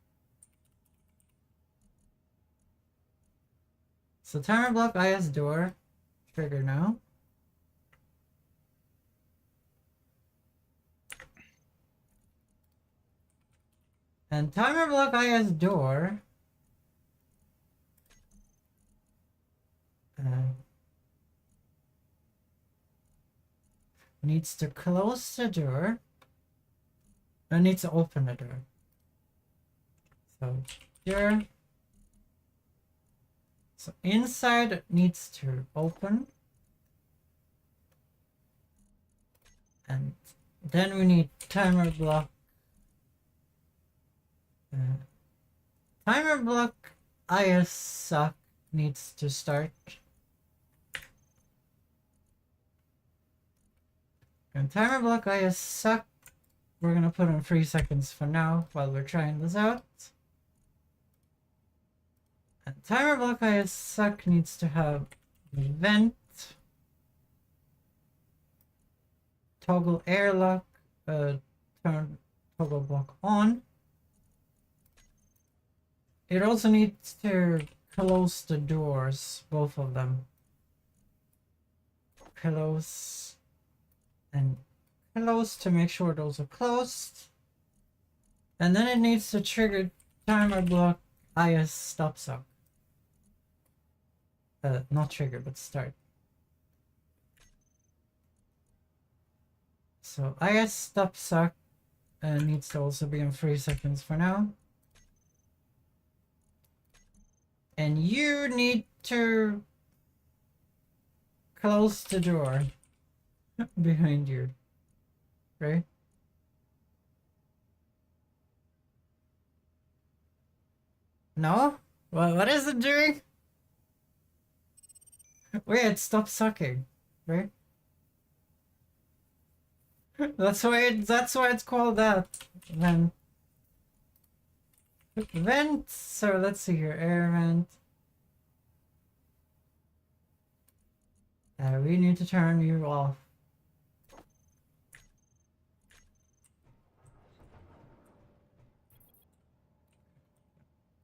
So timer block IS door trigger now. And timer block IS door needs to close the door. And needs to open the door. So here. So inside needs to open. And then we need timer block. Timer block IS suck needs to start. And timer block IS suck, we're gonna put in 3 seconds for now while we're trying this out. And timer block IS suck needs to have the vent, toggle airlock, turn toggle block on. It also needs to close the doors, both of them. Close and close to make sure those are closed. And then it needs to trigger timer block IS stop suck. Not trigger, but start. So IS stop suck needs to also be in 3 seconds for now. And you need to close the door behind you, right? No? What is it doing? Wait, stop sucking, right? That's why it's called that. Then vent. So let's see here, air vent. We need to turn you off.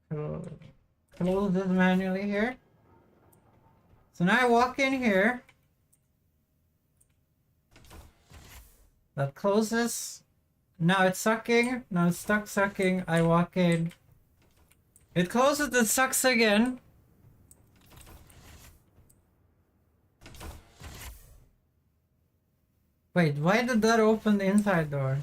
Close this manually here. So now I walk in here. That closes. Now it's sucking. Now it's stuck sucking. I walk in. It closes and sucks again. Wait, why did that open the inside door?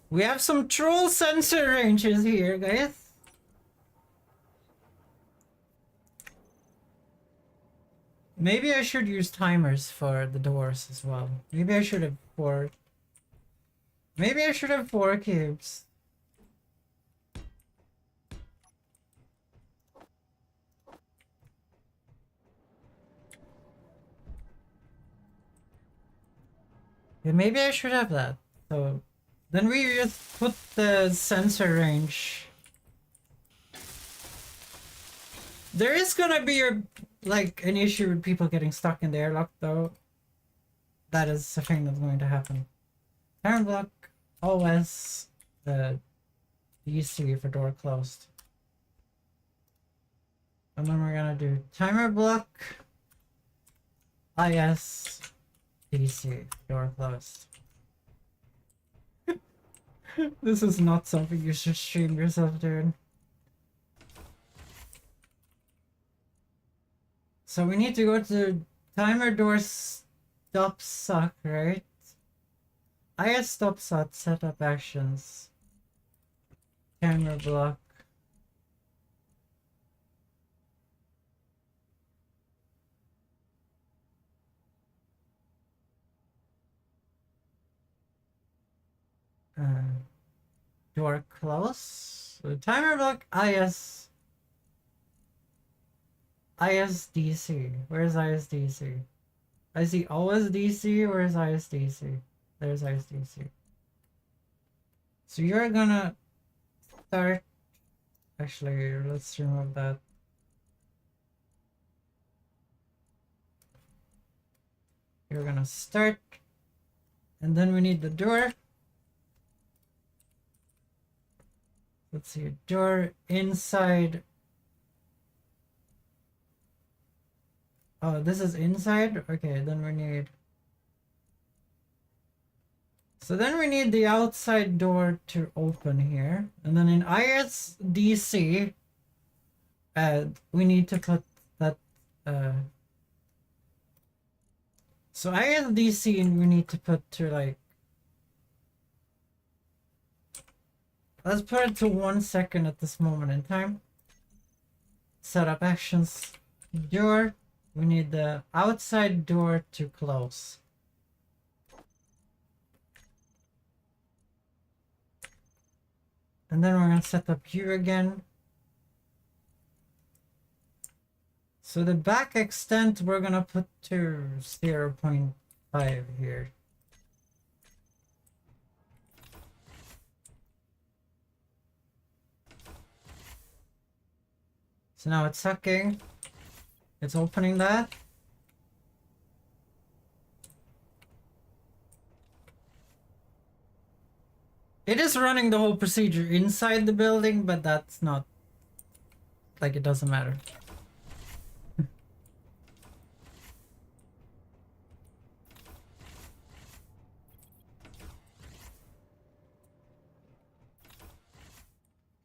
We have some troll sensor ranges here, guys. Maybe I should use timers for the doors as well. Maybe I should have 4. Maybe I should have 4 cubes. Yeah, maybe I should have that. So then we just put the sensor range. There is gonna be an issue with people getting stuck in the airlock though. That is a thing that's going to happen. Timer block OS DC for door closed. And then we're gonna do timer block IS DC door closed. This is not something you should stream yourself doing. So we need to go to timer door stop suck, right? IS stop suck setup actions. Camera block. door close. So timer block ISDC. Where's ISDC? I see OSDC. Where's ISDC? There's ISDC. So you're gonna start. Actually, let's remove that. You're gonna start, and then we need the door. Let's see, door inside. Oh, this is inside? Okay, then we need... So then we need the outside door to open here. And then in ISDC, we need to put that... So ISDC we need to put to like... Let's put it to 1 second at this moment in time. Setup actions. Door. We need the outside door to close. And then we're going to set up here again. So the back extent we're going to put to 0.5 here. So now it's sucking. It's opening that. It is running the whole procedure inside the building, but that's not... Like, it doesn't matter.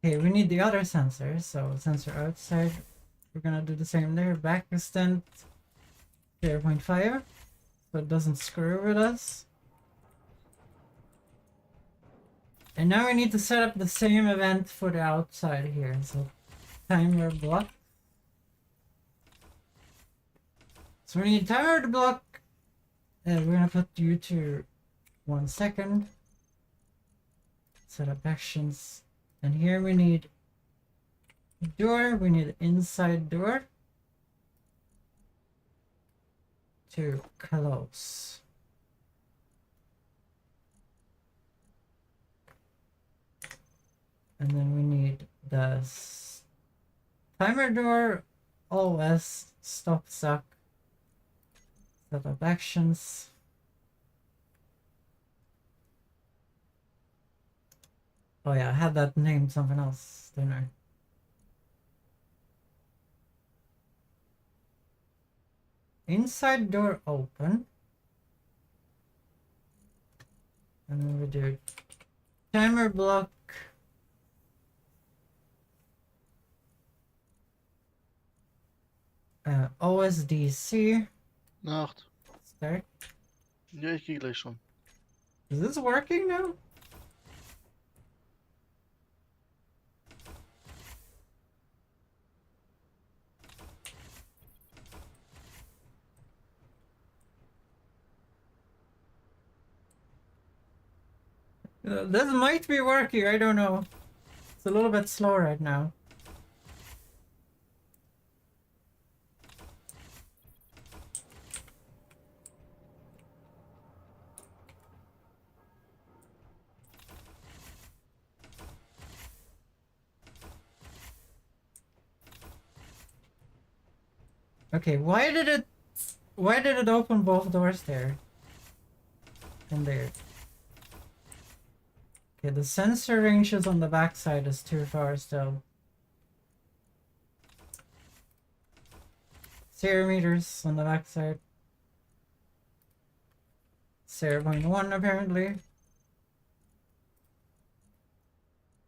Okay, we need the other sensor, so sensor outside. We're gonna do the same there. Back extent 0.5, so it doesn't screw with us. And now we need to set up the same event for the outside here. So timer block. So we need timer to block. We're gonna put you to 1 second. Set up actions. And here we need door, we need inside door to close. And then we need the timer door, OS, stop suck, set up actions. Oh yeah, I had that named something else, didn't I? Inside door open. And then we do timer block. OSDC. Nacht. Start. Ja, ich gehe gleich schon. Is this working now? This might be working, I don't know. It's a little bit slow right now. Okay, why did it open both doors there? And there. Okay, the sensor ranges on the backside is too far still. 0 meters on the backside. 0.1 apparently.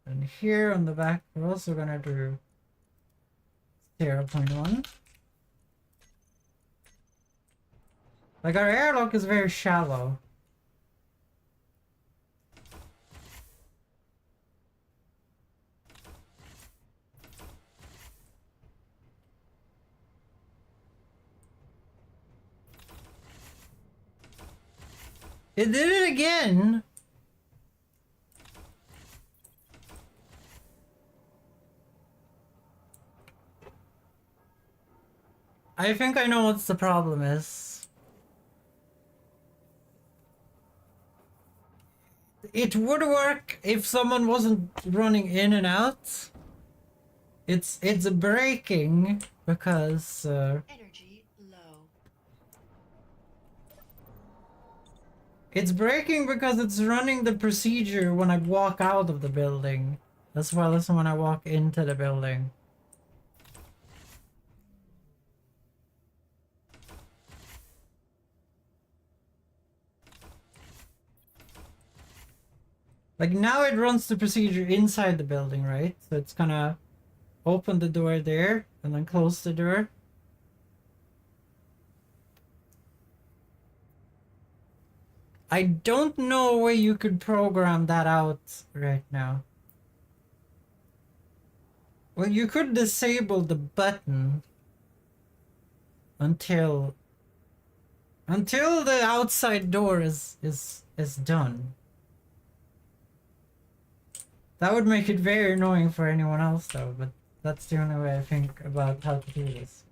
And here on the back we're also gonna do 0.1. Like our airlock is very shallow. It did it again. I think I know what the problem is. It would work if someone wasn't running in and out. It's breaking because Energy low. it's breaking because it's running the procedure when I walk out of the building, as well as when I walk into the building. Like now it runs the procedure inside the building, right? So it's gonna open the door there and then close the door. I don't know where you could program that out right now. Well, you could disable the button until the outside door is done. That would make it very annoying for anyone else though, but that's the only way I think about how to do this.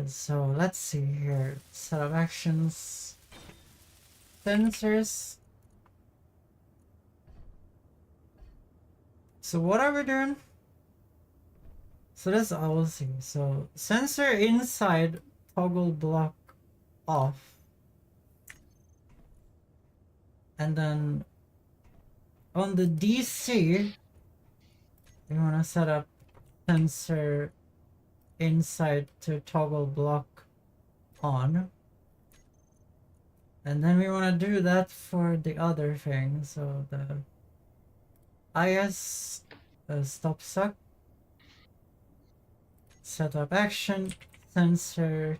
So let's see here. Set of actions. Sensors. So what are we doing? So this I will see. So sensor inside toggle block off. And then on the DC, we want to set up sensor inside to toggle block on. And then we want to do that for the other thing. So the IS stop suck. Set up action, sensor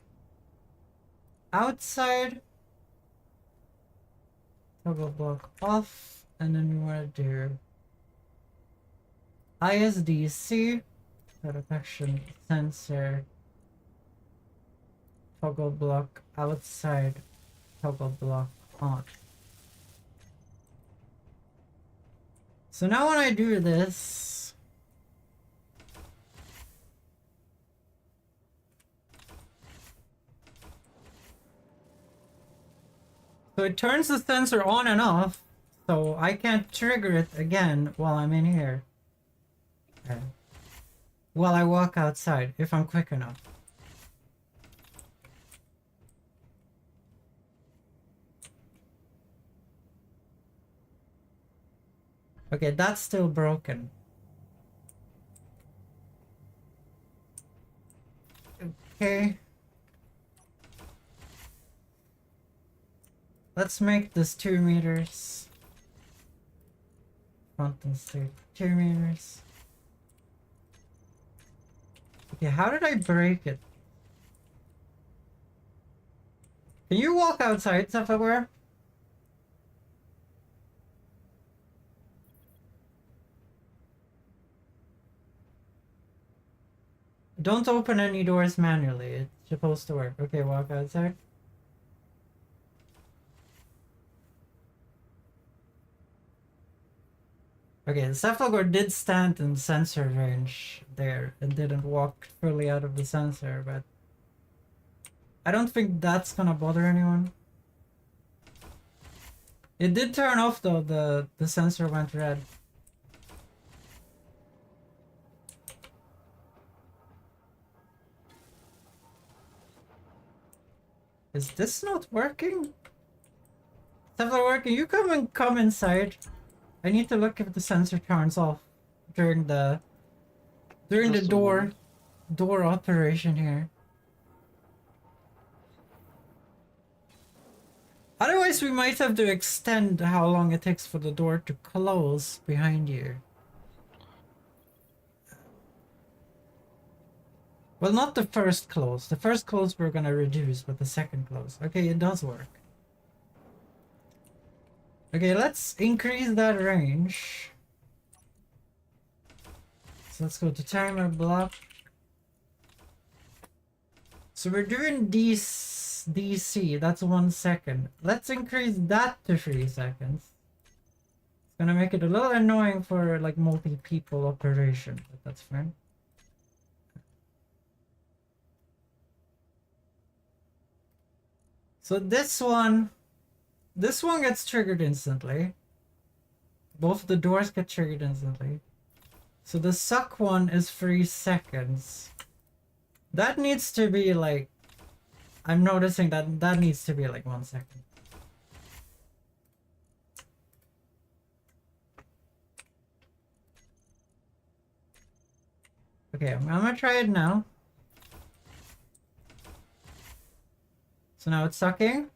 outside, toggle block off, and then we want to do ISDC, set up action, sensor, toggle block outside, toggle block on. So now when I do this, so it turns the sensor on and off, so I can't trigger it again while I'm in here. Okay. While I walk outside, if I'm quick enough. Okay, that's still broken. Okay. Let's make this 2 meters. Front and straight 2 meters. Okay, how did I break it? Can you walk outside, Sapphire? Don't open any doors manually. It's supposed to work. Okay, walk outside. Okay, the Cephalgor did stand in sensor range there and didn't walk fully out of the sensor, but I don't think that's gonna bother anyone. It did turn off though, the sensor went red. Is this not working? Cephalgor working? You come inside. I need to look if the sensor turns off during the Just a door moment. operation here. Otherwise, we might have to extend how long it takes for the door to close behind you. Well, not the first close. The first close we're gonna reduce, but the second close. Okay, it does work. Okay, let's increase that range. So let's go to timer block. So we're doing DC, that's 1 second. Let's increase that to 3 seconds. It's gonna make it a little annoying for like multi-people operation, but that's fine. So this one gets triggered instantly. Both the doors get triggered instantly. So the suck one is 3 seconds. That needs to be like, I'm noticing that needs to be like 1 second. Okay, I'm gonna try it now. So now it's sucking.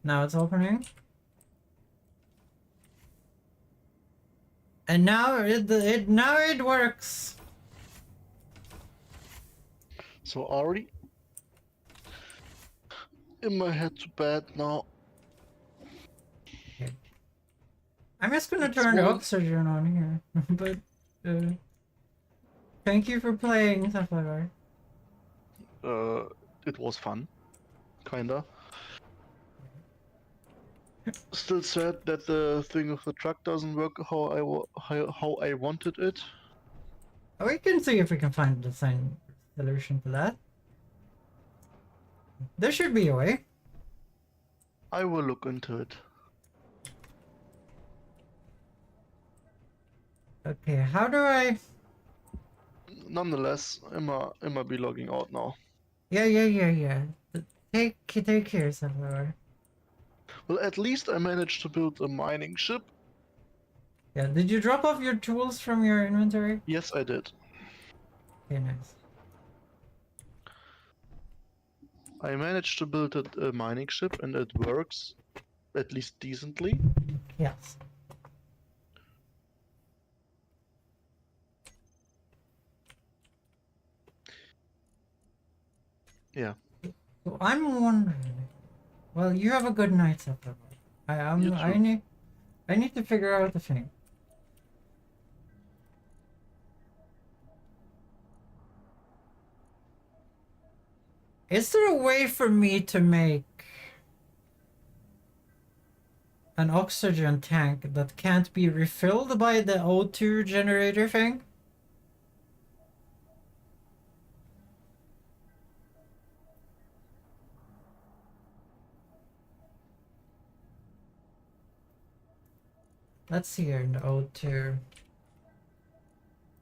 Now it's opening. And now it works. So Ari, in my head to bed now. Okay. I'm just gonna It's turn the one- oxygen on here. But thank you for playing, Sapphire. It was fun, kinda. Still sad that the thing with the truck doesn't work how I wanted it. We can see if we can find a design solution to that. There should be a way. I will look into it. Okay, how do I... Nonetheless, Emma be logging out now. Yeah. Take care, Sapphire. Well, at least I managed to build a mining ship. Yeah, did you drop off your tools from your inventory? Yes, I did. Okay, nice. I managed to build a mining ship and it works at least decently. Yes. Yeah. So I'm wondering... Well, you have a good night, Sapphire. You too. I need to figure out the thing. Is there a way for me to make an oxygen tank that can't be refilled by the O2 generator thing? Let's see here in the O2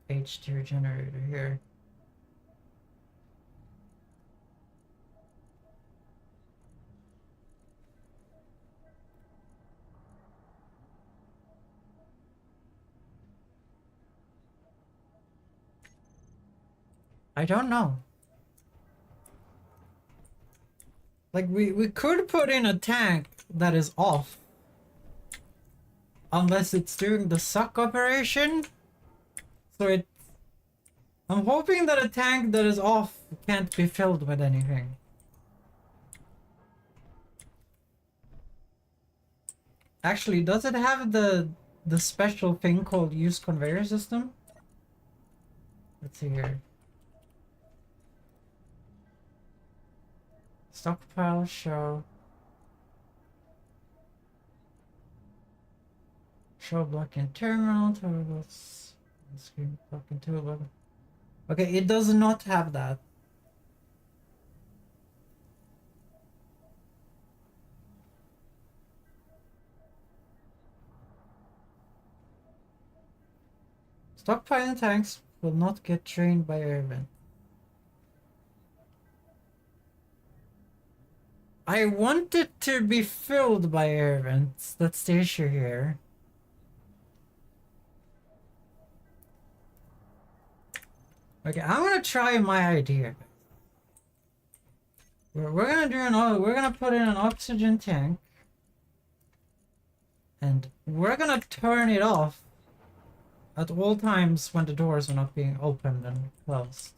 H2 generator here. I don't know. Like we could put in a tank that is off. Unless it's doing the suck operation. So I'm hoping that a tank that is off can't be filled with anything. Actually, does it have the special thing called use conveyor system? Let's see here. Stockpile show. Show block in terminal, toggles. Screen block in toolbar. Okay, it does not have that. Stockpiling tanks will not get drained by air vent. I want it to be filled by air vents. That's the issue here. Okay, I'm gonna try my idea. We're gonna put in an oxygen tank, and we're gonna turn it off at all times when the doors are not being opened and closed.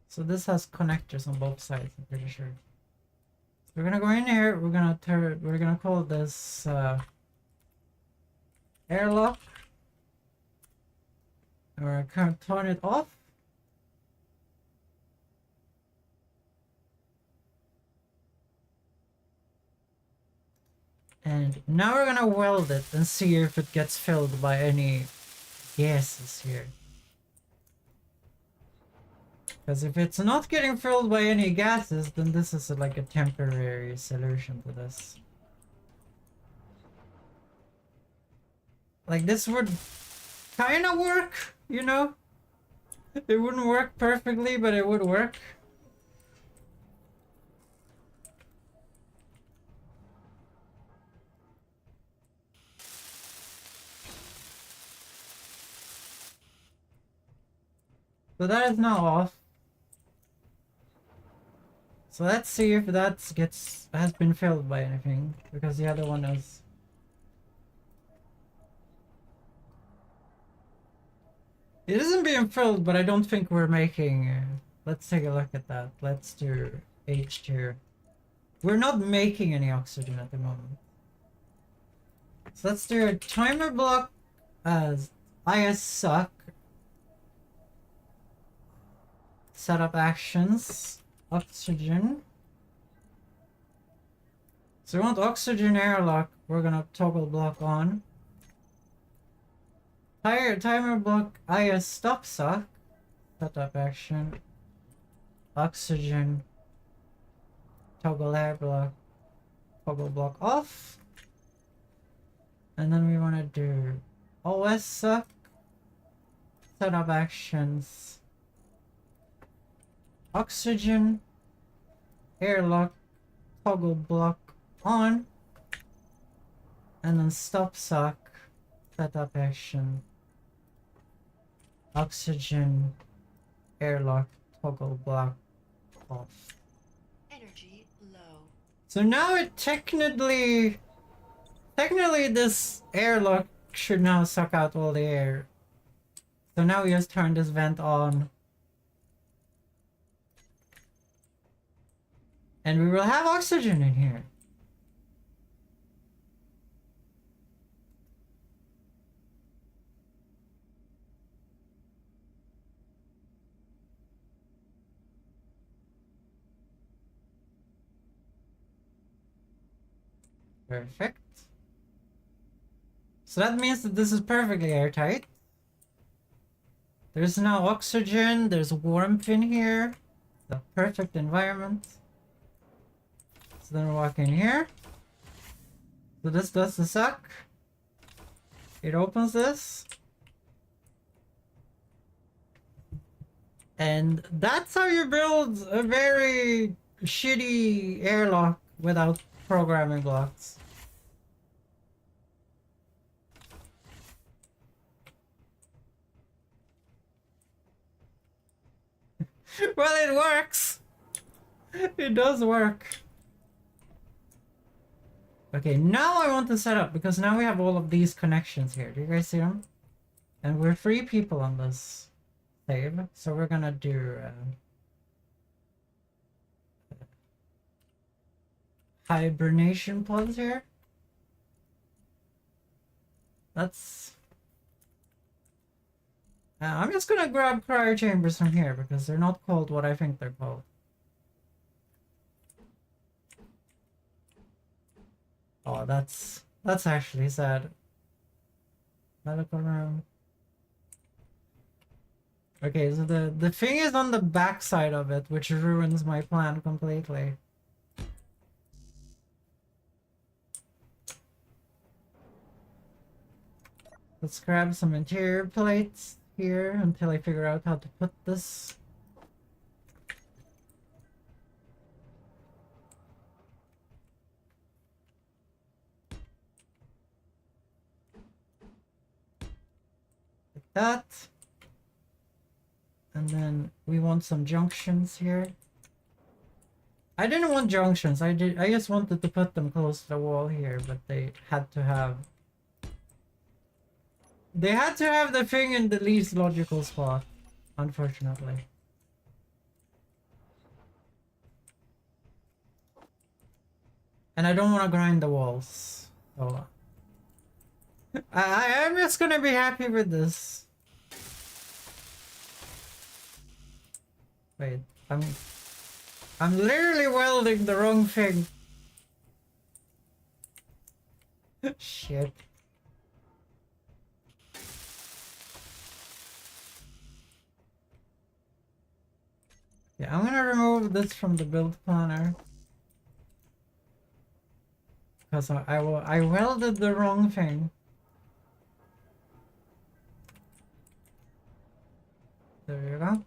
So this has connectors on both sides, I'm pretty sure. So we're gonna go in here, we're gonna call this airlock. And we're gonna turn it off. And now we're gonna weld it and see if it gets filled by any gases here. Because if it's not getting filled by any gases, then this is like a temporary solution to this. Like this would kind of work, you know? It wouldn't work perfectly, but it would work. So that is now off. So let's see if that has been filled by anything, because the other one is. It isn't being filled, but I don't think we're making. Let's take a look at that. Let's do H2. We're not making any oxygen at the moment. So let's do a timer block as IS suck. Setup actions. Oxygen. So we want oxygen airlock. We're gonna toggle block on. Timer block IS stop suck. Setup action. Oxygen. Toggle air block. Toggle block off. And then we want to do OS suck. Setup actions. Oxygen. Airlock. Toggle block on. And then stop suck. Setup action. Oxygen. Airlock. Toggle block off. Energy low. So now it technically this airlock should now suck out all the air. So now we just turn this vent on. And we will have oxygen in here. Perfect. So that means that this is perfectly airtight. There's now oxygen, there's warmth in here. The perfect environment. So then we walk in here. So this does the suck. It opens this. And that's how you build a very shitty airlock without programming blocks. Well, it works. It does work. Okay, now I want to set up, because now we have all of these connections here. Do you guys see them? And we're 3 people on this save, so we're gonna do hibernation pods here. That's... I'm just gonna grab cryo chambers from here, because they're not called what I think they're called. Oh, that's actually sad. Medical room. Okay, so the thing is on the back side of it, which ruins my plan completely. Let's grab some interior plates here until I figure out how to put this. Like that. And then we want some junctions here. I didn't want junctions. I just wanted to put them close to the wall here, but they had to have the thing in the least logical spot, unfortunately. And I don't want to grind the walls, so I'm just gonna be happy with this. Wait, I'm literally welding the wrong thing. Shit. Yeah, I'm gonna remove this from the build planner. Because I welded the wrong thing. There you go.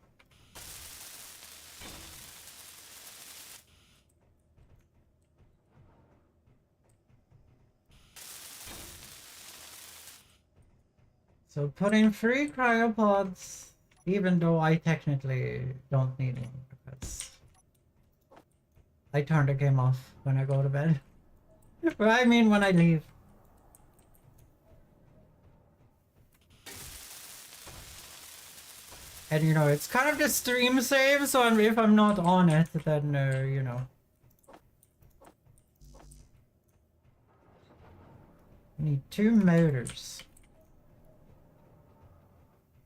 So put in 3 cryopods, even though I technically don't need one because I turn the game off when I go to bed. But I mean when I leave. And you know, it's kind of the stream save, so if I'm not on it, then you know. I need 2 motors.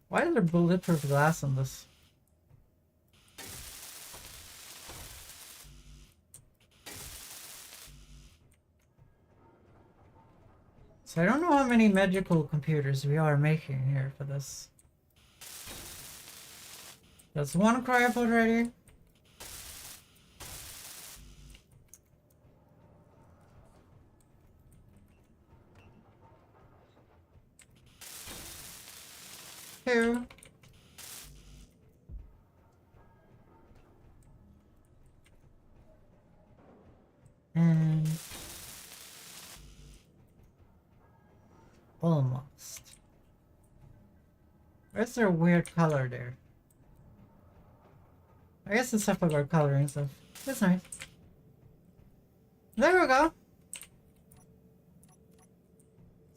Why is there bulletproof glass on this? So I don't know how many magical computers we are making here for this. That's 1 cryopod ready. Two. And almost. Where's their weird color there? I guess it's stuff about coloring stuff. That's nice. There we go.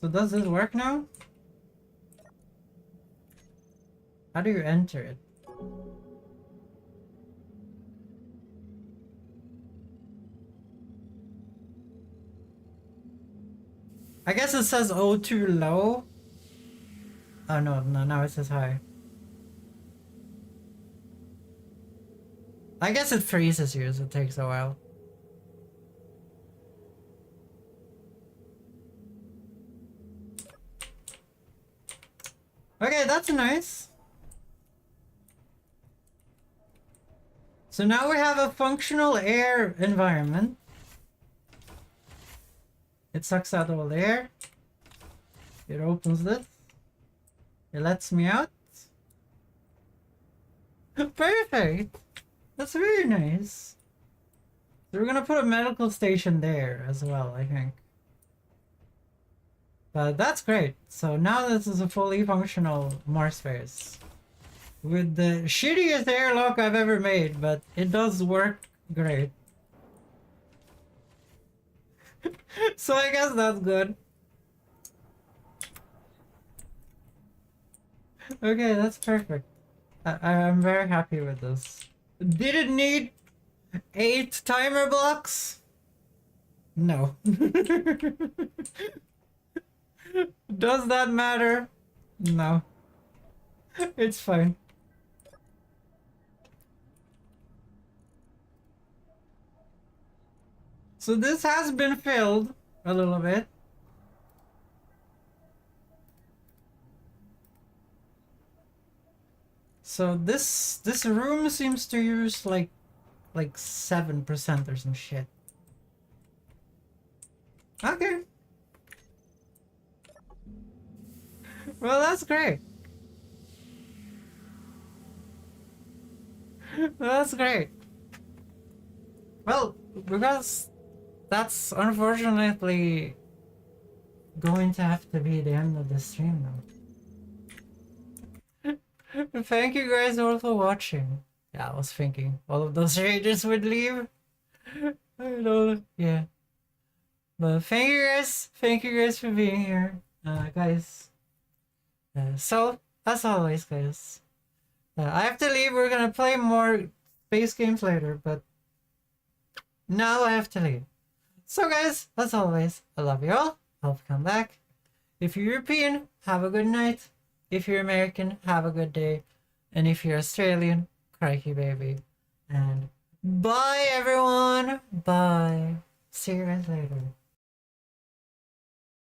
So does this work now? How do you enter it? I guess it says O2 low. Oh no, now it says high. I guess it freezes you, so it takes a while. Okay, that's nice. So now we have a functional air environment. It sucks out all the air. It opens this. It lets me out. Perfect! That's very nice. So we're gonna put a medical station there as well, I think. But that's great. So now this is a fully functional Mars space. With the shittiest airlock I've ever made, but it does work great. So I guess that's good. Okay, that's perfect. I'm very happy with this. Did it need 8 timer blocks? No. Does that matter? No. It's fine. So this has been filled a little bit. So this room seems to use like 7% or some shit. Okay. Well, that's great. That's great. Well, because that's unfortunately going to have to be the end of the stream now. Thank you guys all for watching. Yeah, I was thinking all of those raiders would leave. I know, yeah. But thank you guys for being here, guys. So, as always, guys, I have to leave. We're gonna play more space games later, but now I have to leave. So, guys, as always, I love you all. Hope you come back. If you're European, have a good night. If you're American, have a good day. And if you're Australian, crikey baby. And bye, everyone. Bye. See you guys later.